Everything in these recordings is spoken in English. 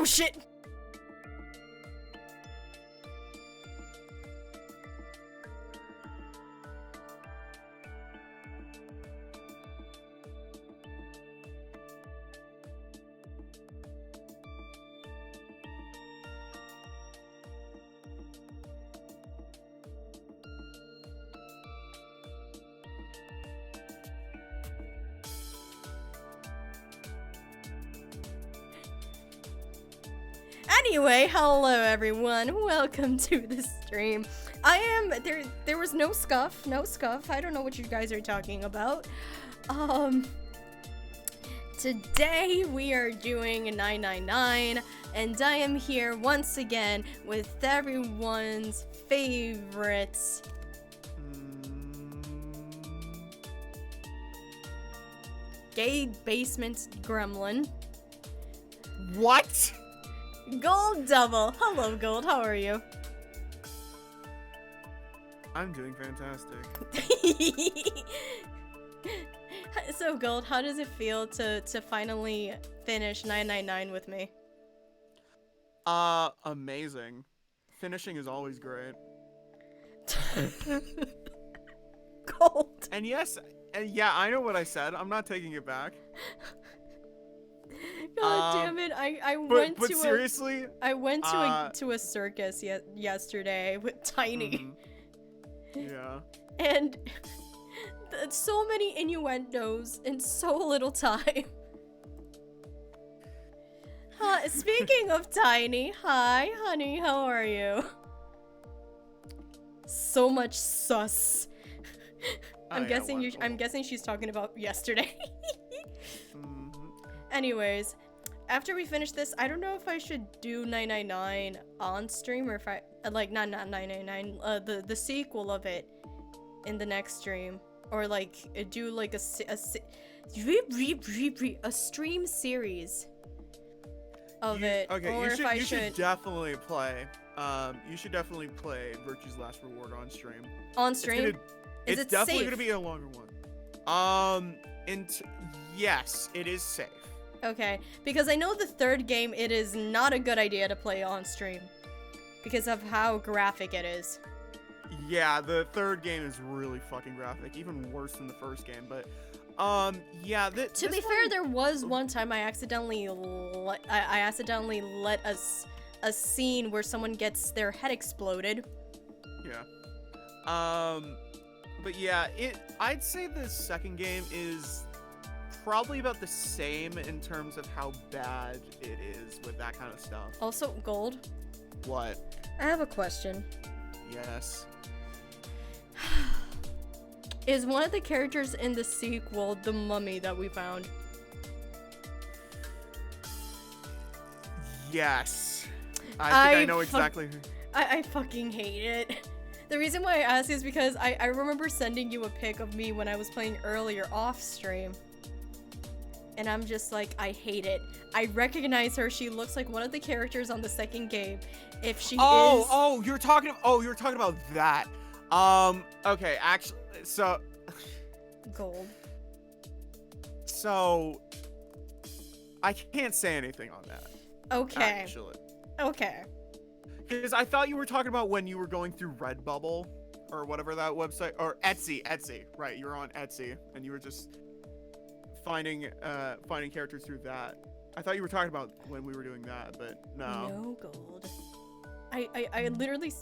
Oh shit! Anyway, hello everyone. Welcome to the stream. There was no scuff. I don't know what you guys are talking about. Today we are doing 999 and I am here once again with everyone's favorite gay basement gremlin. What? GoldDouble. Hello, Gold. How are you? I'm doing fantastic. So, Gold, how does it feel to finally finish 999 with me? Amazing. Finishing is always great. Gold. And yes, and yeah, I know what I said. I'm not taking it back. God damn it! I went to seriously, I went to a circus yesterday with Tiny. Yeah. And so many innuendos in so little time. Speaking of Tiny, hi honey, how are you? So much sus. I'm guessing she's talking about yesterday. Anyways, after we finish this, I don't know if I should do 999 on stream or if I like not 999 the sequel of it in the next stream, or like do like a stream series of it. Okay, or you should definitely play. You should definitely play Virtue's Last Reward on stream. On stream? It's definitely gonna be a longer one. Yes, it is safe. Okay, because I know the third game, it is not a good idea to play on stream because of how graphic it is. Yeah, the third game is really fucking graphic, even worse than the first game, but yeah, to be fair, there was one time I accidentally let a scene where someone gets their head exploded. Yeah. But yeah, I'd say the second game is probably about the same in terms of how bad it is with that kind of stuff. Also, Gold. What? I have a question. Yes. Is one of the characters in the sequel the mummy that we found? Yes. I know exactly who. I fucking hate it. The reason why I ask is because I remember sending you a pic of me when I was playing earlier off stream. And I'm just like, I hate it. I recognize her. She looks like one of the characters on the second game. If she Oh, you're talking about that. Okay, actually, so Gold. So I can't say anything on that. Okay. Actually. Okay. Because I thought you were talking about when you were going through Redbubble or whatever that website, or Etsy, right? You were on Etsy and you were just finding characters through that. I thought you were talking about when we were doing that, but no. No, Gold. I literally.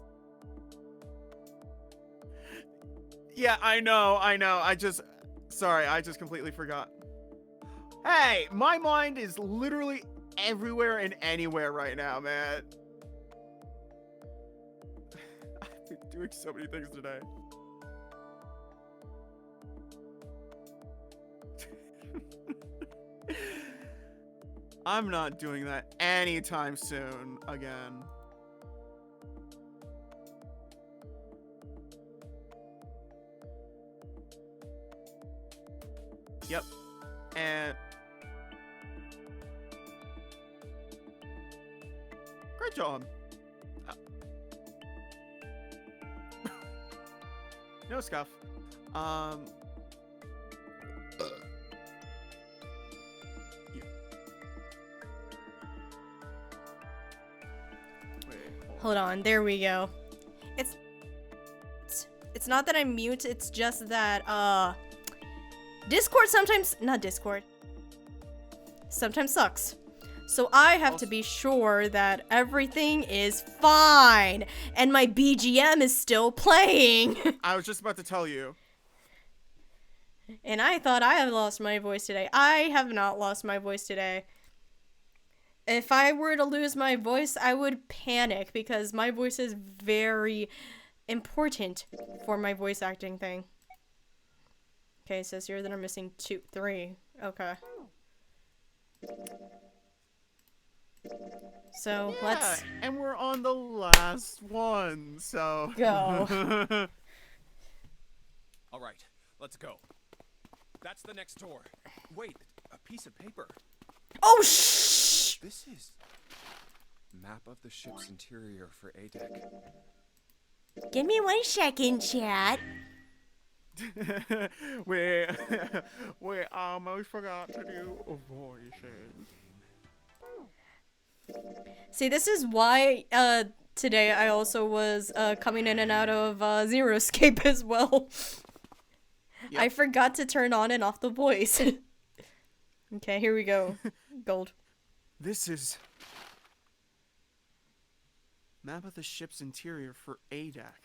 Yeah, I know. I just completely forgot. Hey, my mind is literally everywhere and anywhere right now, man. I've been doing so many things today. I'm not doing that anytime soon again. Yep. And great job. No scuff. Yeah. Hold on, there we go. It's not that I'm mute, it's just that, Discord sometimes, not Discord, sometimes sucks. So I have to be sure that everything is fine, and my BGM is still playing. I was just about to tell you. And I thought I had lost my voice today. I have not lost my voice today. If I were to lose my voice, I would panic because my voice is very important for my voice acting thing. Okay, it says here that I'm missing 3. Okay. So, let's... and we're on the last one, so... Go. Alright, let's go. That's the next door. Wait, a piece of paper. Oh, shh! This is... Map of the ship's interior for A-Deck. Give me 1 second, chat. we almost forgot to do voices. See, this is why, today I also was, coming in and out of, Zero Escape as well. Yep. I forgot to turn on and off the voice. Okay, here we go. Gold. This is... Map of the ship's interior for A-Deck.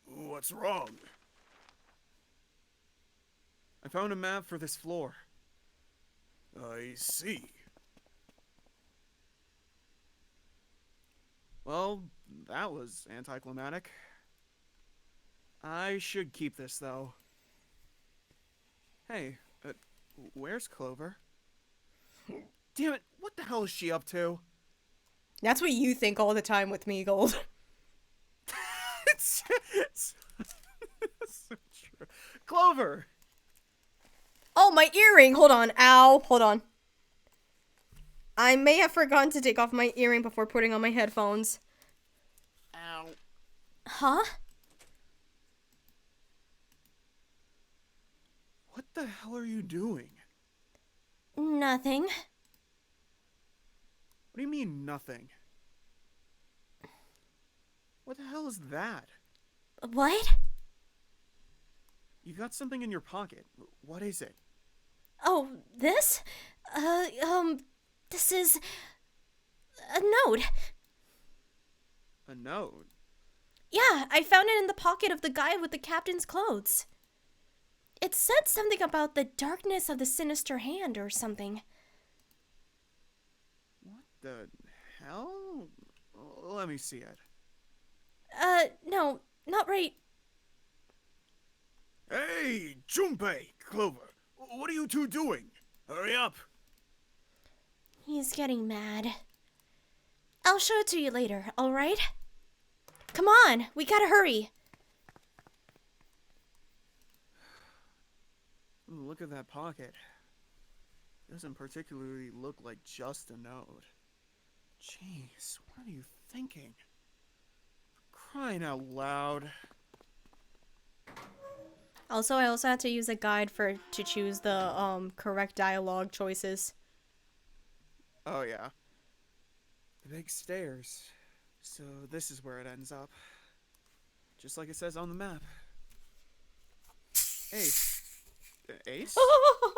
What's wrong? I found a map for this floor. I see. Well, that was anticlimactic. I should keep this, though. Hey, where's Clover? Damn it, what the hell is she up to? That's what you think all the time with me, Gold. it's so true. Clover! Oh, my earring! Hold on. Ow. Hold on. I may have forgotten to take off my earring before putting on my headphones. Ow. Huh? What the hell are you doing? Nothing. What do you mean, nothing? What the hell is that? What? You got something in your pocket. What is it? Oh, this? This is... a note. A note? Yeah, I found it in the pocket of the guy with the captain's clothes. It said something about the darkness of the sinister hand or something. What the hell? Let me see it. No, not right. Hey, Junpei, Clover, what are you two doing? Hurry up. He's getting mad. I'll show it to you later, alright? Come on, we gotta hurry. Look at that pocket. Doesn't particularly look like just a note. Jeez, what are you thinking? Crying out loud. Also, I also had to use a guide to choose the correct dialogue choices. Oh yeah. The big stairs. So this is where it ends up. Just like it says on the map. Ace. Ace?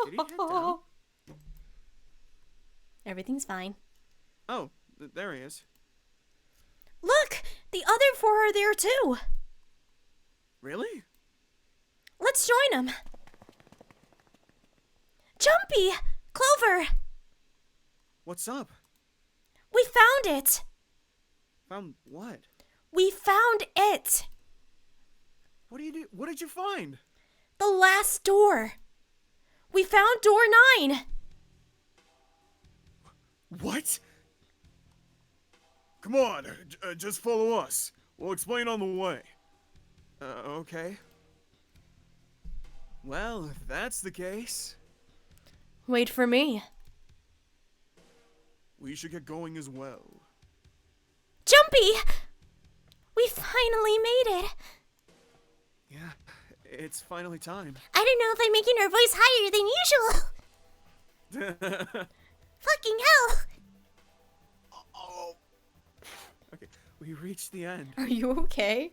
Did he head down? Everything's fine. Oh, there he is. Look! The other 4 are there too! Really? Let's join them! Jumpy! Clover! What's up? We found it! Found what? We found it! What do you do? What did you find? The last door! We found door 9! What? Come on, just follow us. We'll explain on the way. Okay. Well, if that's the case, Wait for me. we should get going as well. Jumpy! We finally made it! Yeah, it's finally time. I don't know if I'm making her voice higher than usual. Fucking hell! Oh. Okay, we reached the end. Are you okay?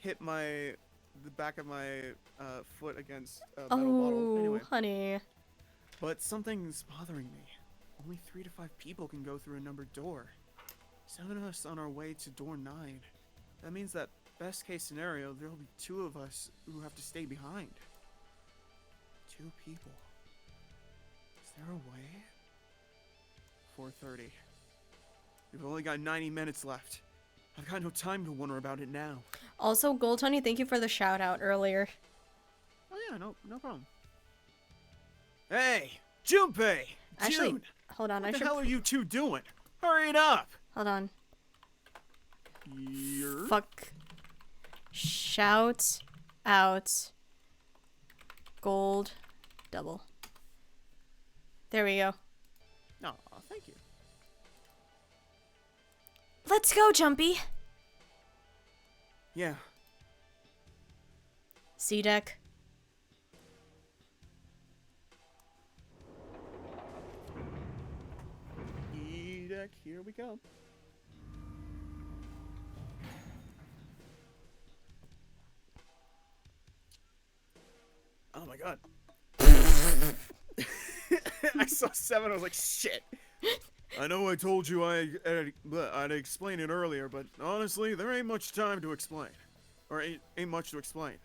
Hit the back of my foot against a metal bottle. Oh, Anyway, honey. but something's bothering me. Only 3 to 5 people can go through a numbered door. 7 of us on our way to door 9. That means that best case scenario, there will be 2 of us who have to stay behind. 2 people. Is there a way? 4:30. We've only got 90 minutes left. I've got no time to wonder about it now. Also, Gold Honey, thank you for the shout out earlier. Oh yeah, no problem. Hey, Junpei! Actually, June! hold on. What I the should. hell are you two doing? Hurry it up! Hold on. You're... Fuck. Shout out. Gold double. There we go. No, thank you. Let's go, Jumpy. Yeah. C deck. E-deck, here we go. Oh my god. I saw 7, I was like, shit. I know I told you I'd explain it earlier, but honestly, there ain't much time to explain. Or ain't much to explain.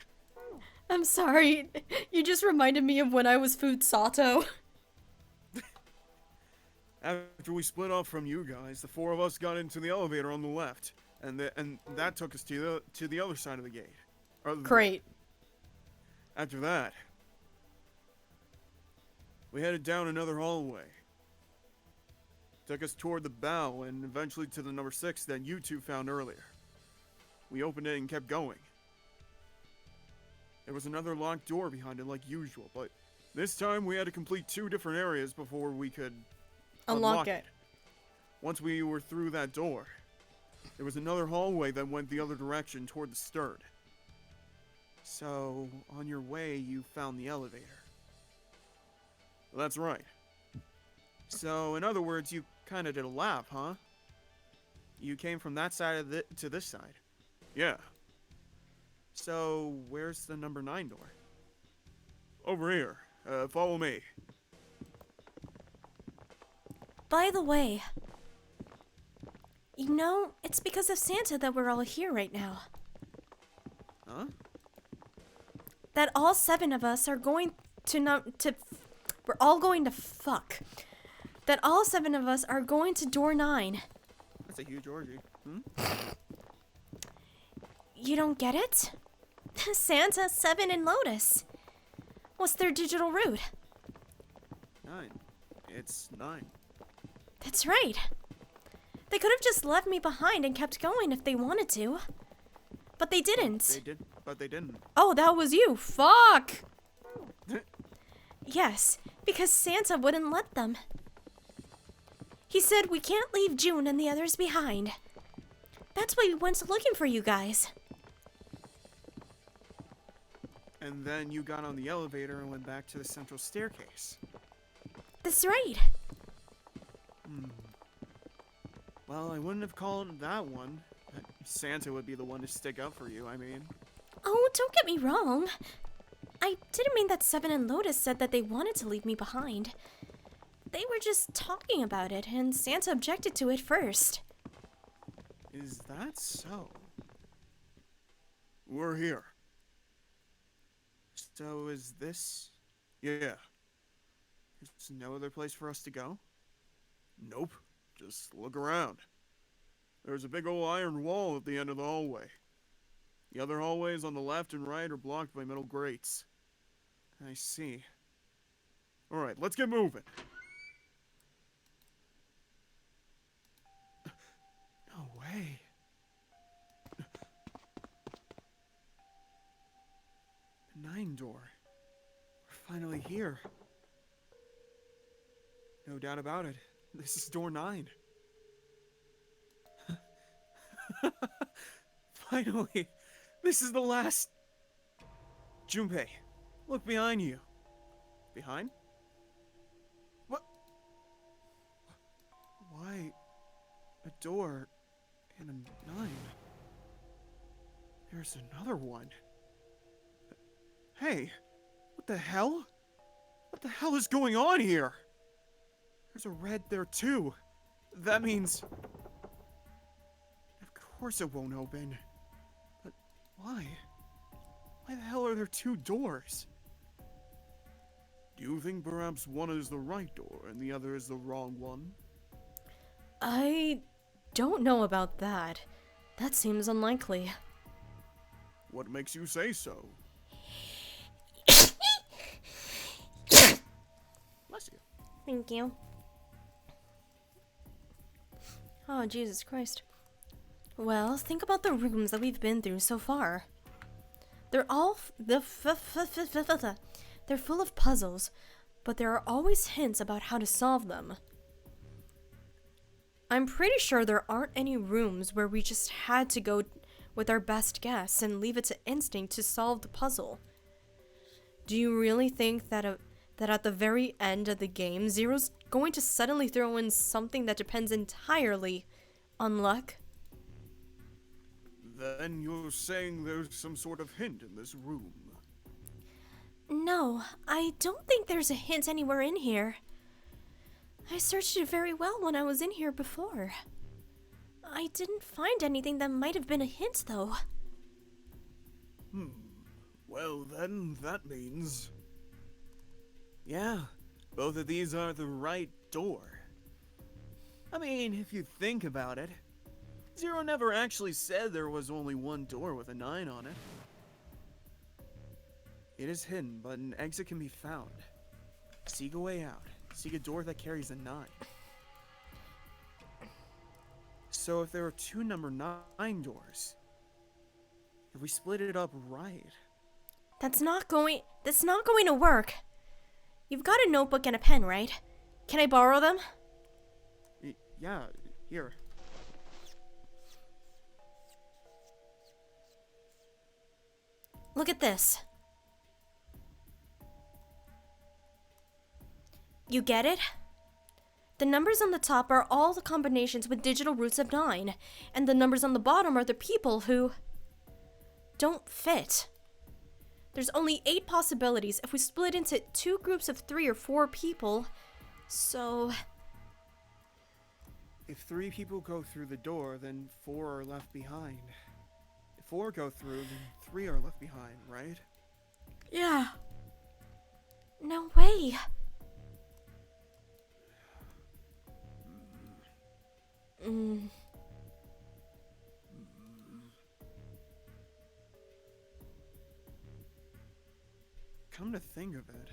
I'm sorry. You just reminded me of when I was Food Sato. After we split off from you guys, the 4 of us got into the elevator on the left, and that took us to the other side of the gate. Great. After that, we headed down another hallway. Took us toward the bow and eventually to the number 6 that you two found earlier. We opened it and kept going. There was another locked door behind it like usual, but this time we had to complete 2 different areas before we could Unlock it. Once we were through that door, there was another hallway that went the other direction toward the stirred. So, on your way, you found the elevator. Well, that's right. So, in other words, you kind of did a lap, huh? You came from that side to this side. Yeah. So, where's the number 9 door? Over here. Follow me. By the way, you know, it's because of Santa that we're all here right now. Huh? That all 7 of us are going we're all going to fuck. That all 7 of us are going to door 9. That's a huge orgy. You don't get it? Santa, 7, and Lotus. What's their digital route? 9. It's 9. That's right. They could have just left me behind and kept going if they wanted to. But they didn't. But they didn't. Oh, that was you. Fuck! Yes, because Santa wouldn't let them. He said we can't leave June and the others behind. That's why we went looking for you guys. And then you got on the elevator and went back to the central staircase. That's right. Well, I wouldn't have called that one. Santa would be the one to stick up for you, I mean. Oh, don't get me wrong. I didn't mean that 7 and Lotus said that they wanted to leave me behind. They were just talking about it, and Santa objected to it first. Is that so? We're here. So is this... Yeah. There's no other place for us to go? Nope. Just look around. There's a big old iron wall at the end of the hallway. The other hallways on the left and right are blocked by metal grates. I see. Alright, let's get moving. No way. The 9 door. We're finally here. No doubt about it. This is door 9. Finally. This is the last. Junpei, look behind you. Behind? What? Why a door and a 9? There's another one. Hey, what the hell? What the hell is going on here? There's a red there too. That means... Of course it won't open. But why? Why the hell are there 2 doors? Do you think perhaps one is the right door and the other is the wrong one? I don't know about that. That seems unlikely. What makes you say so? Bless you. Thank you. Oh, Jesus Christ. Well, think about the rooms that we've been through so far. They're all they're full of puzzles, but there are always hints about how to solve them. I'm pretty sure there aren't any rooms where we just had to go with our best guess and leave it to instinct to solve the puzzle. Do you really think that at the very end of the game, Zero's going to suddenly throw in something that depends entirely on luck? Then you're saying there's some sort of hint in this room. No, I don't think there's a hint anywhere in here. I searched it very well when I was in here before. I didn't find anything that might have been a hint, though. Well, then, that means... Yeah, both of these are the right door. I mean, if you think about it, Zero never actually said there was only one door with a 9 on it. It is hidden, but an exit can be found. Seek a way out. Seek a door that carries a 9. So if there are 2 number 9 doors, if we split it up right... That's not going to work. You've got a notebook and a pen, right? Can I borrow them? Yeah, here. Look at this. You get it? The numbers on the top are all the combinations with digital roots of 9, and the numbers on the bottom are the people who don't fit. There's only 8 possibilities if we split into 2 groups of 3 or 4 people, so... If 3 people go through the door, then 4 are left behind. If 4 go through, then 3 are left behind, right? Yeah. No way. Come to think of it,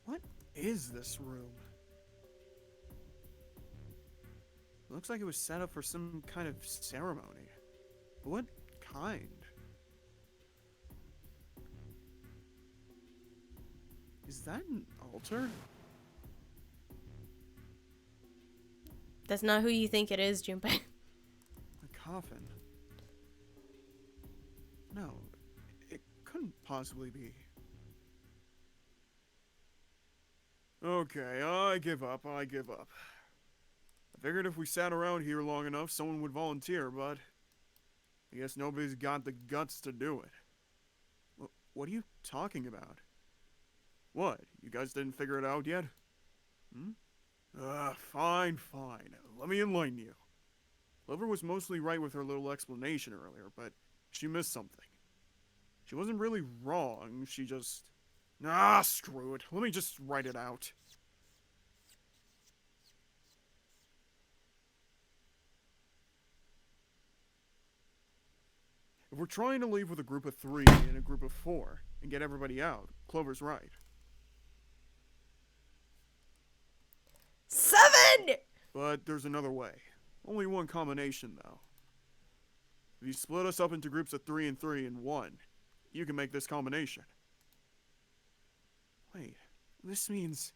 what is this room? Looks like it was set up for some kind of ceremony. But what kind? Is that an altar? That's not who you think it is, Junpei. A coffin? No, it couldn't possibly be. Okay, I give up. I figured if we sat around here long enough, someone would volunteer, but I guess nobody's got the guts to do it. What are you talking about? What, you guys didn't figure it out yet? Fine. Let me enlighten you. Clover was mostly right with her little explanation earlier, but she missed something. She wasn't really wrong, she just... screw it. Let me just write it out. If we're trying to leave with a group of 3 and a group of 4, and get everybody out, Clover's right. 7! But there's another way. Only one combination, though. If you split us up into groups of 3 and 3 and 1, you can make this combination. Wait, this means...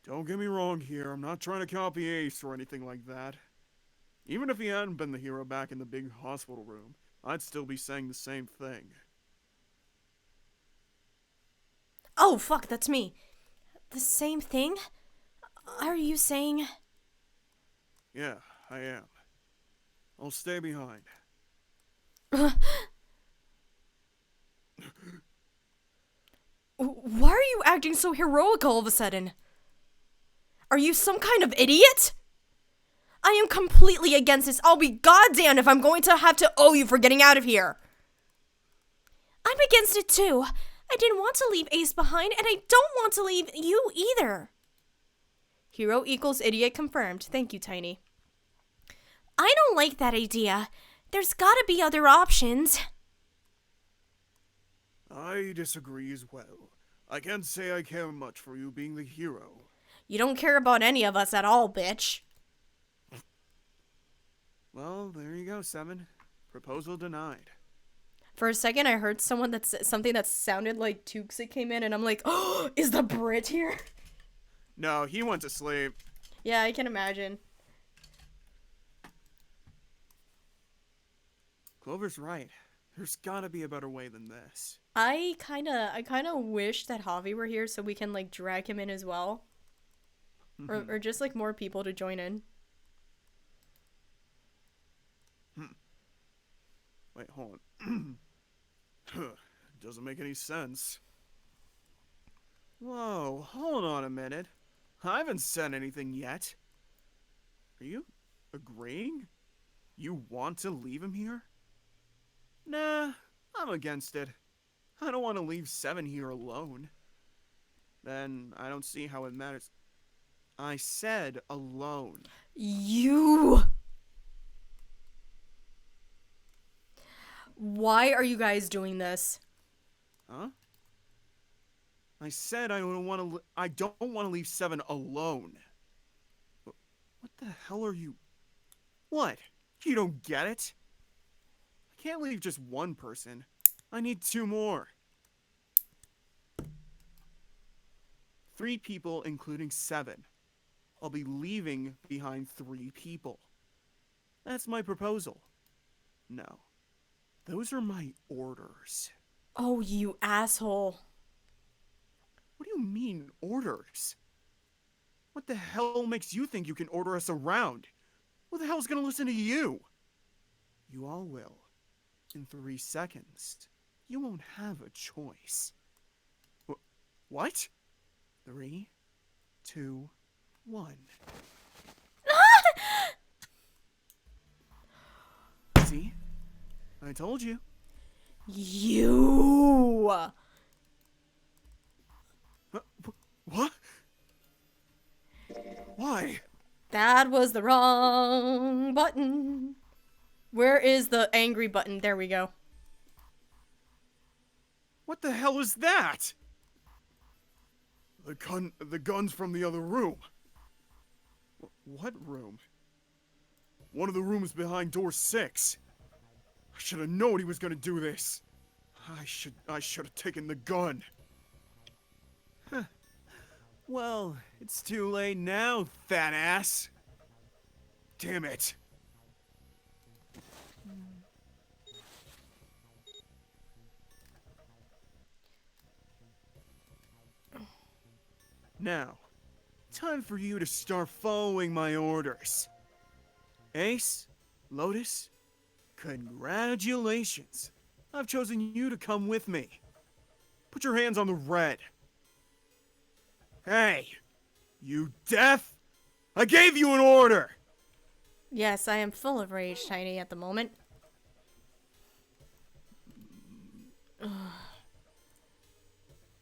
Don't get me wrong here, I'm not trying to copy Ace or anything like that. Even if he hadn't been the hero back in the big hospital room, I'd still be saying the same thing. Oh, fuck, that's me. The same thing? Are you saying... Yeah, I am. I'll stay behind. Why are you acting so heroic all of a sudden? Are you some kind of idiot? I am completely against this. I'll be goddamned if I'm going to have to owe you for getting out of here. I'm against it too. I didn't want to leave Ace behind, and I don't want to leave you either. Hero equals idiot confirmed. Thank you, Tiny. I don't like that idea. There's gotta be other options. I disagree as well. I can't say I care much for you being the hero. You don't care about any of us at all, bitch. Well, there you go, 7. Proposal denied. For a second, I heard something that sounded like Tukes came in, and I'm like, oh, is the Brit here? No, he went to sleep. Yeah, I can imagine. Clover's right. There's gotta be a better way than this. I kinda wish that Javi were here so we can like drag him in as well, or just like more people to join in. Wait, hold on. Doesn't make any sense. Whoa, hold on a minute. I haven't said anything yet. Are you agreeing? You want to leave him here? Nah, I'm against it. I don't want to leave 7 here alone. Then I don't see how it matters. I said alone. You. Why are you guys doing this? Huh? I said I don't want to leave 7 alone. What the hell are you? What? You don't get it? I can't leave just one person. I need 2 more. 3 people, including 7. I'll be leaving behind 3 people. That's my proposal. No. Those are my orders. Oh, you asshole. What do you mean, orders? What the hell makes you think you can order us around? Who the hell's gonna listen to you? You all will. In 3 seconds. You won't have a choice. What? 3, 2, 1. See? I told you. You. What? Why? That was the wrong button. Where is the angry button? There we go. What the hell is that? The gun's from the other room. What room? One of the rooms behind door 6. I should have known he was gonna do this. I should have taken the gun. Huh. Well, it's too late now, fat ass. Damn it. Now, time for you to start following my orders. Ace, Lotus, congratulations. I've chosen you to come with me. Put your hands on the red. Hey, you deaf? I gave you an order! Yes, I am full of rage, Tiny, at the moment.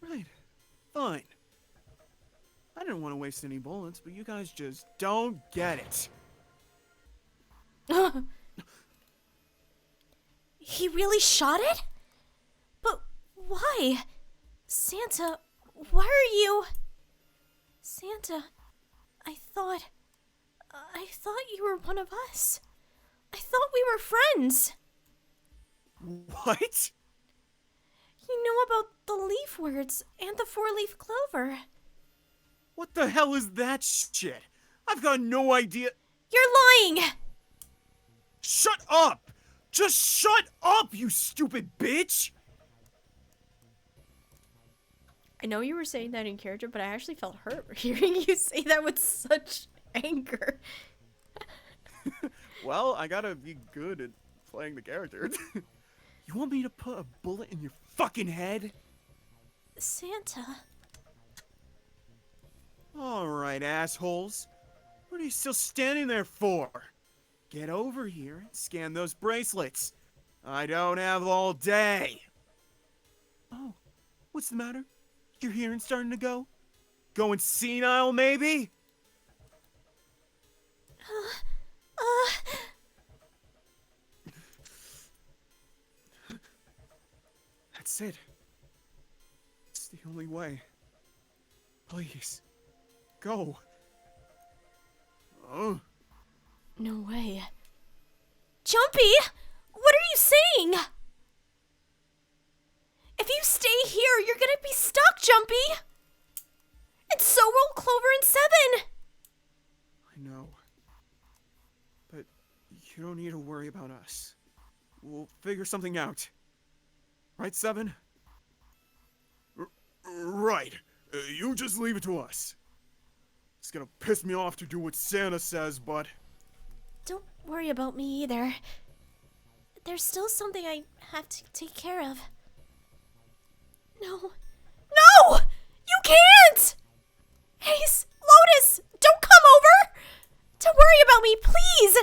Right, fine. I didn't want to waste any bullets, but you guys just don't get it. He really shot it? But why? Santa, why are you... Santa, I thought you were one of us. I thought we were friends. What? You know about the leaf words and the 4-leaf clover. What the hell is that shit? I've got no idea. You're lying! Shut up! Just shut up, you stupid bitch! I know you were saying that in character, but I actually felt hurt hearing you say that with such anger. Well, I gotta be good at playing the character. You want me to put a bullet in your fucking head? Santa. Alright, assholes. What are you still standing there for? Get over here and scan those bracelets. I don't have all day. Oh, what's the matter? Your hearing starting to go? Going senile, maybe? That's it. It's the only way. Please, go. Oh. No way. Jumpy! What are you saying? If you stay here, you're gonna be stuck, Jumpy! And so will Clover and Seven! I know. But you don't need to worry about us. We'll figure something out. Right, Seven? Right. You just leave it to us. It's gonna piss me off to do what Santa says, but... Don't worry about me either. There's still something I have to take care of. No. No! You can't! Ace, Lotus, don't come over! Don't worry about me, please!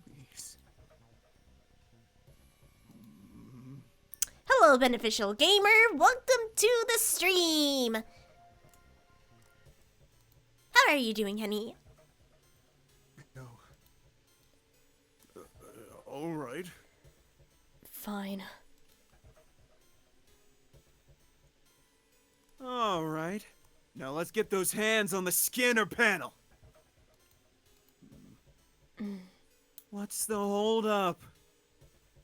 Please. Hello, Beneficial Gamer. Welcome to the stream. How are you doing, honey? No. Alright. Fine. Alright. Now let's get those hands on the scanner panel. What's the holdup?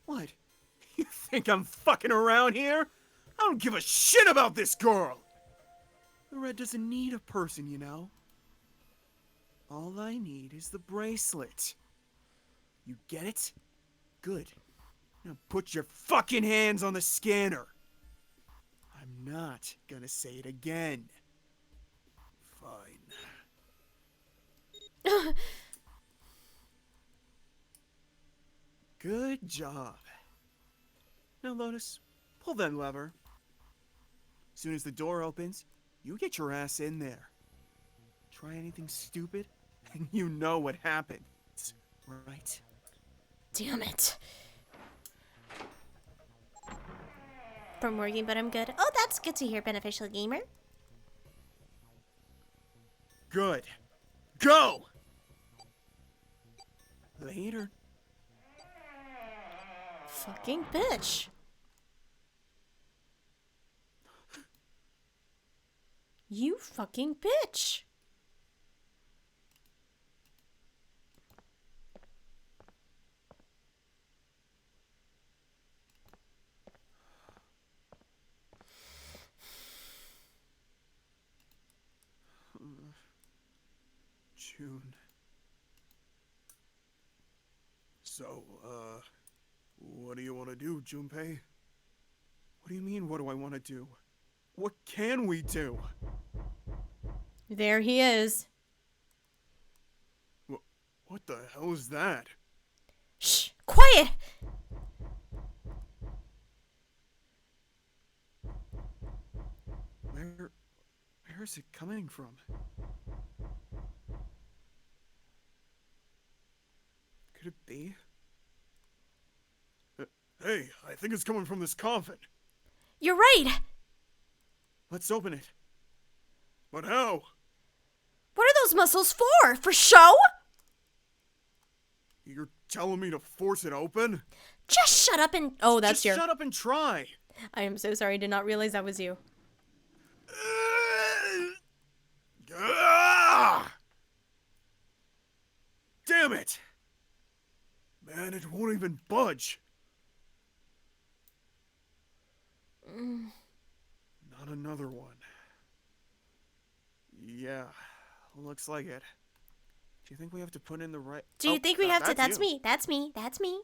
What? You think I'm fucking around here? I don't give a shit about this girl! The red doesn't need a person, you know? All I need is the bracelet. You get it? Good. Now put your fucking hands on the scanner. I'm not gonna say it again. Fine. Good job. Now, Lotus, pull that lever. As soon as the door opens, you get your ass in there. Try anything stupid, and you know what happens, right? Damn it. From working, but I'm good. Oh, that's good to hear, Beneficial Gamer. Good. Go! Later. Fucking bitch. You fucking bitch. June. So, what do you want to do, Junpei? What do you mean, what do I want to do? What can we do? There he is. What the hell is that? Shh! Quiet! Where is it coming from? Could it be? Hey, I think it's coming from this coffin. You're right! Let's open it. But how? What are those muscles for? For show? You're telling me to force it open? Just shut up and... Oh, that's Just your... shut up and try. I am so sorry. I did not realize that was you. Damn it! Man, it won't even budge. Not another one. Yeah, looks like it. Do you think we have to put in the right... Do you think we have to... That's That's you. me. That's me. That's me.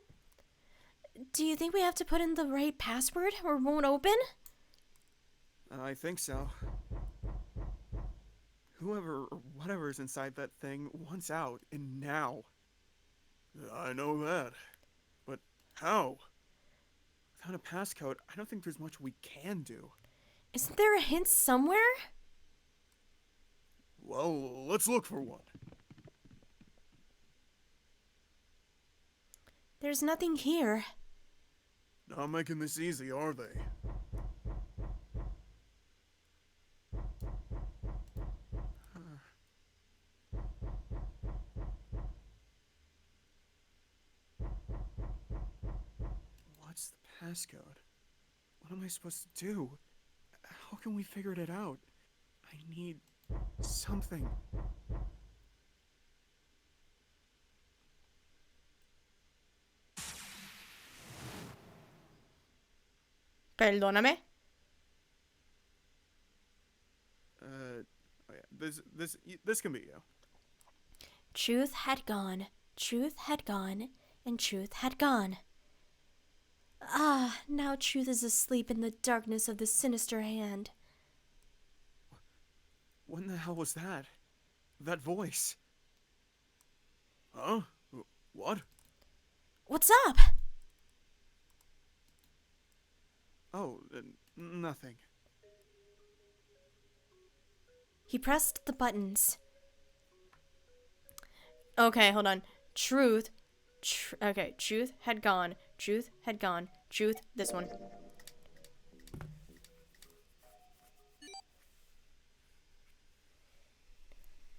Do you think we have to put in the right password or it won't open? I think so. Whoever or whatever's inside that thing wants out, and now. I know that. But how? Without a passcode, I don't think there's much we can do. Isn't there a hint somewhere? Well, let's look for one. There's nothing here. Not making this easy, are they? What's the passcode? What am I supposed to do? How can we figure it out? I need something. Perdóname. Oh yeah, this can be you. Truth had gone, and truth had gone. Ah, now truth is asleep in the darkness of the sinister hand. What in the hell was that? That voice? Huh? What? What's up? Oh, nothing. He pressed the buttons. Okay, hold on. Truth. Okay, truth had gone. Truth had gone. Truth, this one.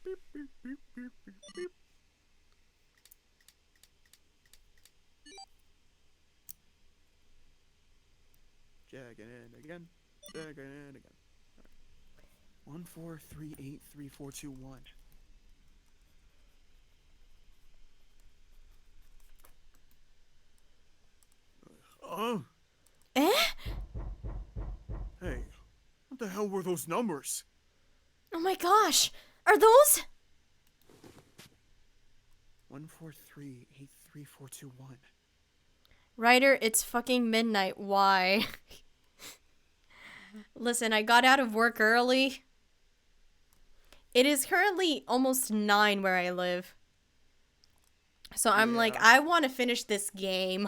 Beep, beep, beep, beep, beep, beep. Checking in again. Checking in again. All right. 1438341. Oh. Eh? Hey, what the hell were those numbers? Oh my gosh. Are those? 1438341. Ryder, it's fucking midnight. Why? Listen, I got out of work early. It is currently almost 9 where I live. So I'm like, Yeah. I want to finish this game.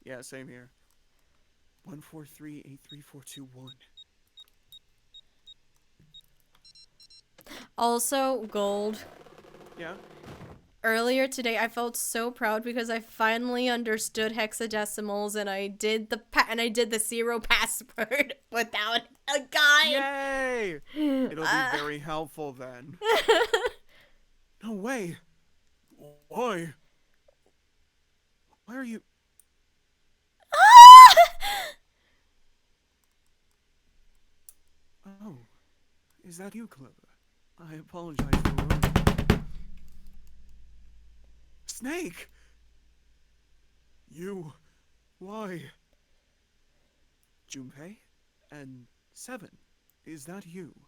Yeah, same here. 1438341. Also, Gold. Yeah. Earlier today, I felt so proud because I finally understood hexadecimals and I did the 0 password without a guide. Yay! It'll be very helpful then. No way. Why? Why are you? Oh, is that you, Clover? I apologize for ruining. Snake! You. Why? Junpei? And 7. Is that you?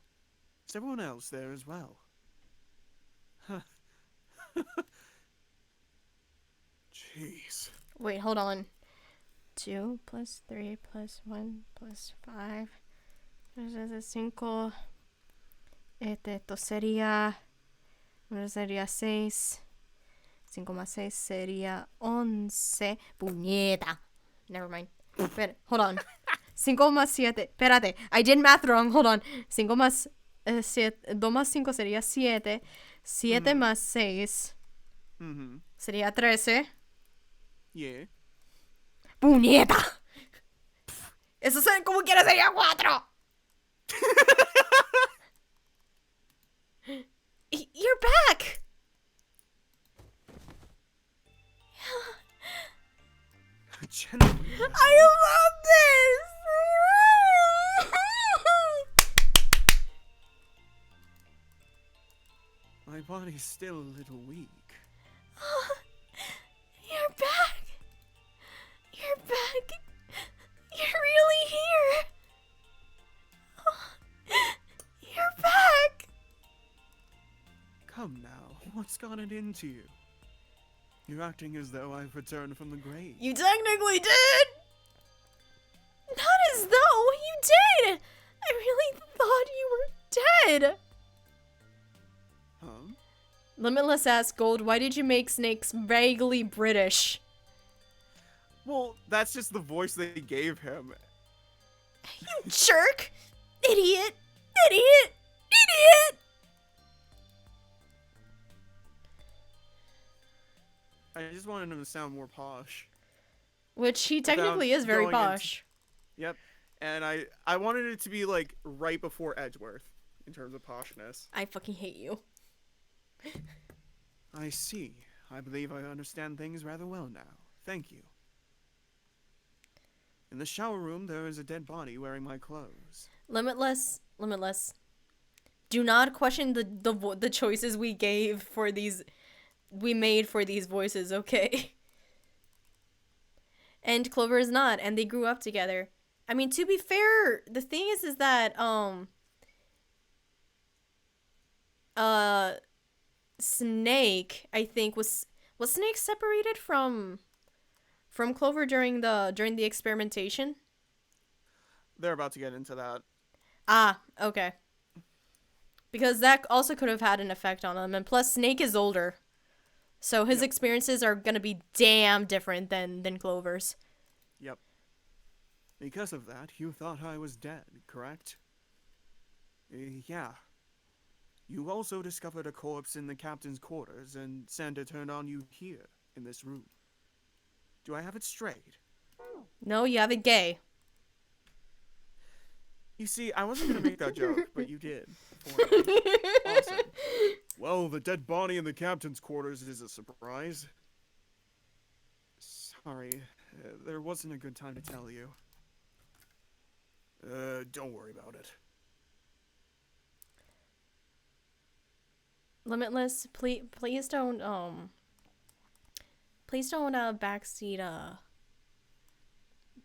Is everyone else there as well? Huh. Jeez. Wait, hold on. 2 plus 3 plus 1 plus 5. 5. Esto sería. Uno sería 6. 5 más 6 sería 11. Puñeta. Never mind. Hold on. 5 más 7. Espérate. I did math wrong. Hold on. 5 más 7. 2 más 5 sería 7. 7 más 6 sería 13. Yeah. ¡Puñeta! Eso como quiera sería 4. You're back! Genuinely. I love this! My body's still a little weak. You're back! You're back! You're really here! You're back! Come now, what's gotten into you? You're acting as though I've returned from the grave. You technically did! Not as though you did! I really thought you were dead! Huh? Limitless asks Gold, why did you make snakes vaguely British? Well, that's just the voice they gave him. You jerk! Idiot! Idiot! Idiot! I just wanted him to sound more posh. Which he technically is very going into- posh. Yep. And I wanted it to be like right before Edgeworth in terms of poshness. I fucking hate you. I see. I believe I understand things rather well now. Thank you. In the shower room, there is a dead body wearing my clothes. Limitless. Do not question the choices we gave for these, we made for these voices, okay? And Clover is not, and they grew up together. I mean, to be fair, the thing is that, Snake, I think, was Snake separated from Clover during the experimentation? They're about to get into that. Ah, okay. Because that also could have had an effect on him, and plus Snake is older. So his experiences are gonna be damn different than Clover's. Yep. Because of that, you thought I was dead, correct? Yeah. You also discovered a corpse in the captain's quarters, and Santa turned on you here, in this room. Do I have it straight? No, you have it gay. You see, I wasn't gonna make that joke, but you did. For me. Awesome. Well, the dead body in the captain's quarters is a surprise. Sorry, there wasn't a good time to tell you. Don't worry about it. Limitless, please don't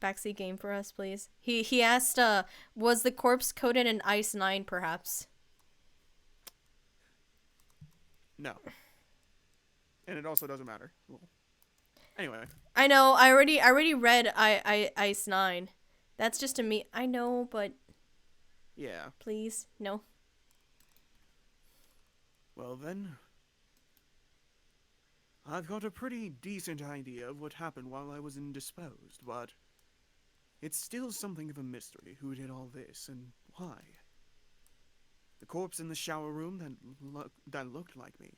backseat game for us, please. He asked, was the corpse coated in Ice 9, perhaps? No. And it also doesn't matter. Well, anyway. I know, I already read Ice 9. That's just a me. I know, but Yeah. please, no. Well then, I've got a pretty decent idea of what happened while I was indisposed, but it's still something of a mystery who did all this and why. The corpse in the shower room that looked like me,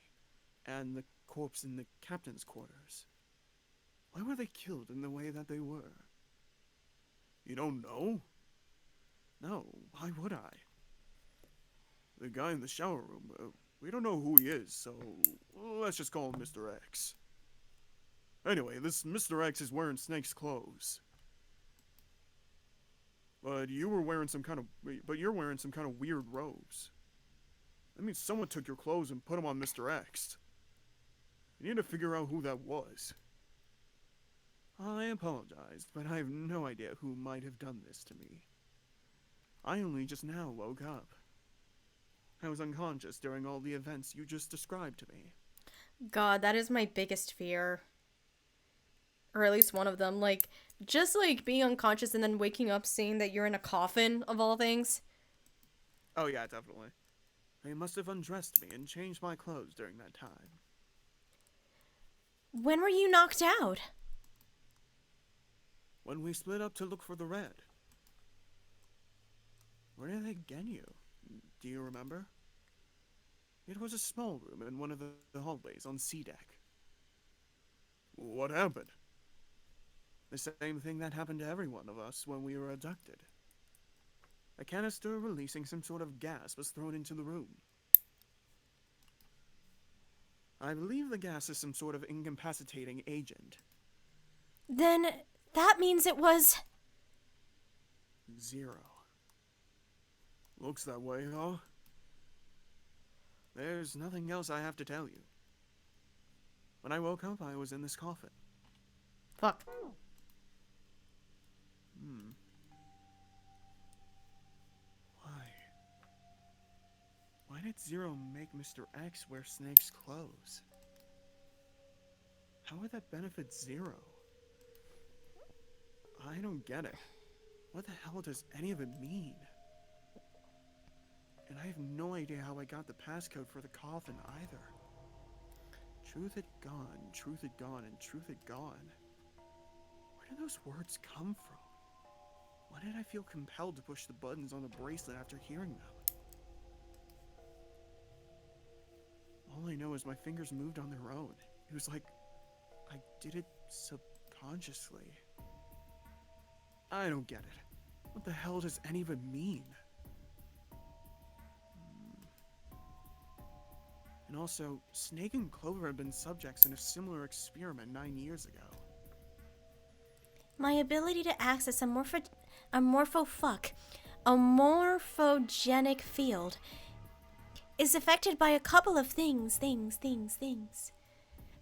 and the corpse in the captain's quarters. Why were they killed in the way that they were? You don't know? No, why would I? The guy in the shower room, we don't know who he is, so let's just call him Mr. X. Anyway, this Mr. X is wearing Snake's clothes. But you're wearing some kind of weird robes. That means someone took your clothes and put them on Mr. X. You need to figure out who that was. I apologize, but I have no idea who might have done this to me. I only just now woke up. I was unconscious during all the events you just described to me. God, that is my biggest fear. Or at least one of them. Like, just like being unconscious and then waking up seeing that you're in a coffin, of all things. Oh yeah, definitely. They must have undressed me and changed my clothes during that time. When were you knocked out? When we split up to look for the red. Where did they get you? Do you remember? It was a small room in one of the hallways on C deck. What happened? The same thing that happened to every one of us when we were abducted. A canister releasing some sort of gas was thrown into the room. I believe the gas is some sort of incapacitating agent. Then that means it was... Zero. Looks that way, huh? There's nothing else I have to tell you. When I woke up, I was in this coffin. Fuck. Why did Zero make Mr. X wear Snake's clothes? How would that benefit Zero? I don't get it. What the hell does any of it mean? And I have no idea how I got the passcode for the coffin either. Truth had gone, truth had gone, and truth had gone. Where did those words come from? Why did I feel compelled to push the buttons on the bracelet after hearing them? All I know is my fingers moved on their own. It was like I did it subconsciously. I don't get it. What the hell does any of it mean? And also, Snake and Clover had been subjects in a similar experiment 9 years ago. My ability to access a morphogenic field is affected by a couple of things.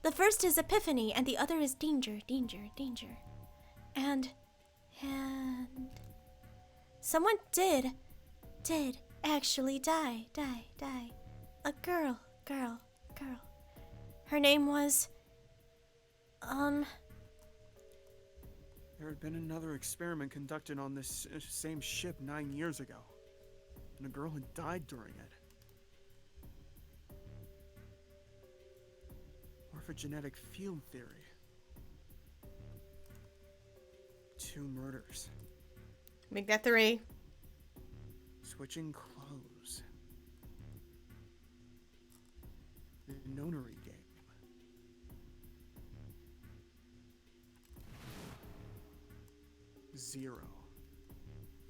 The first is epiphany, and the other is danger. And someone did actually die. A girl. Her name was, There had been another experiment conducted on this same ship 9 years ago, and a girl had died during it. Morphogenetic field theory. 2 murders. Make that 3. Switching clothes. The nonary game. Zero.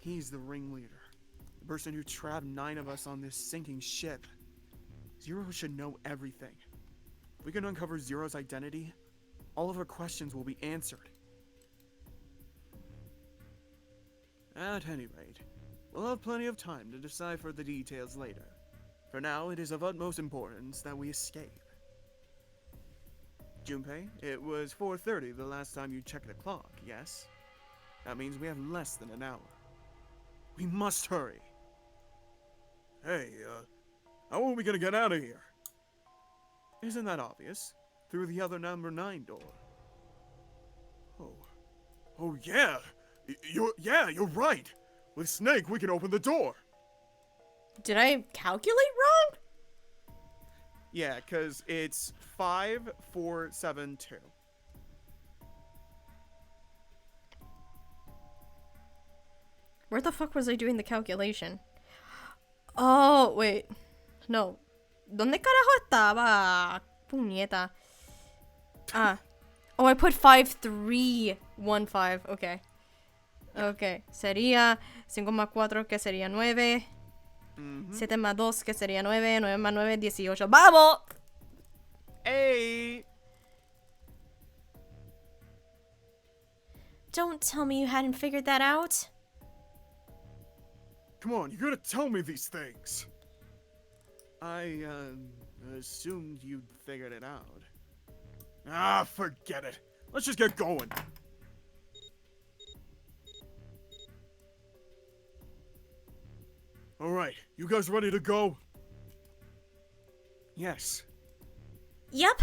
He's the ringleader. The person who trapped 9 of us on this sinking ship. Zero should know everything. If we can uncover Zero's identity, all of our questions will be answered. At any rate, we'll have plenty of time to decipher the details later. For now, it is of utmost importance that we escape. Junpei, it was 4:30 the last time you checked the clock, yes? That means we have less than an hour. We must hurry. Hey, how are we gonna get out of here? Isn't that obvious? Through the other number 9 door. Oh yeah! You're right! With Snake, we can open the door! Did I calculate wrong? Yeah, because it's 5472. Where the fuck was I doing the calculation? Oh, wait. No. ¿Dónde carajo estaba? Puñeta. Oh, I put 5315. Okay. Okay. Sería 5 más 4, que sería 9. 7 más 2, que sería 9. 9 más 9, 18. ¡Vamos! Hey! Don't tell me you hadn't figured that out. Come on, you gotta tell me these things! I, assumed you'd figured it out. Ah, forget it. Let's just get going. Alright, you guys ready to go? Yes. Yep.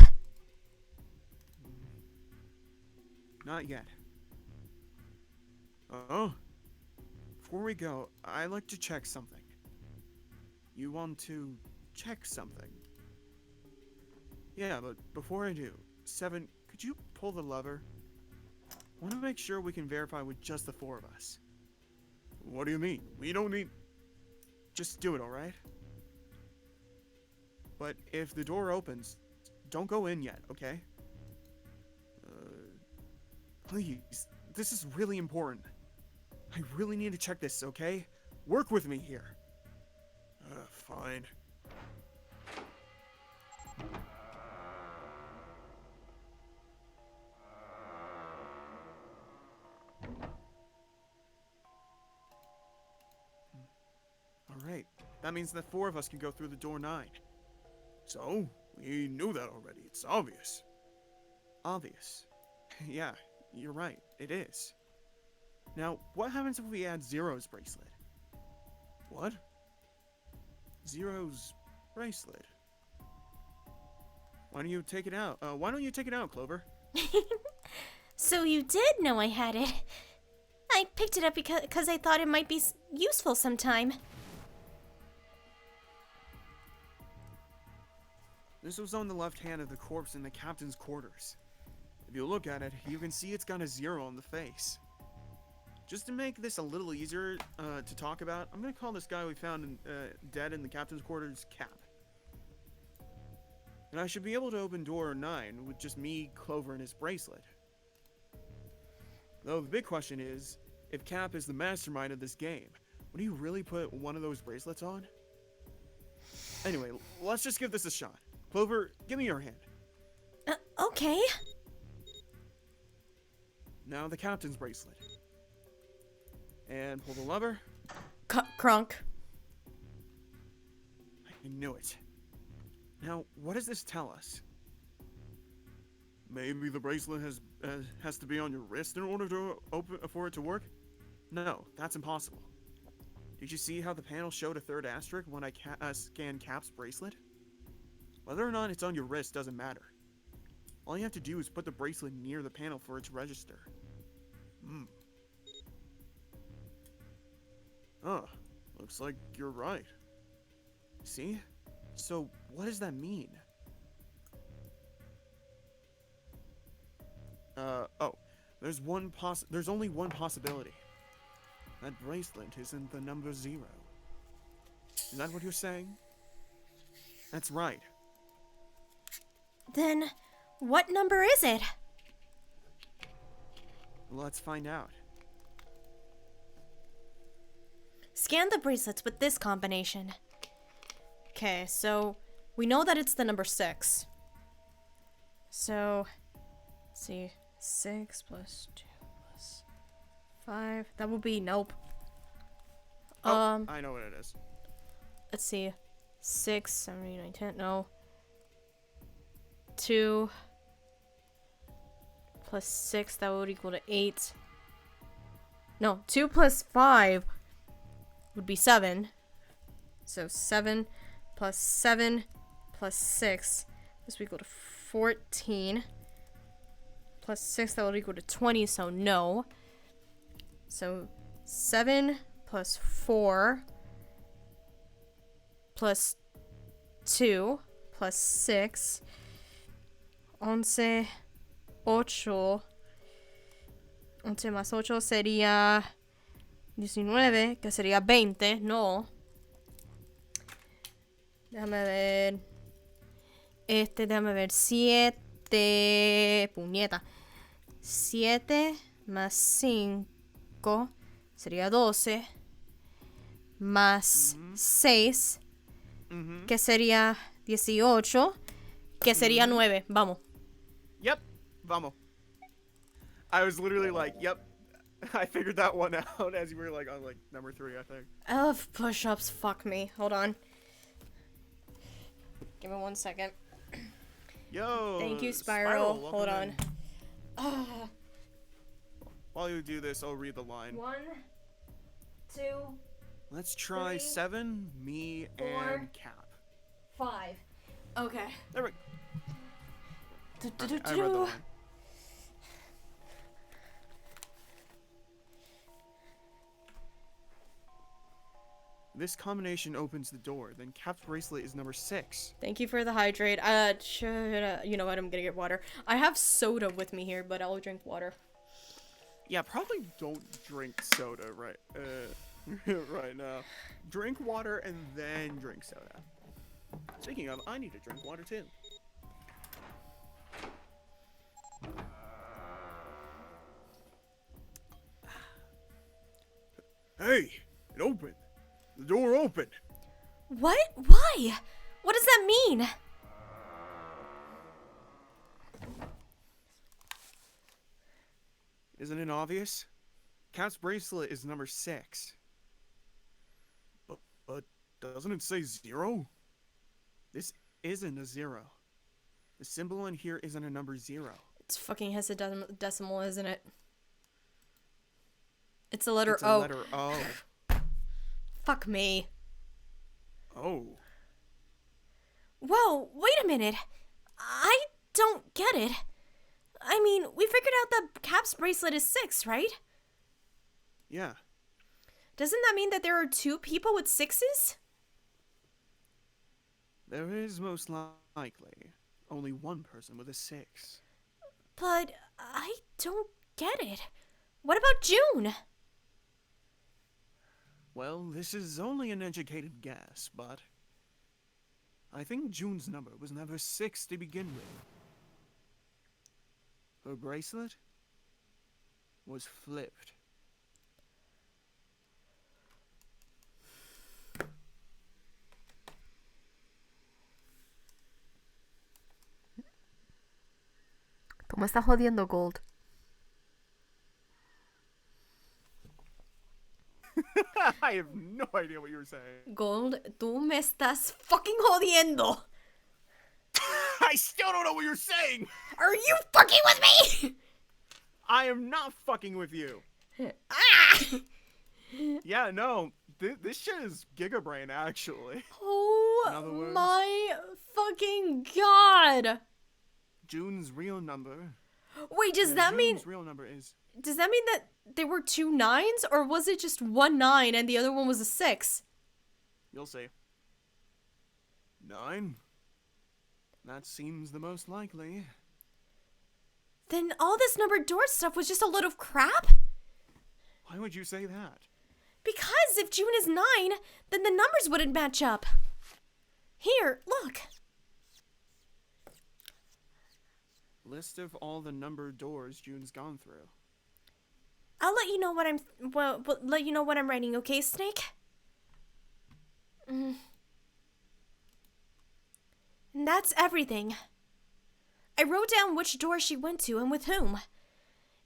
Not yet. Oh? Before we go, I'd like to check something. You want to check something? Yeah, but before I do, 7, could you pull the lever? I want to make sure we can verify with just the 4 of us. What do you mean? We don't need... Just do it, alright? But if the door opens, don't go in yet, okay? Please, this is really important. I really need to check this, okay? Work with me here. Fine. Alright, that means that 4 of us can go through the door 9. So, we knew that already, it's obvious. Obvious. Yeah, you're right, it is. Now, what happens if we add Zero's bracelet? What? Zero's bracelet. Why don't you take it out? Clover? So you did know I had it. I picked it up because I thought it might be useful sometime. This was on the left hand of the corpse in the captain's quarters. If you look at it, you can see it's got a 0 on the face. Just to make this a little easier to talk about, I'm gonna call this guy we found dead in the captain's quarters Cap. And I should be able to open door 9 with just me, Clover, and his bracelet. Though the big question is, if Cap is the mastermind of this game, would he really put one of those bracelets on? Anyway, let's just give this a shot. Clover, give me your hand. Okay. Now the captain's bracelet. And pull the lever. Crunk. I knew it. Now, what does this tell us? Maybe the bracelet has to be on your wrist in order to for it to work? No, that's impossible. Did you see how the panel showed a third asterisk when I scanned Cap's bracelet? Whether or not it's on your wrist doesn't matter. All you have to do is put the bracelet near the panel for it to register. Oh, looks like you're right. See? So, what does that mean? There's only one possibility. That bracelet isn't the number 0. Is that what you're saying? That's right. Then, what number is it? Let's find out. Scan the bracelets with this combination. Okay, so we know that it's the number 6. So, let's see, 6 plus 2 plus 5. That would be nope. I know what it is. Let's see, 6, 7, 8, 9, 10. No. 2 plus 6. That would equal to 8. No, 2 plus 5 would be 7. So 7 plus 7 plus 6. This would equal to 14. Plus 6, that would equal to 20, so no. So 7 plus 4 plus 2 plus 6. 11, 8. 11 más 8 sería 19, que sería 20, no. Déjame ver. Déjame ver. 7. Puñeta. 7 más 5 sería 12. Más 6, que sería 18. Que sería 9. Vamos. Yep, vamos. I was literally like, yep. I figured that one out as you were like on like number 3, I think. I love push-ups. Fuck me. Hold on. Give me 1 second. Yo. Thank you, Spiral. Hold welcome on. in. While you do this, I'll read the line. 1, 2, Let's try 3, 7, me, 4, and Cap. 5. Okay. There we Do, I do, read the do. line. This combination opens the door. Then Cap's bracelet is number 6. Thank you for the hydrate. You know what? I'm gonna get water. I have soda with me here, but I'll drink water. Yeah, probably don't drink soda right right now. Drink water and then drink soda. Speaking of, I need to drink water too. Hey, it opened. The door opened. What? Why? What does that mean? Isn't it obvious? Cap's bracelet is number 6. But doesn't it say 0? This isn't a 0. The symbol in here isn't a number 0. It's fucking hexadecimal, isn't it? It's the letter It's O. a letter O. Fuck me. Oh. Whoa, wait a minute. I don't get it. I mean, we figured out that Cap's bracelet is 6, right? Yeah. Doesn't that mean that there are 2 people with 6s? There is most likely only one person with a 6. But I don't get it. What about June? Well, this is only an educated guess, but I think June's number was never 6 to begin with. Her bracelet was flipped. Tú me estás jodiendo, Gold. I have no idea what you were saying. Gold, tú me estás fucking jodiendo. I still don't know what you're saying! Are you fucking with me? I am not fucking with you. Ah! Yeah, no. This shit is Gigabrain, actually. In other Oh words, my fucking god. June's real number. Wait, does that mean June's real number is... that there were 2 9s, or was it just 1 9 and the other one was a 6? You'll see. 9? That seems the most likely. Then all this numbered door stuff was just a load of crap? Why would you say that? Because if June is 9, then the numbers wouldn't match up. Here, look. List of all the numbered doors June's gone through. I'll let you know what let you know what I'm writing, okay, Snake? And that's everything. I wrote down which door she went to and with whom.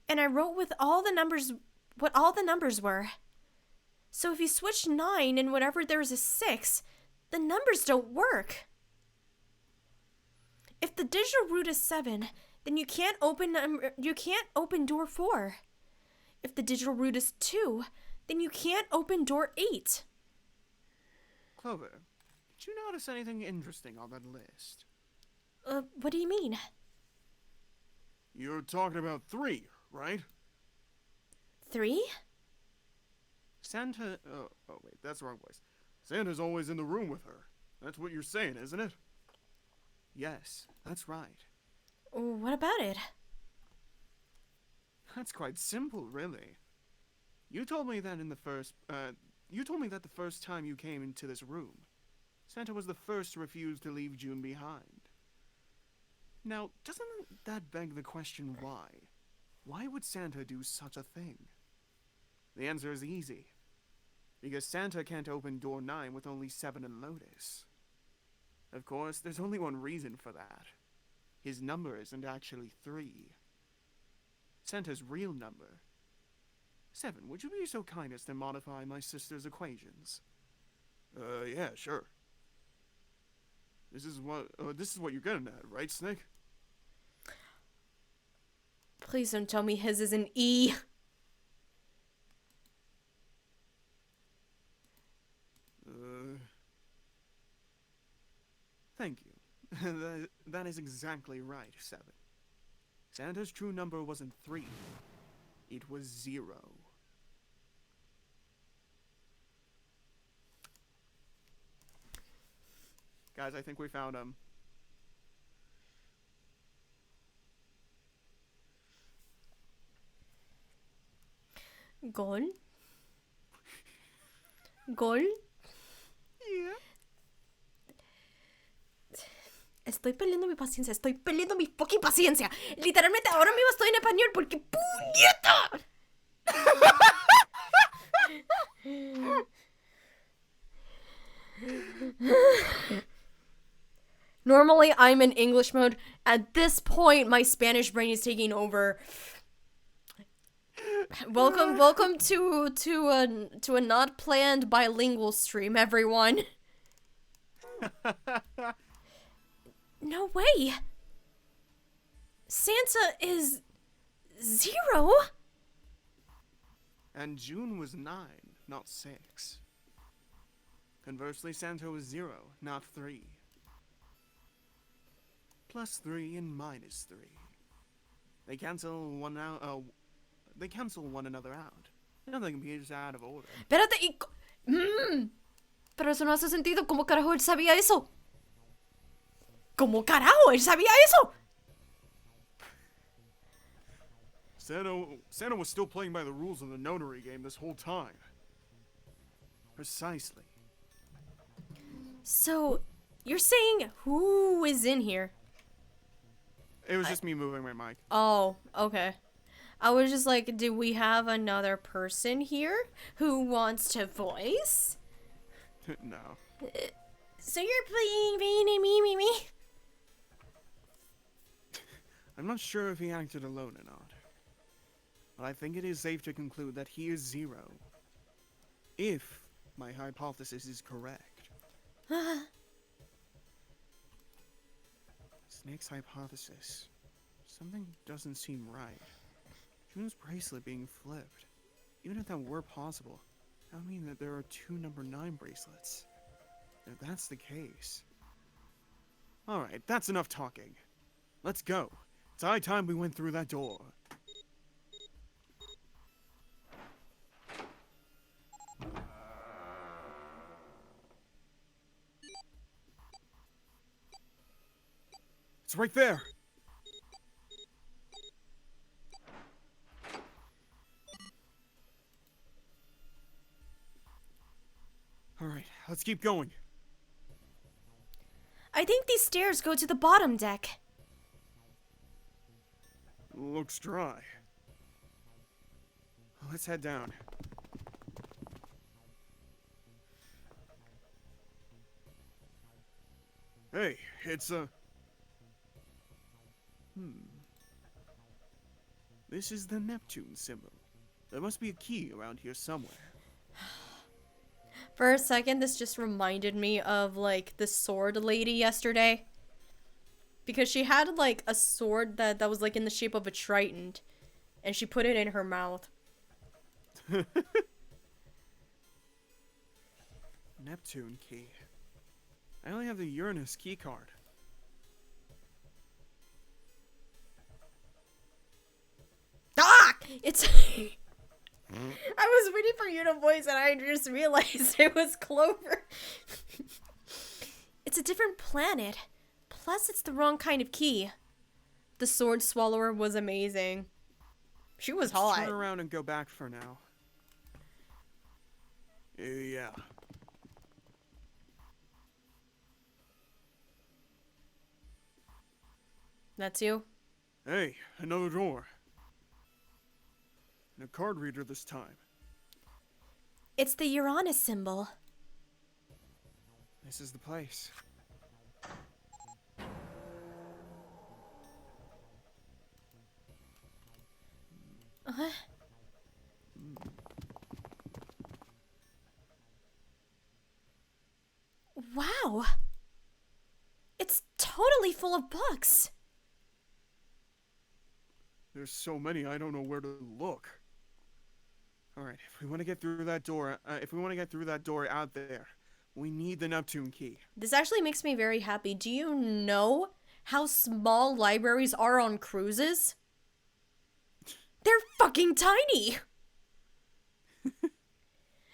And I wrote with all the numbers what all the numbers were. So if you switch 9 and whenever there's a 6, the numbers don't work. If the digital root is 7, then you can't open door 4. If the digital root is 2, then you can't open door 8. Clover, did you notice anything interesting on that list? What do you mean? You're talking about 3, right? 3? Santa... Oh, wait, that's the wrong place. Santa's always in the room with her. That's what you're saying, isn't it? Yes, that's right. What about it? That's quite simple, really. You told me that the first time you came into this room, Santa was the first to refuse to leave June behind. Now, doesn't that beg the question why? Why would Santa do such a thing? The answer is easy. Because Santa can't open door 9 with only 7 in Lotus. Of course, there's only one reason for that. His number isn't actually 3. Santa's real number. 7, would you be so kind as to modify my sister's equations? Yeah, sure. This is what you're getting at, right, Snake? Please don't tell me his is an E. Thank you. That is exactly right, 7. Santa's true number wasn't 3. It was 0. Guys, I think we found him. Gol. Gol. Yeah. Estoy perdiendo mi paciencia. Estoy perdiendo mi fucking paciencia. Literalmente ahora mismo estoy en español porque ¡puñeta! Normally I'm in English mode. At this point, my Spanish brain is taking over. Welcome to a not planned bilingual stream, everyone. No way. Santa is 0? And June was 9, not 6. Conversely, Santa was 0, not 3. +3 and -3. They cancel one out. They cancel one another out. Nothing appears out of order. Espérate, pero eso no hace sentido. ¿Cómo carajo él sabía eso? ¿Cómo carajo él sabía eso? Santa was still playing by the rules of the notary game this whole time. Precisely. So, you're saying who is in here? It was just me moving my mic. Oh, okay. I was just like, do we have another person here who wants to voice? No. So you're playing me. I'm not sure if he acted alone or not. But I think it is safe to conclude that he is Zero. If my hypothesis is correct. Snake's hypothesis. Something doesn't seem right. June's bracelet being flipped. Even if that were possible, that would mean that there are 2 number 9 bracelets. If that's the case. Alright, that's enough talking. Let's go. It's high time we went through that door. It's right there. All right, let's keep going. I think these stairs go to the bottom deck. Looks dry. Let's head down. Hey, it's a... This is the Neptune symbol. There must be a key around here somewhere. For a second, this just reminded me of, like, the sword lady yesterday. Because she had, like, a sword that was, like, in the shape of a trident. And she put it in her mouth. Neptune key. I only have the Uranus key card. Ah! It's... I was waiting for you to voice and I just realized it was Clover. It's a different planet. Plus, it's the wrong kind of key. The sword swallower was amazing. She was hot. Let's turn around and go back for now. Yeah. That's you? Hey, another door. And a card reader this time. It's the Uranus symbol. This is the place. Wow. It's totally full of books. There's so many, I don't know where to look. Alright, if we want to get through that door, out there, we need the Neptune key. This actually makes me very happy. Do you know how small libraries are on cruises? They're fucking tiny!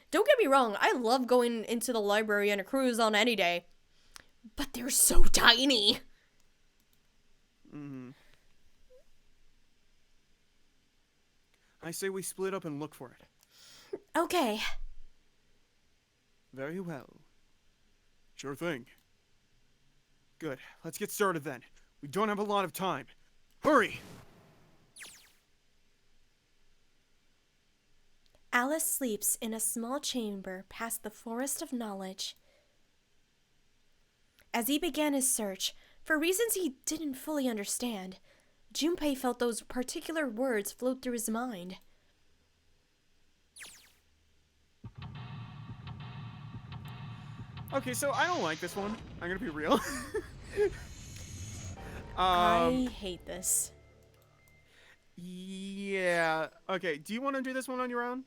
Don't get me wrong, I love going into the library on a cruise on any day. But they're so tiny! Mm-hmm. I say we split up and look for it. Okay. Very well. Sure thing. Good. Let's get started then. We don't have a lot of time. Hurry! Alice sleeps in a small chamber past the forest of knowledge. As he began his search, for reasons he didn't fully understand, Junpei felt those particular words float through his mind. Okay, so I don't like this one. I'm gonna be real. I hate this. Yeah. Okay, do you want to do this one on your own?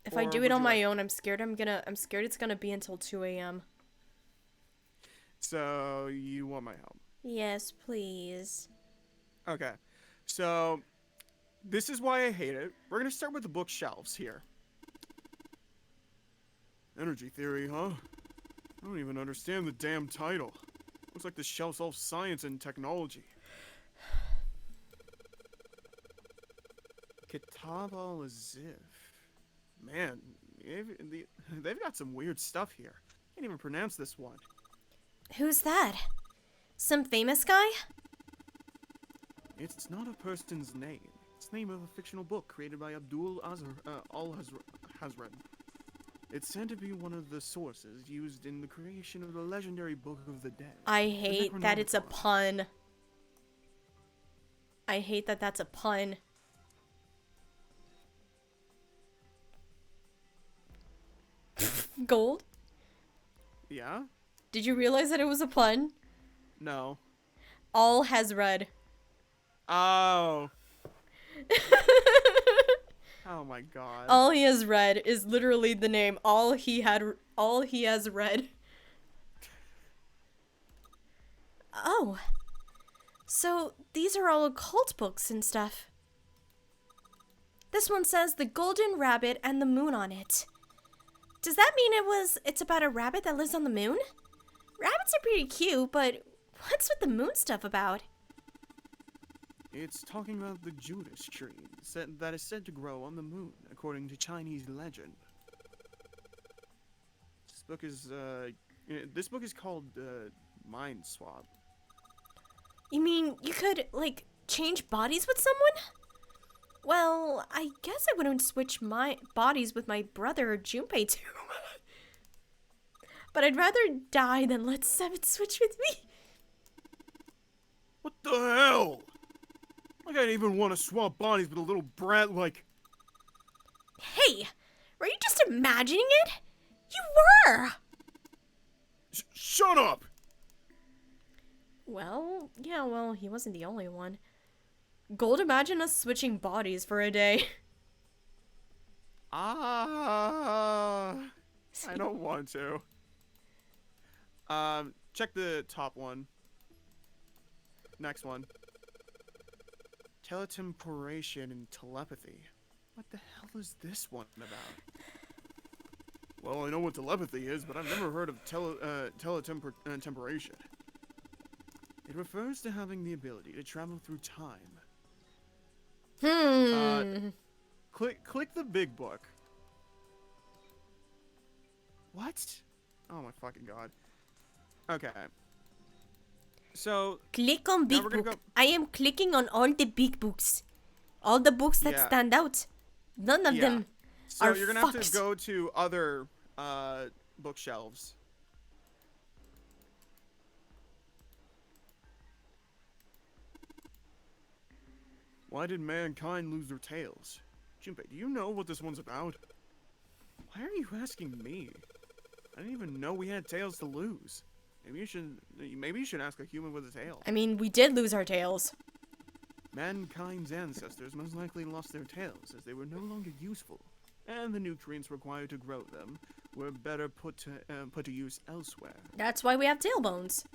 If I Or do would it on you my like- own, I'm scared it's gonna be until 2 a.m. So, you want my help? Yes, please. Okay. So, this is why I hate it. We're gonna start with the bookshelves here. Energy theory, huh? I don't even understand the damn title. Looks like the shelf's all science and technology. Kitab al-Azif. Man, they've got some weird stuff here. Can't even pronounce this one. Who's that? Some famous guy? It's not a person's name. It's the name of a fictional book created by Abdul al-Hazred. It's said to be one of the sources used in the creation of the legendary Book of the Dead. I hate that it's a pun. I hate that that's a pun. Gold? Yeah? Did you realize that it was a pun? No. All has read. Oh. Oh my god. All he has read is literally the name. All he has read. Oh. So these are all occult books and stuff. This one says The Golden Rabbit and the Moon on it. Does that mean it's about a rabbit that lives on the moon? Rabbits are pretty cute, but what's with the moon stuff about? It's talking about the Judas tree that is said to grow on the moon, according to Chinese legend. This book is called Mind Swap. You mean you could, like, change bodies with someone? Well, I guess I wouldn't switch my bodies with my brother Junpei too. But I'd rather die than let Seven switch with me. What the hell? Like I'd even want to swap bodies with a little brat like... Hey, were you just imagining it? You were! Shut up! Well, yeah, he wasn't the only one. Gold, imagine us switching bodies for a day. I don't want to. Check the top one. Next one. Teletemporation and telepathy. What the hell is this one about? Well, I know what telepathy is, but I've never heard of teletemporation. It refers to having the ability to travel through time. Click the big book. What? Oh my fucking god. Okay. So click on big book. I am clicking on all the big books. All the books that stand out. None of them so are you're gonna fucked. have to go to other bookshelves. Why did mankind lose their tails? Junpei, do you know what this one's about? Why are you asking me? I didn't even know we had tails to lose. Maybe you should ask a human with a tail. I mean, we did lose our tails. Mankind's ancestors most likely lost their tails as they were no longer useful, and the nutrients required to grow them were better put to use elsewhere. That's why we have tailbones.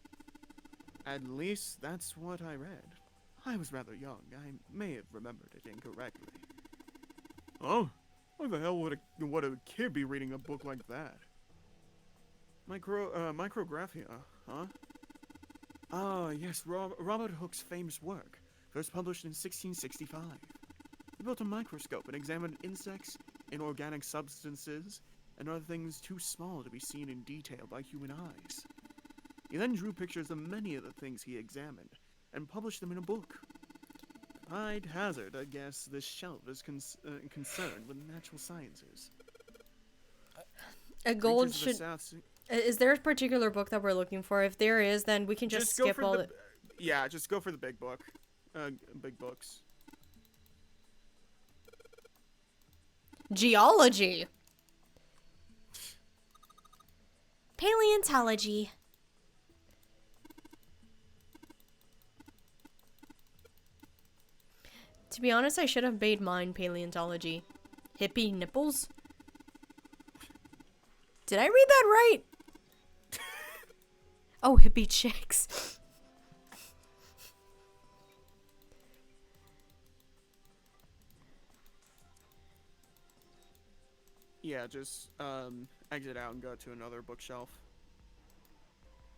At least that's what I read. I was rather young. I may have remembered it incorrectly. Oh, why the hell would a kid be reading a book like that? Micrographia, huh? Ah, yes, Robert Hooke's famous work, first published in 1665. He built a microscope and examined insects, inorganic substances, and other things too small to be seen in detail by human eyes. He then drew pictures of many of the things he examined, and published them in a book. I'd hazard a guess this shelf is concerned with natural sciences. A gold should... Is there a particular book that we're looking for? If there is, then we can just skip all the... Yeah, just go for the big book. Big books. Geology. Paleontology. To be honest, I should have made mine paleontology. Hippie nipples? Did I read that right? Oh, hippie chicks. Yeah, just exit out and go to another bookshelf.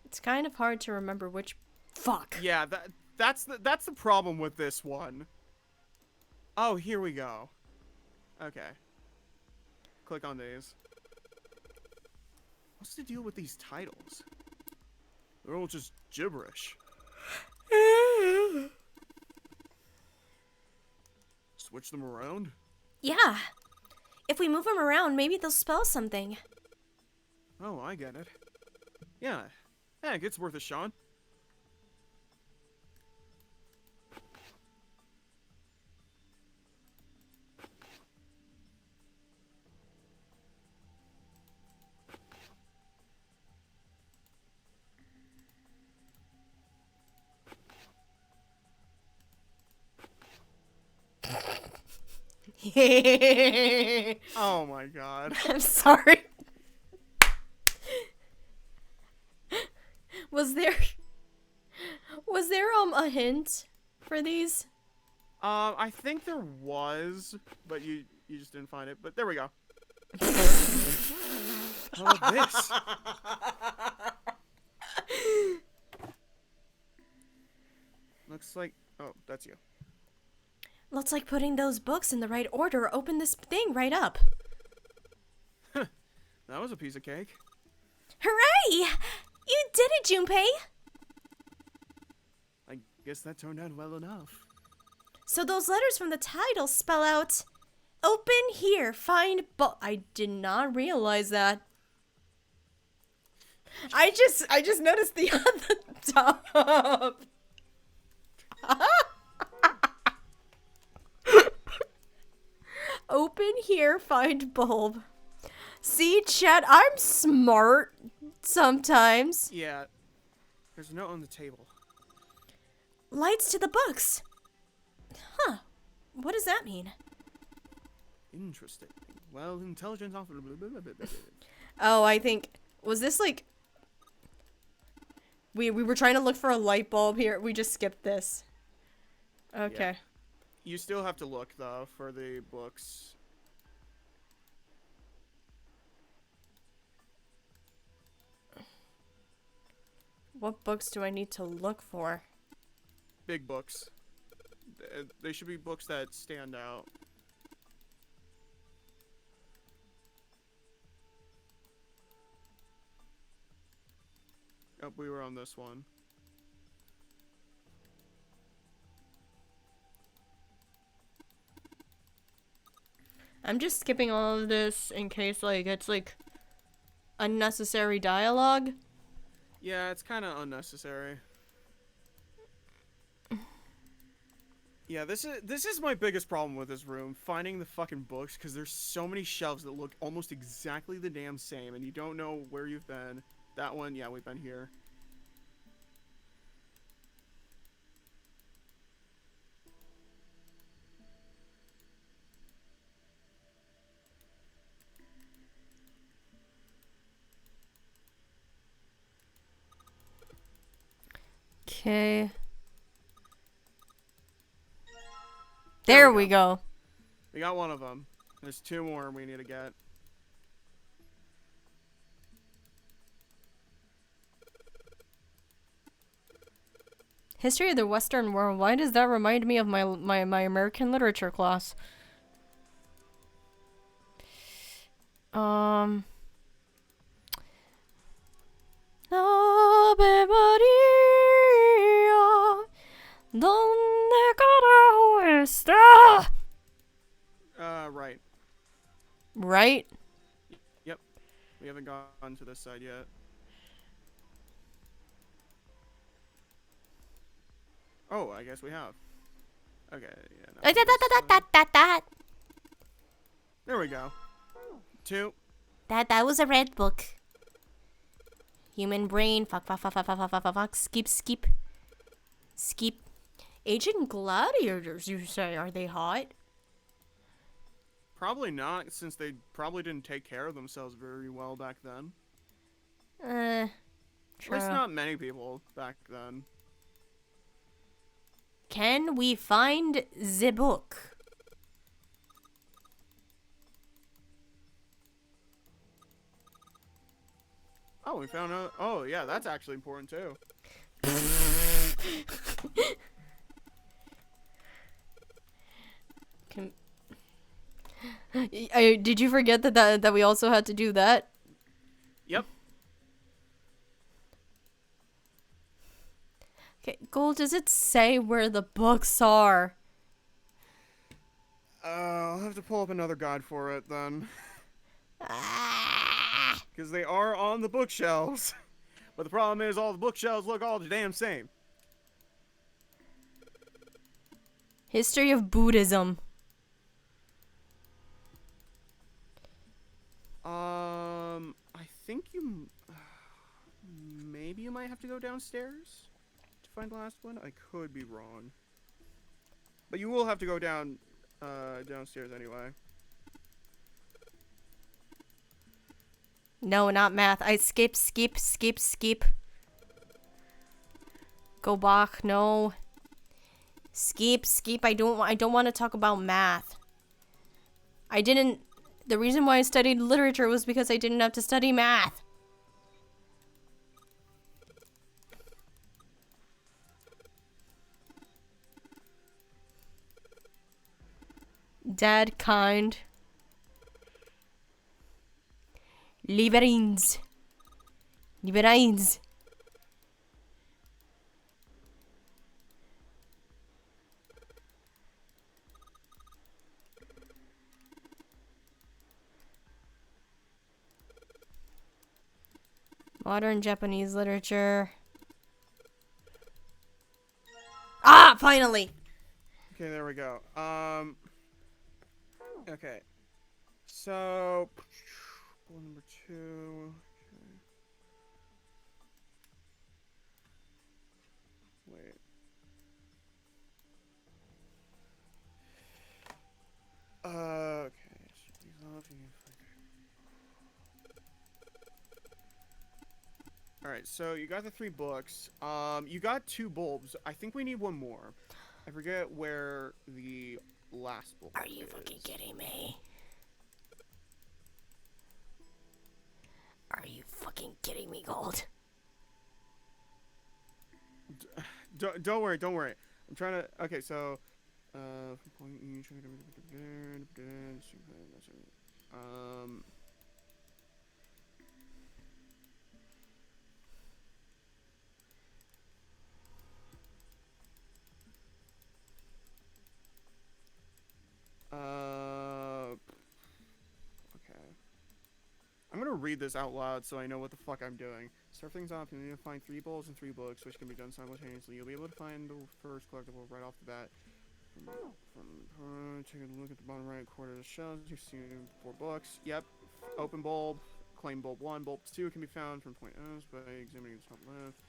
It's kind of hard to remember which. Fuck. Yeah, that's the problem with this one. Oh, here we go. Okay. Click on these. What's the deal with these titles? They're all just gibberish. Switch them around? Yeah. If we move them around, maybe they'll spell something. Oh, I get it. Yeah. Heck, it's worth a shot. Oh my god. I'm sorry. Was there a hint for these? I think there was, but you just didn't find it. But there we go. How about this? Looks like... Oh, that's you. Looks like putting those books in the right order opened this thing right up. That was a piece of cake. Hooray! You did it, Junpei! I guess that turned out well enough. So those letters from the title spell out, open here, find book. I did not realize that. I just noticed the on the top. Open here, find bulb. See, chat, I'm smart sometimes. Yeah. There's a note on the table. Lights to the books. Huh. What does that mean? Interesting. Well, intelligence officer. Oh, I think... Was this like... We were trying to look for a light bulb here. We just skipped this. Okay. Yeah. You still have to look, though, for the books. What books do I need to look for? Big books. They should be books that stand out. Oh, we were on this one. I'm just skipping all of this in case, like, it's, like, unnecessary dialogue. Yeah, it's kind of unnecessary. Yeah, this is my biggest problem with this room, finding the fucking books, because there's so many shelves that look almost exactly the damn same, and you don't know where you've been. That one, yeah, we've been here. Okay. There we go. We got one of them. There's two more we need to get. History of the Western World. Why does that remind me of my American literature class? Ave Maria, ¿dónde carajo está? Right. Right? Yep. We haven't gone to this side yet. Oh, I guess we have. Okay, yeah. No, there we go. Two. That was a red book. Human brain. Fuck. Skip. Agent gladiators, you say? Are they hot? Probably not, since they probably didn't take care of themselves very well back then. True. At least not many people back then. Can we find the book? Oh, we found out. Oh, yeah, that's actually important too. Can... did you forget that we also had to do that? Yep. Okay, Gold, does it say where the books are? I'll have to pull up another guide for it then. Ah. Because they are on the bookshelves. But the problem is all the bookshelves look all the damn same. History of Buddhism. I think you... maybe you might have to go downstairs to find the last one. I could be wrong. But you will have to go downstairs anyway. No, not math. I skip. Go back. No. Skip. I don't want to talk about math. The reason why I studied literature was because I didn't have to study math. Dad, kind. Liberines. Modern Japanese literature. Ah, finally. Okay, there we go. Okay. So, bullet number 2. Okay. Wait. Okay. Alright, so you got the 3 books. You got 2 bulbs. I think we need one more. I forget where the last bulb is. Are you fucking kidding me? Are you fucking kidding me, Gold? Don't worry. I'm trying to... Okay, so... Okay. I'm gonna read this out loud so I know what the fuck I'm doing. Start things off, you need to find 3 bowls and 3 books, which can be done simultaneously. You'll be able to find the first collectible right off the bat. Take a look at the bottom right corner of the shelves. You see 4 books. Yep. Open bulb. Claim bulb 1. Bulb 2 can be found from point S by examining the top left.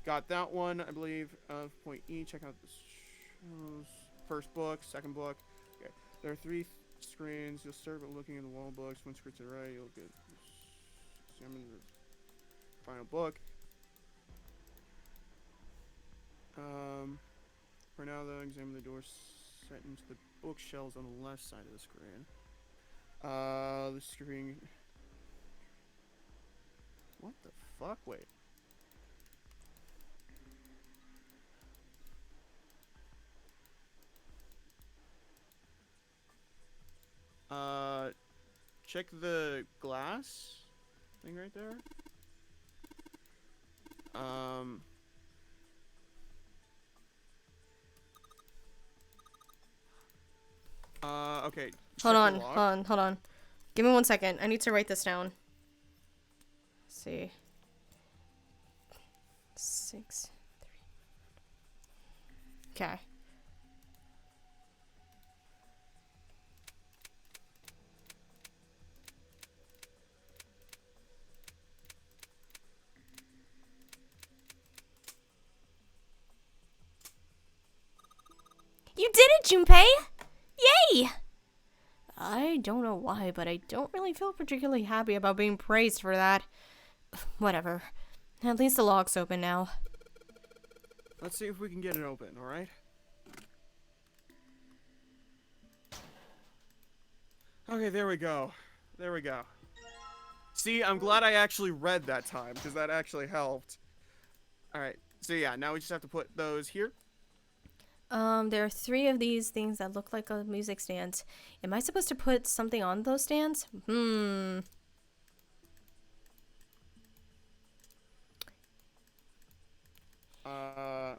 Got that one, I believe. Point E. Check out the shelves. First book. Second book. Okay. There are 3 screens. You'll start by looking at the wall books. One screen to the right, you'll get examine the final book. For now, though, examine the door set into the bookshelves on the left side of the screen. The screen. What the fuck? Wait. Check the glass thing right there. Okay. Hold on. Give me 1 second. I need to write this down. Let's see. 6, 3. Okay. You did it, Junpei! Yay! I don't know why, but I don't really feel particularly happy about being praised for that. Whatever. At least the log's open now. Let's see if we can get it open, alright? Okay, there we go. See, See, I'm glad I actually read that time, because that actually helped. Alright, so yeah, now we just have to put those here. There are 3 of these things that look like a music stand. Am I supposed to put something on those stands? You I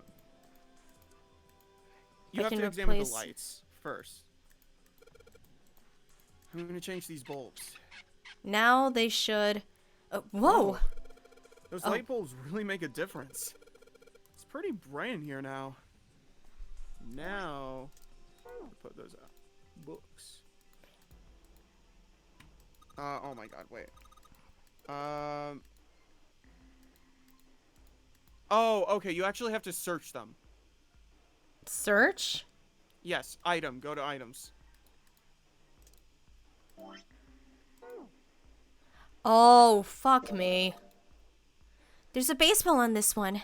have can to examine the replace- lights first. I'm gonna change these bulbs. Now they should... whoa! Those Oh. light bulbs really make a difference. It's pretty bright in here now. Now, put those up. Books. Oh my god, wait. Oh, okay, you actually have to search them. Search? Yes, item, go to items. Oh, fuck me. There's a baseball on this one.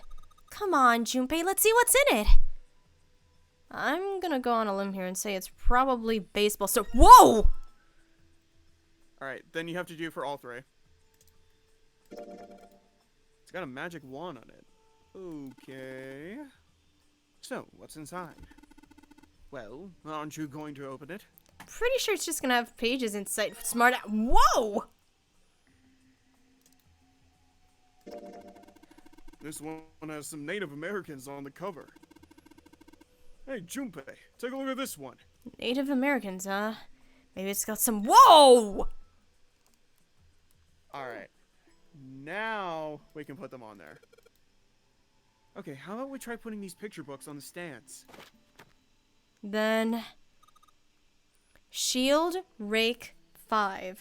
Come on, Junpei, let's see what's in it. I'm gonna go on a limb here and say it's probably baseball. So, whoa! Alright, then you have to do for all 3. It's got a magic wand on it. Okay. So, what's inside? Well, aren't you going to open it? Pretty sure it's just gonna have pages inside. Smart. Whoa! This one has some Native Americans on the cover. Hey, Junpei, take a look at this one. Native Americans, huh? Maybe it's got some. Whoa! Alright. Now we can put them on there. Okay, how about we try putting these picture books on the stands? Then. Shield Rake 5.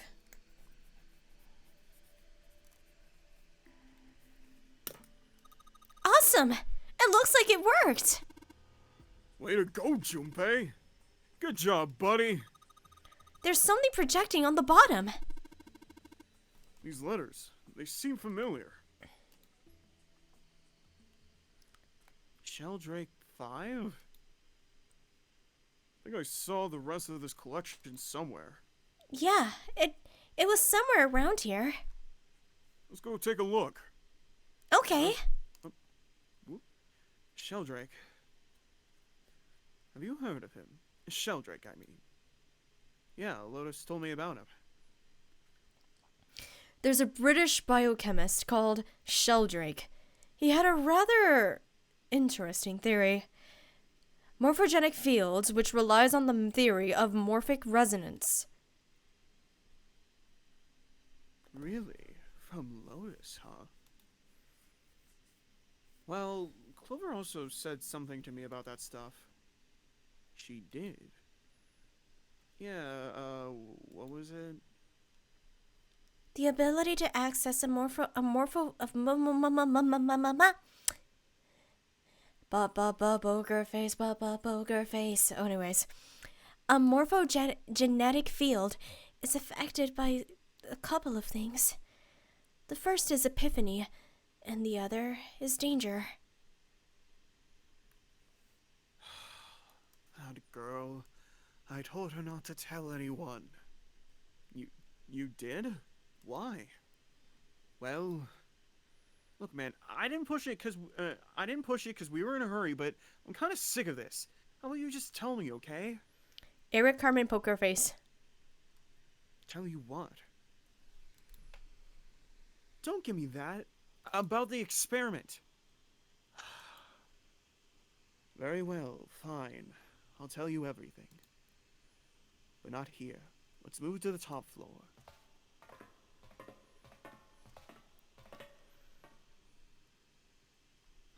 Awesome! It looks like it worked! Way to go, Junpei! Good job, buddy! There's something projecting on the bottom. These letters, they seem familiar. Sheldrake 5? I think I saw the rest of this collection somewhere. Yeah, it was somewhere around here. Let's go take a look. Okay. Sheldrake. Have you heard of him? Sheldrake, I mean. Yeah, Lotus told me about him. There's a British biochemist called Sheldrake. He had a rather interesting theory. Morphogenic fields, which relies on the theory of morphic resonance. Really? From Lotus, huh? Well, Clover also said something to me about that stuff. She did. Yeah, what was it? The ability to access a morpho Boger face. Oh, anyways, a morphogenetic field is affected by a couple of things. The first is epiphany, and the other is danger. That girl. I told her not to tell anyone. You did? Why? Well, look, man, I didn't push it because we were in a hurry, but I'm kind of sick of this. How about you just tell me, okay? Eric Carmen poker face. Tell you what? Don't give me that. About the experiment. Very well, fine. I'll tell you everything. But not here. Let's move to the top floor.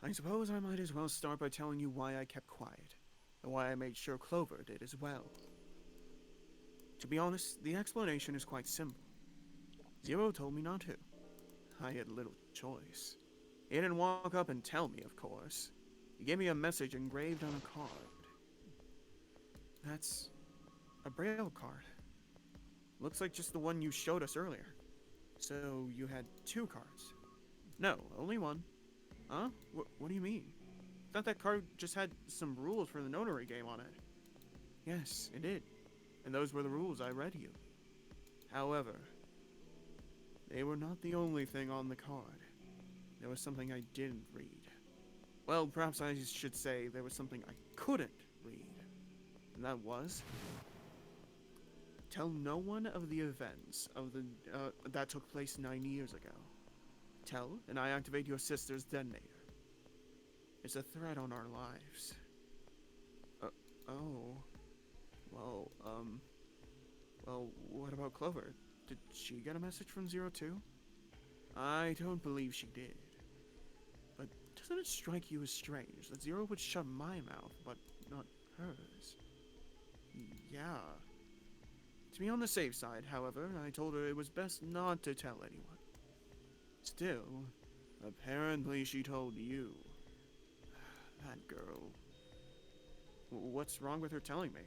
I suppose I might as well start by telling you why I kept quiet, and why I made sure Clover did as well. To be honest, the explanation is quite simple. Zero told me not to. I had little choice. He didn't walk up and tell me, of course. He gave me a message engraved on a card. That's a Braille card. Looks like just the one you showed us earlier. So you had 2 cards. No, only one. Huh? What do you mean? I thought that card just had some rules for the notary game on it. Yes, it did. And those were the rules I read you. However, they were not the only thing on the card. There was something I didn't read. Well, perhaps I should say there was something I couldn't read. And that was... Tell no one of the events that took place 9 years ago. Tell, and I activate your sister's detonator. It's a threat on our lives. Oh. Well, well, what about Clover? Did she get a message from 02? I don't believe she did. But doesn't it strike you as strange that Zero would shut my mouth, but not hers? Yeah. To be on the safe side, however, I told her it was best not to tell anyone. Still, apparently she told you. That girl. What's wrong with her telling me?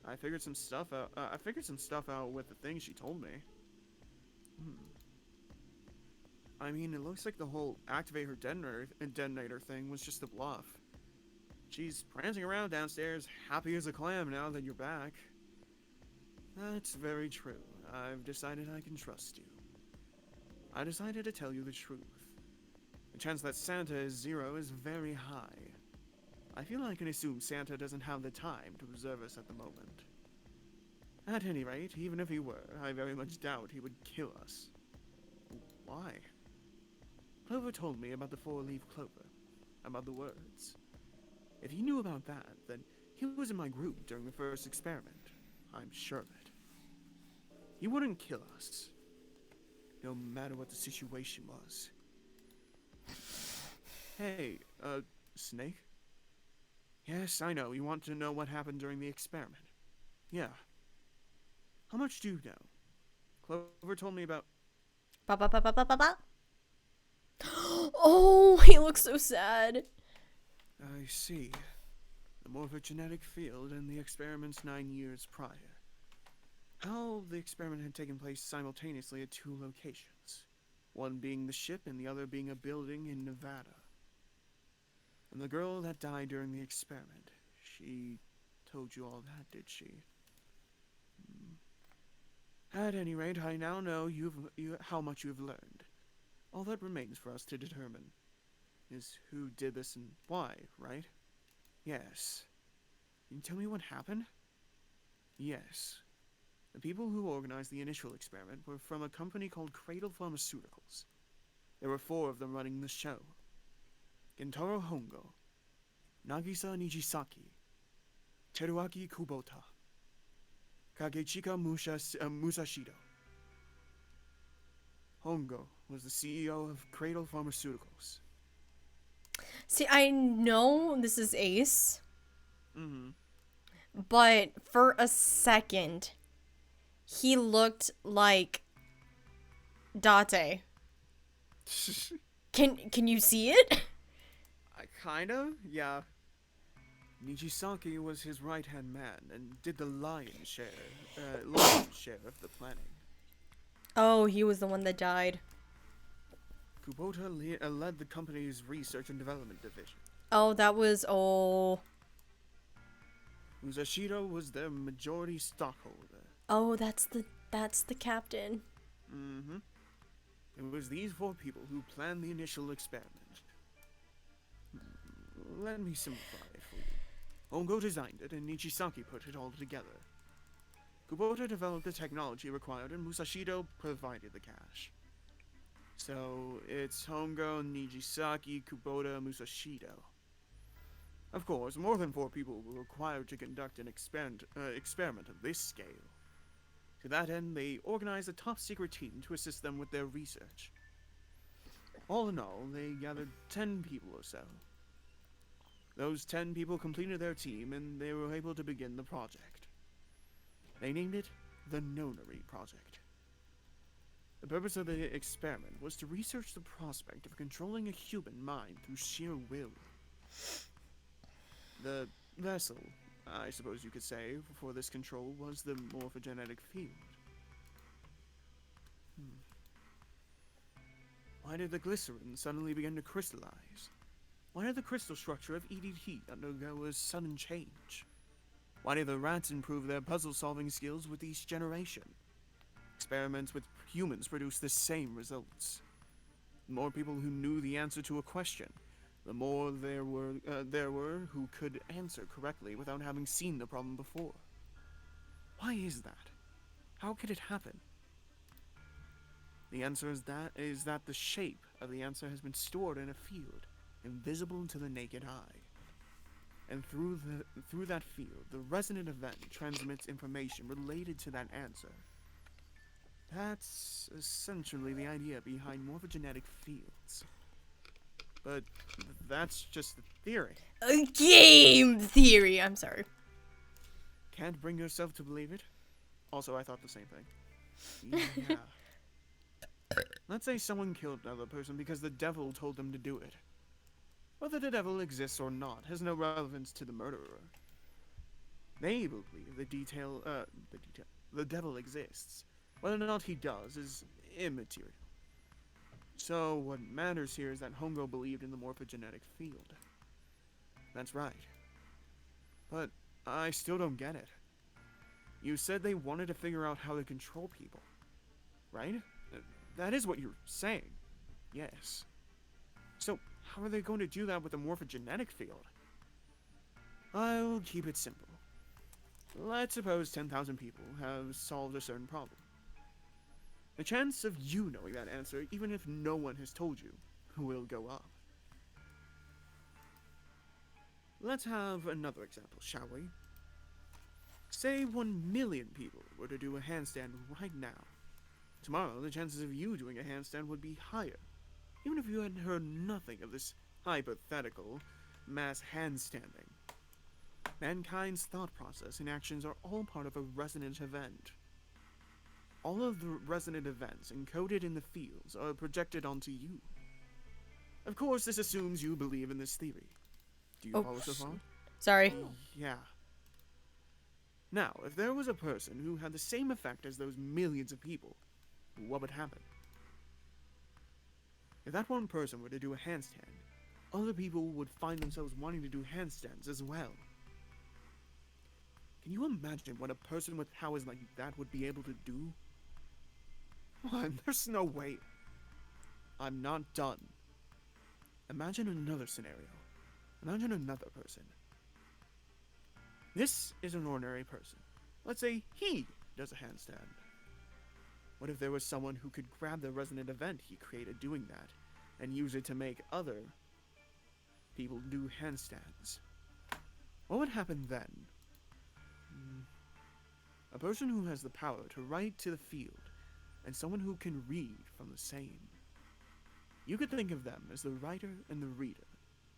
I figured some stuff out with the things she told me. I mean, it looks like the whole activate her detonator thing was just a bluff. She's prancing around downstairs, happy as a clam now that you're back. That's very true. I've decided I can trust you. I decided to tell you the truth. The chance that Santa is Zero is very high. I feel I can assume Santa doesn't have the time to observe us at the moment. At any rate, even if he were, I very much doubt he would kill us. Why? Clover told me about the four-leaf clover, about the words. If he knew about that, then he was in my group during the first experiment. I'm sure of it. He wouldn't kill us, no matter what the situation was. Hey, Snake? Yes, I know, you want to know what happened during the experiment. Yeah. How much do you know? Clover told me about... Ba ba ba ba ba ba ba. Oh, he looks so sad. I see. The morphogenetic field in the experiments 9 years prior. How the experiment had taken place simultaneously at 2 locations. One being the ship and the other being a building in Nevada. And the girl that died during the experiment, she told you all that, did she? At any rate, I now know how much you've learned. All that remains for us to determine is who did this and why, right? Yes. Can you tell me what happened? Yes. The people who organized the initial experiment were from a company called Cradle Pharmaceuticals. There were 4 of them running the show. Gentaro Hongo, Nagisa Nijisaki, Teruaki Kubota, Kagechika Musashido. Hongo was the CEO of Cradle Pharmaceuticals. See, I know this is Ace, Mm-hmm. but for a second, he looked like Date. Can you see it? Kind of, yeah. Nijisaki was his right-hand man and did the lion's share of the planning. Oh, he was the one that died. Kubota led the company's research and development division. Oh, that was Musashido was their majority stockholder. Oh, that's the captain. Mm-hmm. It was these 4 people who planned the initial experiment. Let me simplify it for you. Hongo designed it, and Nijisaki put it all together. Kubota developed the technology required, and Musashido provided the cash. So, it's Hongo, Nijisaki, Kubota, Musashido. Of course, more than 4 people were required to conduct an experiment of this scale. To that end, they organized a top-secret team to assist them with their research. All in all, they gathered 10 people or so. Those 10 people completed their team, and they were able to begin the project. They named it the Nonary Project. The purpose of the experiment was to research the prospect of controlling a human mind through sheer will. The vessel, I suppose you could say, for this control was the morphogenetic field. Why did the glycerin suddenly begin to crystallize? Why did the crystal structure of EDT undergo a sudden change? Why did the rats improve their puzzle-solving skills with each generation? Experiments with humans produce the same results. The more people who knew the answer to a question, the more there were who could answer correctly without having seen the problem before. Why is that? How could it happen? The answer is that the shape of the answer has been stored in a field, invisible to the naked eye. And through that field, the resonant event transmits information related to that answer. That's essentially the idea behind morphogenetic fields. But that's just the theory. A game theory. I'm sorry. Can't bring yourself to believe it? Also, I thought the same thing. Yeah. Let's say someone killed another person because the devil told them to do it. Whether the devil exists or not has no relevance to the murderer. They believe the devil exists. Whether or not he does is immaterial. So what matters here is that Hongo believed in the morphogenetic field. That's right. But I still don't get it. You said they wanted to figure out how to control people, right? That is what you're saying. Yes. So how are they going to do that with the morphogenetic field? I'll keep it simple. Let's suppose 10,000 people have solved a certain problem. The chance of you knowing that answer, even if no one has told you, will go up. Let's have another example, shall we? Say 1 million people were to do a handstand right now. Tomorrow, the chances of you doing a handstand would be higher, even if you had heard nothing of this hypothetical mass handstanding. Mankind's thought process and actions are all part of a resonant event. All of the resonant events encoded in the fields are projected onto you. Of course, this assumes you believe in this theory. Do you follow so far? Sorry. Yeah. Now, if there was a person who had the same effect as those millions of people, what would happen? If that one person were to do a handstand, other people would find themselves wanting to do handstands as well. Can you imagine what a person with powers like that would be able to do? There's no way. I'm not done. Imagine another scenario. Imagine another person. This is an ordinary person. Let's say he does a handstand. What if there was someone who could grab the resonant event he created doing that and use it to make other people do handstands? What would happen then? A person who has the power to write to the field and someone who can read from the same. You could think of them as the writer and the reader,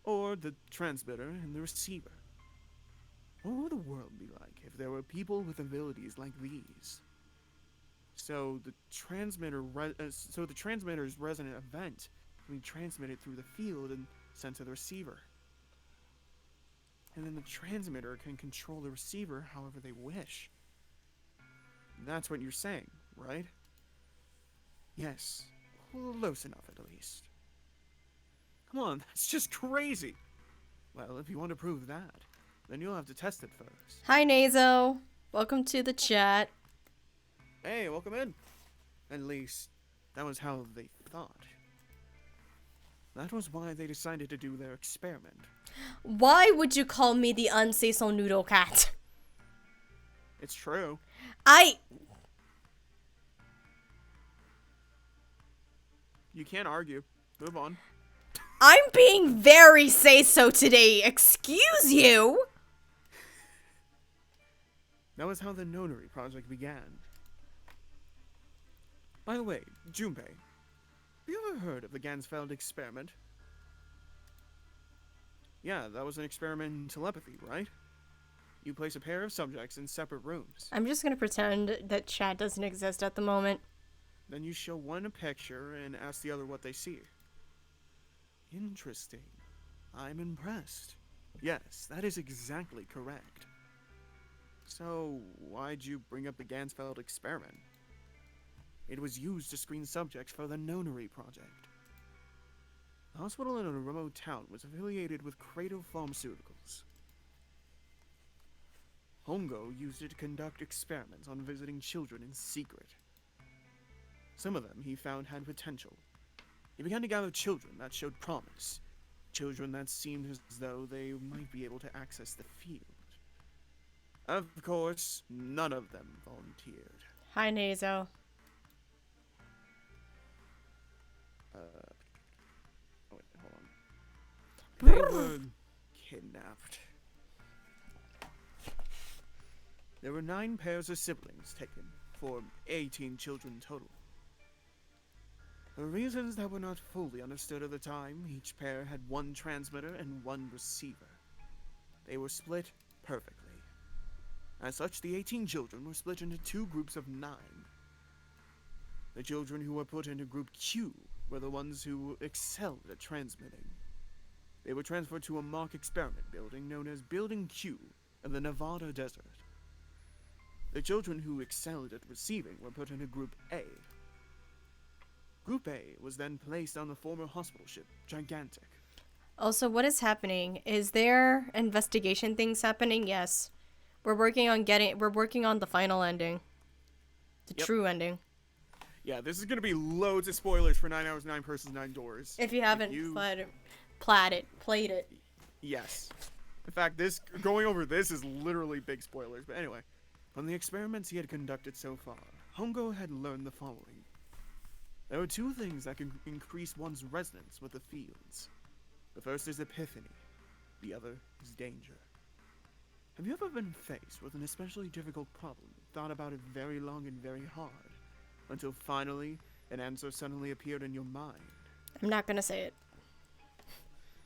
or the transmitter and the receiver. What would the world be like if there were people with abilities like these? So the transmitter's resonant event can be transmitted through the field and sent to the receiver. And then the transmitter can control the receiver however they wish. That's what you're saying, right? Yes, close enough at least. Come on, that's just crazy. Well, if you want to prove that, then you'll have to test it first. Hi, Nazo. Welcome to the chat. Hey, welcome in. At least, that was how they thought. That was why they decided to do their experiment. Why would you call me the Unsay So Noodle Cat? It's true. You can't argue. Move on. I'm being very say-so today. Excuse you? That was how the Nonary project began. By the way, Junpei, have you ever heard of the Gansfeld experiment? Yeah, that was an experiment in telepathy, right? You place a pair of subjects in separate rooms. I'm just gonna pretend that chat doesn't exist at the moment. Then you show one a picture and ask the other what they see. Interesting. I'm impressed. Yes, that is exactly correct. So, why'd you bring up the Gansfeld experiment? It was used to screen subjects for the Nonary project. The hospital in a remote town was affiliated with Cradle Pharmaceuticals. Hongo used it to conduct experiments on visiting children in secret. Some of them he found had potential. He began to gather children that showed promise, children that seemed as though they might be able to access the field. Of course, none of them volunteered. Hi, Nazo. Oh wait, hold on. They were kidnapped. There were 9 pairs of siblings taken, for 18 children total. For reasons that were not fully understood at the time, each pair had 1 transmitter and 1 receiver. They were split perfectly. As such, the 18 children were split into 2 groups of 9. The children who were put into Group Q were the ones who excelled at transmitting. They were transferred to a mock experiment building known as Building Q in the Nevada desert. The children who excelled at receiving were put into Group A. Group A was then placed on the former hospital ship, Gigantic. Also, what is happening? Is there investigation things happening? Yes. We're working on the final ending. The Yep. true ending. Yeah, this is gonna be loads of spoilers for 9 Hours, 9 Persons, 9 Doors. If you haven't played it. Yes. In fact, going over this is literally big spoilers. But anyway, from the experiments he had conducted so far, Hongo had learned the following. There are 2 things that can increase one's resonance with the fields. The first is epiphany. The other is danger. Have you ever been faced with an especially difficult problem, thought about it very long and very hard, until finally an answer suddenly appeared in your mind? I'm not gonna say it.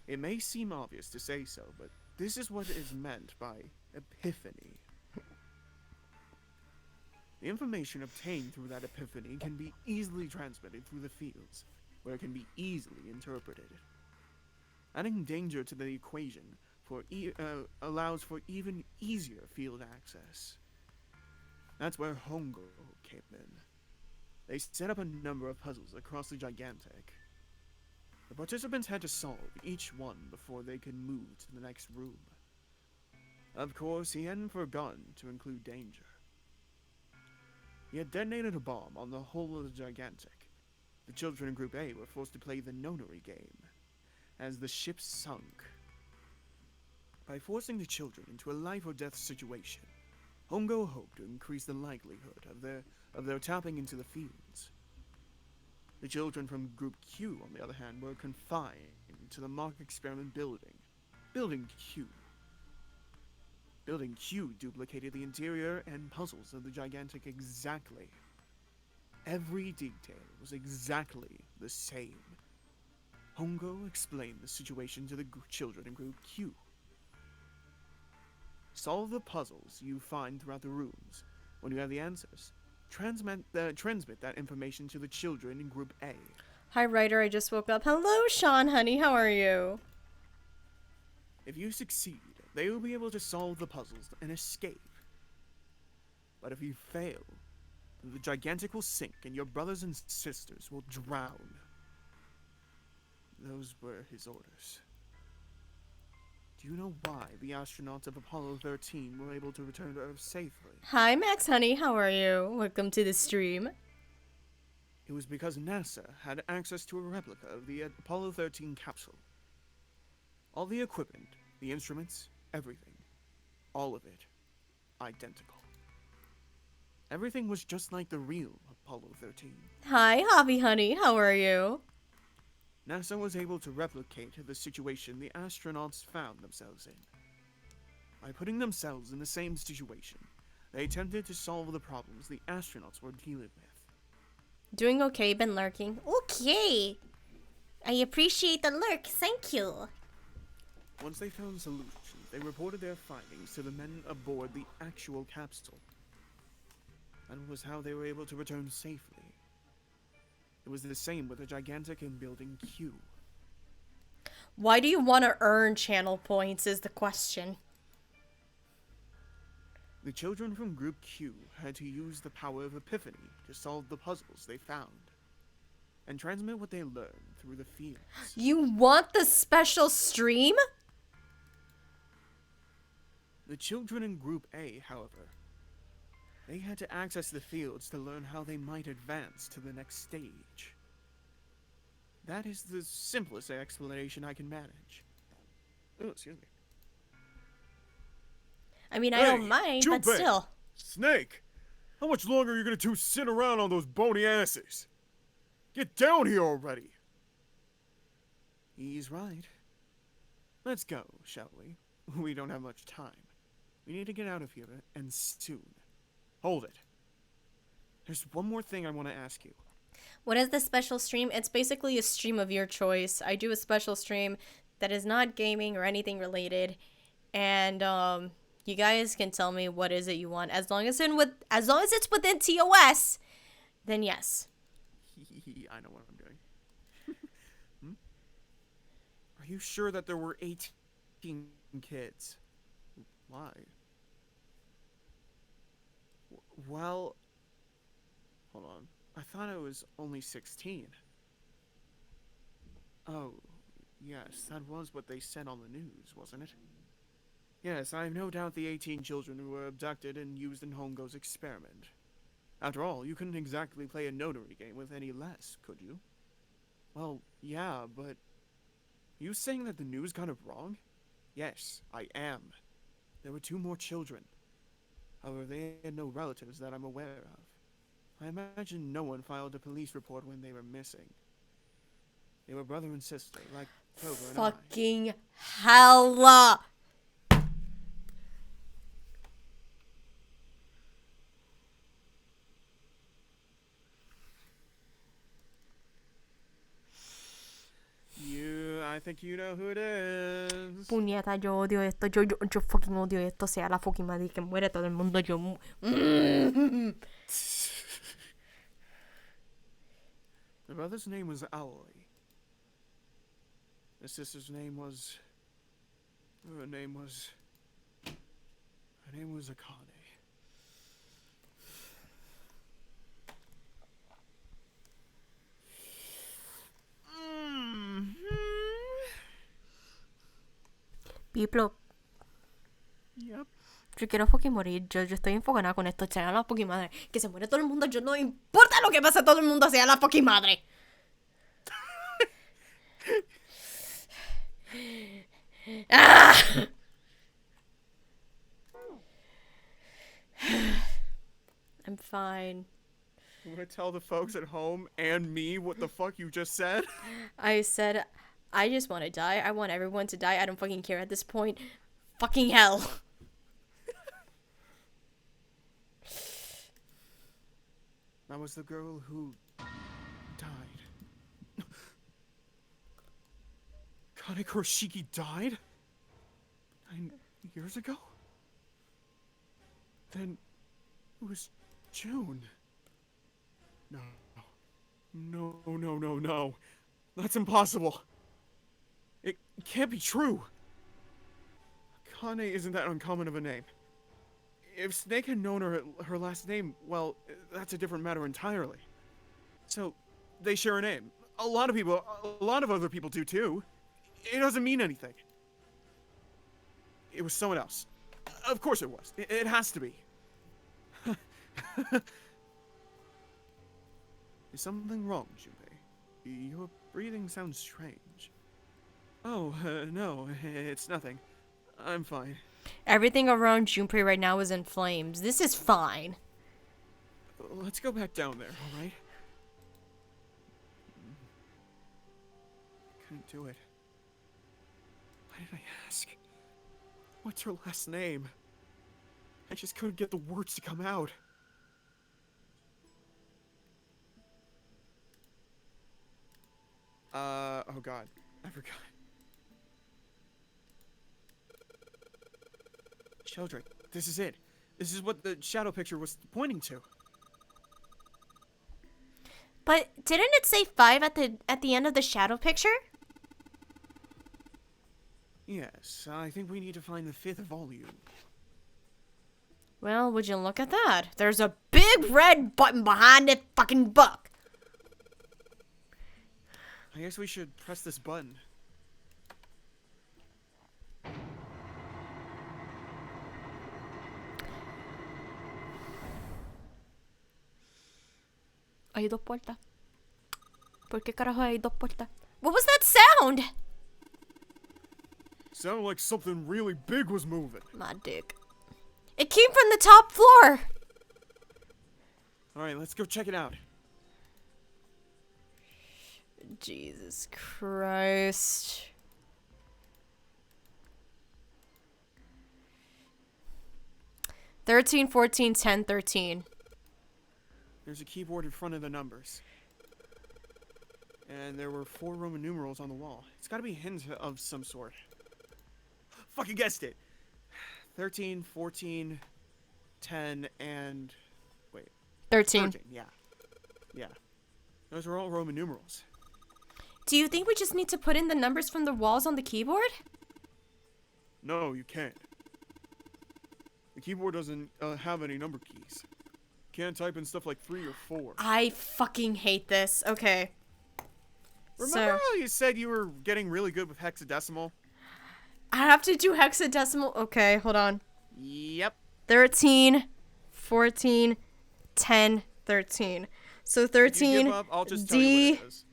It may seem obvious to say so, but this is what is meant by epiphany. The information obtained through that epiphany can be easily transmitted through the fields, where it can be easily interpreted. Adding danger to the equation allows for even easier field access. That's where Hongo came in. They set up a number of puzzles across the Gigantic. The participants had to solve each one before they could move to the next room. Of course, he hadn't forgotten to include danger. He had detonated a bomb on the whole of the Gigantic. The children in Group A were forced to play the nonary game, as the ship sunk. By forcing the children into a life-or-death situation, Hongo hoped to increase the likelihood of their tapping into the fields. The children from Group Q, on the other hand, were confined to the mock experiment building, Building Q. Building Q duplicated the interior and puzzles of the Gigantic exactly. Every detail was exactly the same. Hongo explained the situation to the children in Group Q. Solve the puzzles you find throughout the rooms. When you have the answers, transmit that information to the children in Group A. Hi, Ryder. I just woke up. Hello, Sean, honey. How are you? If you succeed, they will be able to solve the puzzles and escape. But if you fail, the Gigantic will sink and your brothers and sisters will drown. Those were his orders. Do you know why the astronauts of Apollo 13 were able to return to Earth safely? Hi, Max, honey. How are you? Welcome to the stream. It was because NASA had access to a replica of the Apollo 13 capsule. All the equipment, the instruments, everything. All of it. Identical. Everything was just like the real Apollo 13. Hi, Javi, honey. How are you? NASA was able to replicate the situation the astronauts found themselves in. By putting themselves in the same situation, they attempted to solve the problems the astronauts were dealing with. Doing okay, been lurking. Okay. I appreciate the lurk. Thank you. Once they found solutions, they reported their findings to the men aboard the actual capsule. That was how they were able to return safely. It was the same with the Gigantic in Building Q. Why do you want to earn channel points is the question. The children from Group Q had to use the power of Epiphany to solve the puzzles they found, and transmit what they learned through the fields. You want the special stream? The children in Group A, however, They had to access the fields to learn how they might advance to the next stage. That is the simplest explanation I can manage. Oh, excuse me. I mean, I Hey, don't mind, but Junpei! still. Snake! How much longer are you gonna two sit around on those bony asses? Get down here already! He's right. Let's go, shall we? We don't have much time. We need to get out of here, and soon. Hold it. There's one more thing I want to ask you. What is the special stream? It's basically a stream of your choice. I do a special stream that is not gaming or anything related, and you guys can tell me what is it you want. As long as it's within TOS, then yes. I know what I'm doing. Are you sure that there were 18 kids? Why? Well, hold on. I thought it was only 16. Oh, yes, that was what they said on the news, wasn't it? Yes, I have no doubt the 18 children were abducted and used in Hongo's experiment. After all, you couldn't exactly play a notary game with any less, could you? Well, yeah, but... You saying that the news got it wrong? Yes, I am. There were 2 more children. However, they had no relatives that I'm aware of. I imagine no one filed a police report when they were missing. They were brother and sister, like Clover and I. Fucking hell! I think you know who it is. Puñeta, yo odio esto. Yo fucking odio esto. Sea la fucking madre que muere todo el mundo. The brother's name was Aoi. The sister's name was... Her name was Akane. Piplo, Yep. yo quiero fucking morir. Yo estoy enfocada con esto. Sea la fucking madre. Que se muere todo el mundo. Yo no importa lo que pase. Todo el mundo sea la fucking madre. Ah! I'm fine. You wanna tell the folks at home and me what the fuck you just said? I said, I just want to die. I want everyone to die. I don't fucking care at this point. Fucking hell. That was the girl who died. Kane Kuroshiki died? 9 years ago? Then it was June. No. No. That's impossible. It can't be true. Kane isn't that uncommon of a name. If Snake had known her last name, well, that's a different matter entirely. So, they share a name. A lot of other people do too. It doesn't mean anything. It was someone else. Of course it was. It has to be. Is something wrong, Junpei? Your breathing sounds strange. Oh, no, it's nothing. I'm fine. Everything around Junpei right now is in flames. This is fine. Let's go back down there, alright? Couldn't do it. Why did I ask? What's her last name? I just couldn't get the words to come out. Oh god. I forgot. Children, this is it. This is what the shadow picture was pointing to. But didn't it say 5 at the end of the shadow picture? Yes, I think we need to find the 5th volume. Well, would you look at that? There's a big red button behind the fucking book. I guess we should press this button. Hay dos puertas. ¿Por qué carajo hay dos puertas? What was that sound? Sounded like something really big was moving. My dick. It came from the top floor. All right, let's go check it out. Jesus Christ. $13, $14, $10, $13. There's a keyboard in front of the numbers. And there were 4 Roman numerals on the wall. It's gotta be a hint of some sort. Fucking guessed it! 13, 14, 10, and... Wait. 13. 13, yeah. Yeah. Those are all Roman numerals. Do you think we just need to put in the numbers from the walls on the keyboard? No, you can't. The keyboard doesn't have any number keys. Can't type in stuff like 3 or 4. I fucking hate this. Okay. Remember how you said you were getting really good with hexadecimal? I have to do hexadecimal. Okay, hold on. Yep. 13, 14, 10, 13. So If you 13, give up, I'll just tell you what it is.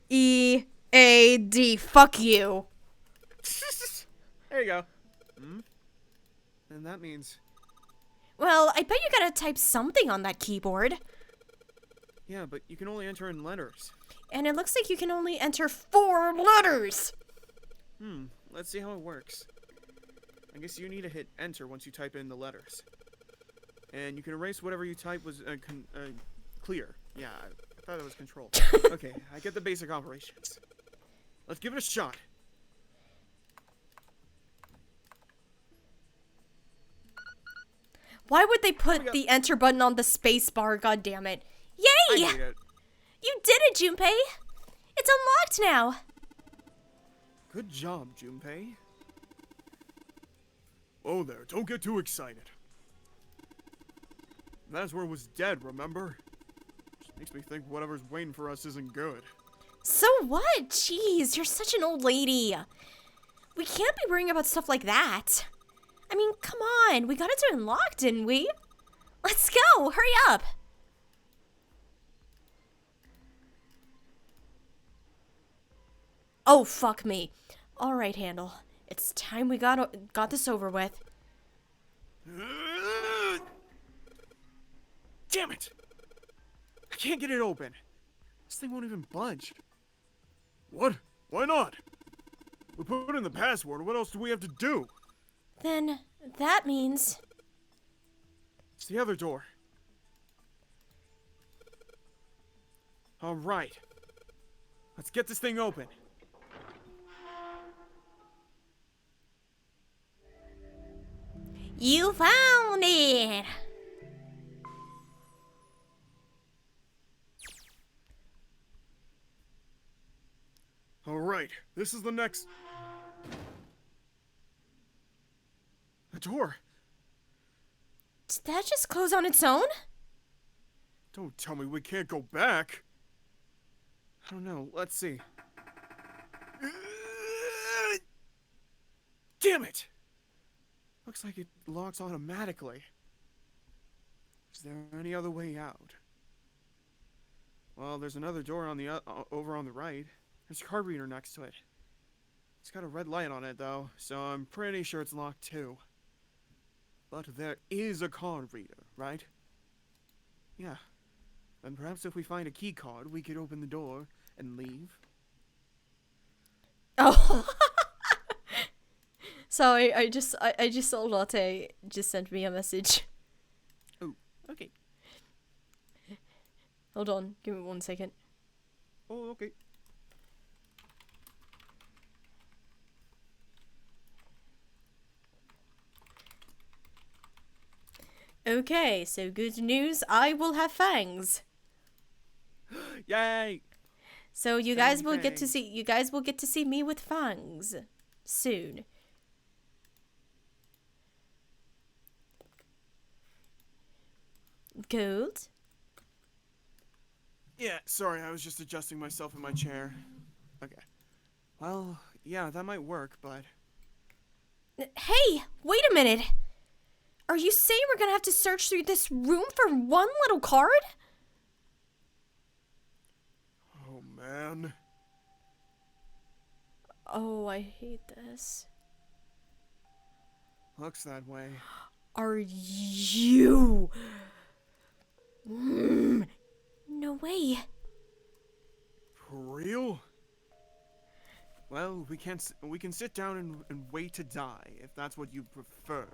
E, A, D. Fuck you. There you go. And that means... Well, I bet you gotta type something on that keyboard. Yeah, but you can only enter in letters. And it looks like you can only enter 4 letters. Let's see how it works. I guess you need to hit enter once you type in the letters. And you can erase whatever you type was clear. Yeah, I thought it was control. Okay, I get the basic operations. Let's give it a shot. Why would they put the enter button on the space bar? God damn it! Yay! I hate it. You did it, Junpei. It's unlocked now. Good job, Junpei. Oh there, don't get too excited. Nazwar was dead, remember? Just makes me think whatever's waiting for us isn't good. So what? Jeez, you're such an old lady. We can't be worrying about stuff like that. I mean, come on. We got it to unlock, didn't we? Let's go. Hurry up. Oh, fuck me. All right, Handle. It's time we got this over with. Damn it! I can't get it open. This thing won't even budge. What? Why not? We put in the password. What else do we have to do? Then that means... It's the other door. All right. Let's get this thing open. You found it! All right. This is the next... The door. Did that just close on its own? Don't tell me we can't go back. I don't know. Let's see. Damn it! Looks like it locks automatically. Is there any other way out? Well, there's another door on the over on the right. There's a card reader next to it. It's got a red light on it though, so I'm pretty sure it's locked too. But there is a card reader, right? Yeah. Then perhaps if we find a key card, we could open the door and leave. Oh. Sorry, I just saw Lotte just sent me a message. Oh, okay. Hold on, give me 1 second. Oh, okay. Okay, so good news, I will have fangs. Yay! So you Fangy guys will get to fangs. see me with fangs soon. Gold? Yeah, sorry, I was just adjusting myself in my chair. Okay. Well, yeah, that might work, but... Hey, wait a minute. Are you saying we're gonna have to search through this room for one little card? man. Oh, I hate this. Looks that way. Are you? No way. For real? Well, we can sit down and wait to die, if that's what you prefer.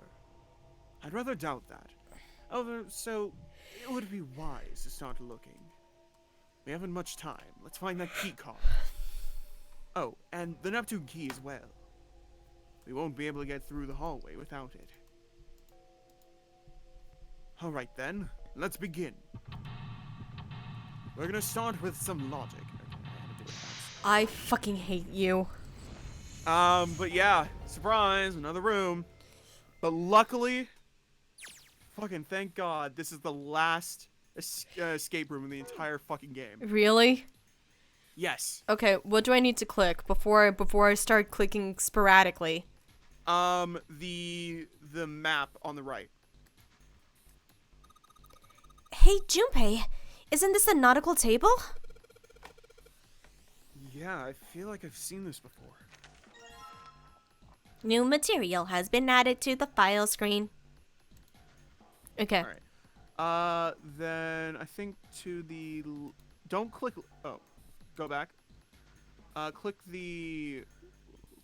I'd rather doubt that. However, so it would be wise to start looking. We haven't much time. Let's find that key card. Oh, and the Neptune key as well. We won't be able to get through the hallway without it. Alright then, let's begin. We're gonna start with some logic. I fucking hate you. But yeah, surprise, another room. But luckily, fucking thank God, this is the last escape room in the entire fucking game. Really? Yes. Okay, what do I need to click before I start clicking sporadically? The map on the right. Hey, Junpei, isn't this the nautical table? Yeah, I feel like I've seen this before. New material has been added to the file screen. Okay. Alright. Then I think to the... Don't click... Oh. Go back. Click the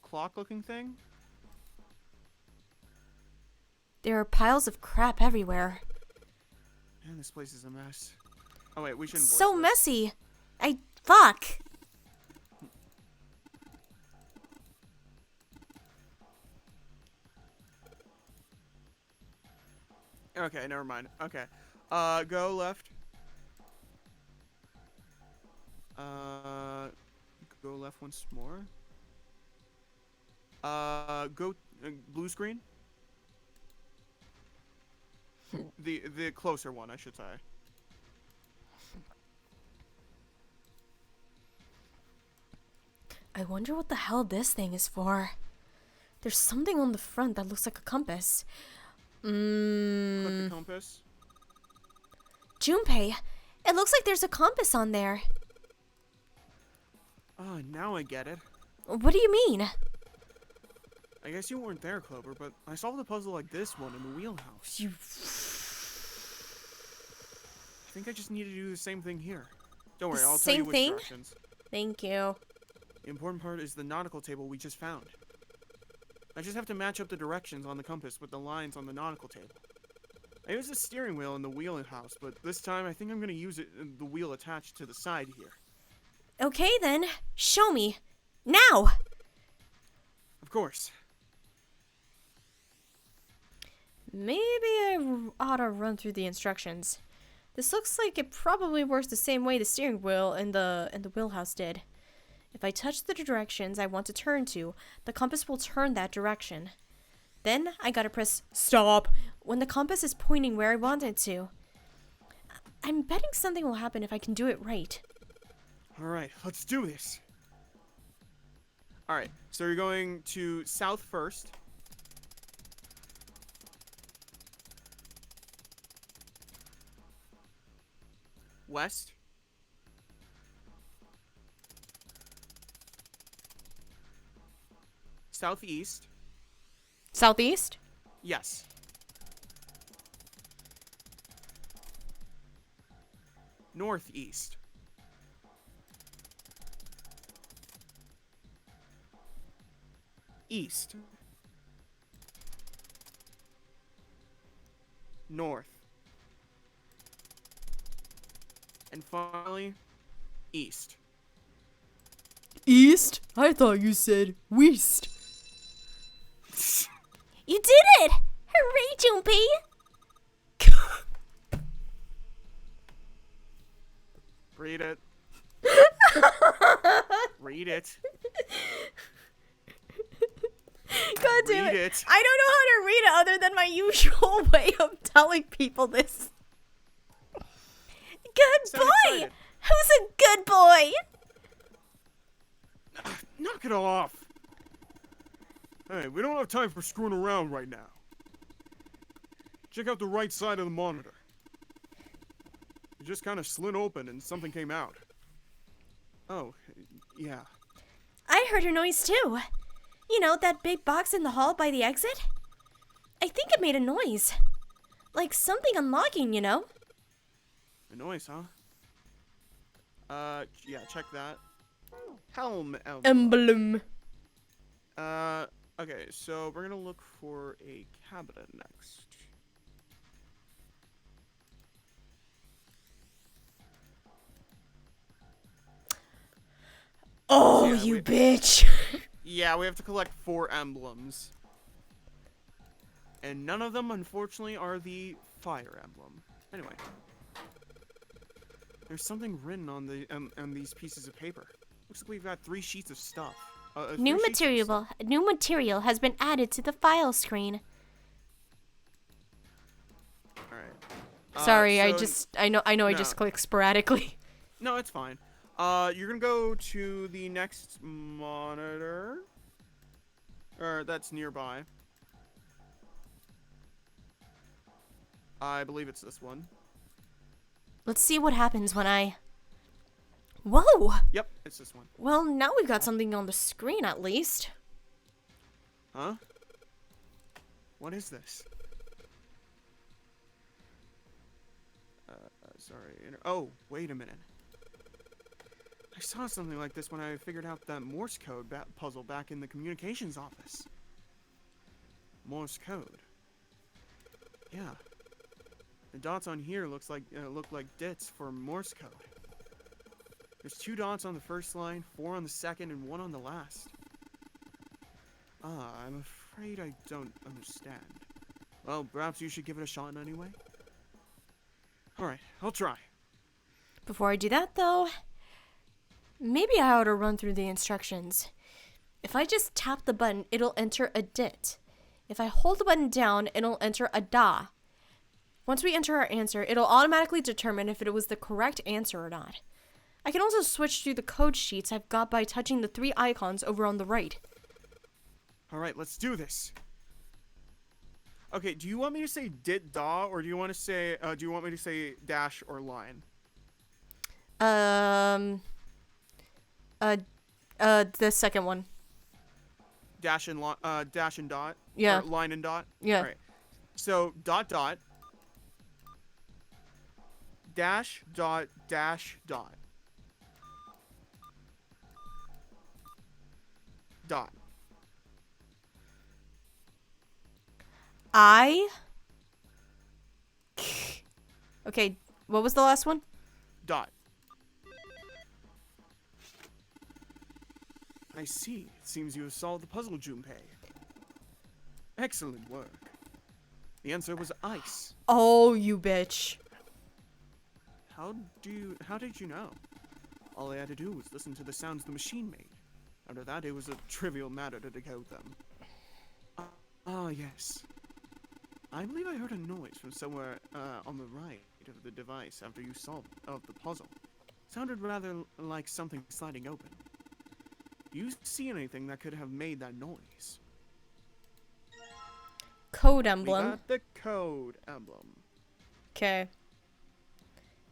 clock-looking thing. There are piles of crap everywhere. Man, this place is a mess. Oh wait, we shouldn't voice So this. messy. Fuck. Okay, never mind. Okay. Go left. Go left once more. Go blue screen. The closer one, I should say. I wonder what the hell this thing is for. There's something on the front that looks like a compass. Click the compass. Junpei, it looks like there's a compass on there. Oh, now I get it. What do you mean? I guess you weren't there, Clover, but I solved a puzzle like this one in the wheelhouse. You... I think I just need to do the same thing here. Don't worry, The I'll tell you same which thing? directions. Thank you. The important part is the nautical table we just found. I just have to match up the directions on the compass with the lines on the nautical table. I used the steering wheel in the wheelhouse, but this time I think I'm going to use the wheel attached to the side here. Okay then, show me. Now! Of course. Maybe I ought to run through the instructions. This looks like it probably works the same way the steering wheel and the wheelhouse did. If I touch the directions I want to turn to, the compass will turn that direction. Then I gotta press stop when the compass is pointing where I want it to. I'm betting something will happen if I can do it right. Alright, let's do this. Alright, so you're going to south first. West. Southeast. Southeast? Yes. Northeast. East. North. And finally, east. East? I thought you said west. You did it! Hooray, Junpei! Read it. Read it. God damn Read it. it. I don't know how to read it other than my usual way of telling people this. Good Sound boy! excited. Who's a good boy? Knock it off. Hey, we don't have time for screwing around right now. Check out the right side of the monitor. It just kind of slid open and something came out. Oh, yeah. I heard a noise too. You know, that big box in the hall by the exit? I think it made a noise. Like something unlocking, you know? A noise, huh? Yeah, check that. Helm Emblem. Okay, so we're gonna look for a cabinet next. Oh, Yeah, you we- bitch. Yeah, we have to collect 4 emblems. And none of them, unfortunately, are the fire emblem. Anyway. There's something written on these pieces of paper. Looks like we've got 3 sheets of stuff. New 3 sheets of material. New material has been added to the file screen. Alright. Sorry, so- I know I no. just click sporadically. No, it's fine. You're gonna go to the next monitor. Or that's nearby. I believe it's this one. Let's see what happens when I... Whoa! Yep, it's this one. Well, now we've got something on the screen at least. Huh? What is this? Sorry. Oh, wait a minute. I saw something like this when I figured out that Morse code puzzle back in the communications office. Morse code. Yeah. The dots on here look like dits for Morse code. There's 2 dots on the first line, 4 on the second, and 1 on the last. I'm afraid I don't understand. Well, perhaps you should give it a shot anyway. Alright, I'll try. Before I do that, though, maybe I ought to run through the instructions. If I just tap the button, it'll enter a dit. If I hold the button down, it'll enter a da. Once we enter our answer, it'll automatically determine if it was the correct answer or not. I can also switch through the code sheets I've got by touching the 3 icons over on the right. Alright, let's do this. Okay, do you want me to say dit da, or do you want to say, do you want me to say dash or line? The second one. Dash and dot? Yeah. Or line and dot? Yeah. Alright. So, dot dot. Dash dot dash dot. Dot. Okay, what was the last one? Dot. I see. It seems you have solved the puzzle, Junpei. Excellent work. The answer was ice. Oh, you bitch. How did you know? All I had to do was listen to the sounds the machine made. After that, it was a trivial matter to decode them. Yes. I believe I heard a noise from somewhere on the right of the device after you solved the puzzle. Sounded rather like something sliding open. Do you see anything that could have made that noise? Code We emblem. got the code emblem. Okay.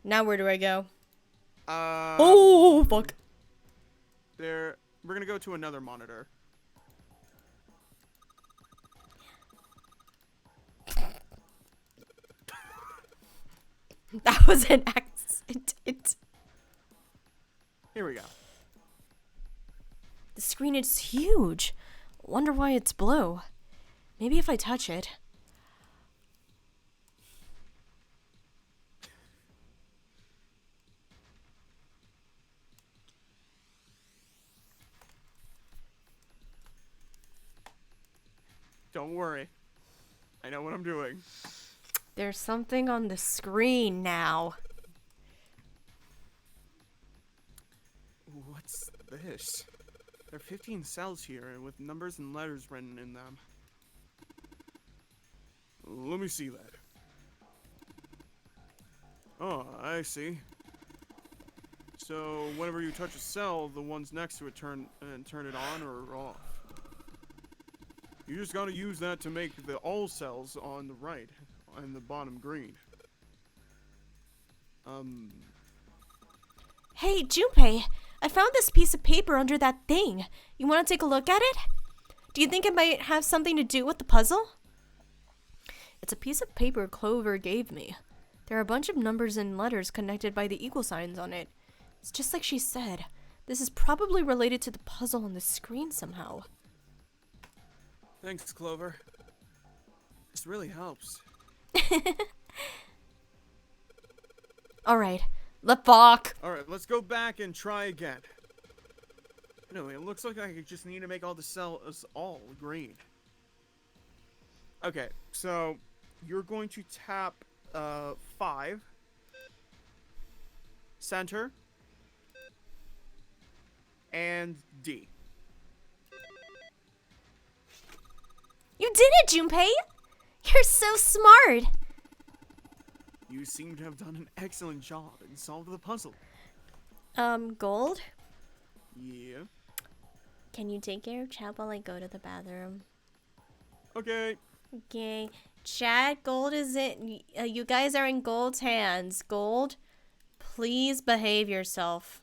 Now where do I go? Oh, fuck. We're gonna go to another monitor. That was an accident. Here we go. The screen is huge. Wonder why it's blue. Maybe if I touch it. Don't worry. I know what I'm doing. There's something on the screen now. What's this? There are 15 cells here with numbers and letters written in them. Let me see that. Oh, I see. So whenever you touch a cell, the ones next to it turn it on or off. You just gotta use that to make the all cells on the right and the bottom green. Hey, Junpei, I found this piece of paper under that thing. You want to take a look at it? Do you think it might have something to do with the puzzle? It's a piece of paper Clover gave me. There are a bunch of numbers and letters connected by the equal signs on it. It's just like she said. This is probably related to the puzzle on the screen somehow. Thanks, Clover. This really helps. Alright, let walk. Alright, let's go back and try again. Anyway, it looks like I just need to make all the cells all green. Okay, so you're going to tap 5, center, and D. You did it, Junpei! You're so smart! You seem to have done an excellent job and solved the puzzle. Gold? Yeah. Can you take care of Chad while I go to the bathroom? Okay. Okay. Chad, Gold is in. You guys are in Gold's hands. Gold, please behave yourself.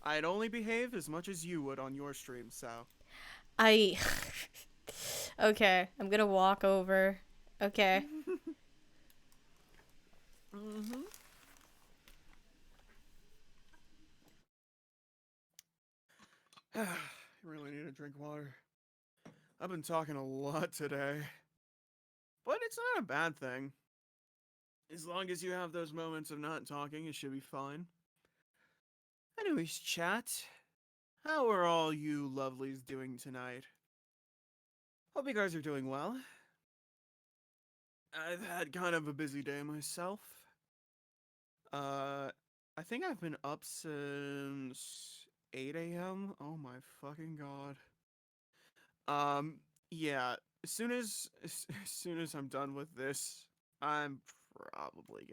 I'd only behave as much as you would on your stream, so. Okay, I'm gonna walk over. Okay. Mm-hmm. I really need to drink water. I've been talking a lot today. But it's not a bad thing. As long as you have those moments of not talking, it should be fine. Anyways, chat. How are all you lovelies doing tonight? Hope you guys are doing well. I've had kind of a busy day myself. I think I've been up since 8 a.m. Oh my fucking god. Yeah, as soon as I'm done with this, I'm probably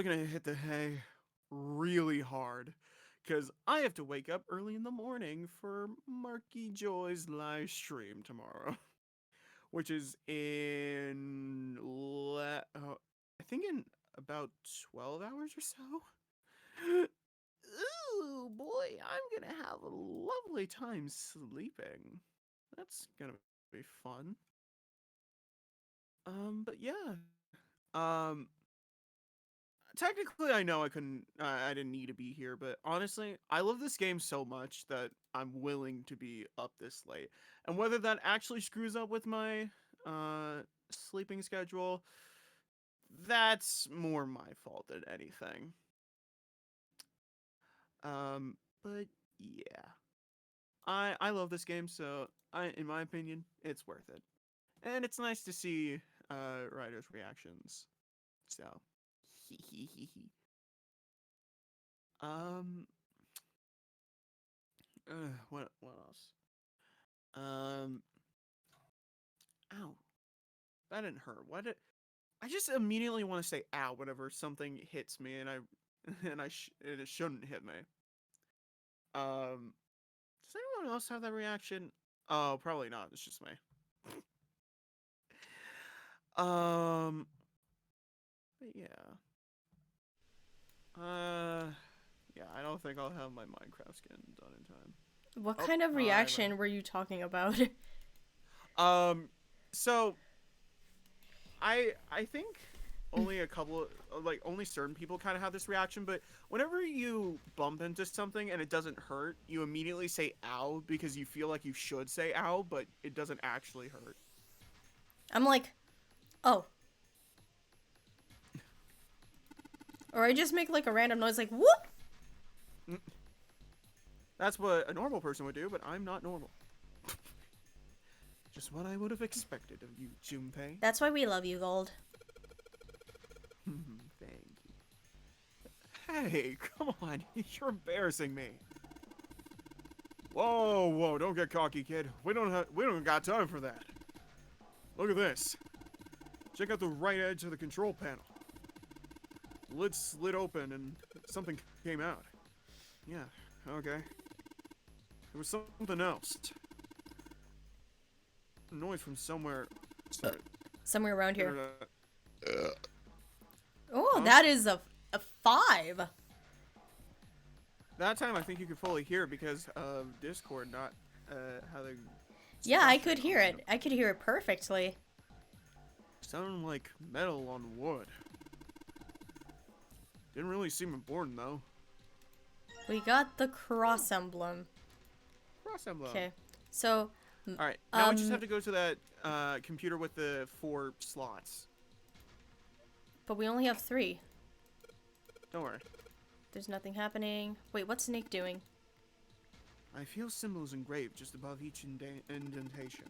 gonna hit the hay really hard, cause I have to wake up early in the morning for Marky Joy's live stream tomorrow, which is I think in about 12 hours or so. Ooh, boy, I'm gonna have a lovely time sleeping. That's gonna be fun. But yeah. Technically, I know I didn't need to be here, but honestly, I love this game so much that I'm willing to be up this late. And whether that actually screws up with my, sleeping schedule, that's more my fault than anything. But yeah. I love this game, so in my opinion, it's worth it. And it's nice to see writers' reactions. So um what else? Ow. That didn't hurt. I just immediately want to say ow whenever something hits me and it shouldn't hit me. Does anyone else have that reaction? Oh, probably not. It's just me. But yeah. Yeah, I don't think I'll have my Minecraft skin done in time. What kind of reaction were you talking about? So I think only a couple of, only certain people kind of have this reaction, but whenever you bump into something and it doesn't hurt, you immediately say ow because you feel like you should say ow, but it doesn't actually hurt. I'm like, oh. Or I just make like a random noise like whoop. That's what a normal person would do, but I'm not normal. Just what I would have expected of you, Junpei. That's why we love you, Gold. Thank you. Hey, come on. You're embarrassing me. Whoa, don't get cocky, kid. We don't got time for that. Look at this. Check out the right edge of the control panel. The lid slid open and something came out. Yeah, okay. There was something else. A noise from somewhere. Somewhere around here. Oh, Huh? that is a 5. that time I think you could fully hear because of Discord not having. Yeah, I suppression could hear on it. I could hear it perfectly. Sounded like metal on wood. Didn't really seem important though. We got the cross emblem. Cross emblem. Okay, so All right. Now we just have to go to that computer with the 4 slots. but we only have 3. Don't worry. There's nothing happening. Wait, what's Snake doing? I feel symbols engraved just above each indentation.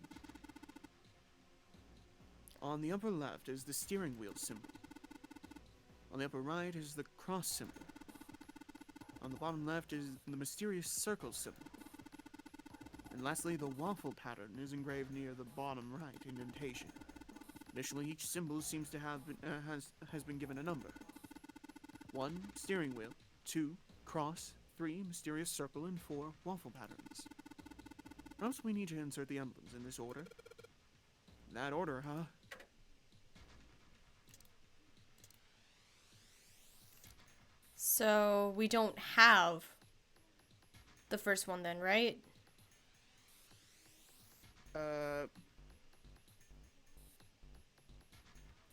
On the upper left is the steering wheel symbol. On the upper right is the cross symbol. On the bottom left is the mysterious circle symbol. And lastly, the waffle pattern is engraved near the bottom right indentation. Additionally, each symbol seems to have been, has been given a number. 1, steering wheel. 2, cross. 3, mysterious circle. And 4, waffle patterns. Perhaps we need to insert the emblems in this order. That order, huh? So we don't have the first one then, right?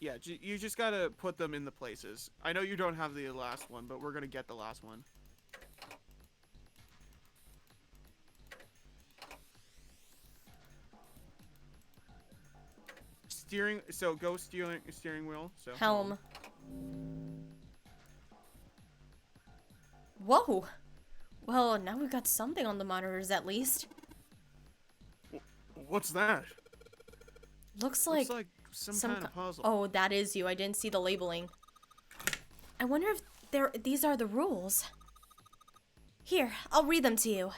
Yeah, you just gotta put them in the places. I know you don't have the last one, but we're gonna get the last one. So go steering wheel. So Helm. Whoa! Well, now we've got something on the monitors at least. What's that? Looks Looks like like some kind of puzzle. Oh, that is you. I didn't see the labeling. I wonder if these are the rules. Here, I'll read them to you.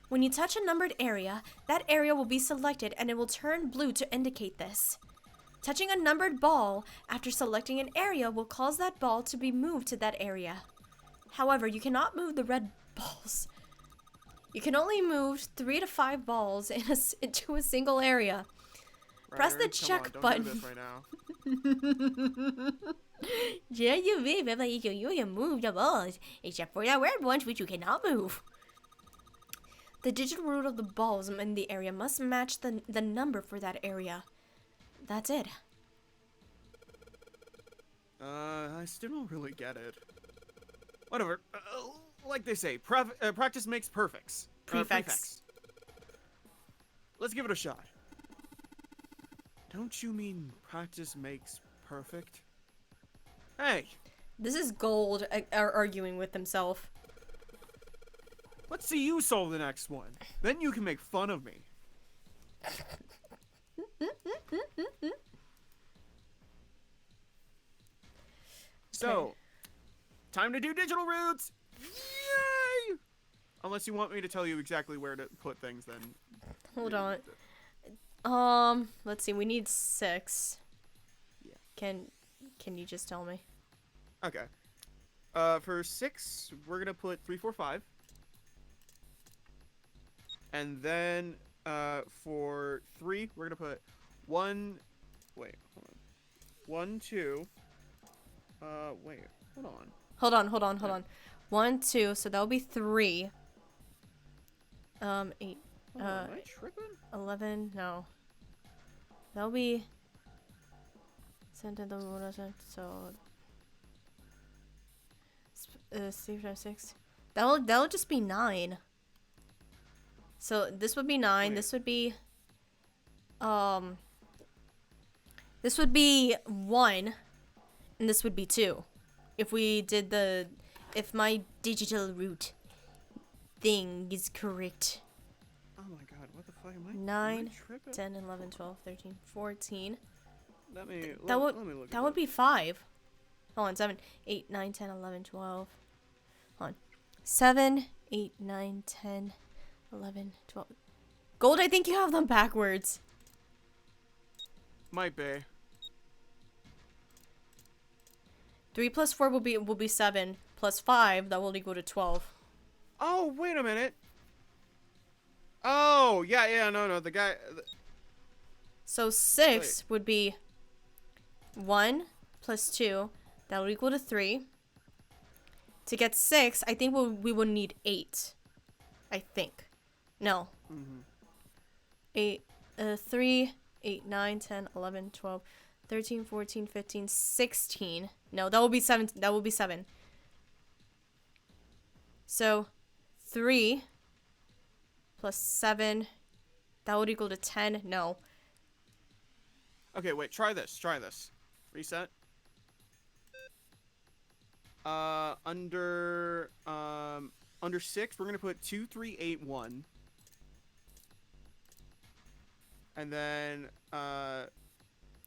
When you touch a numbered area, that area will be selected and it will turn blue to indicate this. Touching a numbered ball after selecting an area will cause that ball to be moved to that area. However, you cannot move the red balls. You can only move 3 to 5 balls into a single area. Press the Ryder, check come on, button. Don't do this right now. Yeah, you move the balls, except for the red ones which you cannot move. The digital root of the balls in the area must match the number for that area. That's it. I still don't really get it. Whatever. Like they say, practice makes perfects. Prefects. Let's give it a shot. Don't you mean practice makes perfect? Hey, This is Gold arguing with himself. let's see you solve the next one. Then you can make fun of me. So, time to do digital roots! Yay! Unless you want me to tell you exactly where to put things, then. Hold on. Let's see. We need 6. Yeah. Can you just tell me? Okay. For 6, we're gonna put 3, 4, 5. And then, for 3, we're gonna put 1. Wait, hold on. 1, 2. Wait, hold on. Hold on. 1, 2. So that'll be 3. 8. Am I tripping? 11. No. That'll be. So. 3, 5, 6. That'll just be 9. So this would be 9. Wait. This would be. This would be 1. And this would be 2. If we did if my digital root thing is correct. Oh my god, what the fuck am I? 9, tripping? 10, 11, 12, 13, 14. Let me That let me look. that would be 5. Hold on, 7, 8, 9, 10, 11, 12. Hold on. 7, 8, 9, 10, 11, 12. Gold, I think you have them backwards. Might be. 3 plus 4 will be 7. Plus 5, that will equal to 12. Oh, wait a minute. Oh, yeah, no, the guy. So 6 would be 1 plus 2. That will equal to 3. To get 6, I think we will need 8. I think. No. 8, 3, 8, 9, 10, 11, 12, 13, 14, 15, 16. No, that will be 7. That will be 7. So, 3 plus 7. That would equal to 10. No. Okay, wait. Try this. Try this. Reset. Under 6, we're gonna put 2, 3, 8, 1. And then,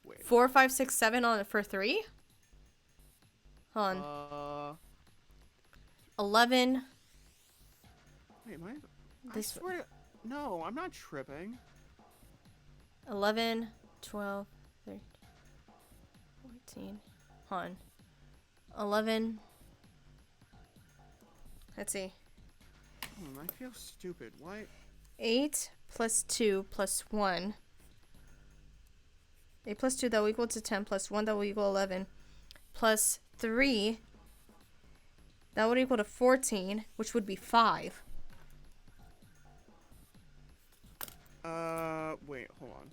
wait. 4, 5, 6, 7 on for 3? Hold on. 11. Wait, am I This- swear to, no, I'm not tripping. 11, 12, 13, 14. Hold on. 11. Let's see. I feel stupid. Why? 8 plus 2 plus 1. 8 plus 2, that will equal to 10, plus 1, that will equal 11. Plus 3, that would equal to 14, which would be 5. Wait, hold on.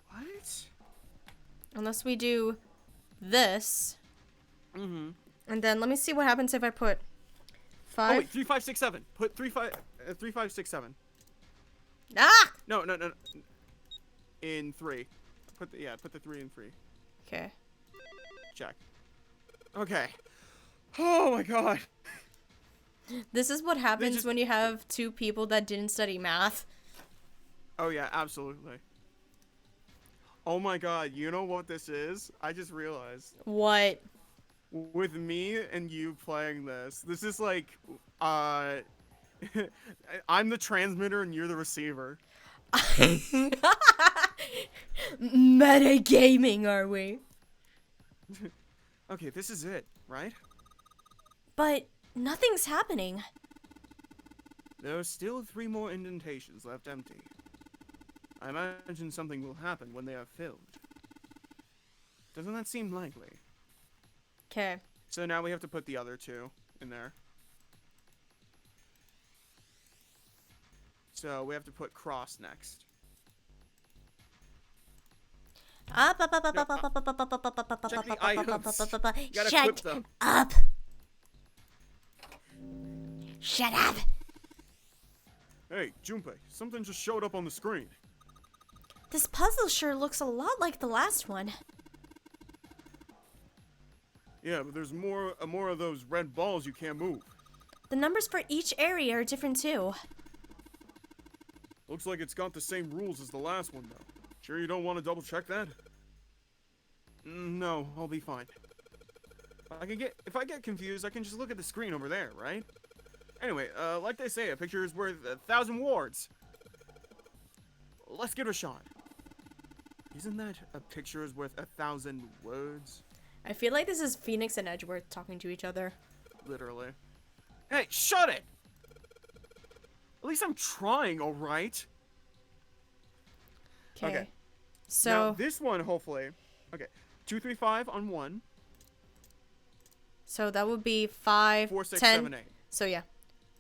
What? Unless we do this. Mm-hmm. And then let me see what happens if I put 5. Oh, wait, 3, 5, 6, 7. Put 3, 5, 6, 7. Ah! No. In 3. Put the 3 in 3. Okay. Check. Okay. Oh my god. This is what happens just- when you have 2 people that didn't study math. Oh yeah, absolutely. Oh my god, you know what this is? I just realized. What? With me and you playing this is like, I'm the transmitter and you're the receiver. Metagaming, are we? Okay, this is it, right? But nothing's happening. There are still 3 more indentations left empty. I imagine something will happen when they are filled. Doesn't that seem likely? Okay. So now we have to put the other 2 in there. So we have to put cross next. Up. Check the items. You gotta equip them. up. Shut up. Hey, Junpei, something just showed up on the screen. This puzzle sure looks a lot like the last one. Yeah, but there's more of those red balls you can't move. The numbers for each area are different too. Looks like it's got the same rules as the last one, though. Sure you don't want to double check that? No, I'll be fine. If I get confused, I can just look at the screen over there, right? Anyway, like they say, a picture is worth 1,000 words. Let's give it a shot. Isn't that a picture is worth 1,000 words? I feel like this is Phoenix and Edgeworth talking to each other. Literally. Hey, shut it! At least I'm trying, alright? Okay. So Now, this one, hopefully. Okay. 2, 3, 5 on 1. So that would be 5, 4, 6, 10. 7, 8. So yeah.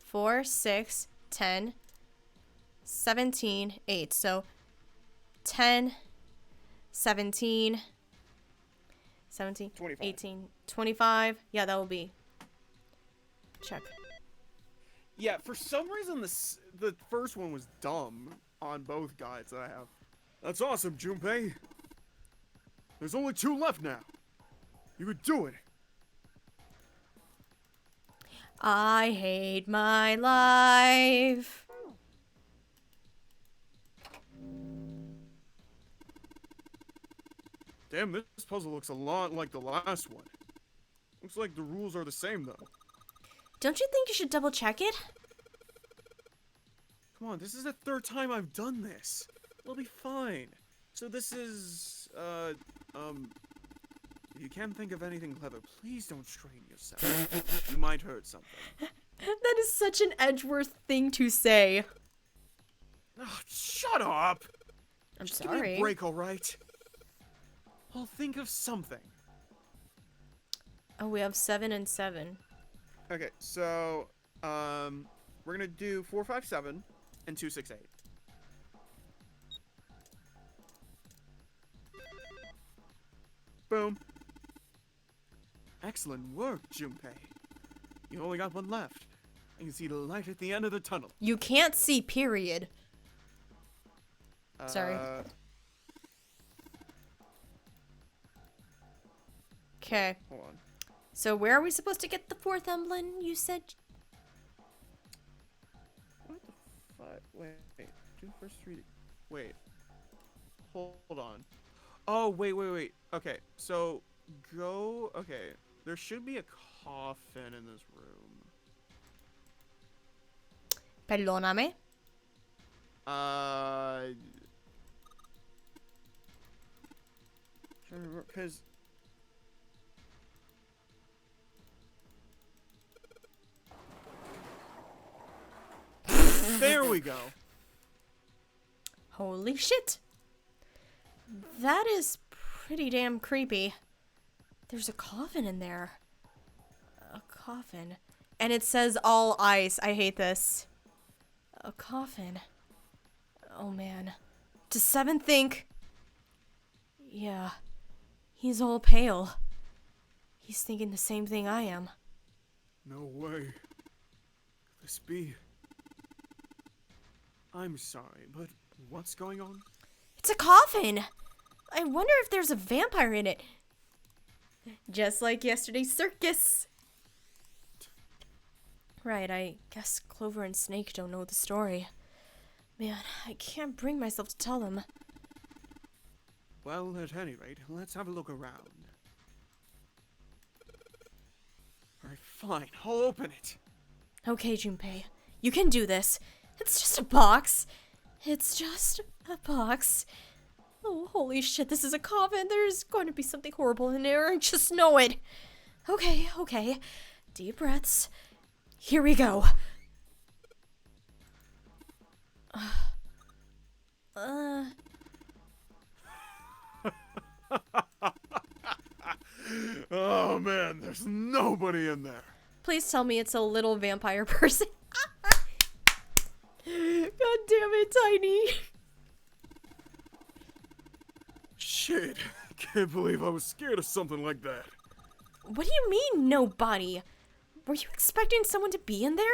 4, 6, 10, 17, 8. So 10, 17, 25. 18, 25. Yeah, that will be. Check. Yeah, for some reason the first one was dumb on both guides that I have. That's awesome, Junpei. There's only 2 left now. You could do it. I hate my life. Damn, this puzzle looks a lot like the last one. Looks like the rules are the same, though. Don't you think you should double check it? Come on, this is the 3rd time I've done this. We'll be fine. So this is, if you can't think of anything clever, please don't strain yourself. You might hurt something. That is such an Edgeworth thing to say. Oh, shut up! I'm Just give me sorry. a break, alright? I'll think of something. Oh, we have 7 and 7. Okay, so we're gonna do 4, 5, 7, and 2, 6, 8. Boom. Excellent work, Junpei. You only got one left. I can see the light at the end of the tunnel. You can't see, period. Sorry. Okay. Hold on. So where are we supposed to get the 4th emblem, you said? What the fuck? Wait. Do the first 3. Wait. Hold on. Oh, wait. Okay, so go. Okay, there should be a coffin in this room. Perdóname. Because. There we go. Holy shit. That is pretty damn creepy. There's a coffin in there. A coffin. And it says all ice. I hate this. A coffin. Oh man. Does 7 think? Yeah. He's all pale. He's thinking the same thing I am. No way. Could this be? I'm sorry, but what's going on? It's a coffin! I wonder if there's a vampire in it. Just like yesterday's circus. Right, I guess Clover and Snake don't know the story. Man, I can't bring myself to tell them. Well, at any rate, let's have a look around. Alright, fine. I'll open it. Okay, Junpei. You can do this. It's just a box. It's just a box. Oh, holy shit, this is a coffin. There's going to be something horrible in there. I just know it. Okay. Deep breaths. Here we go. Oh man, there's nobody in there. Please tell me it's a little vampire person. God damn it, Tiny. Shit, can't believe I was scared of something like that. What do you mean, nobody? Were you expecting someone to be in there?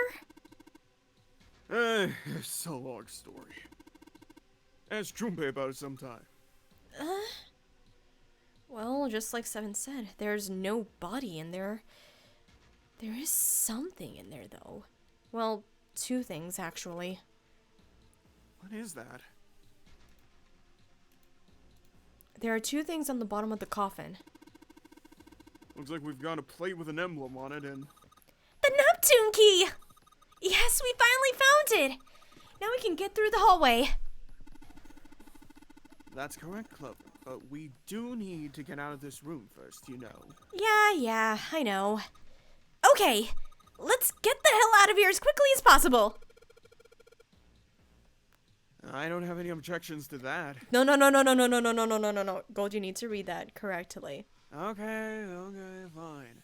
It's a long story. Ask Junpei about it sometime. Well, just like Seven said, there's no body in there. There is something in there, though. Well, 2 things, actually. What is that? There are 2 things on the bottom of the coffin. Looks like we've got a plate with an emblem on it and... The Neptune key! Yes, we finally found it! Now we can get through the hallway. That's correct, Clover. But we do need to get out of this room first, you know. Yeah, I know. Okay, let's get the hell out of here as quickly as possible. I don't have any objections to that. No. Gold, you need to read that correctly. Okay, fine.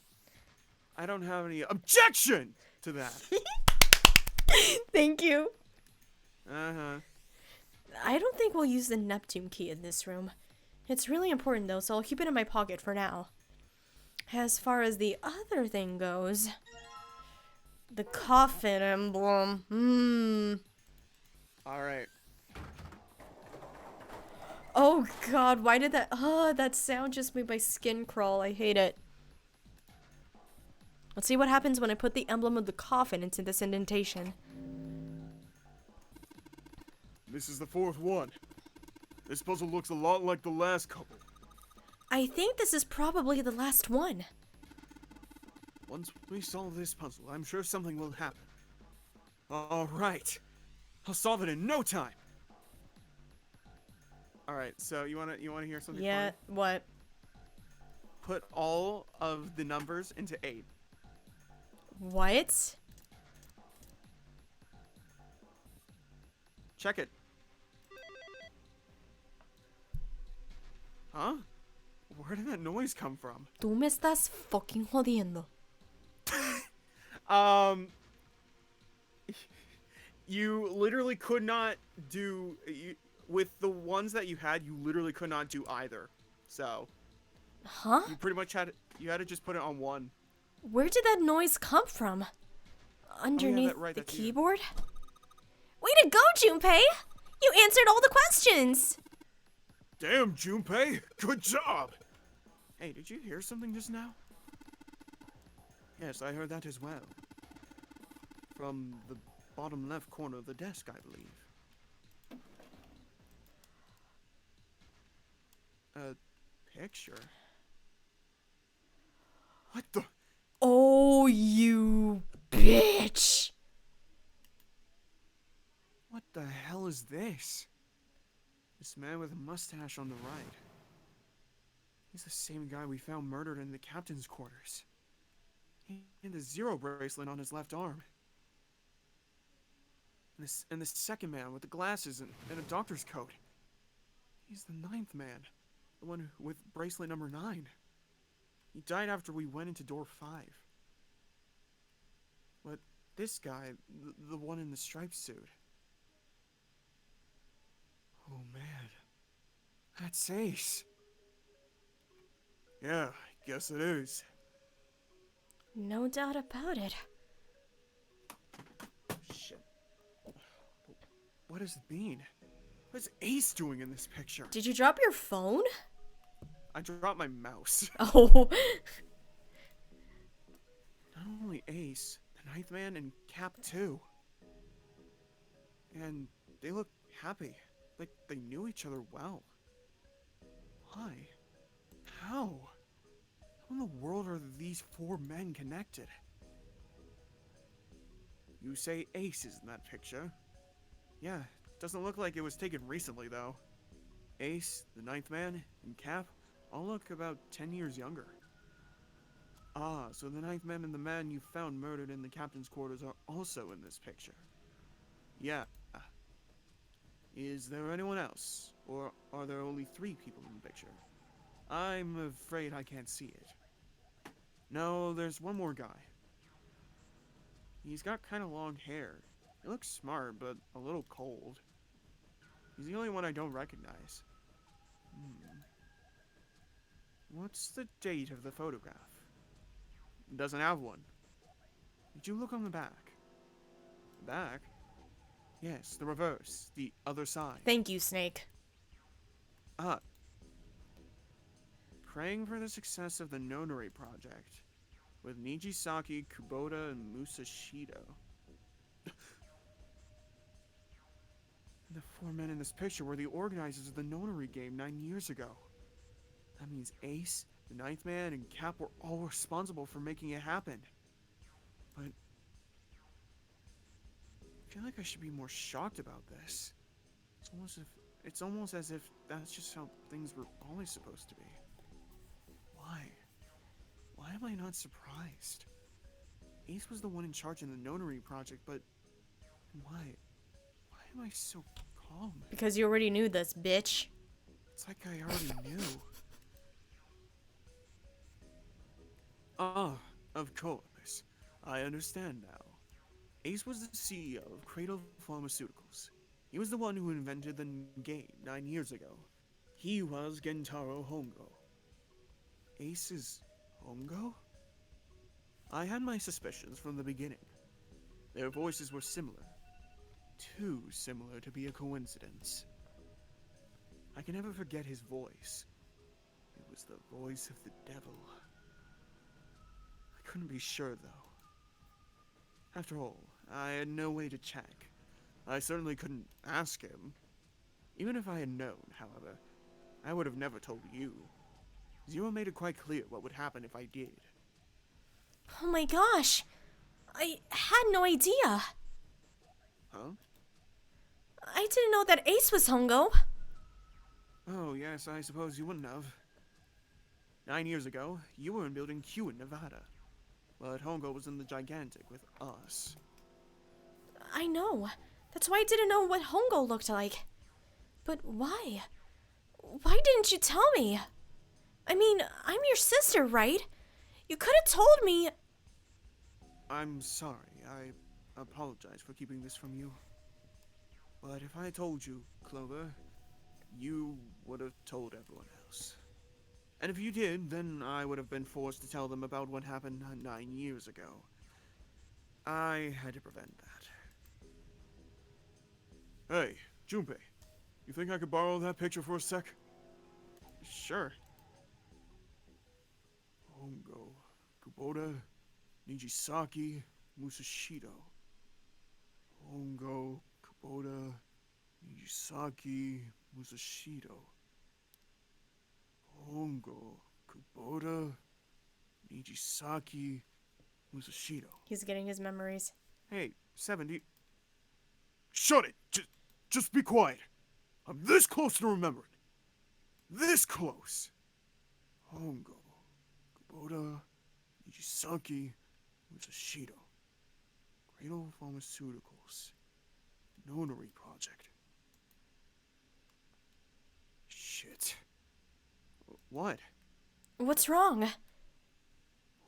I don't have any objection to that. Thank you. Uh-huh. I don't think we'll use the Neptune key in this room. It's really important though, so I'll keep it in my pocket for now. As far as the other thing goes, the coffin emblem. Alright. Oh god, why did that sound just made my skin crawl. I hate it. Let's see what happens when I put the emblem of the coffin into this indentation. This is the 4th one. This puzzle looks a lot like the last couple. I think this is probably the last one. Once we solve this puzzle, I'm sure something will happen. Alright. I'll solve it in no time. Alright, so you wanna hear something Yeah, funny? what? Put all of the numbers into 8. What? Check it. Huh? Where did that noise come from? Tú me estás fucking jodiendo. You literally could not do with the ones that you had. You literally could not do either. So Huh? you pretty much had to just put it on one. Where did that noise come from? Underneath right, the that's you. keyboard? Way to go, Junpei! You answered all the questions! Damn, Junpei, good job. Hey, did you hear something just now? Yes, I heard that as well. From the bottom left corner of the desk, I believe. A picture? What the? Oh, you bitch! What the hell is this? This man with a mustache on the right. He's the same guy we found murdered in the captain's quarters. He had the zero bracelet on his left arm. And the second man with the glasses and a doctor's coat. He's the ninth man. The one with bracelet number 9. He died after we went into door 5. But this guy, the one in the striped suit. Oh man. That's Ace. Yeah, I guess it is. No doubt about it. Shit. What does it mean? What's Ace doing in this picture? Did you drop your phone? I dropped my mouse. Oh. Not only Ace, the ninth man, and Cap too. And they look happy. Like they knew each other well. Why? How? How in the world are these 4 men connected? You say Ace is in that picture. Yeah, doesn't look like it was taken recently though. Ace, the ninth man, and Cap all look about 10 years younger. Ah, so the ninth man and the man you found murdered in the captain's quarters are also in this picture. Yeah. Is there anyone else? Or are there only 3 people in the picture? I'm afraid I can't see it. No, there's one more guy. He's got kind of long hair. He looks smart, but a little cold. He's the only one I don't recognize. What's the date of the photograph? It doesn't have one. Did you look on the back? The back? Yes, the reverse. The other side. Thank you, Snake. Ah. Praying for the success of the Nonary project. With Nijisaki, Kubota, and Musashido. The 4 men in this picture were the organizers of the Nonary game 9 years ago. That means Ace, the ninth man, and Cap were all responsible for making it happen. But I feel like I should be more shocked about this. It's almost as if that's just how things were always supposed to be. Why? Why am I not surprised? Ace was the one in charge in the Nonary project, but why? Why am I so calm? Because you already knew this, bitch. It's like I already knew. Ah, of course. I understand now. Ace was the CEO of Cradle Pharmaceuticals. He was the one who invented the game 9 years ago. He was Gentaro Hongo. Ace is Hongo? I had my suspicions from the beginning. Their voices were similar. Too similar to be a coincidence. I can never forget his voice. It was the voice of the devil. I couldn't be sure, though. After all, I had no way to check. I certainly couldn't ask him. Even if I had known, however, I would have never told you. Zero made it quite clear what would happen if I did. Oh my gosh. I had no idea. Huh? I didn't know that Ace was Hongo. Oh, yes, I suppose you wouldn't have. 9 years ago, you were in Building Q in Nevada. But Hongo was in the Gigantic with us. I know. That's why I didn't know what Hongo looked like. But why? Why didn't you tell me? I mean, I'm your sister, right? You could have told me. I'm sorry. I apologize for keeping this from you. But if I told you, Clover, you would have told everyone else. And if you did, then I would have been forced to tell them about what happened 9 years ago. I had to prevent that. Hey, Junpei, you think I could borrow that picture for a sec? Sure. Hongo, Kubota, Nijisaki, Musashido. Hongo, Kubota, Nijisaki, Musashido. Hongo, Kubota, Nijisaki, Musashido. He's getting his memories. Hey, 70. Shut it! Just be quiet. I'm this close to remembering. This close. Hongo, Kubota, Nijisaki, Musashido. Cradle Pharmaceuticals. Notary Project. Shit. What? What's wrong?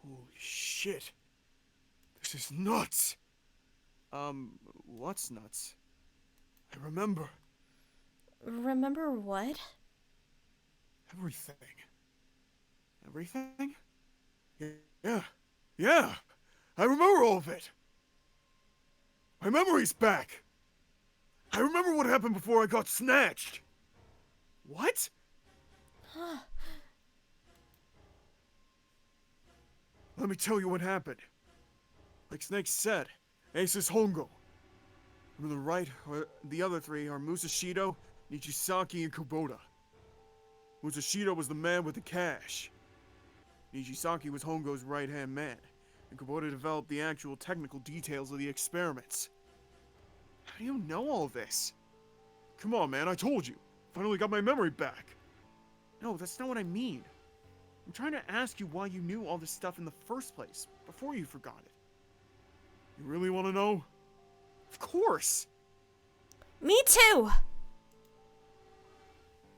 Holy shit. This is nuts. What's nuts? I remember Remember what? everything. Everything? Yeah. I remember all of it. My memory's back. I remember what happened before I got snatched. What? Let me tell you what happened. Like Snake said, Ace is Hongo. To the right, the other three are Musashido, Nijisaki, and Kubota. Musashido was the man with the cash. Nijisaki was Hongo's right-hand man, and Kubota developed the actual technical details of the experiments. How do you know all this? Come on, man, I told you. Finally got my memory back. No, that's not what I mean. I'm trying to ask you why you knew all this stuff in the first place, before you forgot it. You really want to know? Of course! Me too!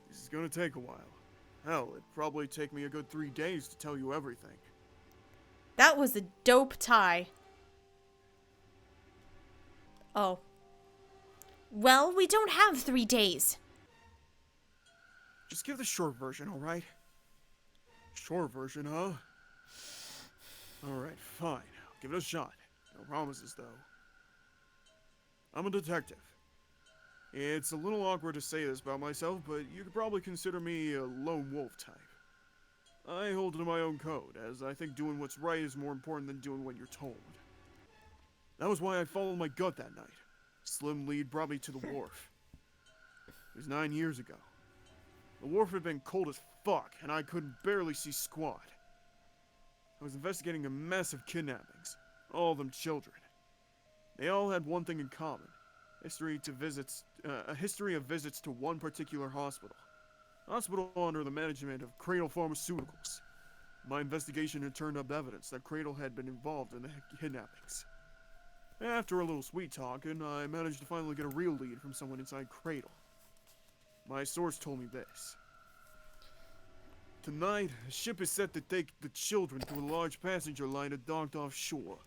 This is gonna take a while. Hell, it'd probably take me a good 3 days to tell you everything. That was a dope tie. Oh. Well, we don't have 3 days. Just give the short version, alright? Short version, huh? Alright, fine. I'll give it a shot. No promises, though. I'm a detective. It's a little awkward to say this about myself, but you could probably consider me a lone wolf type. I hold to my own code, as I think doing what's right is more important than doing what you're told. That was why I followed my gut that night. Slim lead brought me to the wharf. It was 9 years ago. The wharf had been cold as fuck, and I could barely see squat. I was investigating a mess of kidnappings, all of them children. They all had one thing in common. A history of visits to one particular hospital. Hospital under the management of Cradle Pharmaceuticals. My investigation had turned up evidence that Cradle had been involved in the kidnappings. After a little sweet talking, I managed to finally get a real lead from someone inside Cradle. My source told me this. Tonight, a ship is set to take the children to a large passenger liner docked offshore.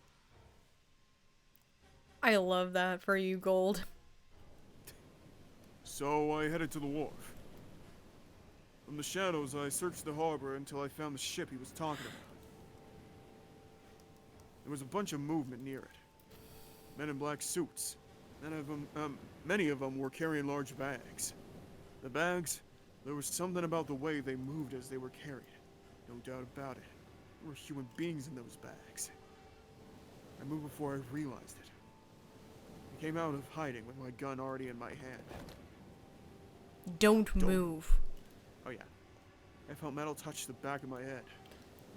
I love that for you, Gold. So I headed to the wharf. From the shadows, I searched the harbor until I found the ship he was talking about. There was a bunch of movement near it. Men in black suits. Many of them were carrying large bags. The bags, there was something about the way they moved as they were carried. No doubt about it. There were human beings in those bags. I moved before I realized it. I came out of hiding with my gun already in my hand. Don't move. Oh yeah. I felt metal touch the back of my head.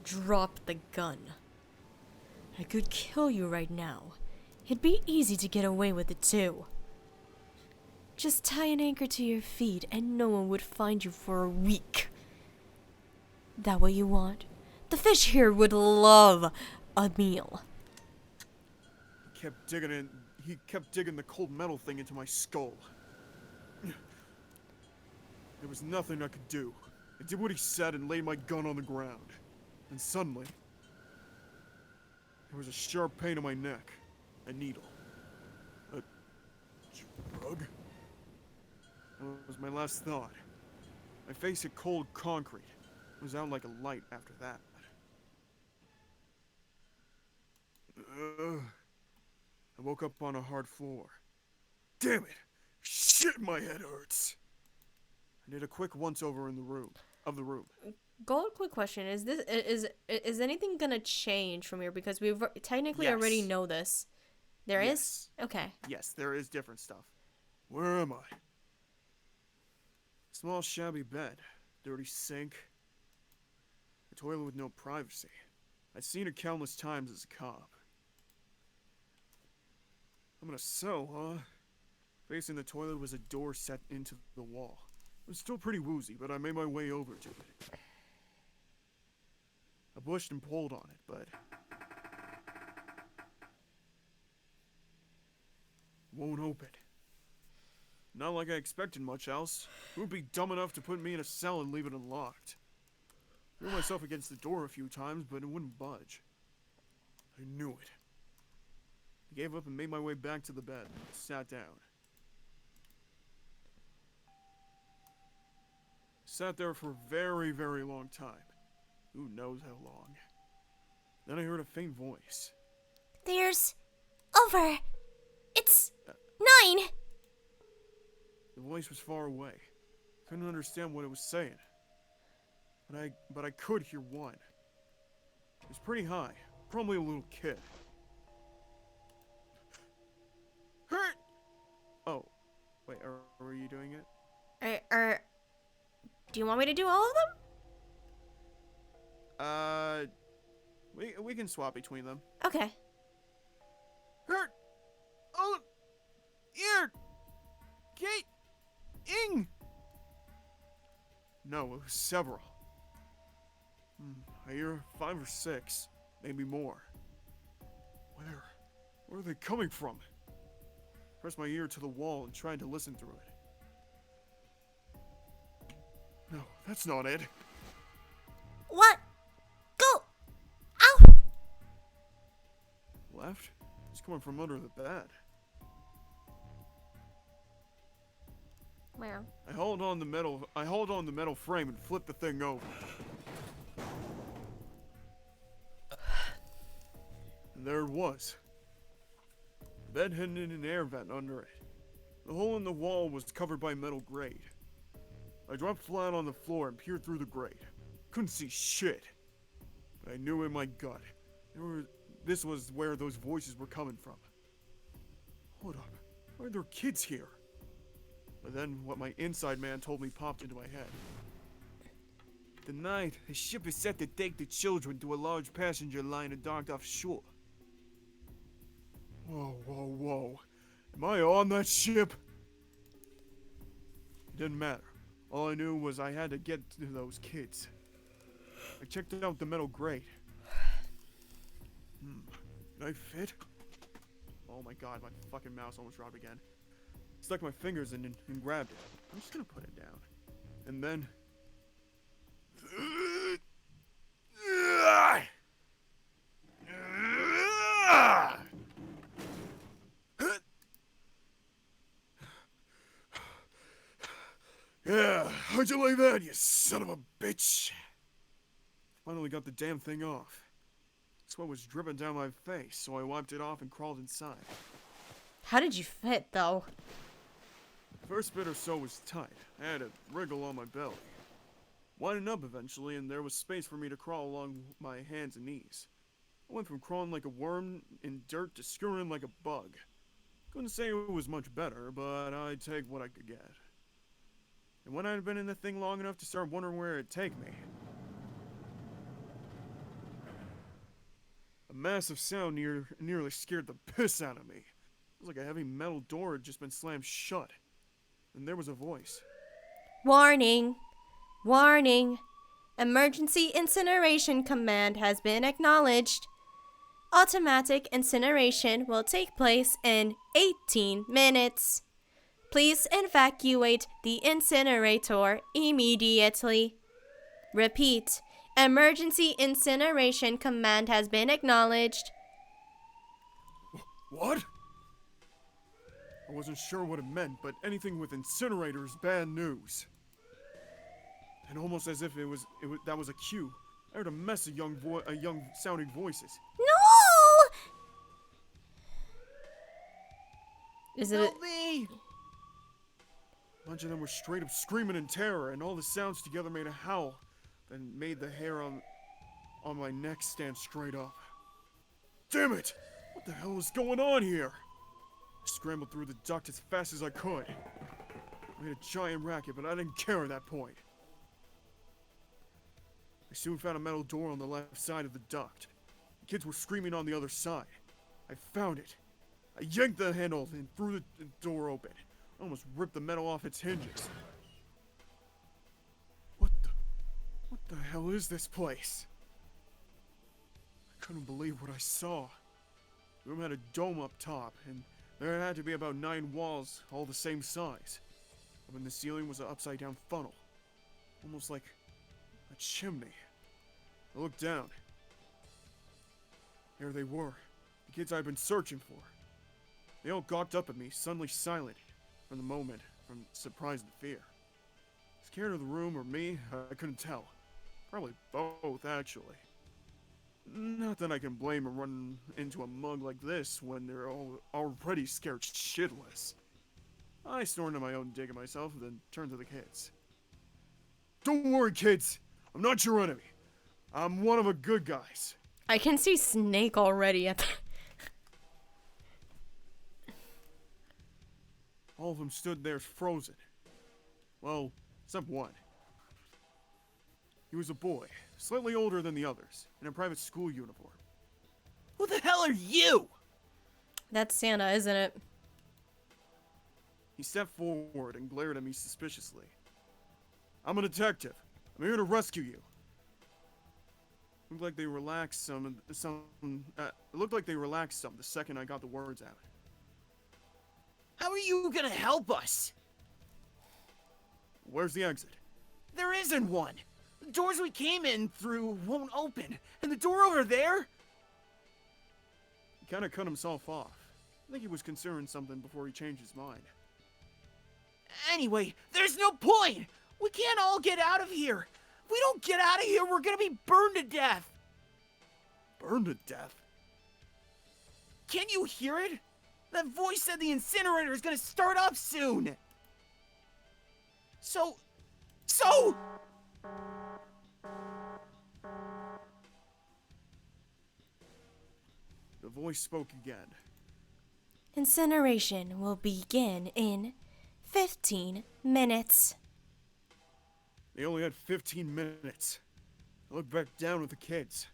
Drop the gun. I could kill you right now. It'd be easy to get away with it too. Just tie an anchor to your feet and no one would find you for a week. That what you want? The fish here would love a meal. He kept digging the cold metal thing into my skull. There was nothing I could do. I did what he said and laid my gun on the ground. And suddenly, there was a sharp pain in my neck. A needle. A drug? That was my last thought. My face hit cold concrete. It was out like a light after that. I woke up on a hard floor. Damn it! Shit, my head hurts. I did a quick once-over in the room. Gold, quick question: is anything gonna change from here? Because we've technically already Yes. know this. There is. Okay. Yes, there is different stuff. Where am I? Small shabby bed, dirty sink, a toilet with no privacy. I'd seen it countless times as a cop. I'm in a cell, huh? Facing the toilet was a door set into the wall. It was still pretty woozy, but I made my way over to it. I pushed and pulled on it, but won't open. Not like I expected much else. Who would be dumb enough to put me in a cell and leave it unlocked? Threw myself against the door a few times, but it wouldn't budge. I knew it. I gave up and made my way back to the bed and sat down. Sat there for a very, very long time. Who knows how long. Then I heard a faint voice. There's over. It's 9. The voice was far away. Couldn't understand what it was saying. But I could hear one. It was pretty high. Probably a little kid. Hurt! Oh. Wait, are you doing it? Do you want me to do all of them? We can swap between them. Okay. Hurt! Oh! Ear! Kate! Ing! No, it was several. I hear 5 or 6, maybe more. Where are they coming from? Pressed my ear to the wall and tried to listen through it. No, that's not it. What? Go! Ow! Left? It's coming from under the bed. Where? I hauled on the metal frame and flipped the thing over. And there it was. The bed had an air vent under it. The hole in the wall was covered by metal grate. I dropped flat on the floor and peered through the grate. Couldn't see shit. But I knew in my gut, this was where those voices were coming from. Hold up, why are there kids here? But then what my inside man told me popped into my head. Tonight, the ship is set to take the children to a large passenger liner docked offshore. Whoa. Am I on that ship? It didn't matter. All I knew was I had to get to those kids. I checked out the metal grate. Can I fit? Oh my god, my fucking mouse almost dropped again. Stuck my fingers in and grabbed it. I'm just gonna put it down. And then... Yeah, how'd you like that, you son of a bitch? Finally got the damn thing off. Sweat was dripping down my face, so I wiped it off and crawled inside. How did you fit, though? The first bit or so was tight. I had a wriggle on my belly. Widened up eventually, and there was space for me to crawl along my hands and knees. I went from crawling like a worm in dirt to scurrying like a bug. Couldn't say it was much better, but I'd take what I could get. And when I'd been in the thing long enough to start wondering where it'd take me, a massive sound nearly scared the piss out of me. It was like a heavy metal door had just been slammed shut. And there was a voice. Warning. Warning. Emergency incineration command has been acknowledged. Automatic incineration will take place in 18 minutes. Please evacuate the incinerator immediately. Repeat. Emergency incineration command has been acknowledged. What? I wasn't sure what it meant, but anything with incinerator is bad news. And almost as if that was a cue, I heard a mess of young sounding voices. No! Is it? Help me! A bunch of them were straight up screaming in terror, and all the sounds together made a howl that made the hair on my neck stand straight up. Damn it! What the hell is going on here? I scrambled through the duct as fast as I could. I made a giant racket, but I didn't care at that point. I soon found a metal door on the left side of the duct. The kids were screaming on the other side. I found it. I yanked the handle and threw the door open. I almost ripped the metal off its hinges. What the hell is this place? I couldn't believe what I saw. The room had a dome up top, and there had to be about 9 walls, all the same size. Up in the ceiling was an upside-down funnel, almost like a chimney. I looked down. There they were, the kids I'd been searching for. They all gawked up at me, suddenly silent for the moment, from surprise and fear. Scared of the room or me, I couldn't tell. Probably both, actually. Not that I can blame them running into a mug like this when they're all already scared shitless. I snorted my own dig at myself and then turned to the kids. Don't worry, kids. I'm not your enemy. I'm one of the good guys. I can see Snake already at the... All of them stood there frozen. Well, except one. He was a boy, slightly older than the others, in a private school uniform. Who the hell are you? That's Santa, isn't it? He stepped forward and glared at me suspiciously. I'm a detective. I'm here to rescue you. It looked like they relaxed some the second I got the words out. How are you gonna help us? Where's the exit? There isn't one. The doors we came in through won't open. And the door over there? He kind of cut himself off. I think he was considering something before he changed his mind. Anyway, there's no point. We can't all get out of here. If we don't get out of here, we're gonna be burned to death. Burned to death? Can't you hear it? That voice said the incinerator is gonna start up soon. So... The voice spoke again. Incineration will begin in 15 minutes. They only had 15 minutes. I looked back down with the kids.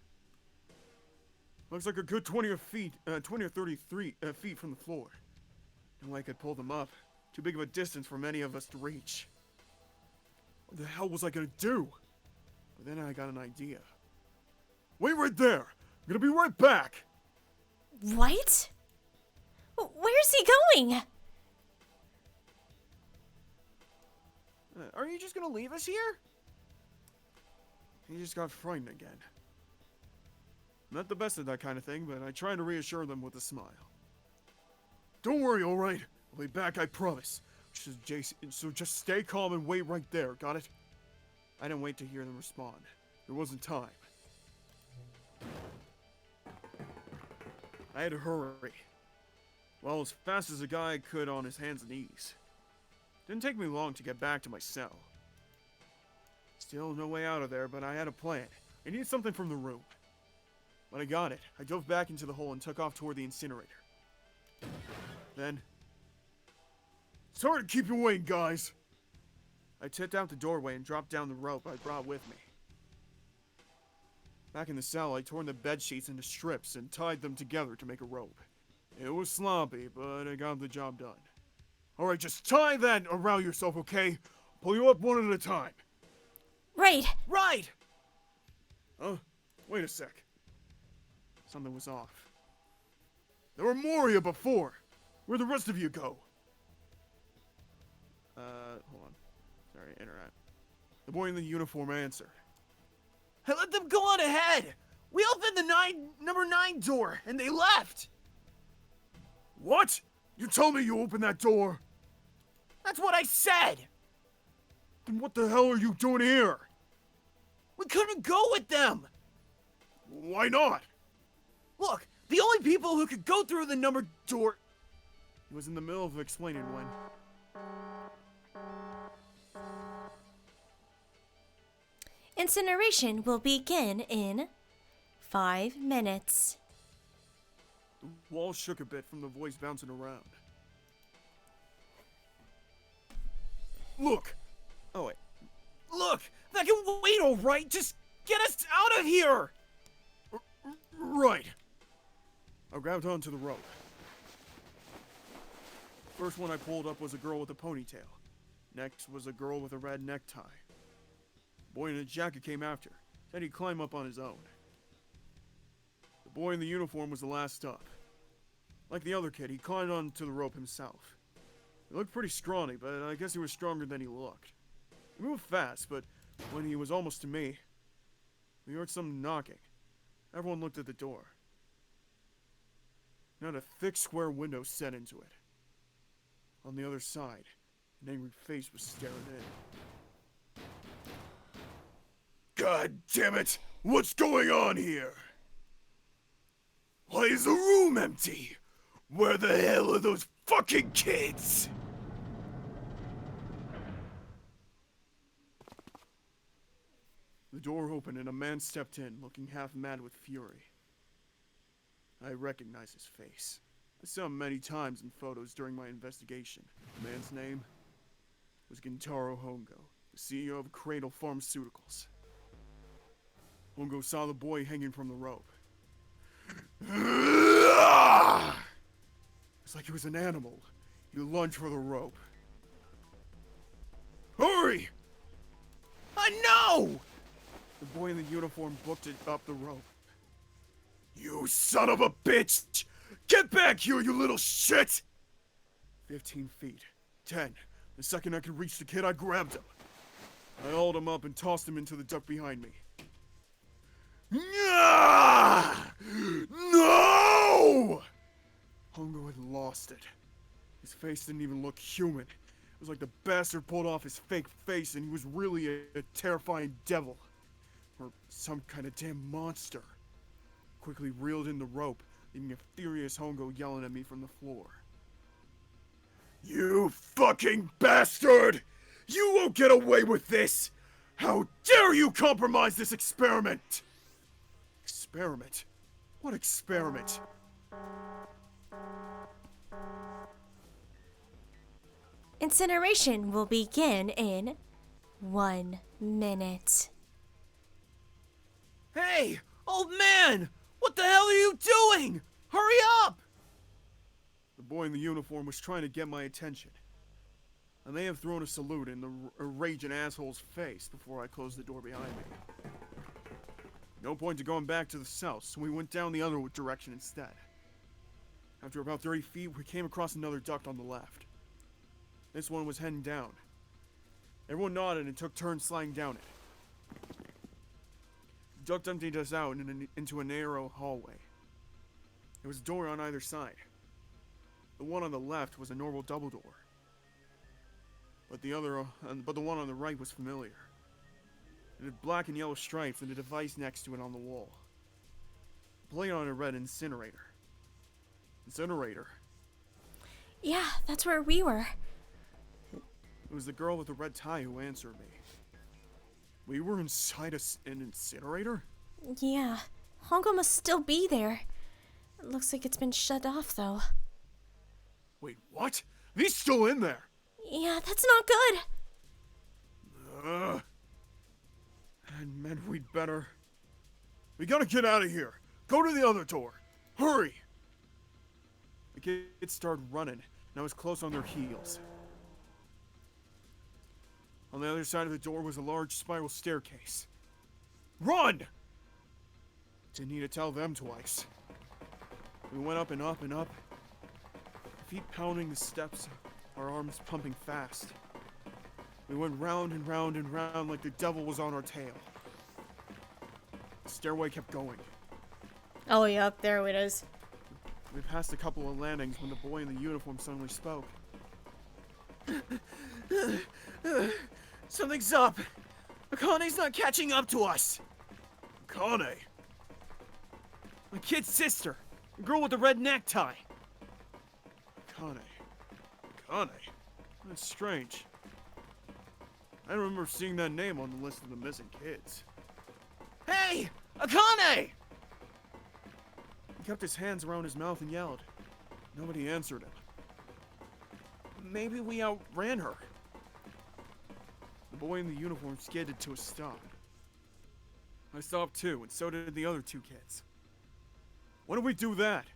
Looks like a good 20 or 33 feet from the floor. No way I could pull them up. Too big of a distance for many of us to reach. What the hell was I gonna do? But then I got an idea. Wait right there! I'm gonna be right back! What? Where's he going? Are you just gonna leave us here? He just got frightened again. Not the best at that kind of thing, but I tried to reassure them with a smile. Don't worry, alright? I'll be back, I promise. So just stay calm and wait right there, got it? I didn't wait to hear them respond. There wasn't time. I had to hurry. Well, as fast as a guy could on his hands and knees. Didn't take me long to get back to my cell. Still no way out of there, but I had a plan. I needed something from the room. When I got it, I dove back into the hole and took off toward the incinerator. Then... Sorry to keep you waiting, guys! I tipped out the doorway and dropped down the rope I brought with me. Back in the cell, I tore the bed sheets into strips and tied them together to make a rope. It was sloppy, but I got the job done. Alright, just tie that around yourself, okay? Pull you up one at a time. Right. Right! Wait a sec. Something was off. There were more here before. Where'd the rest of you go? Hold on. Sorry, internet. The boy in the uniform answered. I let them go on ahead. We opened the number 9 door, and they left. What? You told me you opened that door. That's what I said. Then what the hell are you doing here? We couldn't go with them. Why not? Look, the only people who could go through the number door... He was in the middle of explaining when... Incineration will begin in 5 minutes. The wall shook a bit from the voice bouncing around. Look! Oh wait. Look, that can wait, all right? Just get us out of here! Right. I grabbed onto the rope. First one I pulled up was a girl with a ponytail. Next was a girl with a red necktie. The boy in a jacket came after. Said he'd climb up on his own. The boy in the uniform was the last up. Like the other kid, he climbed onto the rope himself. He looked pretty scrawny, but I guess he was stronger than he looked. He moved fast, but when he was almost to me, we heard some knocking. Everyone looked at the door. Now a thick square window set into it. On the other side, an angry face was staring in. God damn it! What's going on here? Why is the room empty? Where the hell are those fucking kids? The door opened and a man stepped in, looking half mad with fury. I recognized his face. I saw him many times in photos during my investigation. The man's name was Gintaro Hongo, the CEO of Cradle Pharmaceuticals. Hongo saw the boy hanging from the rope. It's like he was an animal. He lunged for the rope. Hurry! I know! The boy in the uniform booked it up the rope. You son of a bitch! Get back here, you little shit! 15 feet. 10. The second I could reach the kid, I grabbed him. I hauled him up and tossed him into the duct behind me. No! Hongo had lost it. His face didn't even look human. It was like the bastard pulled off his fake face and he was really a terrifying devil. Or some kind of damn monster. Quickly reeled in the rope, leaving a furious Hongo yelling at me from the floor. You fucking bastard! You won't get away with this! How dare you compromise this experiment! Experiment? What experiment? Incineration will begin in 1 minute. Hey, old man! What the hell are you doing? Hurry up! The boy in the uniform was trying to get my attention. I may have thrown a salute in the raging asshole's face before I closed the door behind me. No point to going back to the south, so we went down the other direction instead. After about 30 feet, we came across another duct on the left. This one was heading down. Everyone nodded and took turns sliding down it. The duct emptied us out into a narrow hallway. There was a door on either side. The one on the left was a normal double door. But the one on the right was familiar. It had black and yellow stripes and a device next to it on the wall. The plate on it read Incinerator. Incinerator. Yeah, that's where we were. It was the girl with the red tie who answered me. We were inside an incinerator? Yeah, Hongo must still be there. It looks like it's been shut off, though. Wait, what? He's still in there! Yeah, that's not good. And meant we'd better... We gotta get out of here! Go to the other door! Hurry! The kids started running, and I was close on their heels. On the other side of the door was a large spiral staircase. Run! Didn't need to tell them twice. We went up and up and up. Feet pounding the steps, our arms pumping fast. We went round and round and round like the devil was on our tail. stairway kept going. Oh, yep, there it is. We passed a couple of landings when the boy in the uniform suddenly spoke. Something's up. Akane's not catching up to us. Akane? My kid's sister. The girl with the red necktie. Akane. Akane? That's strange. I don't remember seeing that name on the list of the missing kids. Hey! Akane! He kept his hands around his mouth and yelled. Nobody answered him. Maybe we outran her. The boy in the uniform skidded to a stop. I stopped too, and so did the other two kids. When did we do that?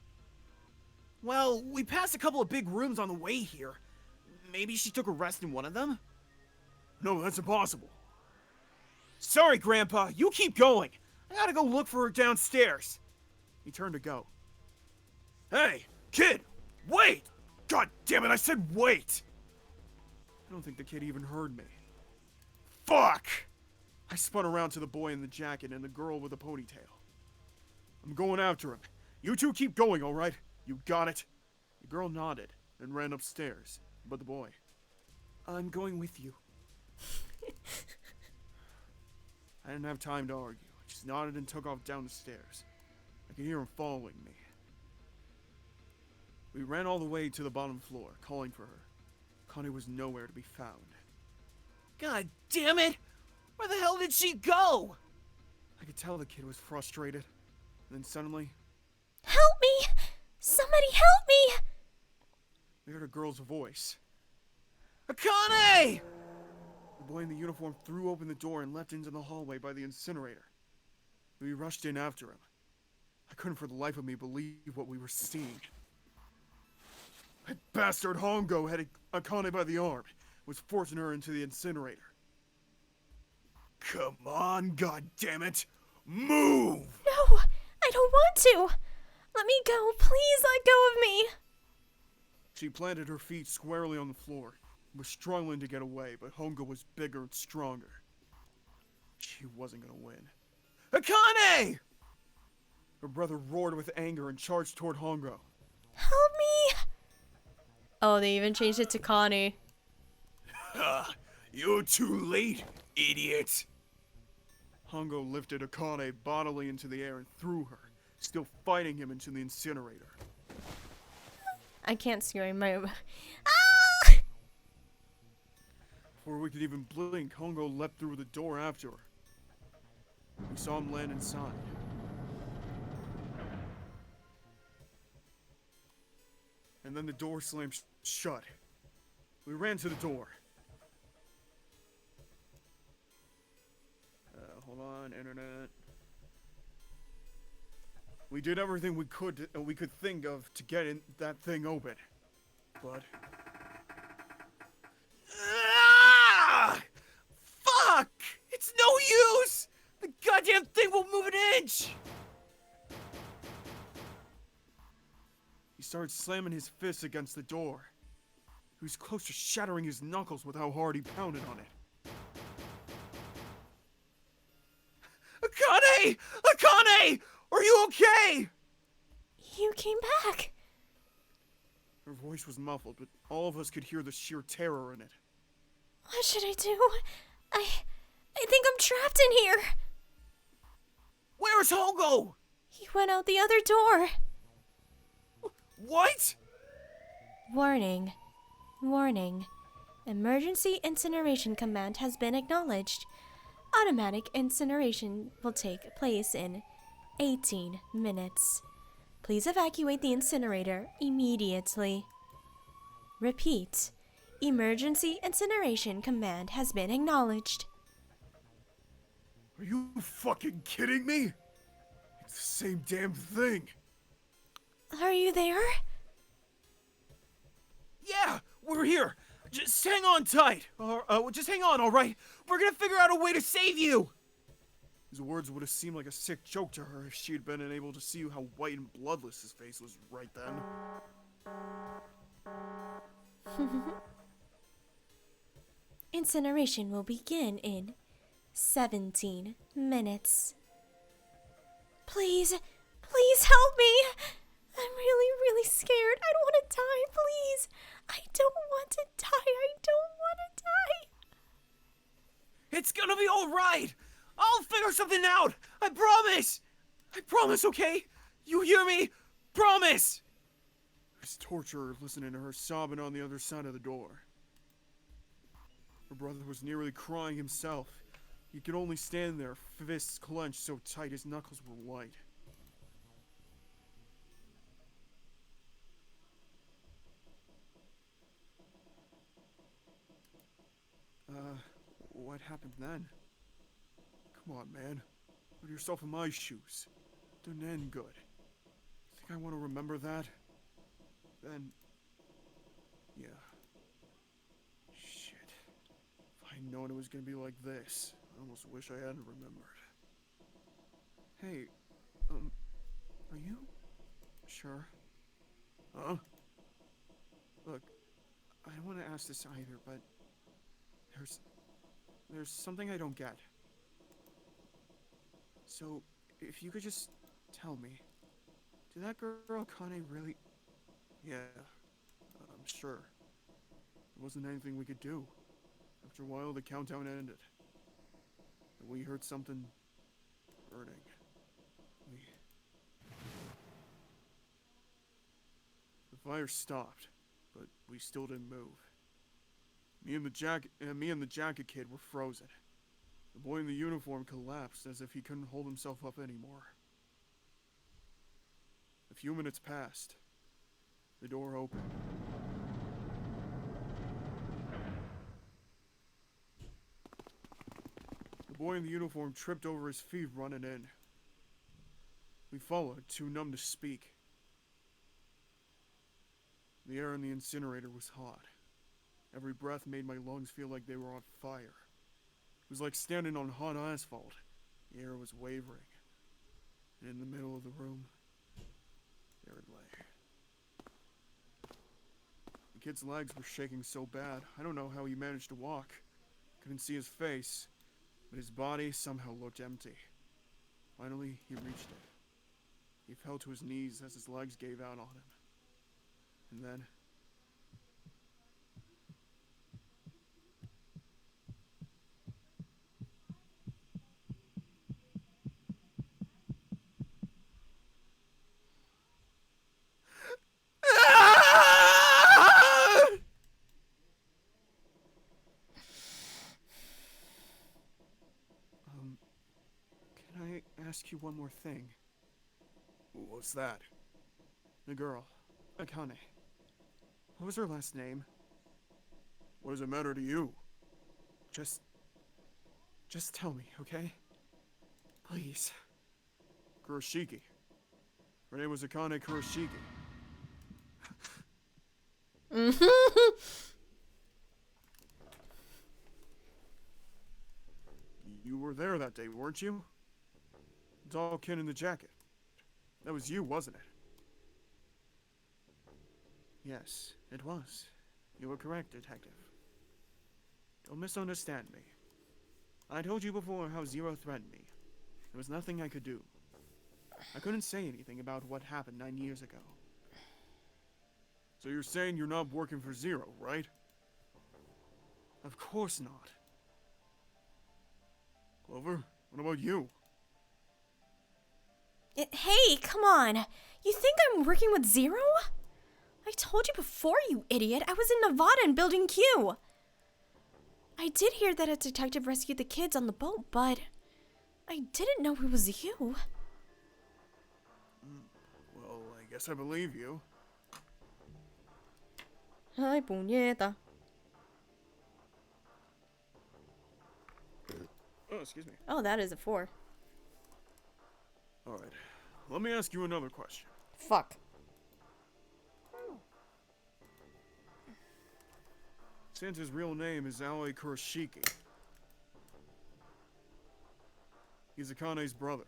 Well, we passed a couple of big rooms on the way here. Maybe she took a rest in one of them? No, that's impossible. Sorry, Grandpa, you keep going. I gotta go look for her downstairs. He turned to go. Hey, kid, wait! God damn it, I said wait! I don't think the kid even heard me. Fuck! I spun around to the boy in the jacket and the girl with the ponytail. I'm going after him. You two keep going, alright? You got it? The girl nodded and ran upstairs, but the boy. I'm going with you. I didn't have time to argue. I just nodded and took off down the stairs. I could hear him following me. We ran all the way to the bottom floor, calling for her. Connie was nowhere to be found. God damn it! Where the hell did she go? I could tell the kid was frustrated. And then suddenly, Help me! Somebody help me! we heard a girl's voice. Akane! The boy in the uniform threw open the door and leapt into the hallway by the incinerator. We rushed in after him. I couldn't for the life of me believe what we were seeing. That bastard Hongo had Akane by the arm, was forcing her into the incinerator. Come on, goddammit! Move! No, I don't want to. Let me go. Please let go of me. She planted her feet squarely on the floor and was struggling to get away, but Hongo was bigger and stronger. She wasn't gonna win. Akane! Her brother roared with anger and charged toward Hongo. Help me. Oh, they even changed it to Connie. Ha! You're too late, idiot! Hongo lifted Akane bodily into the air and threw her, still fighting him into the incinerator. I can't scream. My Ah! Before we could even blink, Hongo leapt through the door after her. We saw him land inside. And then the door slammed shut. We ran to the door. Hold on, internet. We did everything we could think of to get that thing open, but fuck! It's no use. The goddamn thing won't move an inch. He started slamming his fists against the door. He was close to shattering his knuckles with how hard he pounded on it. Akane! Akane! Are you okay? You came back. Her voice was muffled, but all of us could hear the sheer terror in it. What should I do? I think I'm trapped in here. Where's Hongo? He went out the other door. What? Warning. Warning. Emergency incineration command has been acknowledged. Automatic incineration will take place in 18 minutes. Please evacuate the incinerator immediately. Repeat. Emergency incineration command has been acknowledged. Are you fucking kidding me? It's the same damn thing. Are you there? Yeah, we're here. Just hang on tight. Just hang on, alright? We're gonna figure out a way to save you! His words would have seemed like a sick joke to her if she'd been unable to see how white and bloodless his face was right then. Incineration will begin in 17 minutes. Please, please help me. I'm really, really scared. I don't want to die, please. I don't want to die. I don't want to die. It's gonna be alright! I'll figure something out! I promise! I promise, okay? You hear me? Promise! His torturer listening to her sobbing on the other side of the door. Her brother was nearly crying himself. He could only stand there, fists clenched so tight his knuckles were white. What happened then? Come on, man. Put yourself in my shoes. Didn't end good. Think I want to remember that? Then... yeah. Shit. If I'd known it was gonna be like this, I almost wish I hadn't remembered. Hey, are you sure? Huh? Look, I don't want to ask this either, but there's something I don't get. So, if you could just tell me, did that girl Kane really... Yeah, I'm sure. There wasn't anything we could do. After a while, the countdown ended. And we heard something burning. The fire stopped, but we still didn't move. Me and the jacket kid were frozen. The boy in the uniform collapsed as if he couldn't hold himself up anymore. A few minutes passed. The door opened. The boy in the uniform tripped over his feet running in. We followed, too numb to speak. The air in the incinerator was hot. Every breath made my lungs feel like they were on fire. It was like standing on hot asphalt. The air was wavering. And in the middle of the room, there it lay. The kid's legs were shaking so bad, I don't know how he managed to walk. Couldn't see his face, but his body somehow looked empty. Finally, he reached it. He fell to his knees as his legs gave out on him. And then... Can I ask you one more thing? What's that? The girl, Akane. What was her last name? What does it matter to you? Just tell me, okay? Please. Kurashiki. Her name was Akane Kurashiki. You were there that day, weren't you? The tall kid in the jacket. That was you, wasn't it? Yes, it was. You were correct, Detective. Don't misunderstand me. I told you before how Zero threatened me. There was nothing I could do. I couldn't say anything about what happened 9 years ago. So you're saying you're not working for Zero, right? Of course not. Clover, what about you? Hey, come on. You think I'm working with Zero? I told you before, you idiot. I was in Nevada in Building Q. I did hear that a detective rescued the kids on the boat, but I didn't know it was you. Well, I guess I believe you. Ay, puñeta. Oh, excuse me. Oh, that is a 4. Alright, let me ask you another question. Fuck. Since his real name is Aoi Kurashiki, he's Akane's brother.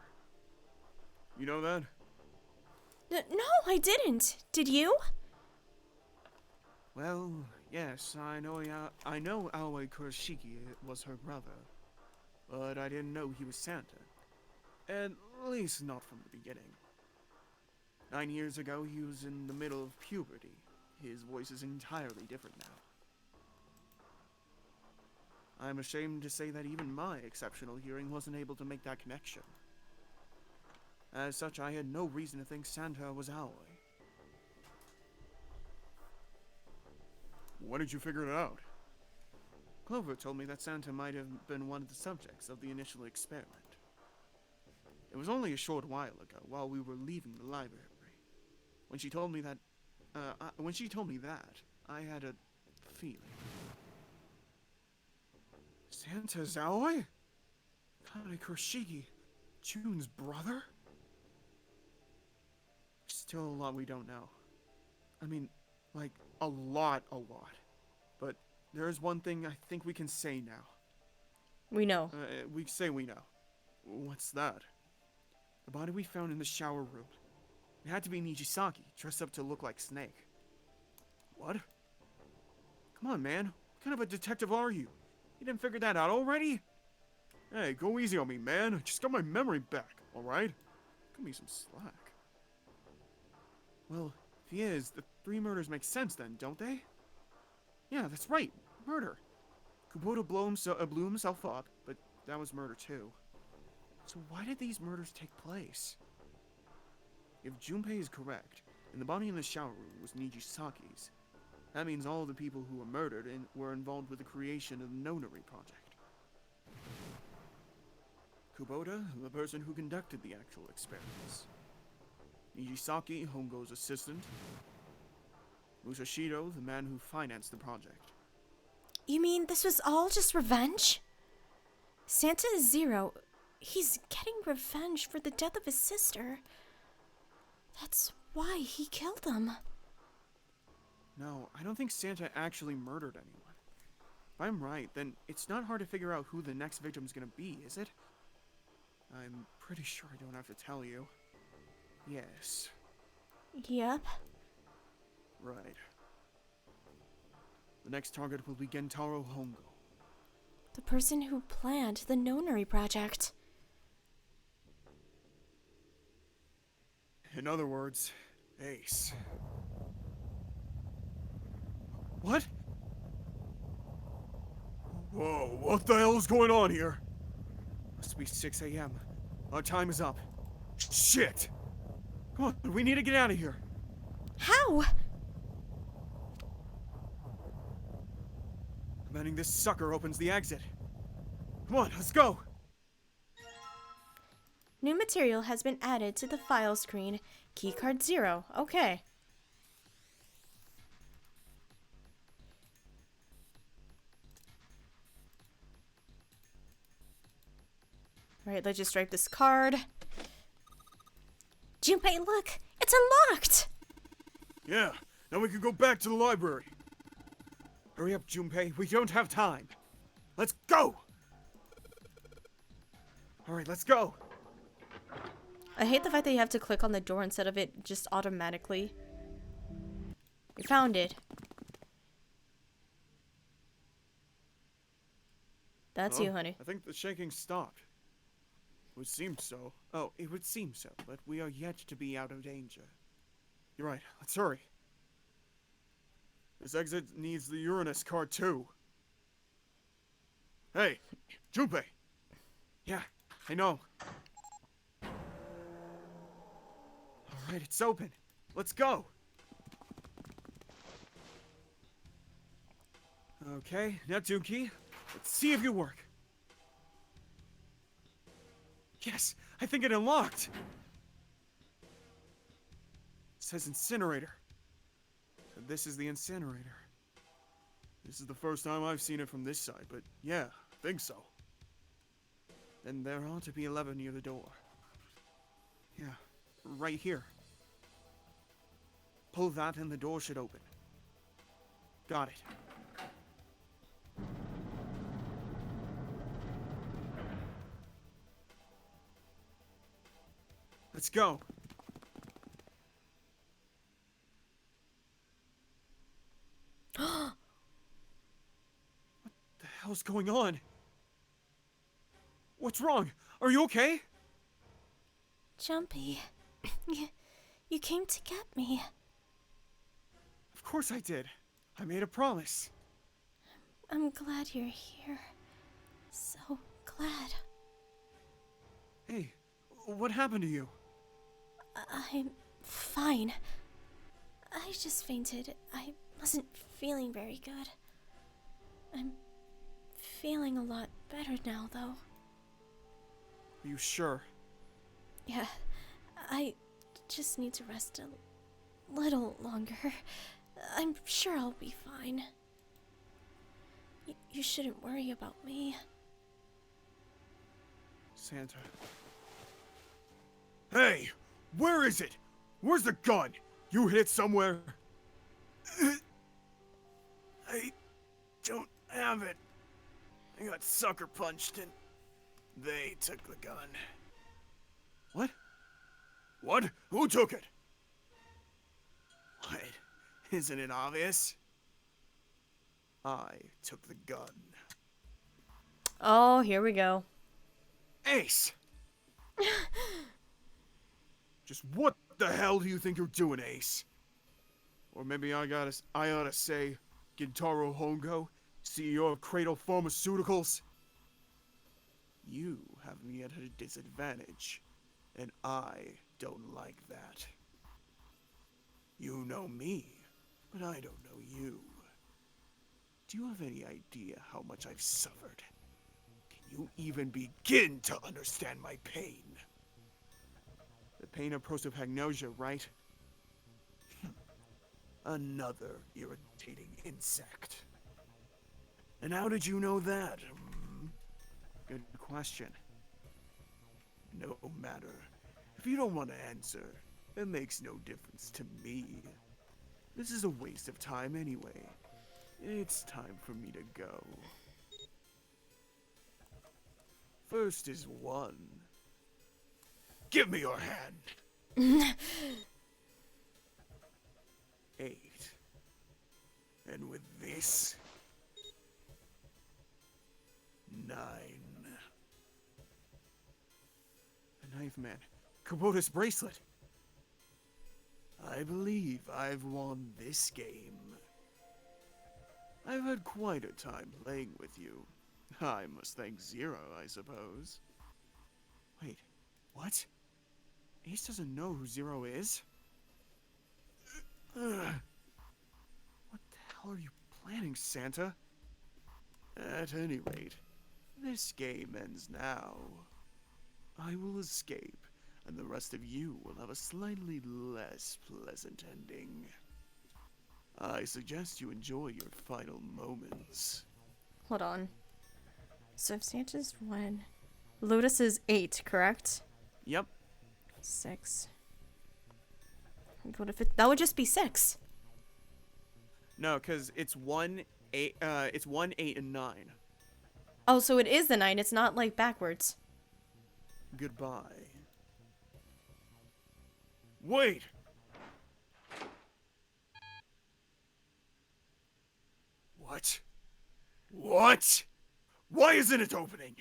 You know that? No, I didn't. Did you? Well, yes, I know Aoi Kurashiki was her brother, but I didn't know he was Santa. At least not from the beginning. 9 years ago, he was in the middle of puberty. His voice is entirely different now. I'm ashamed to say that even my exceptional hearing wasn't able to make that connection. As such, I had no reason to think Santa was Aoi. When did you figure it out? Clover told me that Santa might have been one of the subjects of the initial experiment. It was only a short while ago, while we were leaving the library. When she told me that, I had a feeling. Santa's Aoi? Kane Kurashige, June's brother? Still a lot we don't know. I mean, like, a lot. But there is one thing I think we can say now. We know. We say we know. What's that? The body we found in the shower room. It had to be Nijisaki, dressed up to look like Snake. What? Come on, man. What kind of a detective are you? You didn't figure that out already? Hey, go easy on me, man. I just got my memory back, alright? Give me some slack. Well, if he is, the 3 murders make sense then, don't they? Yeah, that's right. Murder. Kubota blew himself up, but that was murder too. So why did these murders take place? If Junpei is correct, and the body in the shower room was Nijisaki's, that means all the people who were murdered were involved with the creation of the Nonary project. Kubota, the person who conducted the actual experiments. Nijisaki, Hongo's assistant. Musashido, the man who financed the project. You mean this was all just revenge? Santa is Zero. He's getting revenge for the death of his sister. That's why he killed them. No, I don't think Santa actually murdered anyone. If I'm right, then it's not hard to figure out who the next victim's gonna be, is it? I'm pretty sure I don't have to tell you. Yes. Yep. Right. The next target will be Gentaro Hongo. The person who planned the Nonary project. In other words, Ace. What? Whoa, what the hell is going on here? Must be 6 a.m. Our time is up. Shit! Come on, we need to get out of here. How? Commanding this sucker opens the exit. Come on, let's go! New material has been added to the file screen. Keycard 0. Okay. Alright, let's just strike this card. Junpei, look! It's unlocked! Yeah, now we can go back to the library. Hurry up, Junpei. We don't have time. Let's go! Alright, let's go. I hate the fact that you have to click on the door instead of it just automatically. We found it. That's you, honey. I think the shaking stopped. It would seem so. Oh, it would seem so, but we are yet to be out of danger. You're right. Let's hurry. This exit needs the Uranus card too. Hey, Junpei. Yeah, I know. Alright, it's open. Let's go. Okay, now Dookie, let's see if you work. Yes, I think it unlocked. It says incinerator. So this is the incinerator. This is the first time I've seen it from this side, but yeah, I think so. Then there ought to be a lever near the door. Yeah, right here. Pull that and the door should open. Got it. Let's go. What the hell's going on? What's wrong? Are you okay? Jumpy, you came to get me. Of course I did. I made a promise. I'm glad you're here. So glad. Hey, what happened to you? I'm fine. I just fainted. I wasn't feeling very good. I'm feeling a lot better now, though. Are you sure? Yeah, I just need to rest a little longer. I'm sure I'll be fine. You shouldn't worry about me. Santa. Hey! Where is it? Where's the gun? You hid it somewhere? I don't have it. I got sucker punched and they took the gun. What? What? Who took it? What? Isn't it obvious? I took the gun. Oh, here we go. Ace! Just what the hell do you think you're doing, Ace? Or maybe I ought to say, Gintaro Hongo, CEO of Cradle Pharmaceuticals? You have me at a disadvantage, and I don't like that. You know me, but I don't know you. Do you have any idea how much I've suffered? Can you even begin to understand my pain? The pain of prosopagnosia, right? Another irritating insect. And how did you know that? Good question. No matter. If you don't want to answer, it makes no difference to me. This is a waste of time anyway. It's time for me to go. First is one. Give me your hand. 8. And with this, 9. The Knife Man. Kubota's bracelet. I believe I've won this game. I've had quite a time playing with you. I must thank Zero, I suppose. Wait, what? Ace doesn't know who Zero is? What the hell are you planning, Santa? At any rate, this game ends now. I will escape, and the rest of you will have a slightly less pleasant ending. I suggest you enjoy your final moments. Hold on. So if Santa's 1, Lotus is 8, correct? Yep. 6. What if that would just be 6? No, because it's 1, 8, it's 1, 8, and 9. Oh, so it is the 9. It's not like backwards. Goodbye. Wait! What? What? Why isn't it opening?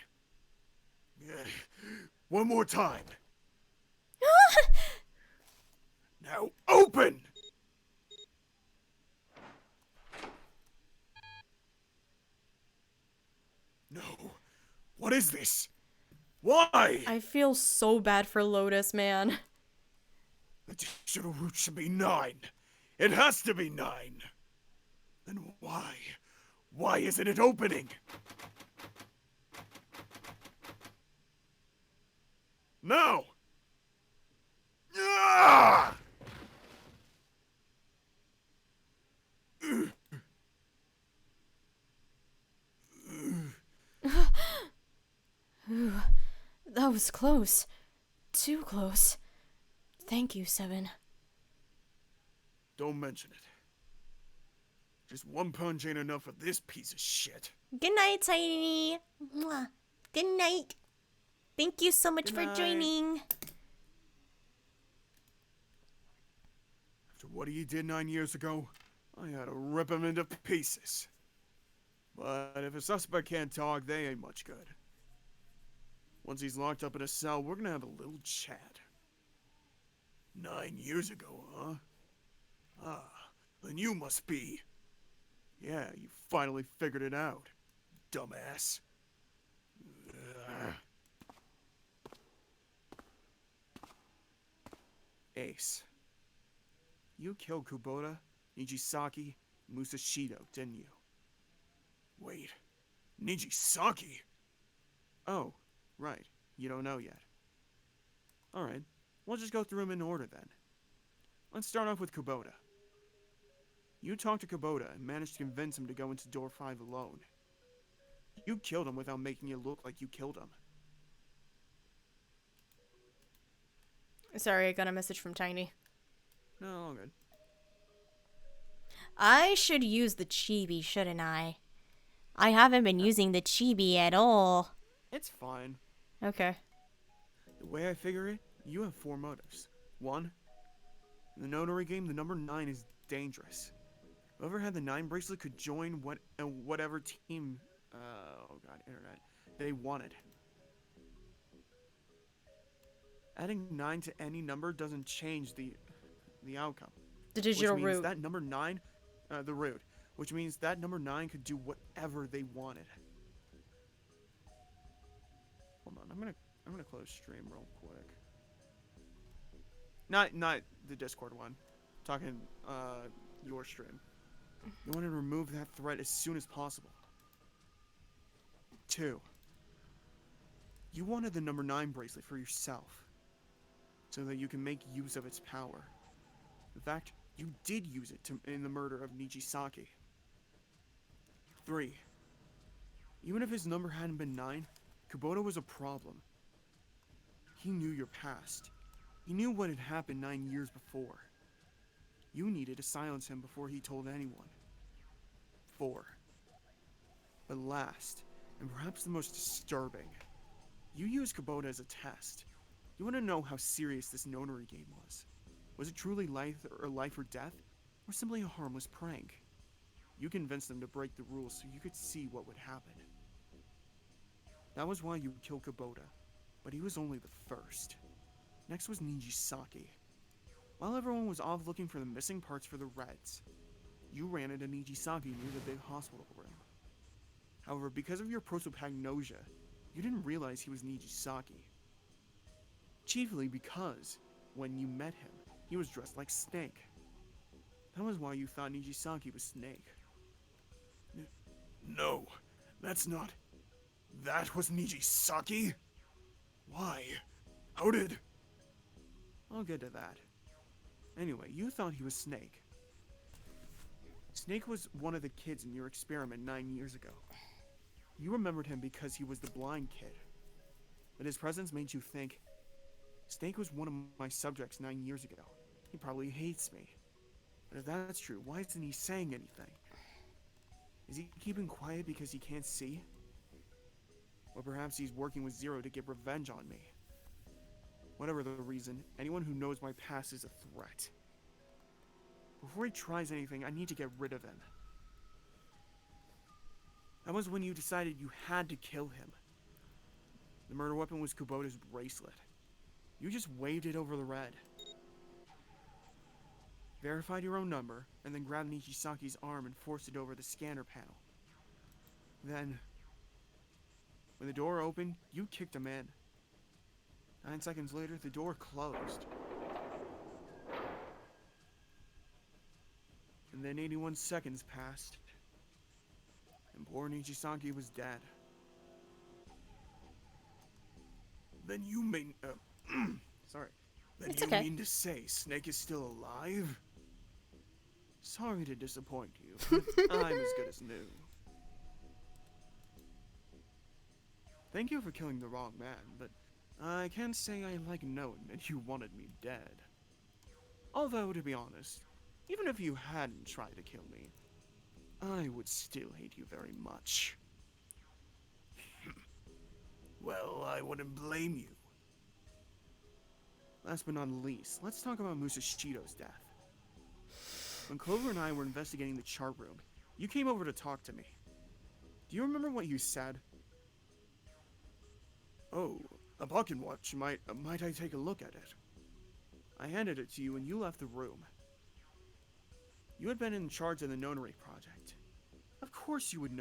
One more time. Now open! No. What is this? Why? I feel so bad for Lotus, man. The digital root should be 9. It has to be 9. Then why? Why isn't it opening? No! Ah! That was close. Too close. Thank you, 7. Don't mention it. Just one punch ain't enough for this piece of shit. Good night, Tiny. Mwah. Good night. Thank you so much Good for night. joining. After what he did 9 years ago, I had to rip him into pieces. But if a suspect can't talk, they ain't much good. Once he's locked up in a cell, we're gonna have a little chat. 9 years ago, huh? Ah, then you must be. Yeah, you finally figured it out, dumbass. Ugh. Ace. You killed Kubota, Nijisaki, Musashido, didn't you? Wait, Nijisaki? Oh, right. You don't know yet. Alright, we'll just go through them in order then. Let's start off with Kubota. You talked to Kubota and managed to convince him to go into door 5 alone. You killed him without making it look like you killed him. Sorry, I got a message from Tiny. No, all good. I should use the chibi, shouldn't I? I haven't been using the chibi at all. It's fine. Okay. The way I figure it, you have 4 motives. 1, in the notary game, the number 9 is dangerous. Whoever had the 9 bracelet could join whatever team, oh god, internet, they wanted. Adding 9 to any number doesn't change the outcome. The digital which means root. that number 9, the root, which means that number 9 could do whatever they wanted. Hold on, I'm gonna close stream real quick. Not the Discord one. I'm talking your stream. You want to remove that threat as soon as possible. 2. You wanted the number 9 bracelet for yourself, so that you can make use of its power. In fact, you did use it in the murder of Nijisaki. 3. Even if his number hadn't been 9, Kubota was a problem. He knew your past. He knew what had happened 9 years before. You needed to silence him before he told anyone. 4. But last, and perhaps the most disturbing, you used Kubota as a test. You want to know how serious this notary game was. Was it truly life or death, or simply a harmless prank? You convinced them to break the rules so you could see what would happen. That was why you killed Kubota, but he was only the first. Next was Nijisaki. While everyone was off looking for the missing parts for the Reds, you ran into Nijisaki near the big hospital room. However, because of your prosopagnosia, you didn't realize he was Nijisaki. Chiefly because, when you met him, he was dressed like Snake. That was why you thought Nijisaki was Snake. No, that's not. That was Nijisaki? Why? How did... I'll get to that. Anyway, you thought he was Snake. Snake was one of the kids in your experiment 9 years ago. You remembered him because he was the blind kid. But his presence made you think, Snake was one of my subjects 9 years ago. He probably hates me. But if that's true, why isn't he saying anything? Is he keeping quiet because he can't see? Or perhaps he's working with Zero to get revenge on me. Whatever the reason, anyone who knows my past is a threat. Before he tries anything, I need to get rid of him. That was when you decided you had to kill him. The murder weapon was Kubota's bracelet. You just waved it over the red. Verified your own number, and then grabbed Nijisaki's arm and forced it over the scanner panel. Then, when the door opened, you kicked him in. 9 seconds later, the door closed. And then 81 seconds passed, and poor Nijisaki was dead. Then you mean... Sorry. Then It's you okay. mean to say Snake is still alive? Sorry to disappoint you, but I'm as good as new. Thank you for killing the wrong man, but I can't say I like knowing that you wanted me dead. Although, to be honest, even if you hadn't tried to kill me, I would still hate you very much. Well, I wouldn't blame you. Last but not least, let's talk about Musashido's death. When Clover and I were investigating the chart room, you came over to talk to me. Do you remember what you said? Oh, a pocket watch. Might I take a look at it? I handed it to you and you left the room. You had been in charge of the nonary project. Of course you would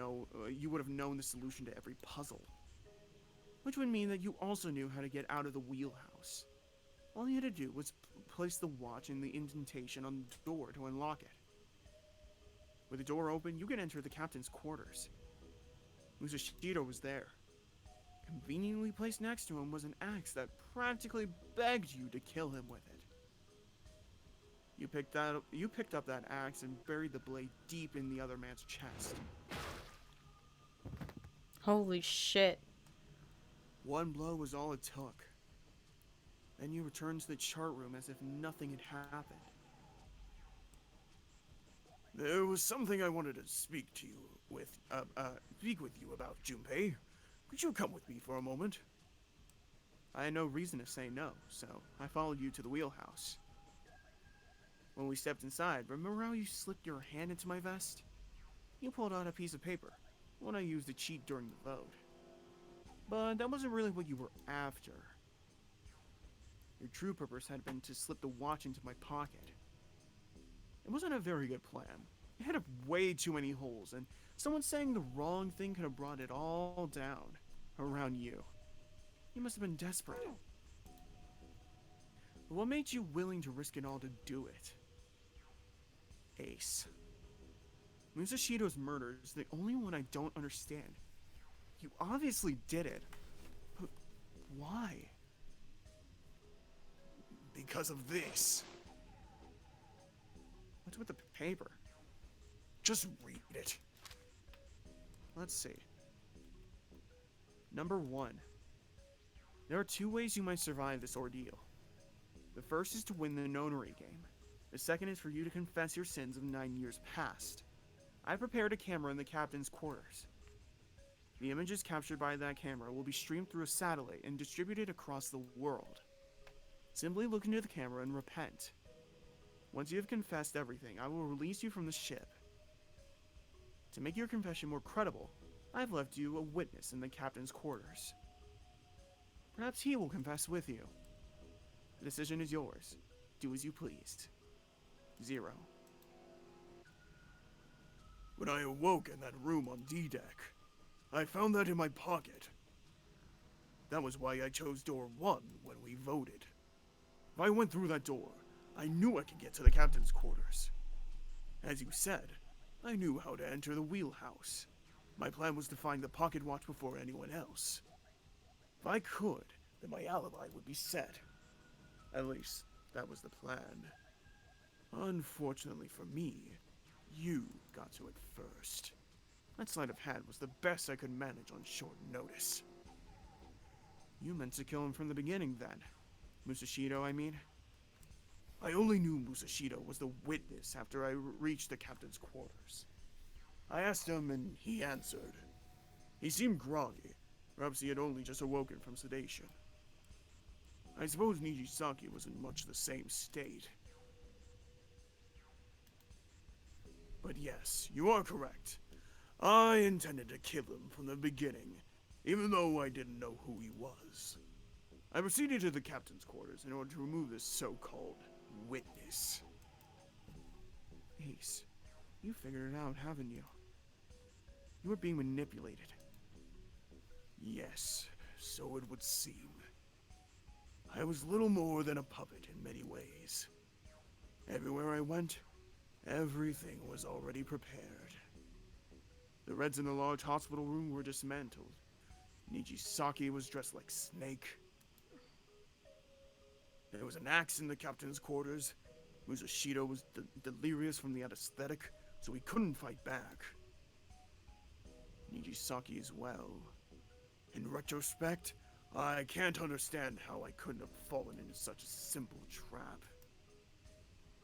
have known the solution to every puzzle. Which would mean that you also knew how to get out of the wheelhouse. All you had to do was place the watch in the indentation on the door to unlock it. With the door open, you could enter the captain's quarters. Musashido was there. Conveniently placed next to him was an axe that practically begged you to kill him with it. You picked up that axe and buried the blade deep in the other man's chest. Holy shit. One blow was all it took. Then you returned to the chart room as if nothing had happened. There was something I wanted to speak with you about, Junpei. Could you come with me for a moment? I had no reason to say no, so I followed you to the wheelhouse. When we stepped inside, remember how you slipped your hand into my vest? You pulled out a piece of paper, one I used to cheat during the vote. But that wasn't really what you were after. Your true purpose had been to slip the watch into my pocket. It wasn't a very good plan. It had way too many holes, and someone saying the wrong thing could have brought it all down around you. You must have been desperate. But what made you willing to risk it all to do it? Ace. Musashido's murder is the only one I don't understand. You obviously did it. But why? Because of this. What's with the paper? Just read it. Let's see. Number 1. There are 2 ways you might survive this ordeal. The first is to win the nonary game. The second is for you to confess your sins of 9 years past. I prepared a camera in the captain's quarters. The images captured by that camera will be streamed through a satellite and distributed across the world. Simply look into the camera and repent. Once you have confessed everything, I will release you from the ship. To make your confession more credible, I have left you a witness in the captain's quarters. Perhaps he will confess with you. The decision is yours. Do as you pleased. 0. When I awoke in that room on D-Deck, I found that in my pocket. That was why I chose door 1 when we voted. If I went through that door, I knew I could get to the captain's quarters. As you said, I knew how to enter the wheelhouse. My plan was to find the pocket watch before anyone else. If I could, then my alibi would be set. At least, that was the plan. Unfortunately for me, you got to it first. That sleight of hand was the best I could manage on short notice. You meant to kill him from the beginning then. Musashido, I mean. I only knew Musashido was the witness after I reached the captain's quarters. I asked him and he answered. He seemed groggy. Perhaps he had only just awoken from sedation. I suppose Nijisaki was in much the same state. But yes, you are correct. I intended to kill him from the beginning, even though I didn't know who he was. I proceeded to the captain's quarters in order to remove this so-called witness. Ace, you figured it out, haven't you? You were being manipulated. Yes, so it would seem. I was little more than a puppet in many ways. Everywhere I went, everything was already prepared. The Reds in the large hospital room were dismantled. Nijisaki was dressed like Snake. There was an axe in the captain's quarters. Musashido was delirious from the anesthetic, so he couldn't fight back. Nijisaki as well. In retrospect, I can't understand how I couldn't have fallen into such a simple trap.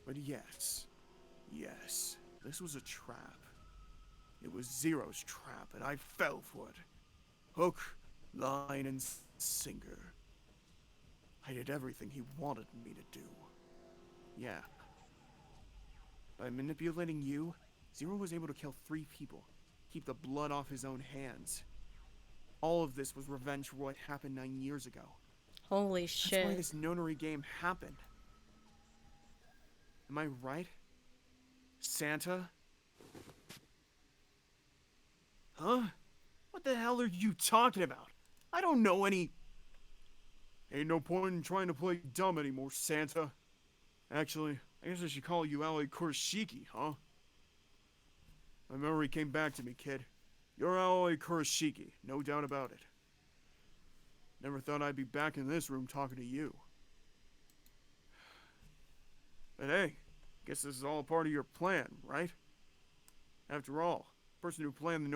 But yes, this was a trap. It was Zero's trap, and I fell for it. Hook, line, and sinker. I did everything he wanted me to do. Yeah. By manipulating you, Zero was able to kill 3 people, keep the blood off his own hands. All of this was revenge for what happened 9 years ago. Holy That's why shit. this nonary game happened. Am I right? Santa? Huh? What the hell are you talking about? I don't know any... Ain't no point in trying to play dumb anymore, Santa. Actually, I guess I should call you Aoi Kurashiki, huh? My memory came back to me, kid. You're Aoi Kurashiki, no doubt about it. Never thought I'd be back in this room talking to you. But hey, guess this is all a part of your plan, right? After all, the person who planned the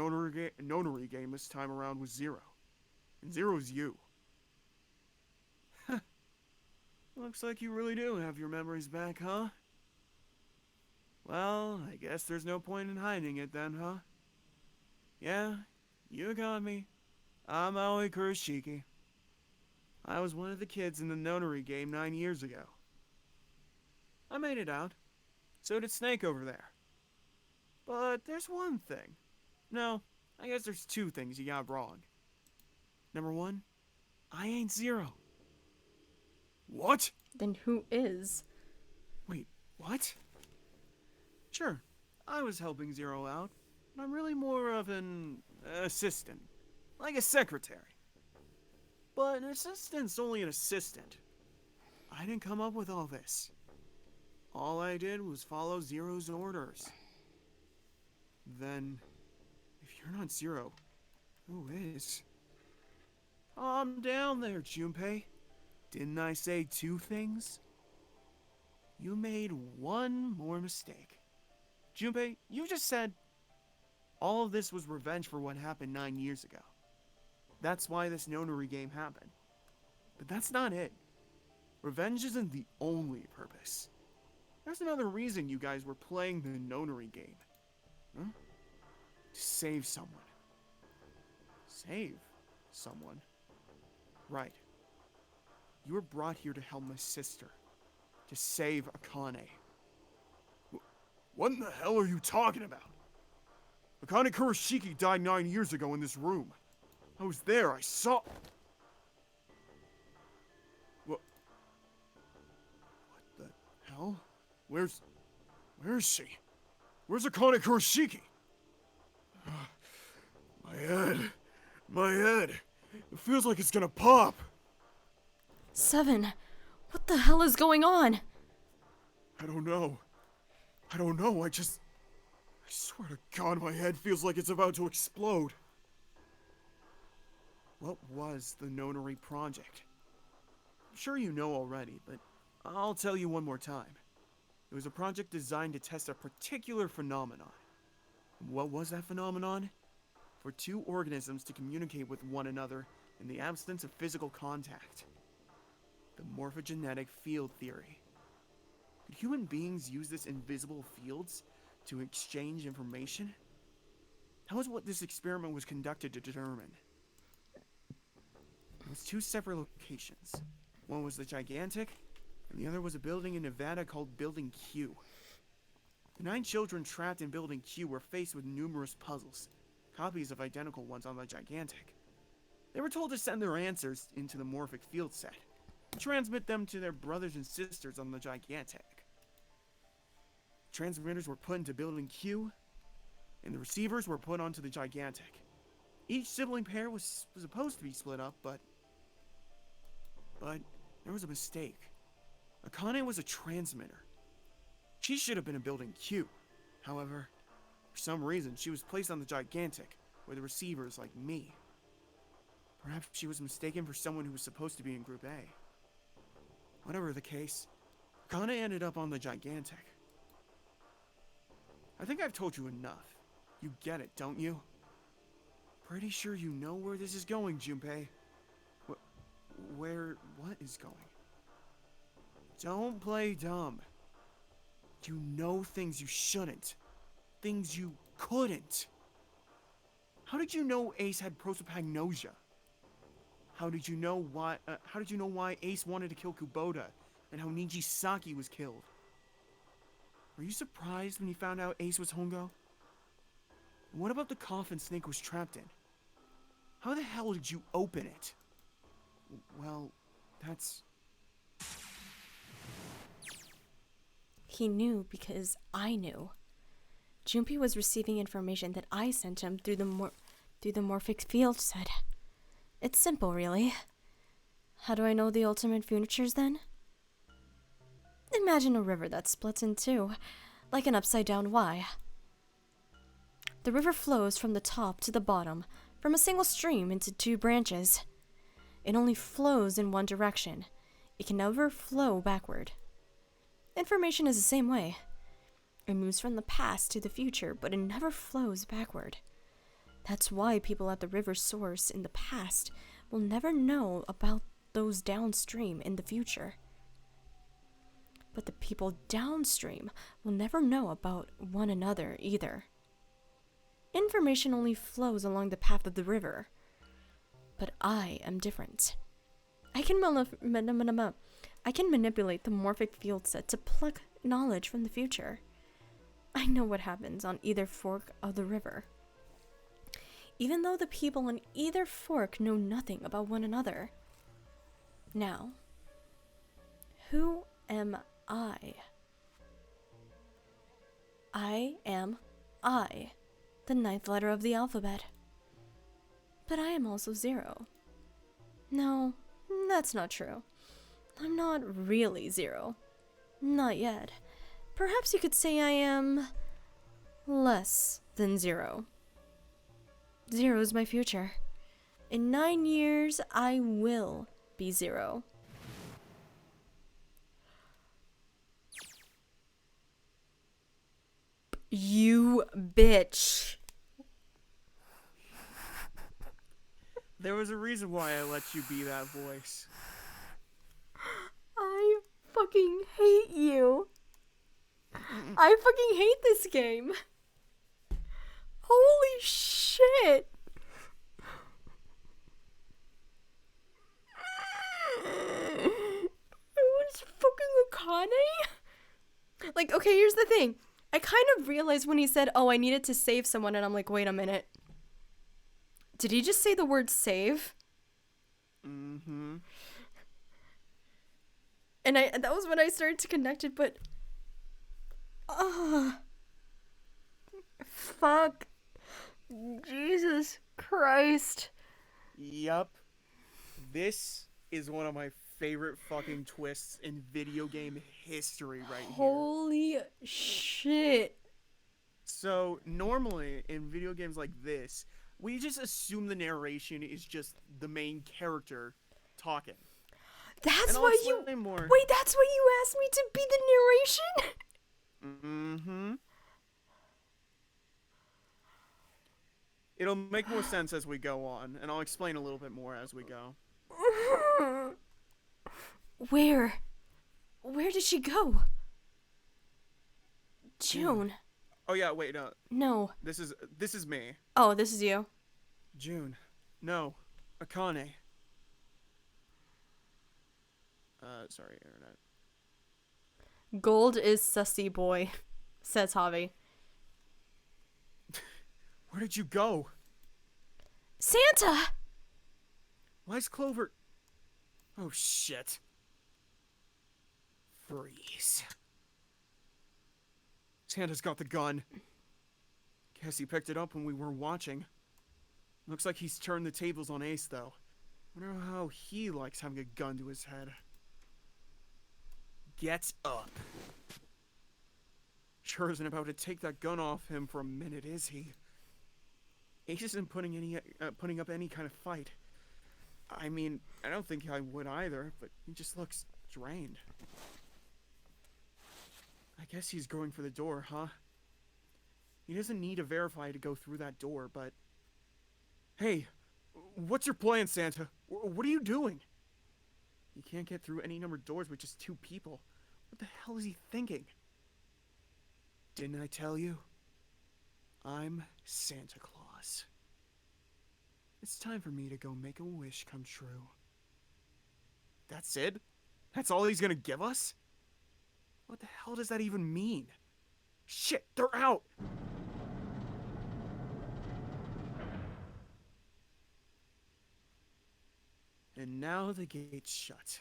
notary game this time around was Zero. And Zero's you. Looks like you really do have your memories back, huh? Well, I guess there's no point in hiding it then, huh? Yeah, you got me. I'm Aoi Kurashiki. I was one of the kids in the notary game 9 years ago. I made it out. So did Snake over there. But there's one thing. No, I guess there's two things you got wrong. Number one, I ain't Zero. What? Then who is? Wait, what? Sure, I was helping Zero out, but I'm really more of an assistant. Like a secretary. But an assistant's only an assistant. I didn't come up with all this. All I did was follow Zero's orders. Then, if you're not Zero, who is? Calm down there, Junpei. Didn't I say two things? You made one more mistake. Junpei, you just said all of this was revenge for what happened 9 years ago. That's why this notary game happened. But that's not it. Revenge isn't the only purpose. There's another reason you guys were playing the notary game. Huh? To save someone. Save someone? Right. You were brought here to help my sister. To save Akane. What in the hell are you talking about? Akane Kurashiki died 9 years ago in this room. I was there, I saw... What the hell? Where is she? Where's Akane Kurashiki? My head. It feels like it's gonna pop. 7. What the hell is going on? I don't know. I swear to God, my head feels like it's about to explode. What was the notary project? I'm sure you know already, but I'll tell you one more time. It was a project designed to test a particular phenomenon. What was that phenomenon? For two organisms to communicate with one another in the absence of physical contact. The morphogenetic field theory. Could human beings use this invisible fields to exchange information? That was what this experiment was conducted to determine. It was two separate locations. One was the Gigantic, and the other was a building in Nevada called Building Q. The 9 children trapped in Building Q were faced with numerous puzzles, copies of identical ones on the Gigantic. They were told to send their answers into the morphic field set, and transmit them to their brothers and sisters on the Gigantic. Transmitters were put into Building Q, and the receivers were put onto the Gigantic. Each sibling pair was supposed to be split up, but there was a mistake. Akane was a transmitter. She should have been in Building Q. However, for some reason, she was placed on the Gigantic, with the receivers like me. Perhaps she was mistaken for someone who was supposed to be in Group A. Whatever the case, Akane ended up on the Gigantic. I think I've told you enough. You get it, don't you? Pretty sure you know where this is going, Junpei. What is going? Don't play dumb. You know things you shouldn't. Things you couldn't. How did you know Ace had prosopagnosia? How did you know why Ace wanted to kill Kubota and how Nijisaki was killed? Were you surprised when you found out Ace was Hongo? And what about the coffin Snake was trapped in? How the hell did you open it? Well, that's... He knew because I knew. Junpei was receiving information that I sent him through the morphic field set. It's simple, really. How do I know the ultimate futures then? Imagine a river that splits in two, like an upside-down Y. The river flows from the top to the bottom, from a single stream into two branches. It only flows in one direction. It can never flow backward. Information is the same way. It moves from the past to the future, but it never flows backward. That's why people at the river source in the past will never know about those downstream in the future. But the people downstream will never know about one another either. Information only flows along the path of the river. But I am different. I can manipulate the morphic field set to pluck knowledge from the future. I know what happens on either fork of the river. Even though the people on either fork know nothing about one another. Now, who am I? I am I, the 9th letter of the alphabet. But I am also 0. No, that's not true. I'm not really 0. Not yet. Perhaps you could say I am less than 0. 0 is my future. In 9 years, I will be 0. You bitch. There was a reason why I let you be that voice. I fucking hate you. I fucking hate this game. Holy shit. I was fucking Akane? Like, okay, here's the thing. I kind of realized when he said, oh, I needed to save someone, and I'm like, wait a minute. Did he just say the word save? Mm-hmm. And that was when I started to connect it, but... Fuck. Jesus Christ. Yup. This is one of my favorite fucking twists in video game history right here. Holy shit. So, normally, in video games like this, we just assume the narration is just the main character talking. That's I'll why you... explain more. Wait, that's why you asked me to be the narration? Mm-hmm. It'll make more sense as we go on, and I'll explain a little bit more as we go. Where? Where did she go? June. Oh yeah, wait, no. No. This is me. Oh, this is you. June. No. Akane. Sorry, internet. Gold is sussy boy, says Javi. Where did you go? Santa! Why's Clover... Oh, shit. Freeze. Santa's got the gun. Guess he picked it up when we were watching. Looks like he's turned the tables on Ace, though. Wonder how he likes having a gun to his head. Get up. Sure isn't about to take that gun off him for a minute, is he? Ace isn't putting up any kind of fight. I mean, I don't think I would either, but he just looks drained. I guess he's going for the door, huh? He doesn't need to verify to go through that door, but... Hey, what's your plan, Santa? What are you doing? You can't get through any numbered doors with just 2 people. What the hell is he thinking? Didn't I tell you? I'm Santa Claus. It's time for me to go make a wish come true. That's it? That's all he's gonna give us? What the hell does that even mean? Shit, they're out! And now the gate's shut.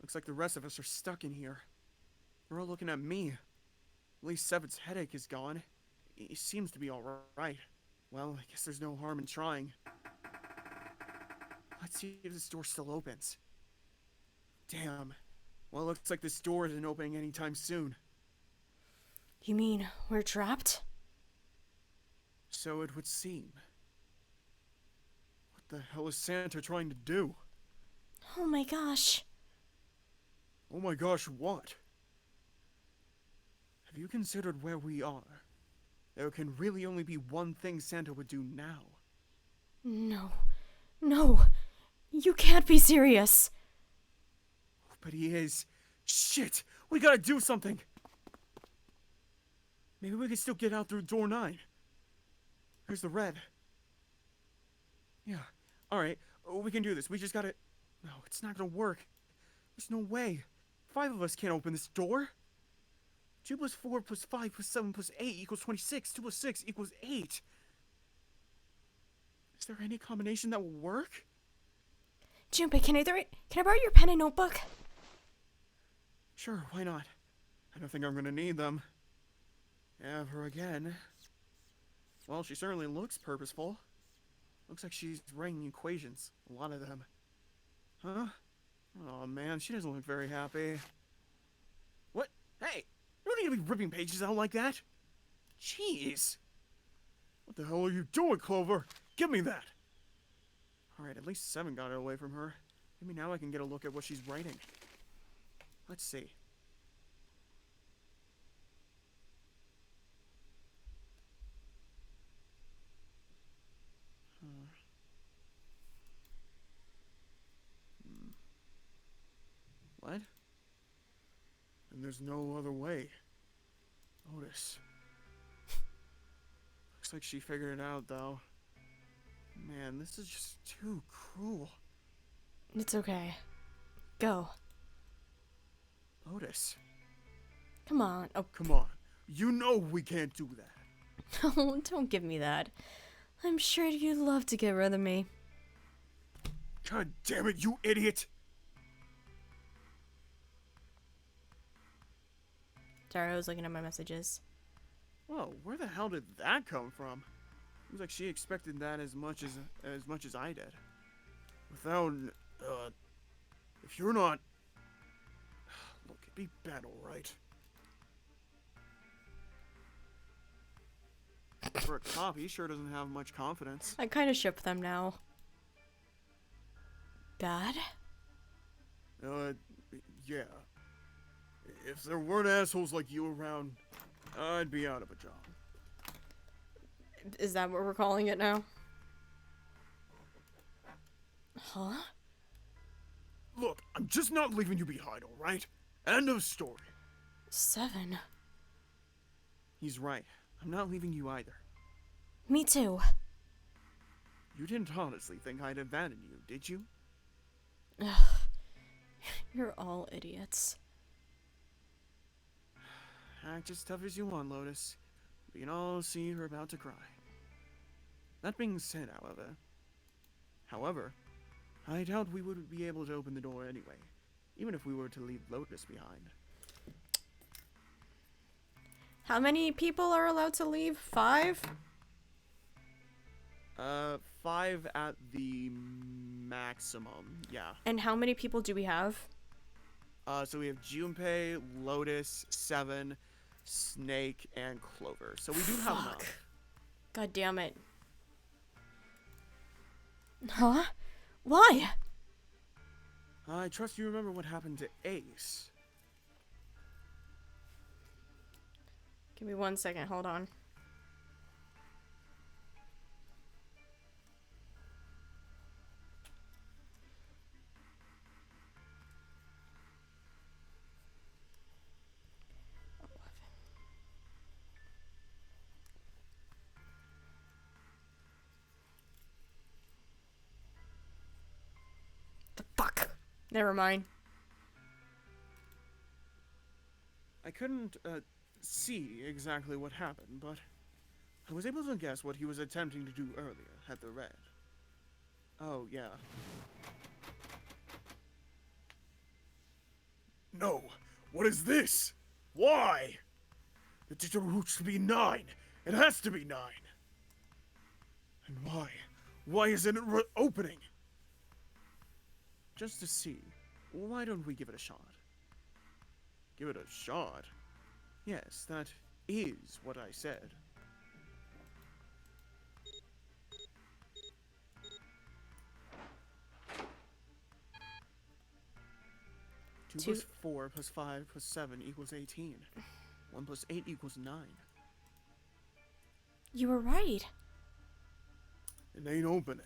Looks like the rest of us are stuck in here. They're all looking at me. At least Seven's headache is gone. He seems to be alright. Well, I guess there's no harm in trying. Let's see if this door still opens. Damn. Well, it looks like this door isn't opening anytime soon. You mean we're trapped? So it would seem. What the hell is Santa trying to do? Oh my gosh. Oh my gosh, what? Have you considered where we are? There can really only be one thing Santa would do now. No. No. You can't be serious. But he is. Shit! We gotta do something! Maybe we can still get out through door 9. Here's the red. Yeah, alright. We can do this. We just gotta... No, it's not gonna work. There's no way. 5 of us can't open this door. 2 plus 4 plus 5 plus 7 plus 8 equals 26. 2 plus 6 equals 8. Is there any combination that will work? Junpei, can I borrow your pen and notebook? Sure, why not? I don't think I'm gonna need them. Ever again. Well, she certainly looks purposeful. Looks like she's writing equations. A lot of them. Huh? Oh man, she doesn't look very happy. What? Hey! You don't need to be ripping pages out like that! Jeez! What the hell are you doing, Clover? Give me that! Alright, at least 7 got it away from her. Maybe now I can get a look at what she's writing. Let's see. What? And there's no other way. Otis. Looks like she figured it out, though. Man, this is just too cruel. It's okay. Go. Otis. Come on. Oh, Come on. You know we can't do that. no, don't give me that. I'm sure you'd love to get rid of me. God damn it, you idiot! Sorry, I was looking at my messages. Whoa, where the hell did that come from? Seems like she expected that as much as I did. Without, if you're not... Look, it'd be bad, alright? For a cop, he sure doesn't have much confidence. I kind of ship them now. Bad? Yeah. If there weren't assholes like you around, I'd be out of a job. Is that what we're calling it now? Huh? Look, I'm just not leaving you behind, alright? End of story. 7. He's right. I'm not leaving you either. Me too. You didn't honestly think I'd abandon you, did you? You're all idiots. Act as tough as you want, Lotus. We can all see you're about to cry. That being said, however, I doubt we would be able to open the door anyway, even if we were to leave Lotus behind. How many people are allowed to leave? 5? 5 at the maximum, yeah. And how many people do we have? So we have Junpei, Lotus, 7, Snake, and Clover. So we do have enough. God damn it. Huh? Why? I trust you remember what happened to Ace. Give me 1 second, hold on. The fuck? Never mind. I couldn't, see exactly what happened, but I was able to guess what he was attempting to do earlier at the red. Oh, yeah. No! What is this? Why? The digital root should be 9. It has to be 9. And why? Why isn't it opening? Just to see, why don't we give it a shot? Give it a shot? Yes, that is what I said. Two plus 4 plus 5 plus 7 equals 18. 1 plus 8 equals 9. You were right. It ain't opening.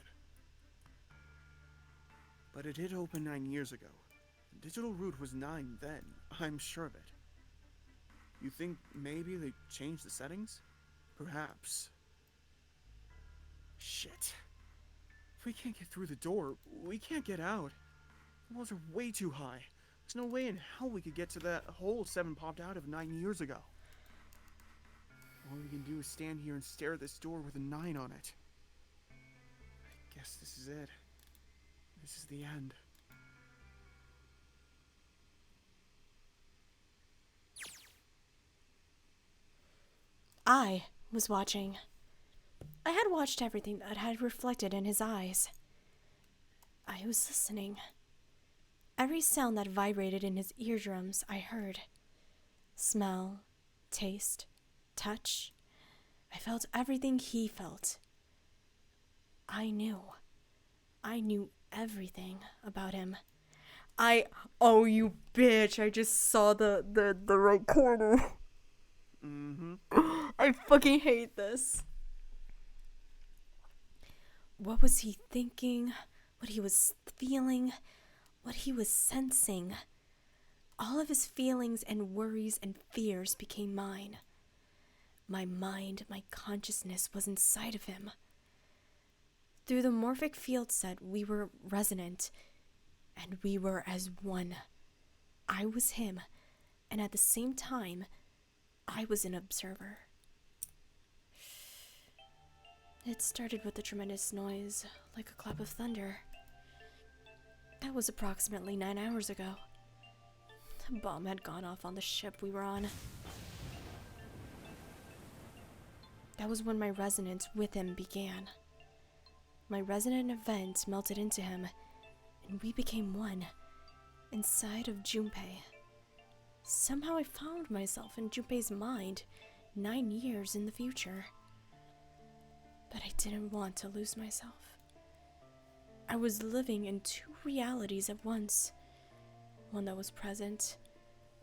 But it did open 9 years ago. The digital root was 9 then. I'm sure of it. You think maybe they changed the settings? Perhaps. Shit. If we can't get through the door, we can't get out. The walls are way too high. There's no way in hell we could get to that hole 7 popped out of 9 years ago. All we can do is stand here and stare at this door with a 9 on it. I guess this is it. This is the end. I was watching. I had watched everything that had reflected in his eyes. I was listening. Every sound that vibrated in his eardrums I heard. Smell, taste, touch. I felt everything he felt. I knew everything about him. Oh, you bitch, I just saw the right corner. Mm-hmm. I fucking hate this. What was he thinking? What he was feeling? What he was sensing? All of his feelings and worries and fears became mine. My mind, my consciousness was inside of him. Through the morphic field set, we were resonant, and we were as one. I was him, and at the same time, I was an observer. It started with a tremendous noise, like a clap of thunder. That was approximately 9 hours ago. A bomb had gone off on the ship we were on. That was when my resonance with him began. My resonant event melted into him, and we became one, inside of Junpei. Somehow I found myself in Junpei's mind, 9 years in the future. But I didn't want to lose myself. I was living in 2 realities at once. One that was present,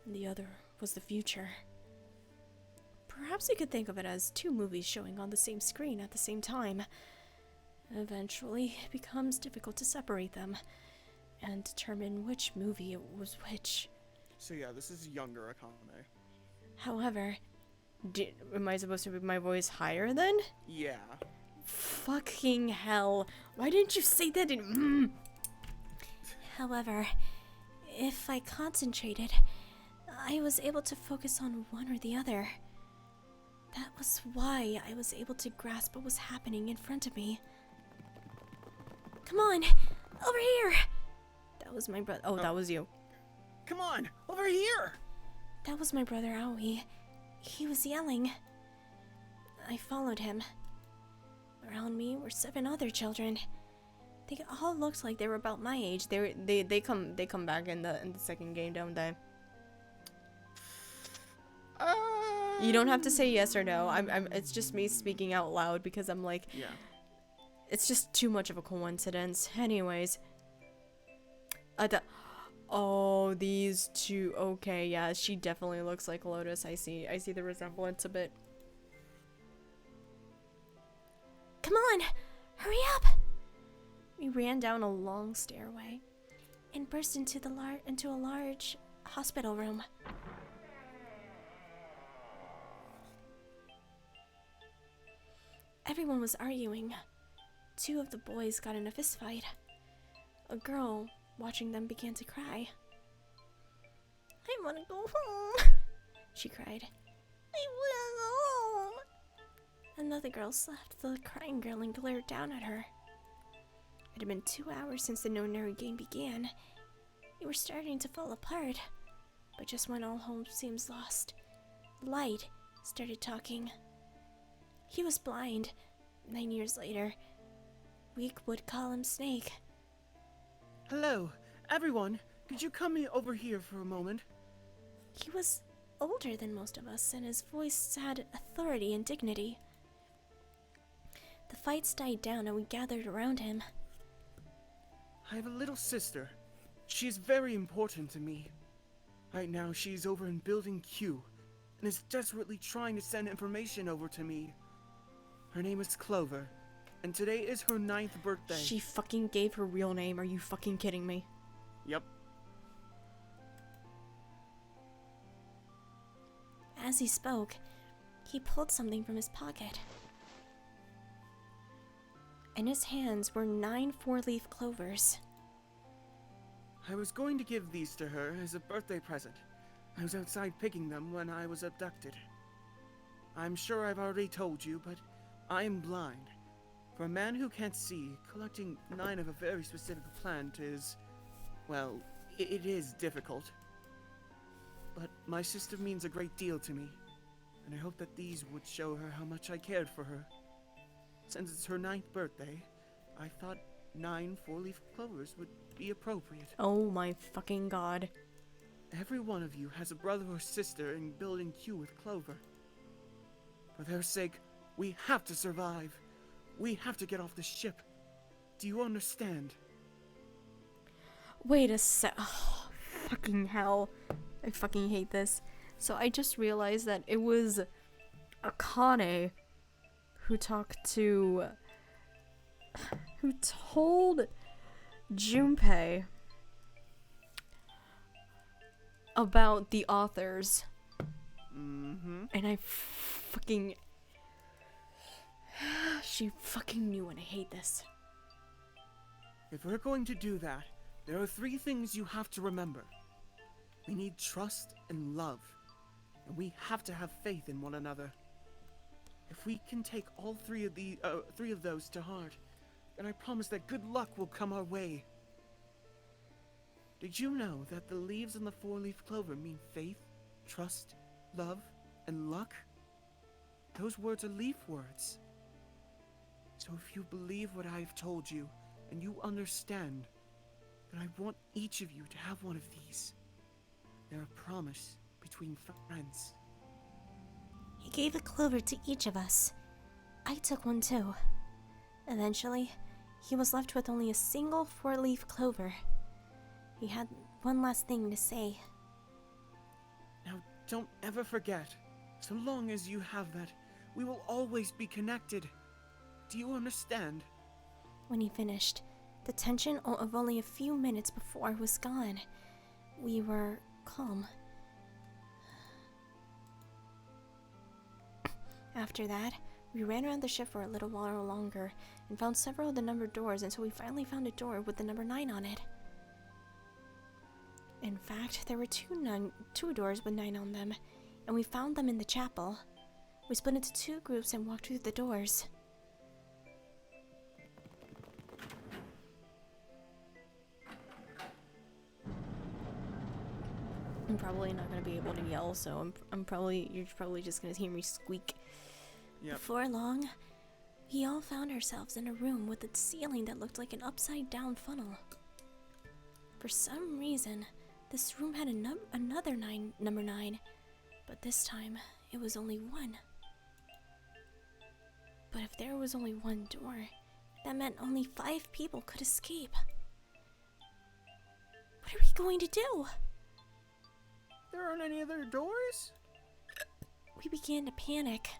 and the other was the future. Perhaps you could think of it as 2 movies showing on the same screen at the same time. Eventually, it becomes difficult to separate them and determine which movie it was which. So yeah, this is younger Akame. However, Am I supposed to make my voice higher then? Yeah. Fucking hell. Why didn't you say that in however, if I concentrated, I was able to focus on one or the other. That was why I was able to grasp what was happening in front of me. Come on, over here! That was my brother. Oh, that was you. Come on, over here! That was my brother Aoi. He was yelling. I followed him. Around me were 7 other children. They all looked like they were about my age. They come back in the second game, don't they? You don't have to say yes or no. It's just me speaking out loud because I'm like, Yeah. it's just too much of a coincidence. Anyways, oh, these 2. Okay, yeah, she definitely looks like Lotus. I see the resemblance a bit. Come on, hurry up! We ran down a long stairway and burst into a large hospital room. Everyone was arguing. 2 of the boys got in a fistfight. A girl watching them began to cry. I want to go home, she cried. I want to go home. Another girl slapped the crying girl and glared down at her. It had been 2 hours since the no-Nuri game began. We were starting to fall apart, But just when all hope seems lost, Light started talking. He was blind. 9 years later, we would call him Snake. Hello, everyone. Could you come over here for a moment? He was older than most of us, and his voice had authority and dignity. The fights died down, and we gathered around him. I have a little sister. She is very important to me. Right now, she's over in Building Q, and is desperately trying to send information over to me. Her name is Clover, and today is her 9th birthday. She fucking gave her real name. Are you fucking kidding me? Yep. As he spoke, he pulled something from his pocket. In his hands were 9 four-leaf clovers. I was going to give these to her as a birthday present. I was outside picking them when I was abducted. I'm sure I've already told you, but I am blind. For a man who can't see, collecting 9 of a very specific plant is, well, it is difficult. But my sister means a great deal to me, and I hope that these would show her how much I cared for her. Since it's her 9th birthday, I thought 9 four-leaf clovers would be appropriate. Oh my fucking god. Every one of you has a brother or sister in Building Q with Clover. For their sake, we have to survive. We have to get off the ship. Do you understand? Wait a sec. Oh, fucking hell. I fucking hate this. So I just realized that it was Akane who told Junpei about the authors. Mm-hmm. And I fucking... She fucking knew, and I hate this. If we're going to do that, there are 3 things you have to remember. We need trust and love, and we have to have faith in one another. If we can take all 3 of those to heart, then I promise that good luck will come our way. Did you know that the leaves on the 4-leaf clover mean faith, trust, love, and luck? Those words are leaf words. So if you believe what I've told you, and you understand, then I want each of you to have one of these. They're a promise between friends. He gave a clover to each of us. I took one too. Eventually, he was left with only a single 4-leaf clover. He had one last thing to say. Now, don't ever forget, so long as you have that, we will always be connected. Do you understand? When he finished, the tension of only a few minutes before was gone. We were calm. After that, we ran around the ship for a little while longer and found several of the numbered doors until we finally found a door with the number 9 on it. In fact, there were two doors with 9 on them, and we found them in the chapel. We split into 2 groups and walked through the doors. I'm probably not gonna be able to yell, so you're probably just gonna hear me squeak. Yep. Before long, we all found ourselves in a room with a ceiling that looked like an upside-down funnel. For some reason, this room had another number 9, but this time it was only 1. But if there was only 1 door, that meant only 5 people could escape. What are we going to do? There aren't any other doors? We began to panic.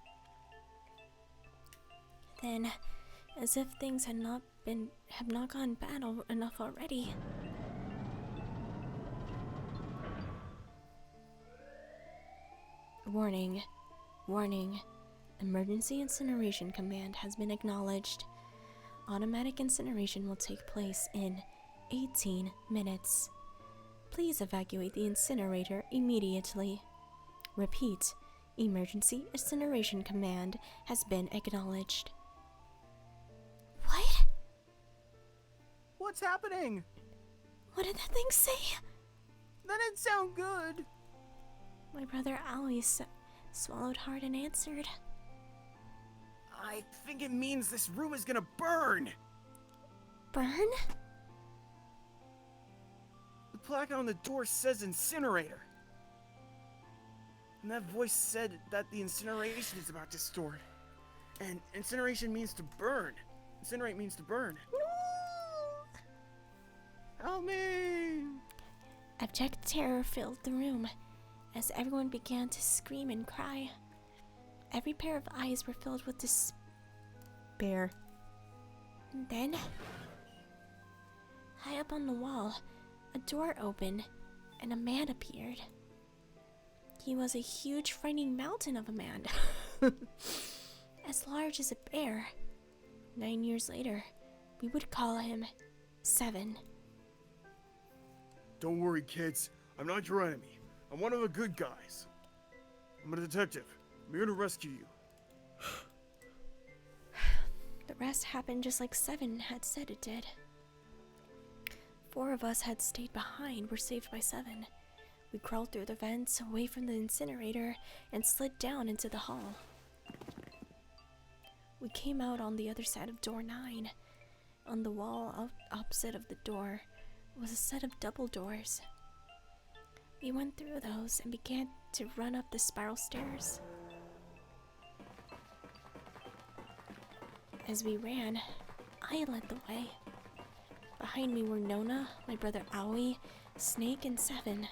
Then, as if things have not gone bad enough already, warning, warning, emergency incineration command has been acknowledged. Automatic incineration will take place in 18 minutes. Please evacuate the incinerator immediately. Repeat, emergency incineration command has been acknowledged. What? What's happening? What did that thing say? That didn't sound good. My brother Alois swallowed hard and answered. I think it means this room is gonna burn! Burn? The plaque on the door says incinerator. And that voice said that the incineration is about to start. And incineration means to burn. Incinerate means to burn. Help me! Abject terror filled the room as everyone began to scream and cry. Every pair of eyes were filled with despair. And then, high up on the wall, a door opened and a man appeared. He was a huge, frightening mountain of a man, as large as a bear. 9 years later, we would call him 7. Don't worry, kids. I'm not your enemy. I'm one of the good guys. I'm a detective. I'm here to rescue you. The rest happened just like 7 had said it did. 4 of us had stayed behind, were saved by 7. We crawled through the vents, away from the incinerator, and slid down into the hall. We came out on the other side of door 9. On the wall opposite of the door was a set of double doors. We went through those and began to run up the spiral stairs. As we ran, I led the way. Behind me were Nona, my brother Aoi, Snake, and 7.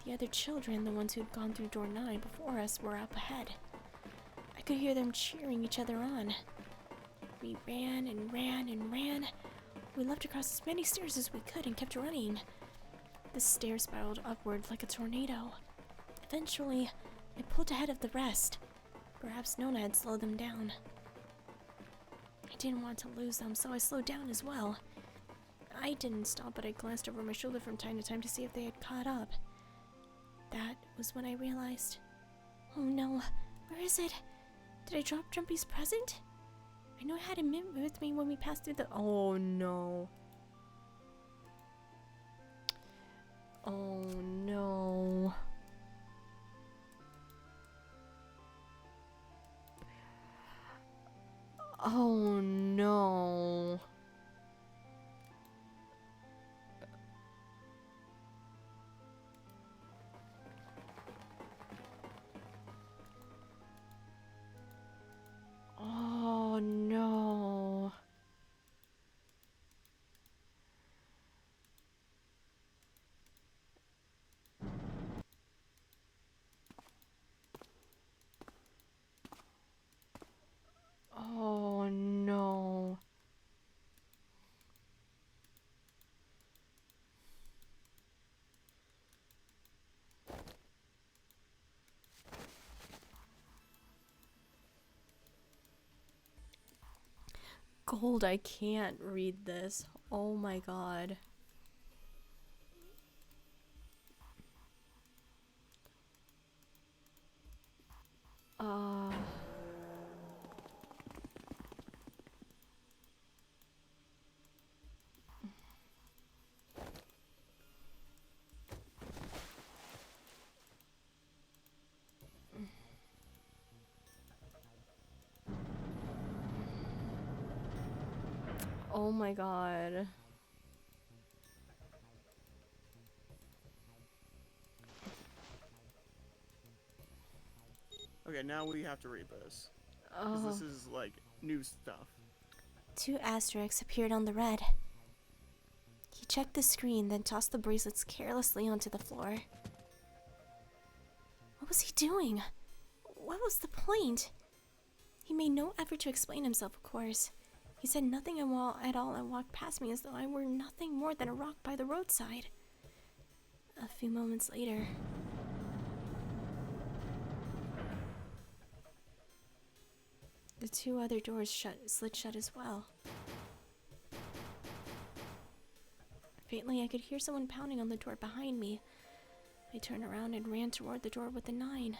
The other children, the ones who'd gone through door 9 before us, were up ahead. I could hear them cheering each other on. We ran and ran and ran. We leapt across as many stairs as we could and kept running. The stairs spiraled upward like a tornado. Eventually, I pulled ahead of the rest. Perhaps Nona had slowed them down. I didn't want to lose them, so I slowed down as well. I didn't stop, but I glanced over my shoulder from time to time to see if they had caught up. That was when I realized, oh no, where is it? Did I drop Jumpy's present? I know I had him with me when we passed through the— Oh no. Oh no. Oh no. Oh no. Oh no. Gold, I can't read this. Oh my god. Uh Oh my god. Okay, now we have to read this. 'Cause Oh. this is like new stuff. 2 asterisks appeared on the red. He checked the screen, then tossed the bracelets carelessly onto the floor. What was he doing? What was the point? He made no effort to explain himself, of course. He said nothing at all and walked past me as though I were nothing more than a rock by the roadside. A few moments later, the 2 other doors slid shut as well. Faintly, I could hear someone pounding on the door behind me. I turned around and ran toward the door with the 9.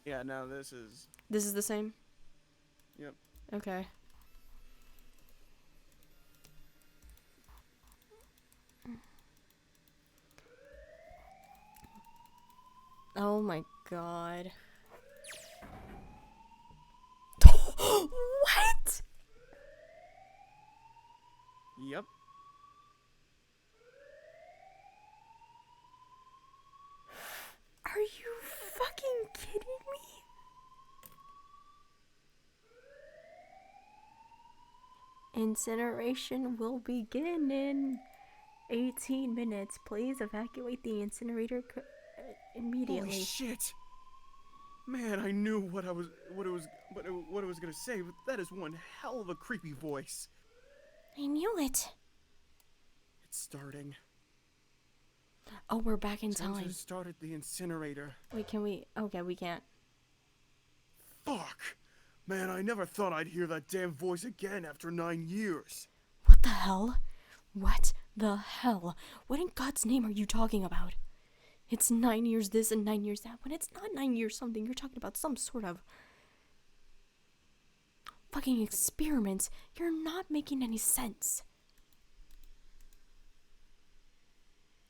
Yeah, now this is. This is the same? Yep. Okay. Oh my god. What? Yep. Are you fucking kidding me? Incineration will begin in 18 minutes. Please evacuate the incinerator immediately. Holy shit! Man, I knew what it was gonna say, but that is one hell of a creepy voice. I knew it. It's starting. Oh, we're back in time. Sensors started the incinerator. Wait, can we? Okay, we can't. Fuck! Man, I never thought I'd hear that damn voice again after 9 years. What the hell? What the hell? What in God's name are you talking about? It's 9 years this and 9 years that. When it's not 9 years something, you're talking about some sort of fucking experiments. You're not making any sense.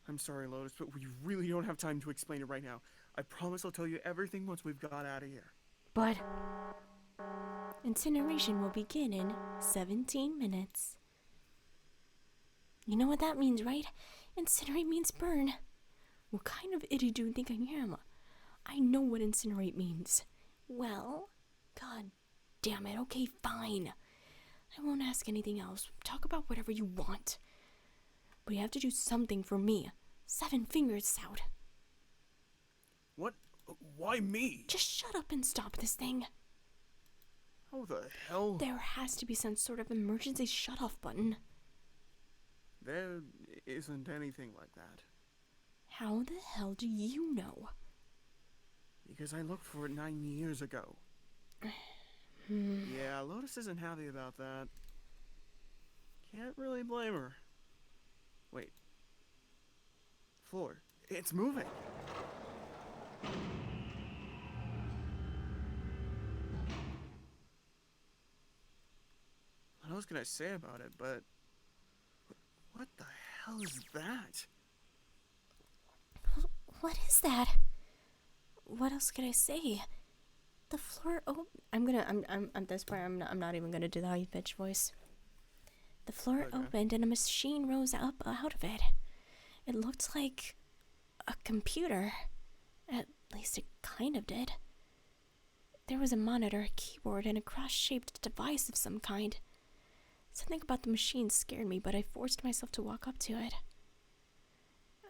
I'm sorry, Lotus, but we really don't have time to explain it right now. I promise I'll tell you everything once we've got out of here. But incineration will begin in 17 minutes. You know what that means, right? Incinerate means burn. What kind of idiot do you think I am? I know what incinerate means. Well, god damn it. Okay, fine. I won't ask anything else. Talk about whatever you want. But you have to do something for me. 7 fingers out. What? Why me? Just shut up and stop this thing. How the hell? There has to be some sort of emergency shut-off button. There isn't anything like that. How the hell do you know? Because I looked for it 9 years ago. Yeah, Lotus isn't happy about that. Can't really blame her. Wait. Floor. It's moving. What else can I say about it, but... What the hell is that? What is that? What else could I say? The floor. Oh, I'm at this point. I'm not even gonna do the high pitch voice. The floor Okay. opened and a machine rose up out of it. It looked like a computer. At least it kind of did. There was a monitor, a keyboard, and a cross-shaped device of some kind. Something about the machine scared me, but I forced myself to walk up to it.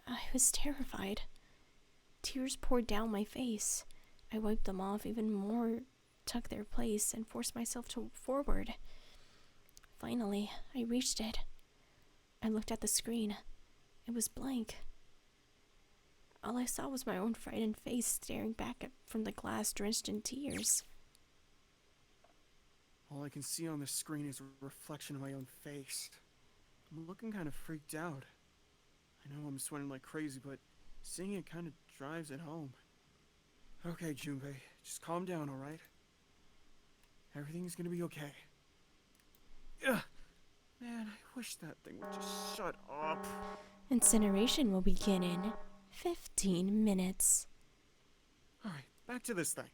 I was terrified. Tears poured down my face. I wiped them off, even more took their place, and forced myself forward. Finally, I reached it. I looked at the screen. It was blank. All I saw was my own frightened face staring back from the glass drenched in tears. All I can see on the screen is a reflection of my own face. I'm looking kind of freaked out. I know I'm sweating like crazy, but seeing it kind of drives it home. Okay, Junpei, just calm down, alright? Everything's gonna be okay. Ugh. Man, I wish that thing would just shut up. Incineration will begin in 15 minutes. Alright, back to this thing.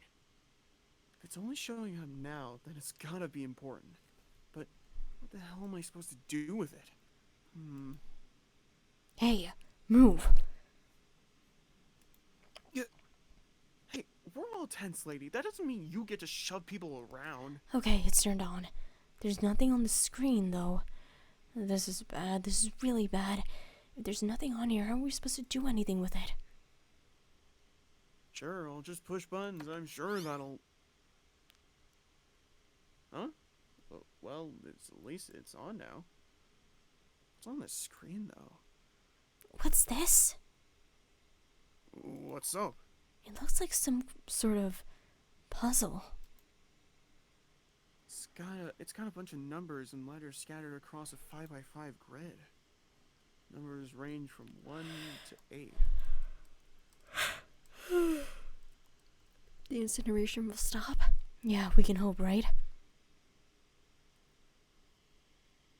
If it's only showing up now, then it's gotta be important. But what the hell am I supposed to do with it? Hey, move. Hey, we're all tense, lady. That doesn't mean you get to shove people around. Okay, it's turned on. There's nothing on the screen, though. This is bad. This is really bad. If there's nothing on here, how are we supposed to do anything with it? Sure, I'll just push buttons. I'm sure that'll... Huh? Well, at least it's on now. It's on the screen, though. What's this? What's up? It looks like some sort of puzzle. It's got a bunch of numbers and letters scattered across a 5x5 grid. Numbers range from 1 to 8. The incineration will stop? Yeah, we can hope, right?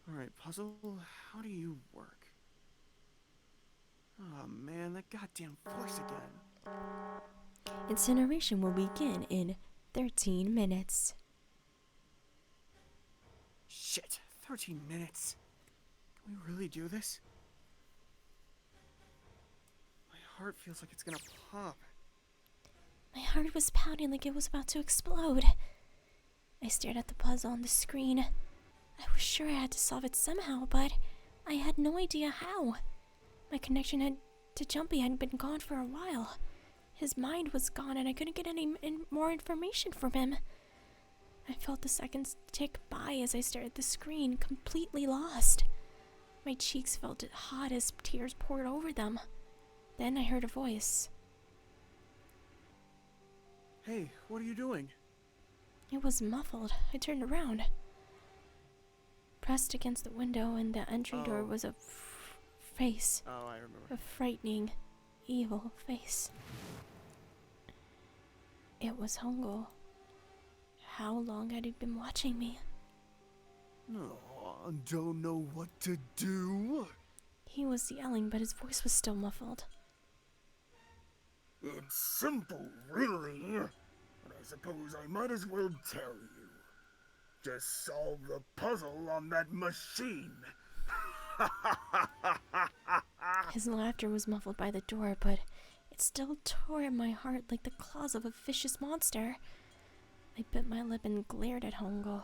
Alright, puzzle, how do you work? Oh man, that goddamn voice again. Incineration will begin in 13 minutes. Shit, 13 minutes. Can we really do this? My heart feels like it's gonna pop. My heart was pounding like it was about to explode. I stared at the puzzle on the screen. I was sure I had to solve it somehow, but I had no idea how. My connection to Jumpy had been gone for a while. His mind was gone and I couldn't get any more information from him. I felt the seconds tick by as I stared at the screen, completely lost. My cheeks felt hot as tears poured over them. Then I heard a voice. Hey, what are you doing? It was muffled. I turned around. Pressed against the window in the entry door was a face. Oh, I remember. A frightening, evil face. It was Hongo. How long had he been watching me? Oh, don't know what to do. He was yelling, but his voice was still muffled. It's simple, really. But I suppose I might as well tell you. Just solve the puzzle on that machine. His laughter was muffled by the door, but it still tore at my heart like the claws of a vicious monster. I bit my lip and glared at Hongo,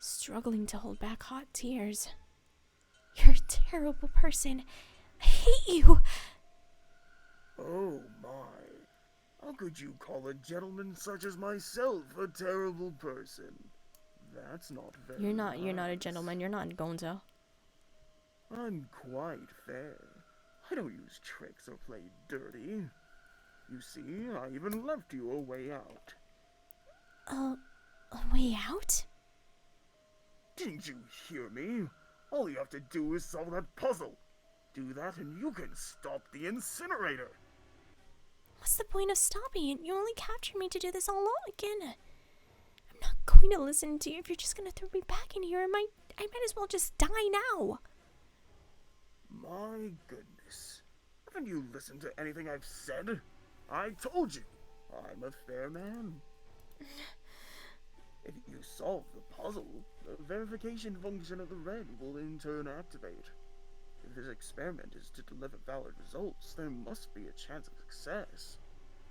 struggling to hold back hot tears. You're a terrible person. I hate you. Oh my. How could you call a gentleman such as myself a terrible person? That's not very You're not a nice. gentleman. You're not Gonzo. I'm quite fair. I don't use tricks or play dirty. You see, I even left you a way out. A way out? Didn't you hear me? All you have to do is solve that puzzle. Do that and you can stop the incinerator. What's the point of stopping it? You only captured me to do this all over again. I'm not going to listen to you if you're just going to throw me back in here. I might as well just die now. My goodness. Haven't you listened to anything I've said? I told you, I'm a fair man. If you solve the puzzle, the verification function of the red will in turn activate. If this experiment is to deliver valid results, there must be a chance of success.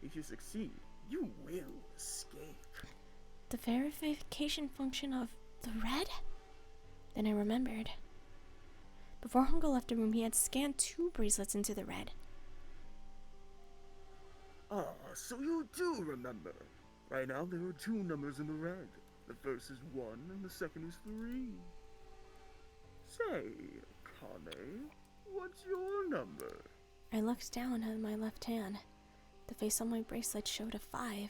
If you succeed, you will escape. The verification function of the red? Then I remembered. Before Hongo left the room, he had scanned 2 bracelets into the red. Ah, so you do remember. Right now there are 2 numbers in the red. The first is 1 and the second is 3. Say, Kane, what's your number? I looked down at my left hand. The face on my bracelet showed a 5.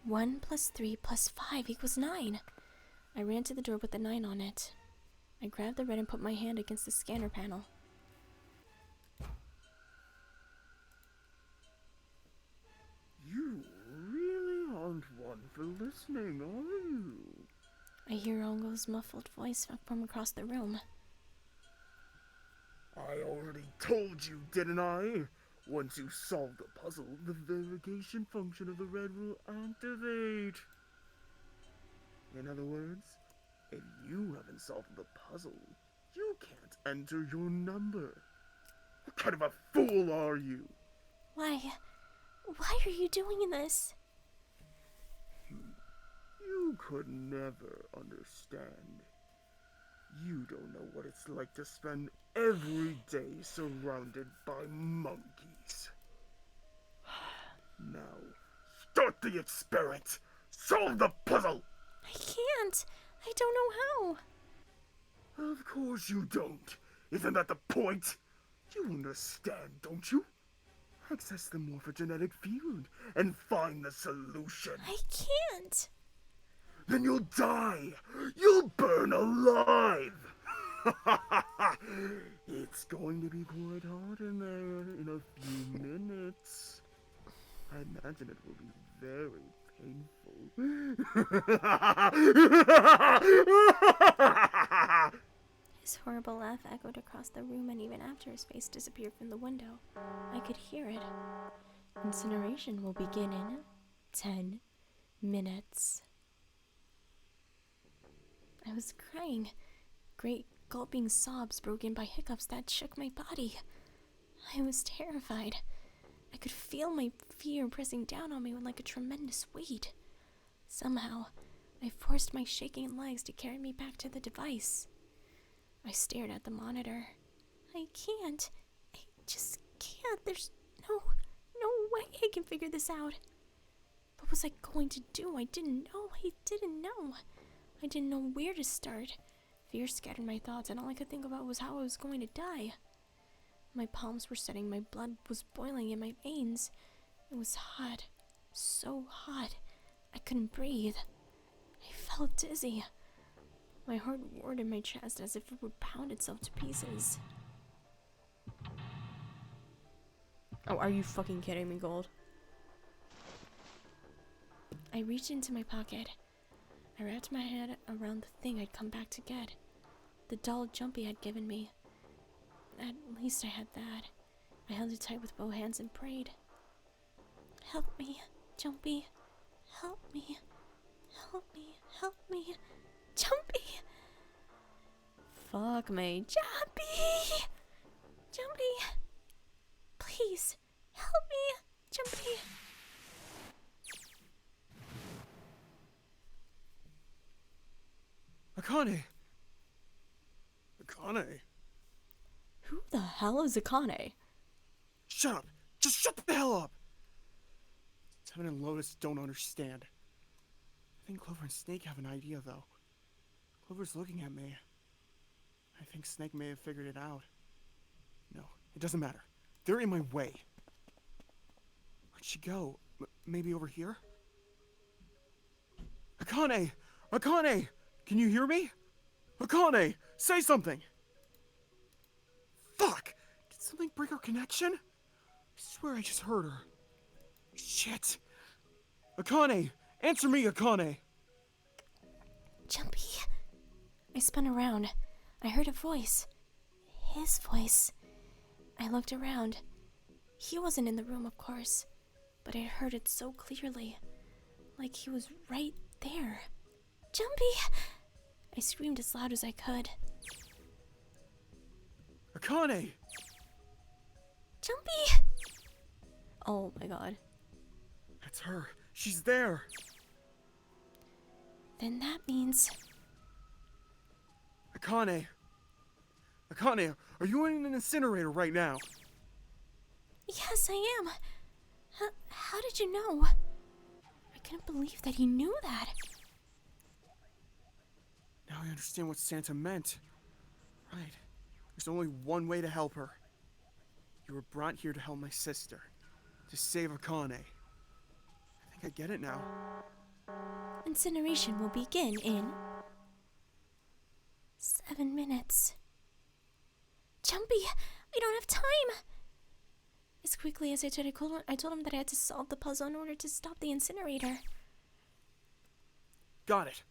1 plus 3 plus 5 equals 9. I ran to the door with the 9 on it. I grabbed the red and put my hand against the scanner panel. You really aren't one for listening, are you? I hear Hongo's muffled voice from across the room. I already told you, didn't I? Once you solve the puzzle, the verification function of the red will activate. In other words, if you haven't solved the puzzle, you can't enter your number. What kind of a fool are you? Why are you doing this? You could never understand. You don't know what it's like to spend every day surrounded by monkeys. Now, start the experiment! Solve the puzzle! I can't. I don't know how. Of course you don't. Isn't that the point? You understand, don't you? Access the morphogenetic field and find the solution. I can't. Then you'll die. You'll burn alive. It's going to be quite hot in there in a few minutes. I imagine it will be very painful. His horrible laugh echoed across the room, and even after his face disappeared from the window, I could hear it. Incineration will begin in 10 minutes. I was crying. Great gulping sobs broken by hiccups that shook my body. I was terrified. I could feel my fear pressing down on me like a tremendous weight. Somehow, I forced my shaking legs to carry me back to the device. I stared at the monitor. I can't. I just can't. There's no way I can figure this out. What was I going to do? I didn't know. I didn't know where to start. Fear scattered my thoughts, and all I could think about was how I was going to die. My palms were sweating, my blood was boiling in my veins. It was hot. So hot. I couldn't breathe. I felt dizzy. My heart roared in my chest as if it would pound itself to pieces. Oh, are you fucking kidding me, Gold? I reached into my pocket. I wrapped my head around the thing I'd come back to get. The doll Jumpy had given me. At least I had that. I held it tight with both hands and prayed. Help me, Jumpy. Help me. Help me. Help me. Jumpy! Fuck me. Jumpy! Jumpy! Please, help me, Jumpy! Akane! Akane! Who the hell is Akane? Shut up! Just shut the hell up! Seven and Lotus don't understand. I think Clover and Snake have an idea, though. Clover's looking at me. I think Snake may have figured it out. No, it doesn't matter. They're in my way. Where'd she go? Maybe over here? Akane! Akane! Can you hear me? Akane! Say something! Fuck! Did something break our connection? I swear I just heard her. Shit! Akane! Answer me, Akane! Jumpy. I spun around. I heard a voice. His voice. I looked around. He wasn't in the room, of course, but I heard it so clearly. Like he was right there. Jumpy! I screamed as loud as I could. Akane! Jumpy! Oh my god. That's her. She's there. Then that means... Akane! Akane, are you in an incinerator right now? Yes, I am. How did you know? I couldn't believe that he knew that. Now I understand what Santa meant. Right. There's only one way to help her. You were brought here to help my sister. To save Akane. I think I get it now. Incineration will begin in 7 minutes. Jumpy, we don't have time! As quickly as I could, I told him that I had to solve the puzzle in order to stop the incinerator. Got it.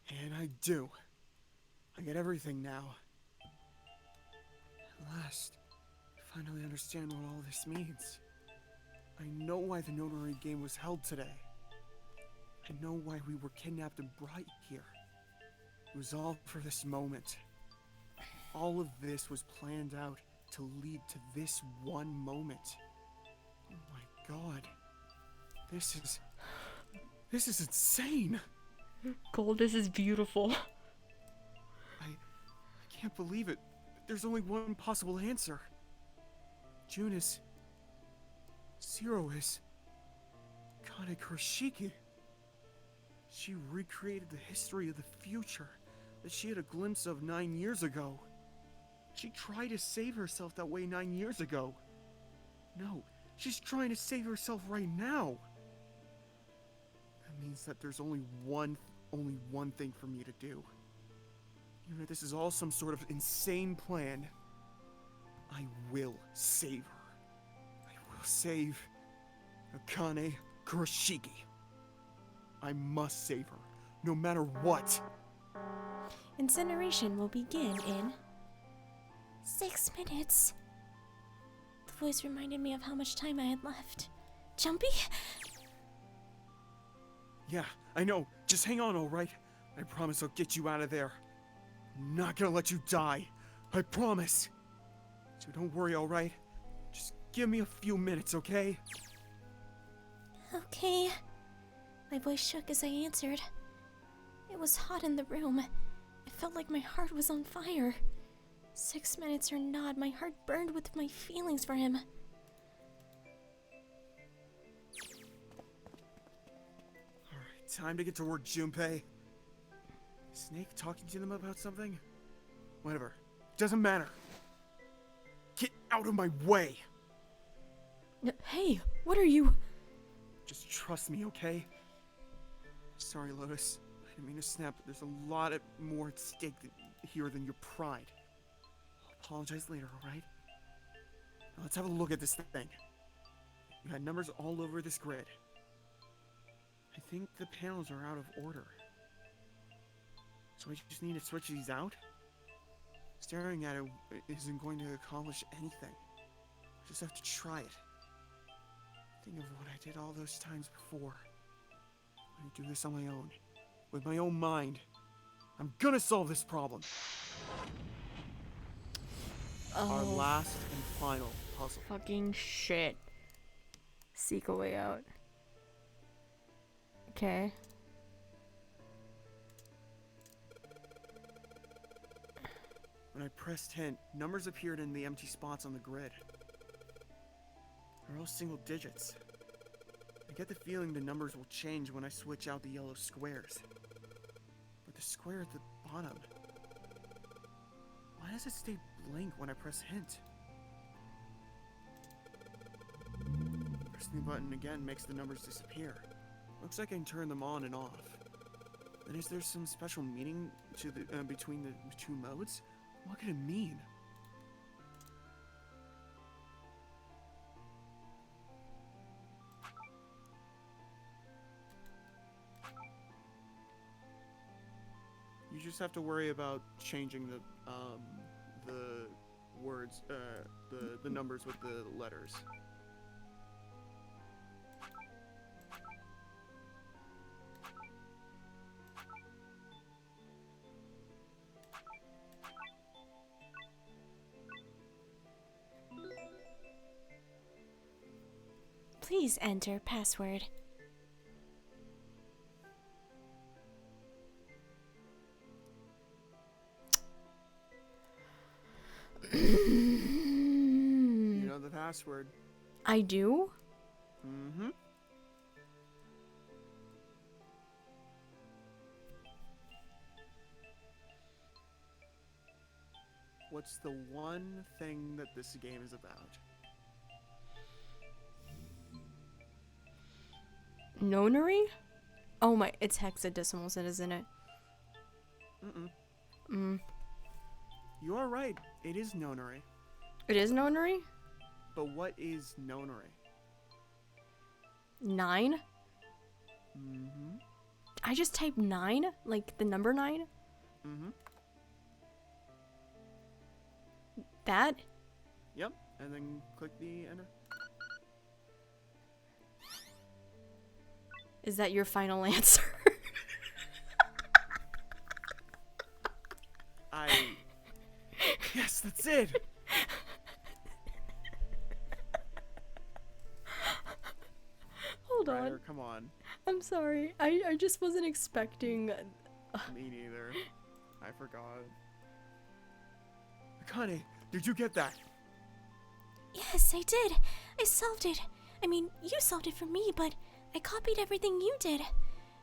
And I do. I get everything now. At last, I finally understand what all this means. I know why the notary game was held today. I know why we were kidnapped and brought here. It was all for this moment. All of this was planned out to lead to this one moment. Oh my god. This is insane. Gold, this is beautiful. I can't believe it. There's only one possible answer. June is... Zero is... Kane Kurashiki. She recreated the history of the future that she had a glimpse of 9 years ago. She tried to save herself that way 9 years ago. No, she's trying to save herself right now. That means that there's only one thing for me to do. Even if this is all some sort of insane plan, I will save her. I will save Akane Kurashiki. I must save her, no matter what. Incineration will begin in 6 minutes. The voice reminded me of how much time I had left. Jumpy? Yeah, I know. Just hang on, alright? I promise I'll get you out of there. I'm not gonna let you die. I promise. So don't worry, alright? Just give me a few minutes, okay? Okay. My voice shook as I answered. It was hot in the room. It felt like my heart was on fire. 6 minutes or not, my heart burned with my feelings for him. Alright, time to get to work, Junpei. Snake talking to them about something? Whatever. Doesn't matter. Get out of my way! Hey, what are you? Just trust me, okay? Sorry, Lotus. I didn't mean to snap, but there's a lot more at stake here than your pride. I'll apologize later, alright? Now let's have a look at this thing. You had numbers all over this grid. I think the panels are out of order. So I just need to switch these out? Staring at it isn't going to accomplish anything. I just have to try it. Think of what I did all those times before. When I do this on my own, with my own mind, I'm gonna solve this problem. Our last and final puzzle. Fucking shit. Seek a way out. Okay. When I pressed hint, numbers appeared in the empty spots on the grid. They're all single digits. I get the feeling the numbers will change when I switch out the yellow squares. But the square at the bottom... Why does it stay blank when I press hint? Pressing the button again makes the numbers disappear. Looks like I can turn them on and off. But is there some special meaning to the between the two modes? What could it mean? You just have to worry about changing the words, the numbers with the letters. Please enter password. You know the password. I do? Mm-hmm. What's the one thing that this game is about? Nonary? Oh my, it's hexadecimals, isn't it? Mm-mm. You are right. It is nonary. It is nonary? But what is nonary? 9? Mm-hmm. I just typed 9? Like the number 9? Mm-hmm. That? Yep. And then click the enter. Is that your final answer? Yes, that's it! Hold on. Ryder, come on. I'm sorry. I just wasn't expecting... Me neither. I forgot. Akane, did you get that? Yes, I did. I solved it. I mean, you solved it for me, but I copied everything you did.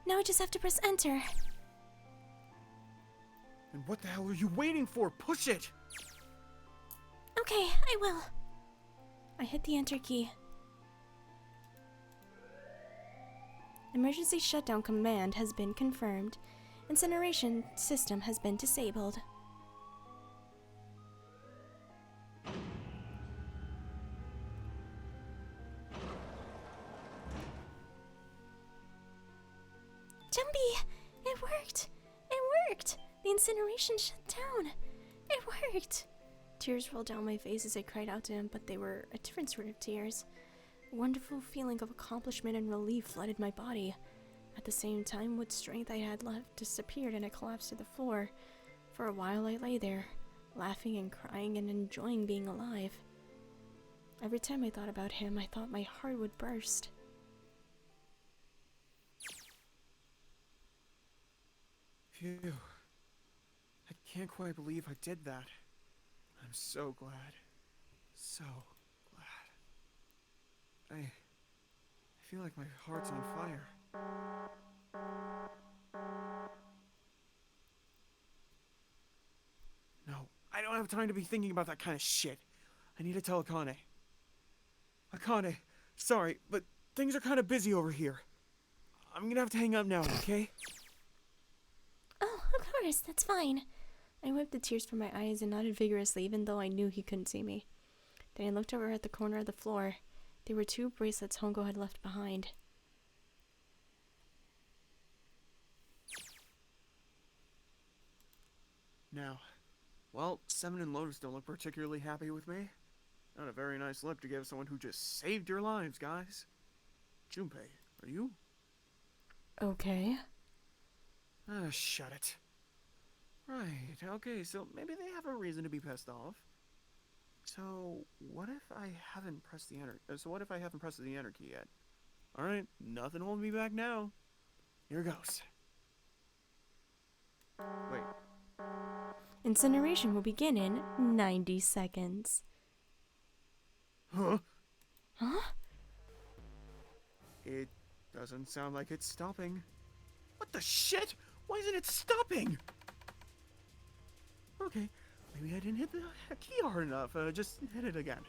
Now I just have to press enter. And what the hell are you waiting for? Push it! Okay, I will. I hit the enter key. Emergency shutdown command has been confirmed. Incineration system has been disabled. Jumpy! It worked! It worked! The incineration shut down. It worked. Tears rolled down my face as I cried out to him, but they were a different sort of tears. A wonderful feeling of accomplishment and relief flooded my body. At the same time, what strength I had left disappeared and I collapsed to the floor. For a while I lay there, laughing and crying and enjoying being alive. Every time I thought about him, I thought my heart would burst. Phew. I can't quite believe I did that. I'm so glad. So glad. I feel like my heart's on fire. No, I don't have time to be thinking about that kind of shit. I need to tell Akane. Akane, sorry, but things are kind of busy over here. I'm gonna have to hang up now, okay? Oh, of course, that's fine. I wiped the tears from my eyes and nodded vigorously, even though I knew he couldn't see me. Then I looked over at the corner of the floor. There were 2 bracelets Hongo had left behind. Now, well, Seven and Lotus don't look particularly happy with me. Not a very nice look to give someone who just saved your lives, guys. Junpei, are you? Okay. Shut it. Right, okay, so maybe they have a reason to be pissed off. So, what if I haven't pressed the enter key yet? Alright, nothing holding me back now. Here goes. Wait. Incineration will begin in 90 seconds. Huh? Huh? It doesn't sound like it's stopping. What the shit? Why isn't it stopping? Okay, maybe I didn't hit the key hard enough. Just hit it again.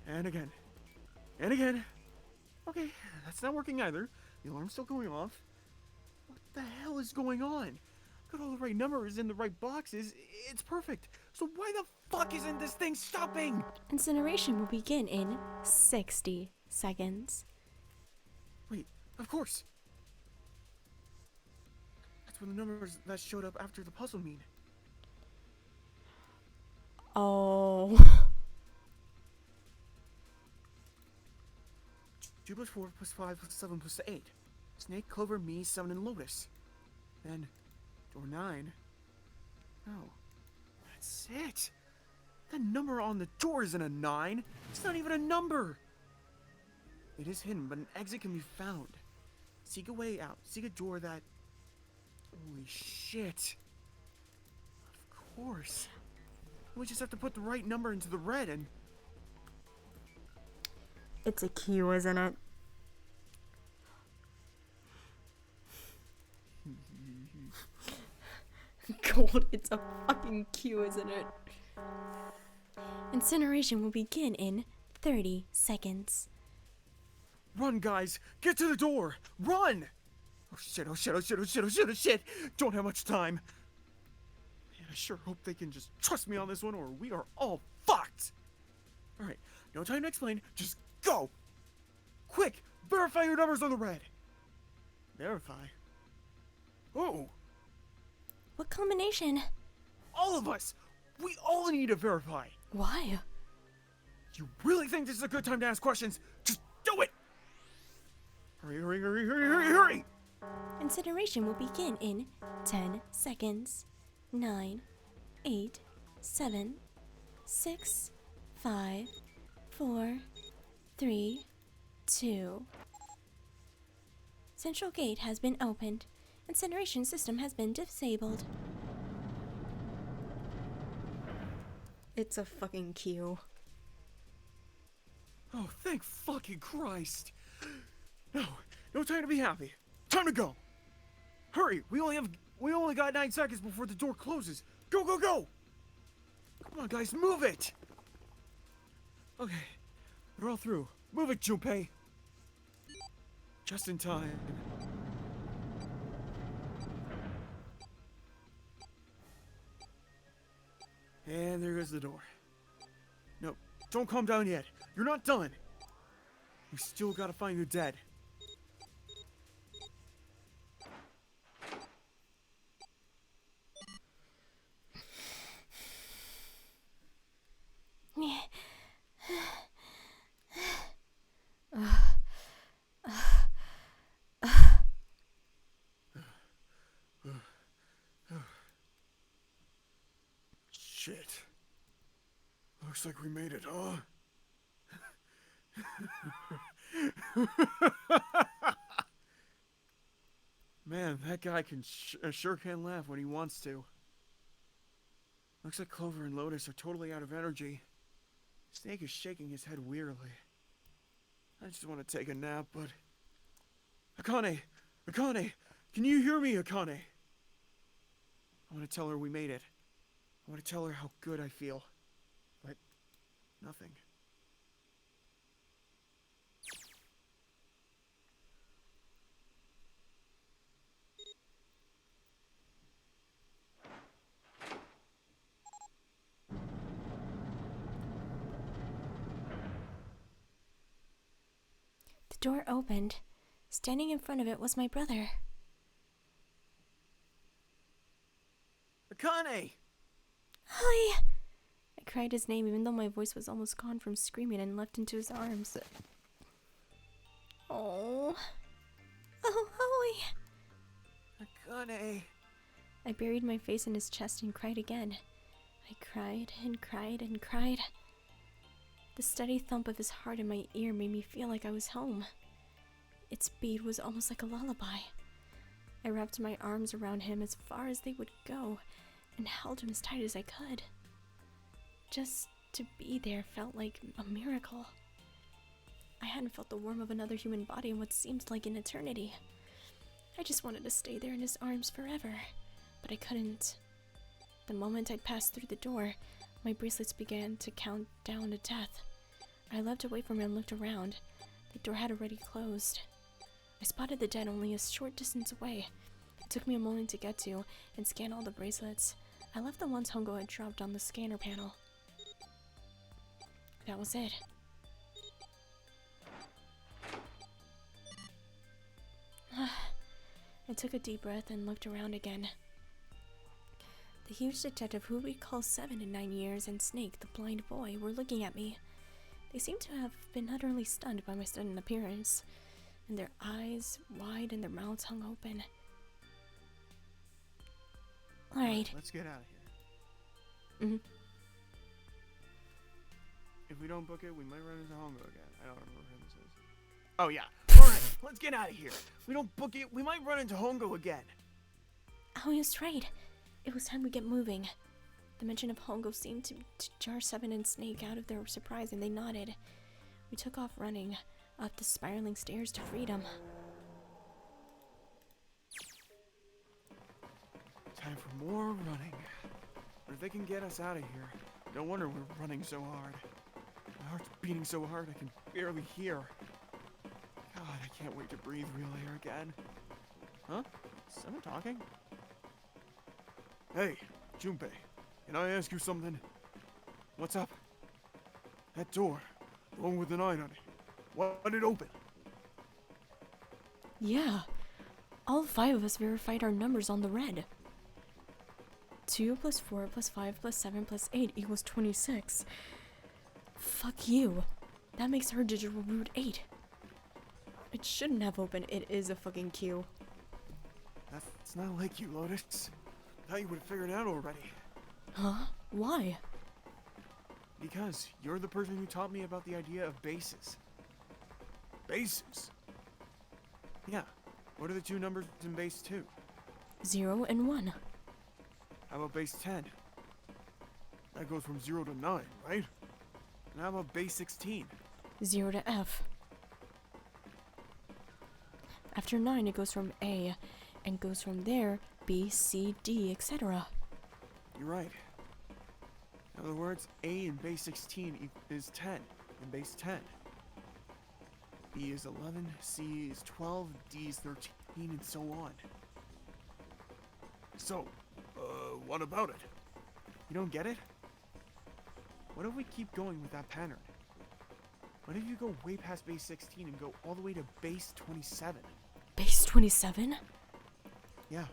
And again. And again. Okay, that's not working either. The alarm's still going off. What the hell is going on? Got all the right numbers in the right boxes. It's perfect. So why the fuck isn't this thing stopping? Incineration will begin in 60 seconds. Wait, of course. That's what the numbers that showed up after the puzzle mean. Oh. 2 plus 4 plus 5 plus 7 plus 8. Snake, Clover, me, 7, and Lotus. Then, door 9. No. That's it. The number on the door isn't a 9. It's not even a number. It is hidden, but an exit can be found. Seek a way out. Seek a door that... Holy shit. Of course. We just have to put the right number into the red and... It's a Q, isn't it? Gold, it's a fucking Q, isn't it? Incineration will begin in 30 seconds. Run, guys! Get to the door! Run! Oh shit, oh shit, oh shit, oh shit, oh shit, oh shit! Don't have much time. Man, I sure hope they can just trust me on this one or we are all fucked! Alright, no time to explain, just go! Quick! Verify your numbers on the red! Verify? Oh! What combination? All of us! We all need to verify! Why? You really think this is a good time to ask questions? Just do it! Hurry, hurry, hurry, hurry, hurry, hurry! Incineration will begin in 10 seconds. 9, 8, 7, 6, 5, 4, 3, 2. Central gate has been opened. Incineration system has been disabled. It's a fucking Q. Oh, thank fucking Christ! No, no time to be happy. Time to go! Hurry! We only got 9 seconds before the door closes. Go, go, go! Come on, guys, move it! Okay, we're all through. Move it, Junpei! Just in time. And there goes the door. No, don't calm down yet. You're not done. We still gotta find the dead. Looks like we made it, huh? Man, that guy sure can laugh when he wants to. Looks like Clover and Lotus are totally out of energy. Snake is shaking his head wearily. I just want to take a nap, but... Akane! Akane! Can you hear me, Akane? I want to tell her we made it. I want to tell her how good I feel. But... nothing. The door opened. Standing in front of it was my brother. Akane! Hi! I cried his name even though my voice was almost gone from screaming and leapt into his arms. Oh. Oh, hi! Akane! I buried my face in his chest and cried again. I cried and cried and cried. The steady thump of his heart in my ear made me feel like I was home. Its beat was almost like a lullaby. I wrapped my arms around him as far as they would go and held him as tight as I could. Just to be there felt like a miracle. I hadn't felt the warmth of another human body in what seemed like an eternity. I just wanted to stay there in his arms forever, but I couldn't. The moment I passed through the door, my bracelets began to count down to death. I leapt away from him and looked around. The door had already closed. I spotted the dead only a short distance away. It took me a moment to get to and scan all the bracelets. I left the ones Hongo had dropped on the scanner panel. That was it. I took a deep breath and looked around again. The huge detective who we call 7 in 9 years and Snake, the blind boy, were looking at me. They seemed to have been utterly stunned by my sudden appearance, and their eyes wide and their mouths hung open. Alright. Let's get out of here. If we don't book it, we might run into Hongo again. I don't remember who this is. Oh yeah. Alright, let's get out of here. If we don't book it, we might run into Hongo again. Oh, he was right. It was time we get moving. The mention of Hongo seemed to jar 7 and Snake out of their surprise, and they nodded. We took off running up the spiraling stairs to freedom. Time for more running. But if they can get us out of here, no wonder we're running so hard. My heart's beating so hard I can barely hear. God, I can't wait to breathe real air again. Huh? Is someone talking? Hey, Junpei, can I ask you something? What's up? That door, the one with the 9 on it. Why did it open? Yeah. All 5 of us verified our numbers on the red. 2 plus 4 plus 5 plus 7 plus 8 equals 26. Fuck you. That makes her digital root 8. It shouldn't have opened. It is a fucking Q. That's not like you, Lotus. I thought you would have figured it out already. Huh? Why? Because you're the person who taught me about the idea of bases. Bases? Yeah. What are the 2 numbers in base 2? 0 and 1. How about base 10? That goes from 0 to 9, right? And how about base 16? 0 to F. After 9, it goes from A, and goes from there, B, C, D, etc. You're right. In other words, A in base 16 is 10 in base 10. B is 11, C is 12, D is 13, and so on. So, what about it? You don't get it? What if we keep going with that pattern? What if you go way past base 16 and go all the way to base 27? Base 27? Yeah.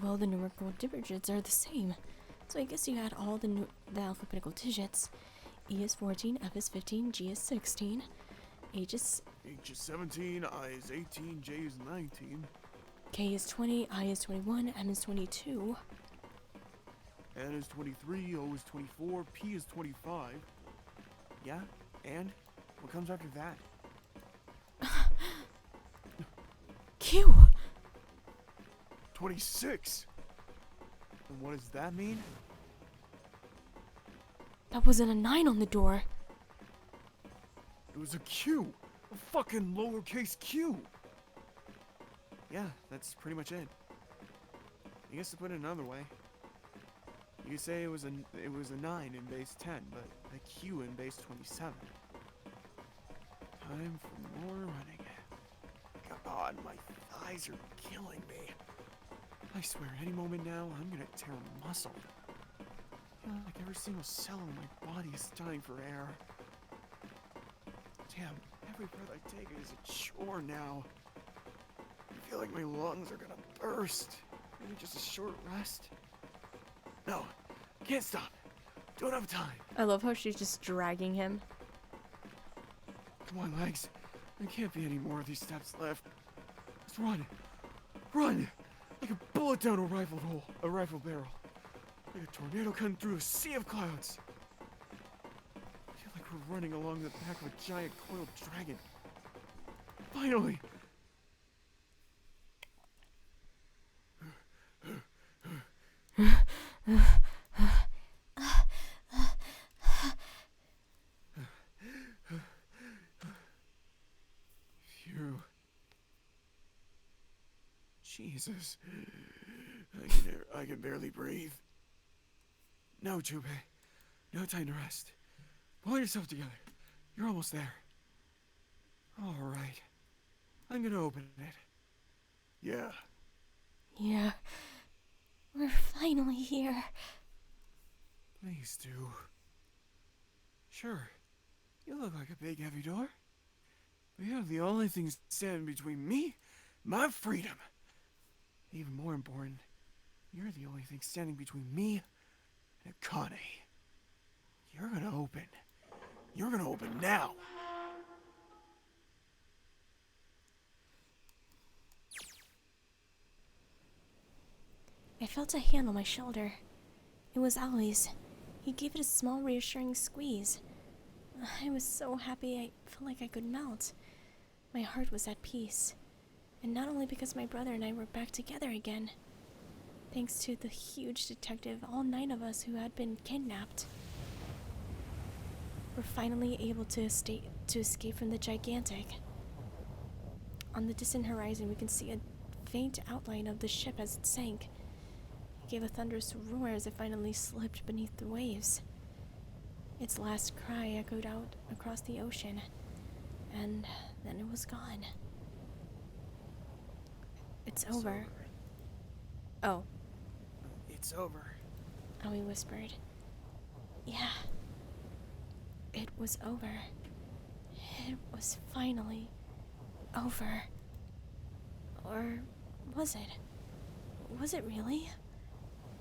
Well, the numerical digits are the same. So I guess you add all the alphabetical digits. E is 14, F is 15, G is 16, H is 17, I is 18, J is 19. K is 20, I is 21, M is 22. N is 23, O is 24, P is 25, Yeah? And? What comes after that? Q! 26! And what does that mean? That wasn't a 9 on the door. It was a Q! A fucking lowercase q! Yeah, that's pretty much it. I guess to put it another way, you could say it was a 9 in base 10, but a Q in base 27. Time for more running. God, my thighs are killing me. I swear, any moment now, I'm gonna tear a muscle. I feel like every single cell in my body is dying for air. Damn, every breath I take is a chore now. I feel like my lungs are gonna burst. Maybe just a short rest. No, can't stop. Don't have time. I love how she's just dragging him. Come on, legs. There can't be any more of these steps left. Let's run. Run! Like a bullet down a rifle barrel. Like a tornado cutting through a sea of clouds. I feel like we're running along the back of a giant coiled dragon. Finally! Phew. Jesus. I can barely breathe. No, Jube. No time to rest. Pull yourself together. You're almost there. Alright. I'm gonna open it. Yeah. Yeah. We're finally here. Please do. Sure. You look like a big heavy door. But you're the only thing standing between me, my freedom. Even more important, you're the only thing standing between me and Akane. You're gonna open. You're gonna open now. I felt a hand on my shoulder. It was Ali's. He gave it a small, reassuring squeeze. I was so happy I felt like I could melt. My heart was at peace. And not only because my brother and I were back together again. Thanks to the huge detective, all 9 of us who had been kidnapped were finally able to escape from the gigantic. On the distant horizon, we can see a faint outline of the ship as it sank. It gave a thunderous roar as it finally slipped beneath the waves. Its last cry echoed out across the ocean, and then it was gone. It's over. Oh, It's over. Aoi whispered. Yeah. It was over. It was finally over. Or was it? Was it really?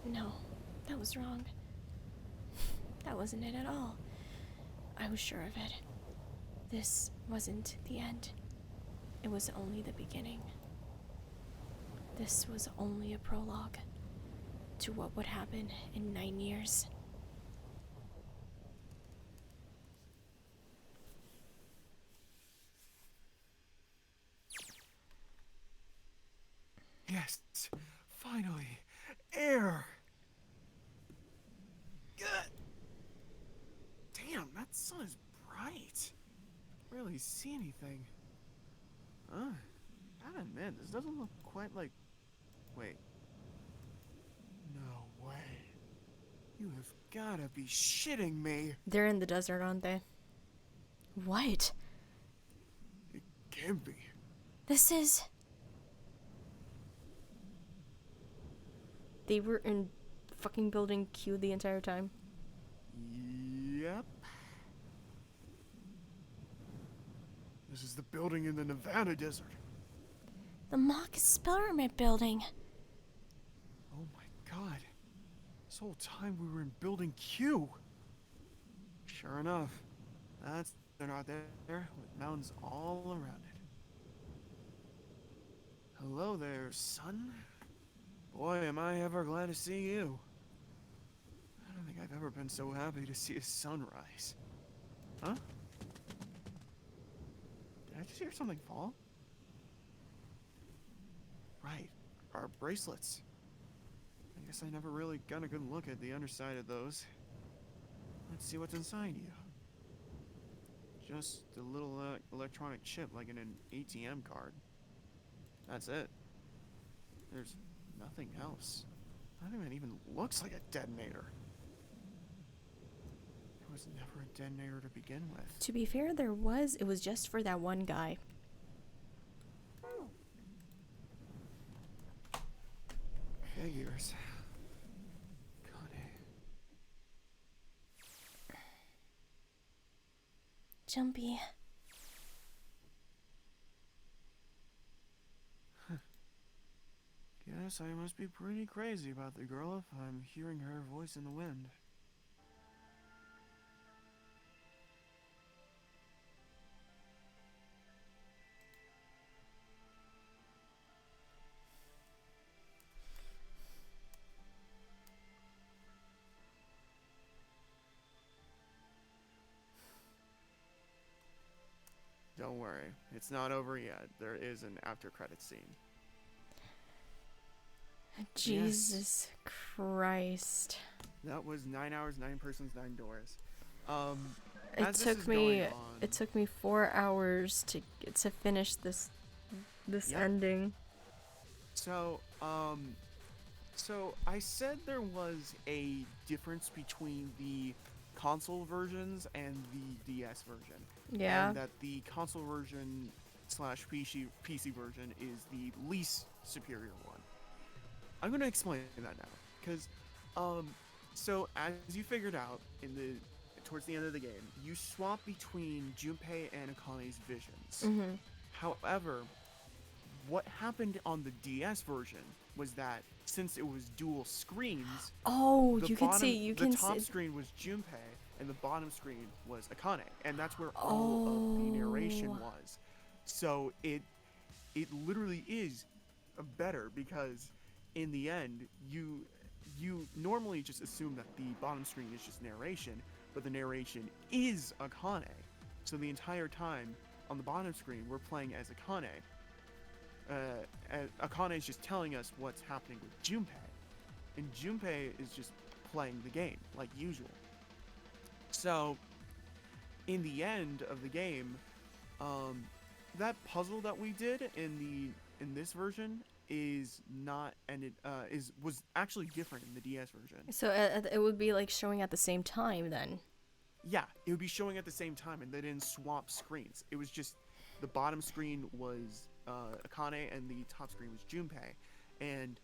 No, that was wrong. That wasn't it at all. I was sure of it. This wasn't the end. It was only the beginning. This was only a prologue to what would happen in 9 years. Yes, finally, air. Good. Damn, that sun is bright. Really see anything? Huh? Gotta admit, this doesn't look quite like. Wait. No way. You have gotta be shitting me. They're in the desert, aren't they? What? It can't be. This is... They were in fucking building Q the entire time. Yep. This is the building in the Nevada desert. The mock experiment building. Oh my god. This whole time we were in building Q. Sure enough. They're not there with mountains all around it. Hello there, son. Boy, am I ever glad to see you. I don't think I've ever been so happy to see a sunrise. Huh? Did I just hear something fall? Right, our bracelets. I guess I never really got a good look at the underside of those. Let's see what's inside you. Just a little electronic chip like in an ATM card. That's it. There's nothing else. Nothing that even looks like a detonator. There was never a detonator to begin with. To be fair, there was. It was just for that one guy. Figures. Jumpy. Guess I must be pretty crazy about the girl if I'm hearing her voice in the wind. Don't worry, it's not over yet. There is an after credits scene. Jesus Christ. That was 9 hours, 9 persons, 9 doors. It took me 4 hours to finish this Yep. ending. So I said there was a difference between the console versions and the DS version. Yeah. And that the console version slash PC version is the least superior one. I'm gonna explain that now, because so as you figured out towards the end of the game, you swap between Junpei and Akane's visions. Mm-hmm. However, what happened on the DS version was that since it was dual screens, Oh, the you can see. the top screen was Junpei and the bottom screen was Akane, and that's where all of the narration was. So it literally is better, because in the end you normally just assume that the bottom screen is just narration, but the narration is Akane. So the entire time on the bottom screen we're playing as Akane. Akane is just telling us what's happening with Junpei, and Junpei is just playing the game like usual. So in the end of the game, that puzzle that we did in this version is not, and was actually different in the DS version. So it would be like showing at the same time then. Yeah, it would be showing at the same time, and they didn't swap screens. It was just the bottom screen was Akane and the top screen was Junpei, and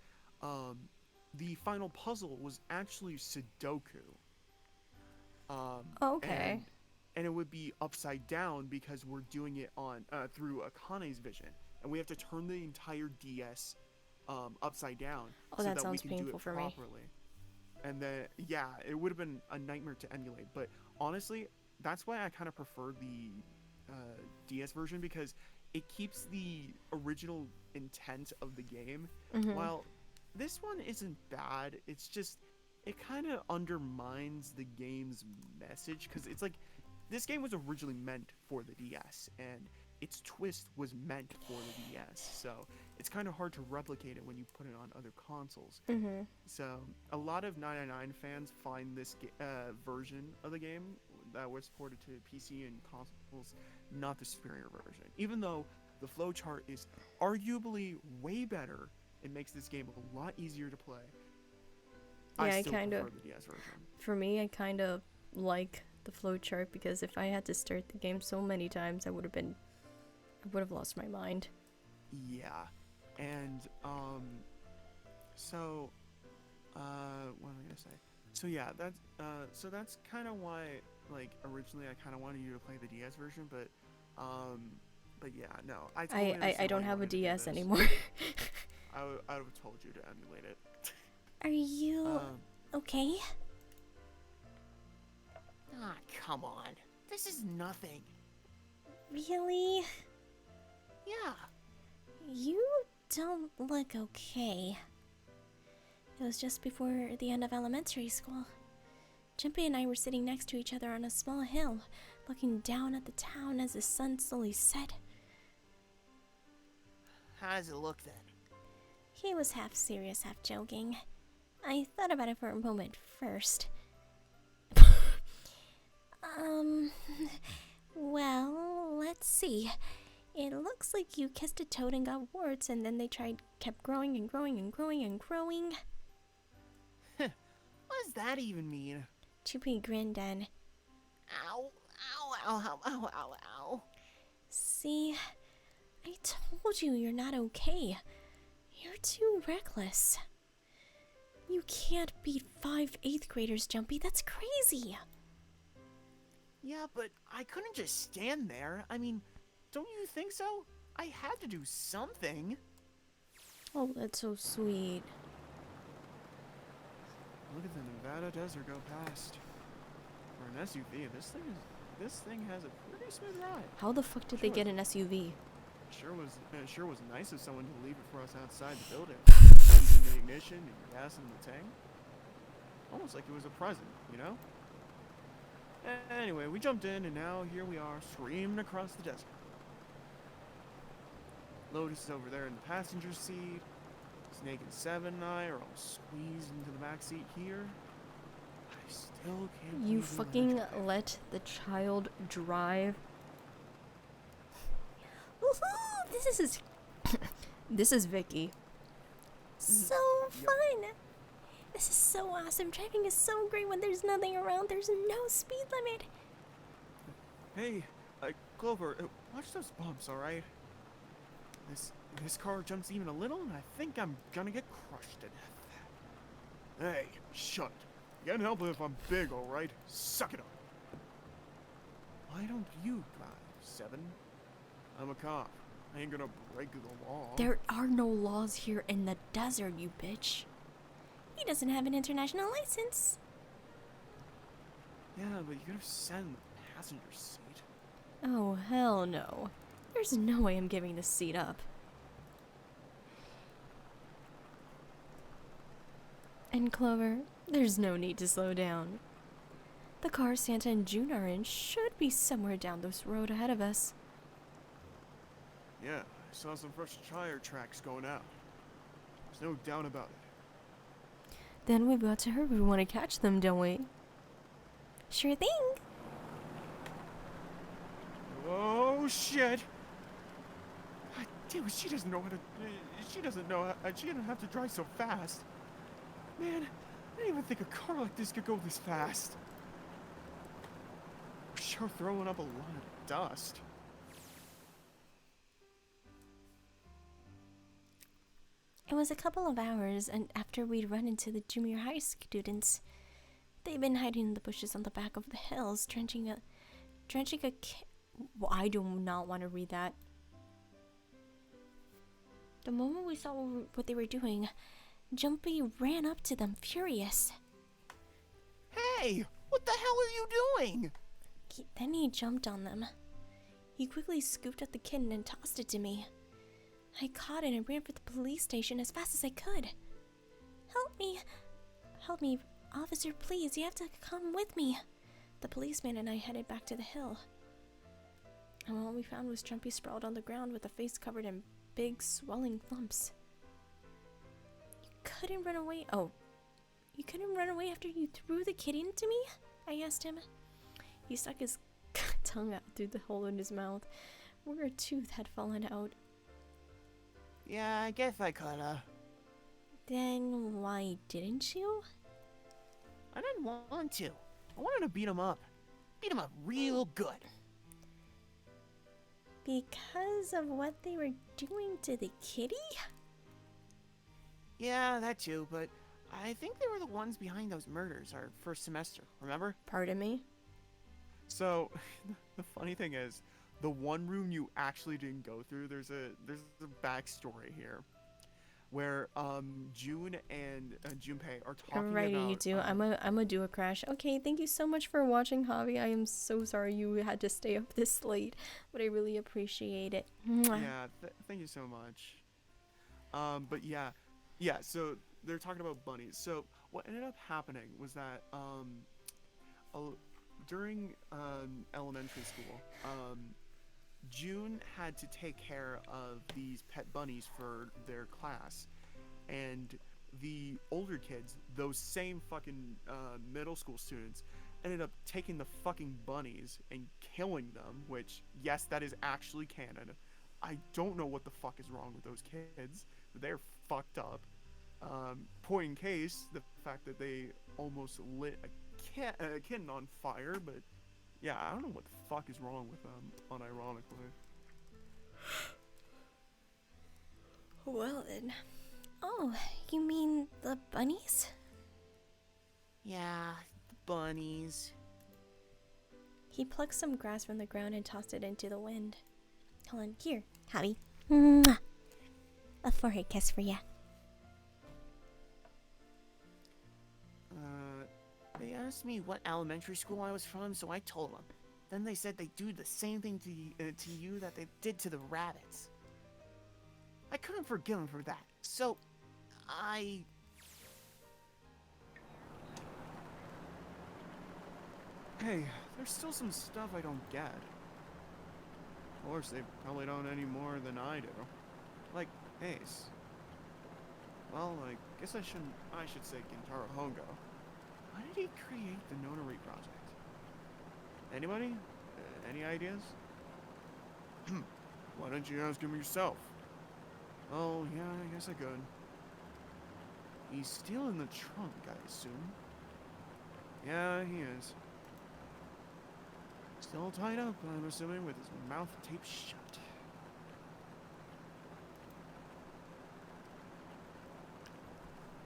the final puzzle was actually Sudoku. Okay. And it would be upside down because we're doing it on through Akane's vision, and we have to turn the entire DS upside down Oh, so that that we sounds can do painful it for me. properly. And then it would have been a nightmare to emulate. But honestly, that's why I kind of prefer the DS version, because it keeps the original intent of the game. Mhm. While this one isn't bad, it's just it kind of undermines the game's message, because it's like this game was originally meant for the DS, and its twist was meant for the DS, so it's kind of hard to replicate it when you put it on other consoles. Mhm. So a lot of 999 fans find this version of the game that was ported to PC and consoles not the superior version, even though the flowchart is arguably way better. It makes this game a lot easier to play. Yeah, I I still kinda- prefer the DS version. For me, I kind of like the flowchart, because if I had to start the game so many times, I would have lost my mind. Yeah, and so what am I gonna say? So yeah, that's kind of why, like, originally I kind of wanted you to play the DS version, but yeah, no, I totally I understand why don't you have a wanted to do DS this. anymore. I would have told you to emulate it. Are you okay? Ah, come on. This is nothing. Really? Yeah. You don't look okay. It was just before the end of elementary school. Junpei and I were sitting next to each other on a small hill. looking down at the town as the sun slowly set. How does it look then? He was half serious, half joking. I thought about it for a moment first. Well, let's see. It looks like you kissed a toad and got warts, and then they kept growing and growing and growing and growing. What does that even mean? Choopy grinned and, Ow, ow, ow, ow, ow, ow, ow. see, I told you you're not okay. You're too reckless. You can't beat 5 8th graders, Jumpy. That's crazy. Yeah, but I couldn't just stand there. I mean, don't you think so? I had to do something. Oh, that's so sweet. Look at the Nevada desert go past. For an SUV, this thing has a pretty smooth ride. How the fuck did they get an SUV? It sure was nice of someone to leave it for us outside the building. Using the ignition and gas in the tank. Almost like it was a present, you know? Anyway, we jumped in and now here we are, screaming across the desert. Lotus is over there in the passenger seat. Snake and Seven and I are all squeezed into the back seat here. I still can't believe You we fucking managed it. let the child drive. Woohoo! This is Vicky. So fun. This is so awesome. Driving is so great when there's nothing around. There's no speed limit. Hey, Clover, watch those bumps, alright? This car jumps even a little, and I think I'm gonna get crushed to death. Hey, shut it. You can't help it if I'm big, alright? Suck it up. Why don't you drive, Seven? I'm a cop. I ain't gonna break the law. There are no laws here in the desert, you bitch. He doesn't have an international license. Yeah, but you could have sat in the passenger seat. Oh, hell no. There's no way I'm giving this seat up. And Clover, there's no need to slow down. The car Santa and June are in should be somewhere down this road ahead of us. Yeah, I saw some fresh tire tracks going out. There's no doubt about it. Then we've got to hurry. We want to catch them, don't we? Sure thing. Oh shit! God damn it, she doesn't know how to. She doesn't know. She didn't have to drive so fast. Man, I didn't even think a car like this could go this fast. Sure, throwing up a lot of dust. It was a couple of hours, and after we'd run into the junior high students, they'd been hiding in the bushes on the back of the hills, drenching a well, I do not want to read that. The moment we saw what they were doing, Jumpy ran up to them, furious. Hey, what the hell are you doing? Then he jumped on them. He quickly scooped up the kitten and tossed it to me. I caught it and ran for the police station as fast as I could. Help me! Help me, officer, please, you have to come with me. The policeman and I headed back to the hill. And what we found was Jumpy sprawled on the ground with a face covered in big, swelling lumps. You couldn't run away? Oh. You couldn't run away after you threw the kitten into me? I asked him. He stuck his tongue out through the hole in his mouth, where a tooth had fallen out. Yeah, I guess I coulda. Then why didn't you? I didn't want to. I wanted to beat him up. Beat him up real good. Because of what they were doing to the kitty? Yeah, that too, but I think they were the ones behind those murders our first semester, remember? Pardon me? So, the funny thing is, the one room you actually didn't go through, there's a backstory here, where June and Junpei are talking Alrighty, about. you two. I'm gonna do a crash. Okay, thank you so much for watching, Javi. I am so sorry you had to stay up this late, but I really appreciate it. Mwah. Yeah, thank you so much. But yeah, so they're talking about bunnies. So what ended up happening was that during elementary school, June had to take care of these pet bunnies for their class, and the older kids, those same fucking middle school students, ended up taking the fucking bunnies and killing them, which, yes, that is actually canon. I don't know what the fuck is wrong with those kids. They're fucked up. Point in case, the fact that they almost lit a kitten on fire, but yeah, I don't know what the fuck is wrong with them, unironically. Well then. Oh, you mean the bunnies? Yeah, the bunnies. He plucked some grass from the ground and tossed it into the wind. Hold on, here, Javi. Mwah. A forehead kiss for ya. They asked me what elementary school I was from, so I told them. Then they said they'd do the same thing to you that they did to the rabbits. I couldn't forgive them for that, so I... Hey, there's still some stuff I don't get. Of course, they probably don't any more than I do. Like, Ace. Well, I guess I should say Gintaro Hongo. Why did he create the Notary Project? Anybody? Any ideas? Why don't you ask him yourself? Oh, yeah, I guess I could. He's still in the trunk, I assume. Yeah, he is. Still tied up, I'm assuming, with his mouth taped shut.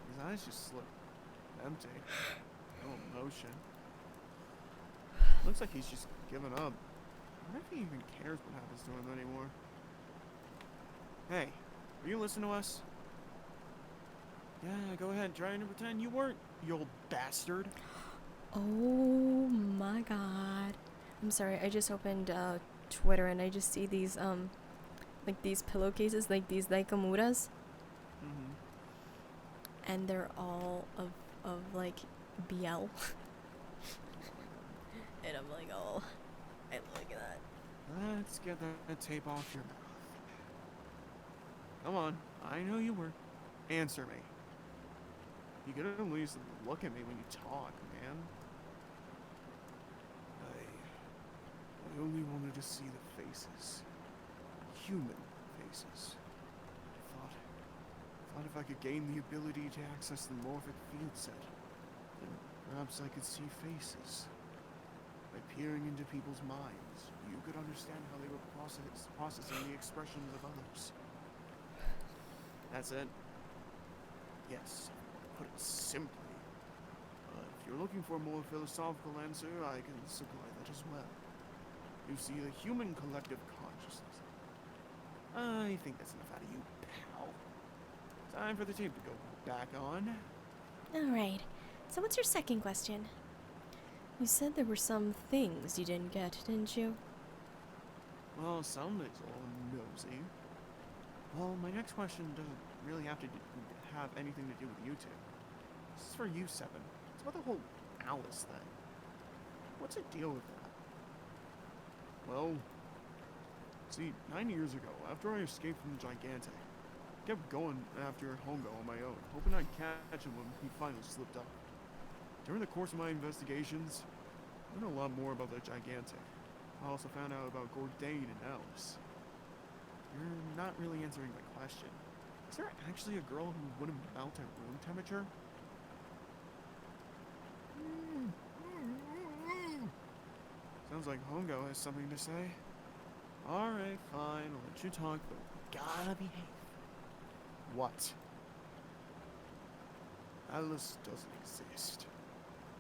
His eyes just look empty. No emotion. Looks like he's just given up. I wonder if he even cares what happens to him anymore. Hey, are you listening to us? Yeah, go ahead, try to pretend you weren't, you old bastard. Oh my god. I'm sorry, I just opened Twitter and I just see these like these pillowcases, like these Naikamuras, and they're all of like BL. And I'm like, oh, I look at that. Let's get that tape off your mouth. Come on, I know you were. Answer me. You gotta at least look at me when you talk, man. I only wanted to see the faces. Human faces. I thought if I could gain the ability to access the morphic field set, then perhaps I could see faces. By peering into people's minds, you could understand how they were processing the expressions of others. That's it? Yes, put it simply. If you're looking for a more philosophical answer, I can supply that as well. You see the human collective consciousness. I think that's enough out of you, pal. Time for the tape to go back on. Alright, so what's your second question? You said there were some things you didn't get, didn't you? Well, somebody's a little nosy. Well, my next question doesn't really have anything to do with you two. This is for you, Seven. It's about the whole Alice thing. What's the deal with that? Well, see, 9 years ago, after I escaped from the Gigantic, I kept going after Hongo on my own, hoping I'd catch him when he finally slipped up. During the course of my investigations, I learned a lot more about the Gigantic. I also found out about GoldDouble and Alice. You're not really answering my question. Is there actually a girl who wouldn't melt at room temperature? Sounds like Hongo has something to say. Alright, fine, I'll let you talk, but you gotta behave. What? Alice doesn't exist.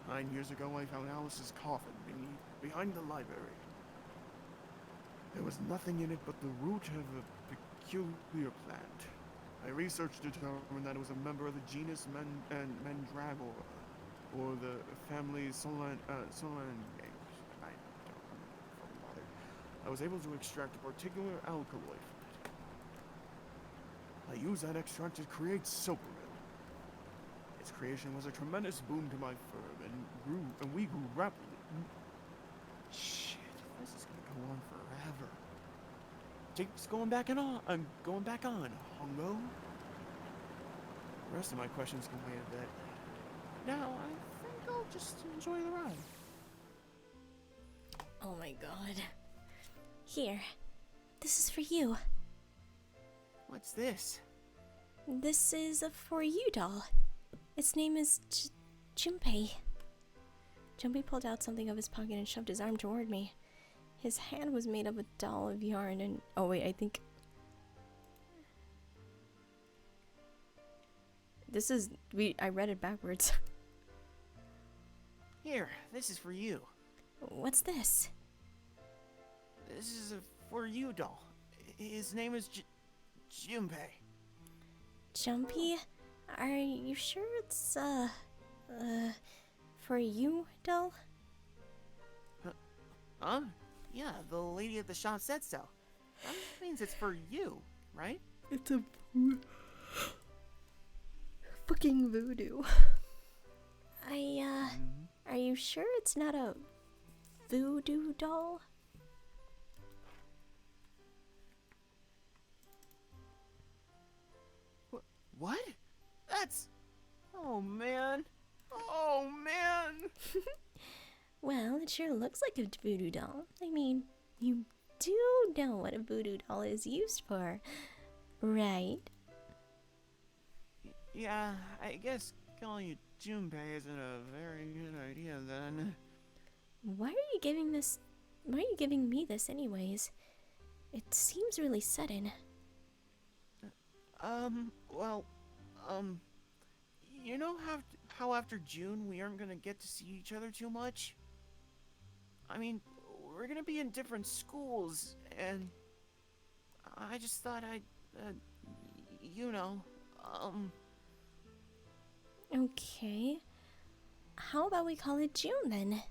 9 years ago, I found Alice's coffin behind the library. There was nothing in it but the root of a peculiar plant. My research determined that it was a member of the genus Mandragora, or the family Solan. I don't bother. I was able to extract a particular alkaloid from it. I used that extract to create Silvermill. Its creation was a tremendous boon to my firm, and we grew rapidly. on forever. Tape's going back on. I'm going back on. Hongo. The rest of my questions can wait a bit. Now I think I'll just enjoy the ride. Oh my god. Here. This is for you. What's this? This is a for you doll. Its name is Junpei. Junpei pulled out something of his pocket and shoved his arm toward me. His hand was made of a doll of yarn and... Oh wait, I think... This is... I read it backwards. Here, this is for you. What's this? This is a for you doll. His name is Junpei. Jumpy? Are you sure it's, for you, doll? Huh? Yeah, the lady at the shop said so. That means it's for you, right? It's a fucking voodoo. Are you sure it's not a voodoo doll? What? That's... Oh, man. Oh, man. Well, it sure looks like a voodoo doll. I mean, you do know what a voodoo doll is used for, right? Yeah, I guess calling you Junpei isn't a very good idea then. Why are you giving me this anyways? It seems really sudden. You know how after June we aren't gonna get to see each other too much? I mean, we're gonna be in different schools, and I just thought I'd, you know, Okay. How about we call it June then?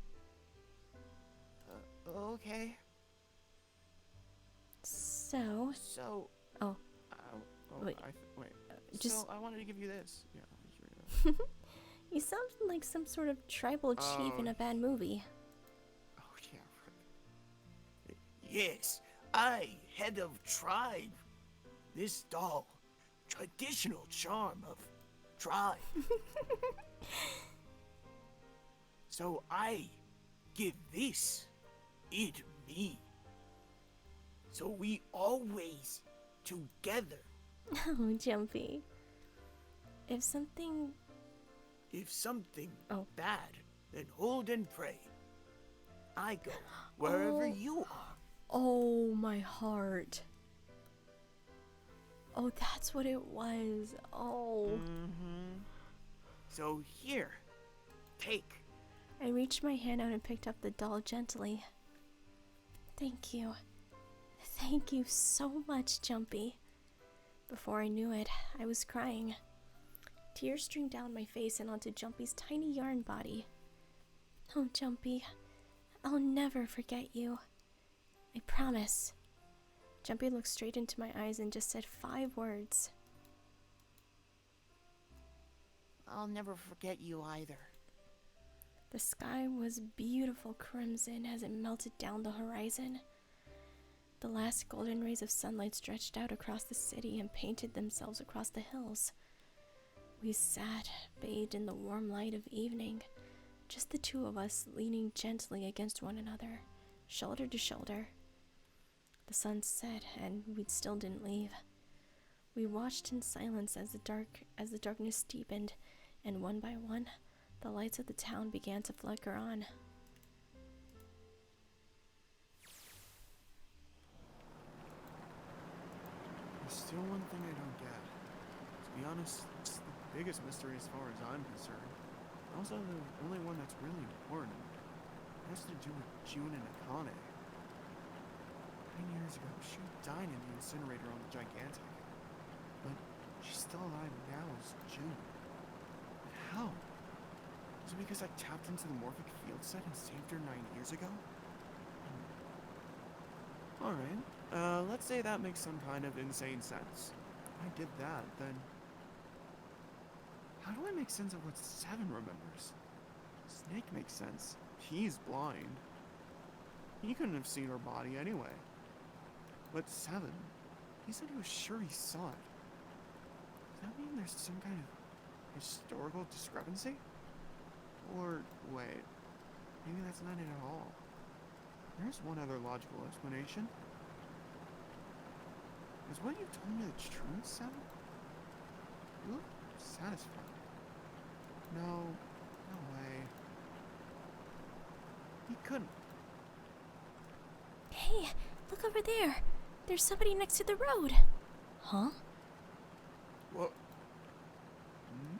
Okay. So, So, oh, Wait. Wait. So I wanted to give you this. Yeah, I'll just read it. you sound like some sort of tribal chief in a bad movie. Oh, yeah, right. Yes, I, head of tribe. This doll, traditional charm of tribe. So I give this, it me. So we always together. Oh, Jumpy. If something... If something Oh. bad, then hold and pray. I go wherever Oh. you are. Oh, my heart. Oh, that's what it was. Oh. Mm-hmm. So here, take. I reached my hand out and picked up the doll gently. Thank you. Thank you so much, Jumpy. Before I knew it, I was crying. Tears streamed down my face and onto Jumpy's tiny yarn body. Oh, Jumpy, I'll never forget you. I promise. Jumpy looked straight into my eyes and just said 5 words. I'll never forget you either. The sky was beautiful crimson as it melted down the horizon. The last golden rays of sunlight stretched out across the city and painted themselves across the hills. We sat, bathed in the warm light of evening, just the two of us leaning gently against one another, shoulder to shoulder. The sun set and we still didn't leave. We watched in silence as the darkness deepened, and one by one, the lights of the town began to flicker on. There's still one thing I don't get. To be honest, it's the biggest mystery as far as I'm concerned. Also, the only one that's really important. It has to do with June and Akane. 9 years ago, she died in the incinerator on the Gigantic. But she's still alive now as June. But how? Is it because I tapped into the Morphic field set and saved her 9 years ago? Alright, let's say that makes some kind of insane sense. If I did that, then... How do I make sense of what Seven remembers? Snake makes sense. He's blind. He couldn't have seen her body anyway. But 7, he said he was sure he saw it. Does that mean there's some kind of historical discrepancy? Or, wait, maybe that's not it at all. There's one other logical explanation. Is what you told me the truth, 7? You look satisfied. No way. He couldn't. Hey, look over there. There's somebody next to the road. Huh? What? Hmm?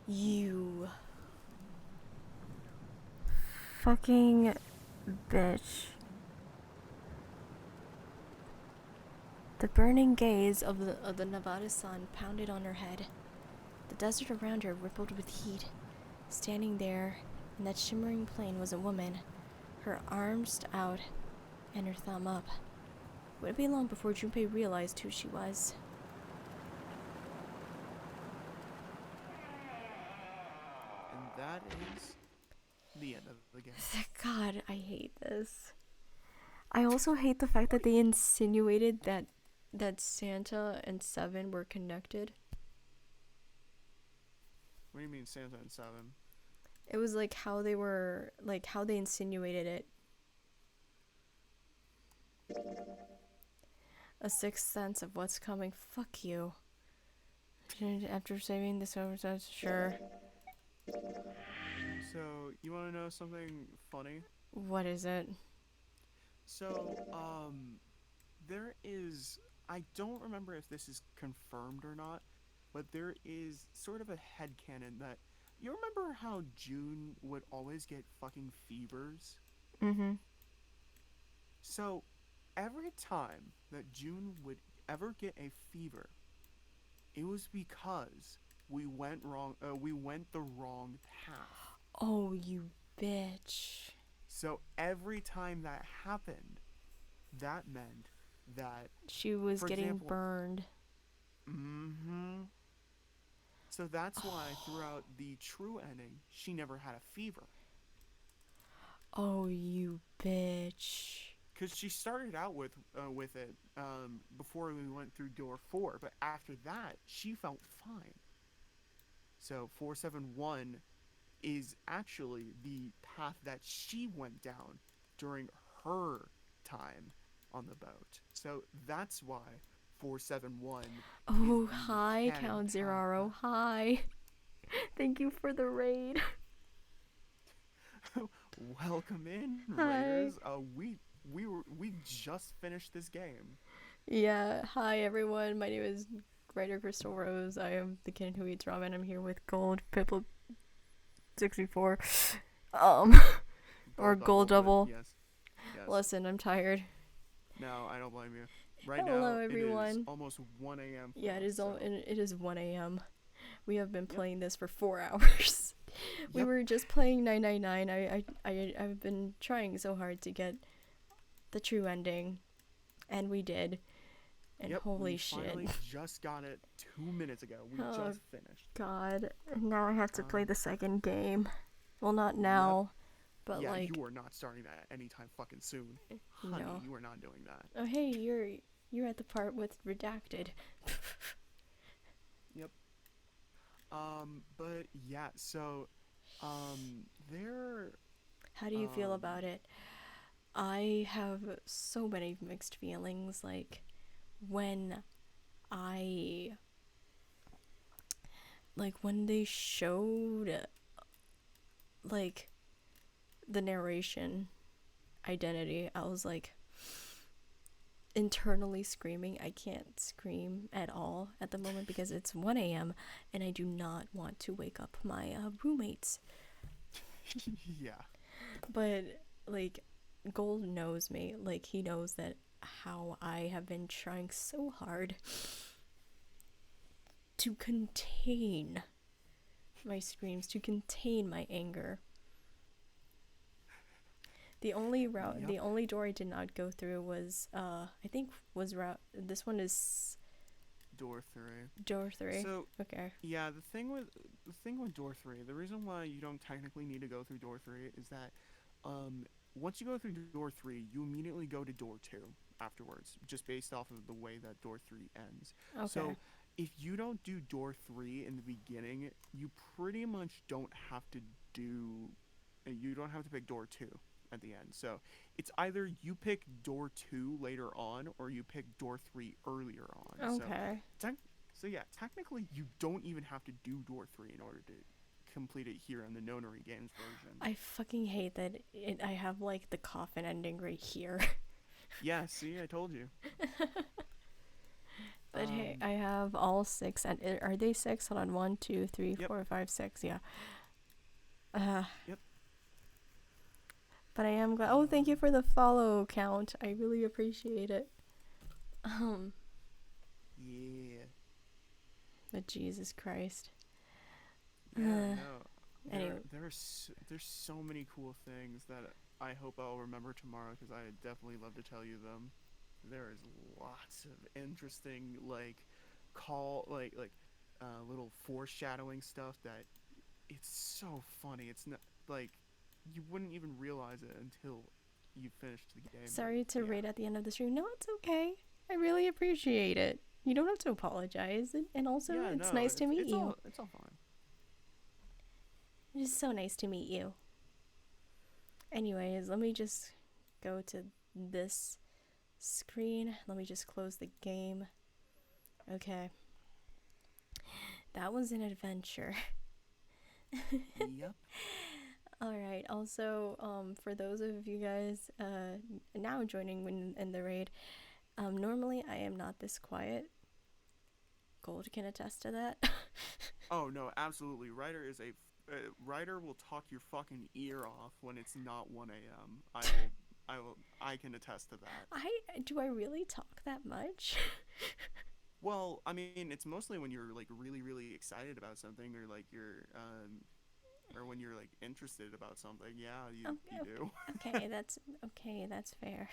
You fucking bitch. The burning gaze of the Nevada sun pounded on her head. The desert around her rippled with heat. Standing there in that shimmering plain was a woman, her arms out and her thumb up. Would it be long before Junpei realized who she was? And that is the end of the game. God, I hate this. I also hate the fact that they insinuated that Santa and 7 were connected. What do you mean Santa and 7? It was like how they insinuated it. A sixth sense of what's coming. Fuck you. After saving this oversize, sure. So, you want to know something funny? What is it? So, there is, I don't remember if this is confirmed or not, but there is sort of a headcanon that, you remember how June would always get fucking fevers? Mm-hmm. So, every time that June would ever get a fever, it was because we went the wrong path. Oh, you bitch. So every time that happened, that meant that She was For getting example- burned. mm-hmm. So that's why throughout the true ending, she never had a fever. Oh, you bitch. Because she started out with it before we went through door 4, but after that, she felt fine. So 471 is actually the path that she went down during her time on the boat. So that's why 471 Oh, is the hi, canon Count path. Zeraro. Hi. Thank you for the raid. Welcome in, Hi. Raiders. We just finished this game. Yeah, hi everyone. My name is Writer Crystal Rose. I am the kid who eats ramen. I'm here with Gold Pipple 64. Or Gold Double. Yes. Yes. Listen, I'm tired. No, I don't blame you. Right Hello, now, it is everyone. almost 1 a.m. for Yeah, it us, is. so- It is 1 a.m. We have been playing this for 4 hours. We Yep. were just playing 999. I've been trying so hard to get the true ending, and we did. And Yep, holy we shit. finally just got it 2 minutes ago. We Oh, just finished. God, and now I have to play Um, the second game. Well, not now, but yeah, like, you are not starting that anytime fucking soon. Honey, no. you are not doing that. Oh, hey, you're at the part with redacted. But yeah, so, there, How do you feel Um, about it? I have so many mixed feelings. Like, when when they showed, like, the narration identity, I was like, internally screaming. I can't scream at all at the moment because it's 1 a.m. and I do not want to wake up my roommates. yeah. But like, Gold knows me. Like, he knows that how I have been trying so hard to contain my screams, to contain my anger. The only route, Yep. the only door I did not go through was, I think was route, this one is Door 3. Door 3. So, Okay. yeah, the thing with door 3, the reason why you don't technically need to go through door 3 is that once you go through door 3, you immediately go to door 2 afterwards, just based off of the way that door 3 ends. Okay. So, if you don't do door 3 in the beginning, you pretty much don't have to do you don't have to pick door 2 at the end. So, it's either you pick door 2 later on or you pick door 3 earlier on. Okay. So yeah, technically you don't even have to do door 3 in order to complete it here on the Nonary Games version. I fucking hate that I have like the coffin ending right here. Yeah, see, I told you. But hey, I have all 6, and are they 6? Hold on, 1, 2, 3, Yep. 4, 5, 6. Yeah. Yep. But I am glad. Oh, thank you for the follow count. I really appreciate it. Yeah. But Jesus Christ. Yeah, no. Anyway. There's so many cool things that I hope I'll remember tomorrow because I definitely love to tell you them. There is lots of interesting little foreshadowing stuff that it's so funny. It's not like you wouldn't even realize it until you finished the game. Sorry to Yeah. rate at the end of the stream. No, it's okay. I really appreciate it. You don't have to apologize. And also, Yeah, it's no, nice to meet you. It's all fine. It is so nice to meet you. Anyways, let me just go to this screen. Let me just close the game. Okay. That was an adventure. Yep. Alright, also, for those of you guys now joining in the raid, normally I am not this quiet. Gold can attest to that. Oh no, absolutely. Ryder will talk your fucking ear off when it's not 1 a.m. I can attest to that. Do I really talk that much? Well, I mean, it's mostly when you're like really, really excited about something, or like or when you're like interested about something. Yeah, you do. Okay, that's fair.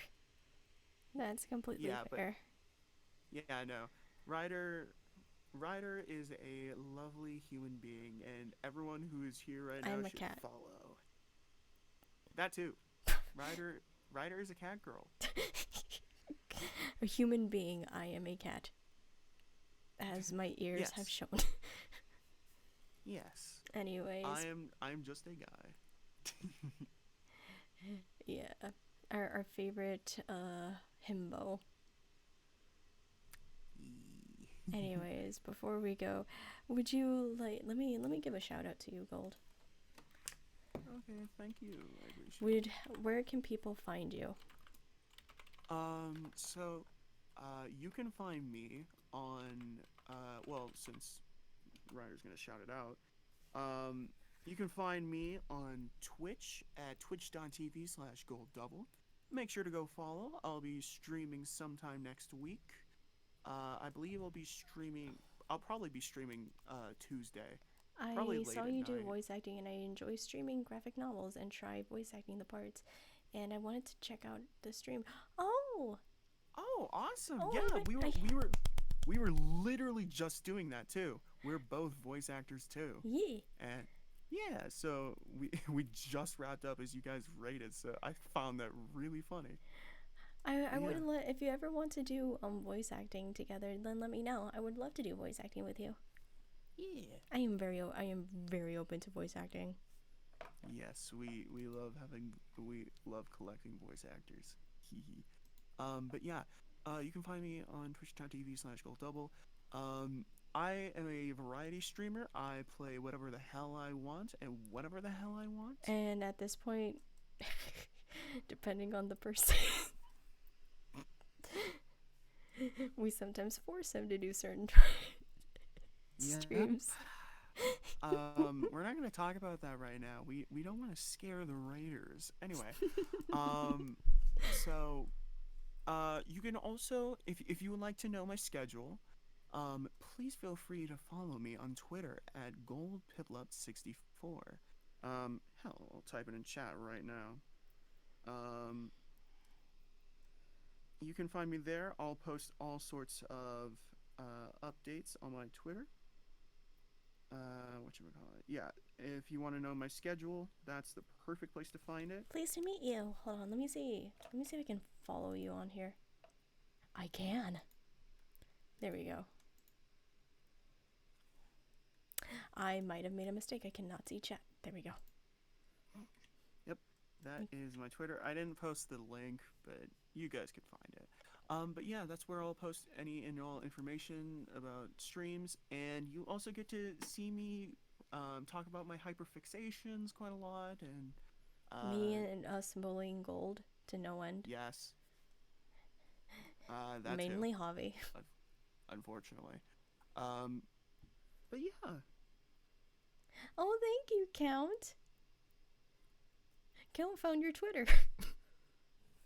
That's completely Yeah, but- fair. Yeah, I know. Ryder is a lovely human being, and everyone who is here right now I'm a should cat. follow. That too. Ryder is a cat girl. A human being, I am a cat. As my ears Yes. have shown. Yes. Anyways, I'm just a guy. yeah. Our favorite himbo. Anyways, before we go, would you let me give a shout out to you, Gold. Okay, thank you. I appreciate Where can people find you? So, you can find me on, well, since Ryder's gonna shout it out, you can find me on Twitch at twitch.tv/GoldDouble. Make sure to go follow. I'll be streaming sometime next week. I believe I'll probably be streaming, Tuesday. Probably I late saw at you do night. voice acting, and I enjoy streaming graphic novels and try voice acting the parts. And I wanted to check out the stream. Oh, Oh, awesome! Oh, Yeah, we were literally just doing that too. We're both voice actors too, yeah. and yeah, so we just wrapped up as you guys rated. So I found that really funny. I would Yeah. if you ever want to do voice acting together, then let me know. I would love to do voice acting with you. Yeah. I am very open to voice acting. Yes, we love collecting voice actors. Hee. But yeah, you can find me on twitch.tv/GoldDouble. I am a variety streamer. I play whatever the hell I want and whatever the hell I want. And at this point, depending on the person, we sometimes force him to do certain Yeah. streams. We're not gonna talk about that right now. We don't want to scare the raiders. Anyway, so, you can also, if you would like to know my schedule, please feel free to follow me on Twitter at goldpiplup64. Hell, I'll type it in chat right now. You can find me there. I'll post all sorts of updates on my Twitter. Whatchamacallit? Yeah, if you want to know my schedule, that's the perfect place to find it. Pleased to meet you. Hold on, let me see. Let me see if I can follow you on here. I can. There we go. I might have made a mistake. I cannot see chat. There we go. Yep, that is my Twitter. I didn't post the link, but you guys can find it. But yeah, that's where I'll post any and all information about streams, and you also get to see me talk about my hyperfixations quite a lot, and Me and us bullying gold to no end. yes, that Mainly too, Javi. unfortunately. But yeah, Oh, thank you, Count. Count found your Twitter.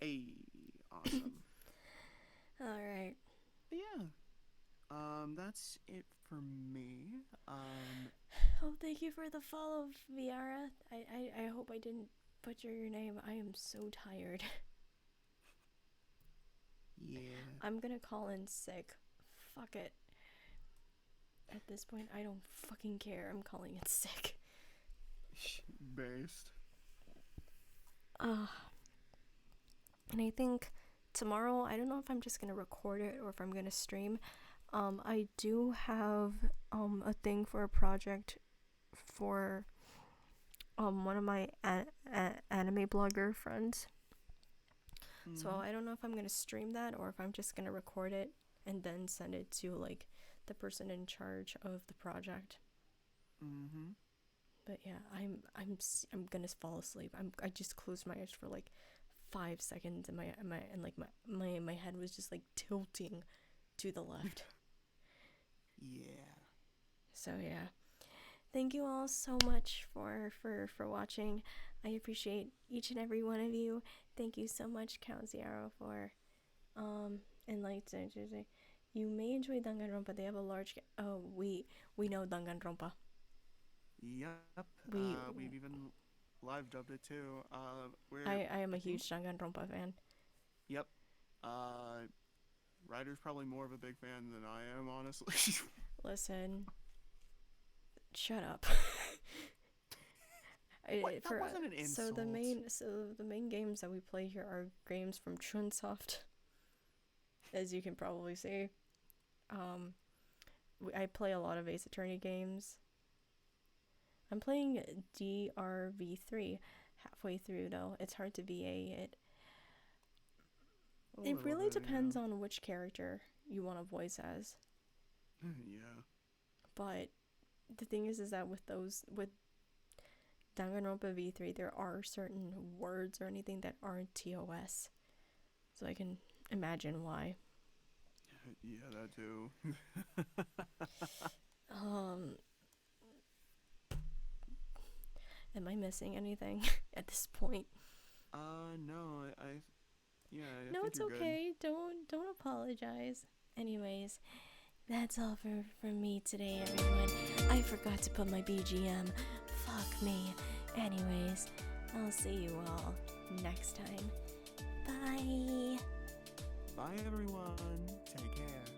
hey, awesome. All right. But yeah, that's it for me. Oh, thank you for the follow, Viara. I hope I didn't butcher your name. I am so tired. Yeah. I'm gonna call in sick. Fuck it. At this point, I don't fucking care. I'm calling it sick. Based. And I think tomorrow, I don't know if I'm just gonna record it or if I'm gonna stream. I do have a thing for a project for one of my anime blogger friends. So I don't know if I'm gonna stream that or if I'm just gonna record it and then send it to like the person in charge of the project. Mm-hmm. But yeah, I'm gonna fall asleep. I just closed my eyes for like 5 seconds and my head was just like tilting to the left. Yeah. So yeah. Thank you all so much for watching. I appreciate each and every one of you. Thank you so much, Count Zero, for enlightening. You may enjoy Danganronpa. They have a large. Oh, we know Danganronpa. Yep. We've even live dubbed it too. I am a huge Danganronpa fan. Yep. Ryder's probably more of a big fan than I am, honestly. Listen, shut up. What? That wasn't an insult. So the main games that we play here are games from Chunsoft, as you can probably see. I play a lot of Ace Attorney games. I'm playing DRV3 halfway through though. It's hard to VA it. It really depends on which character you want to voice as. Yeah. But the thing is that with Danganronpa V3, there are certain words or anything that aren't TOS. So I can imagine why. Yeah, that too. Am I missing anything at this point? No, yeah. No, think it's you're good. okay. Don't apologize. Anyways, that's all for me today, everyone. I forgot to put my BGM. Fuck me. Anyways, I'll see you all next time. Bye. Bye, everyone. Take care.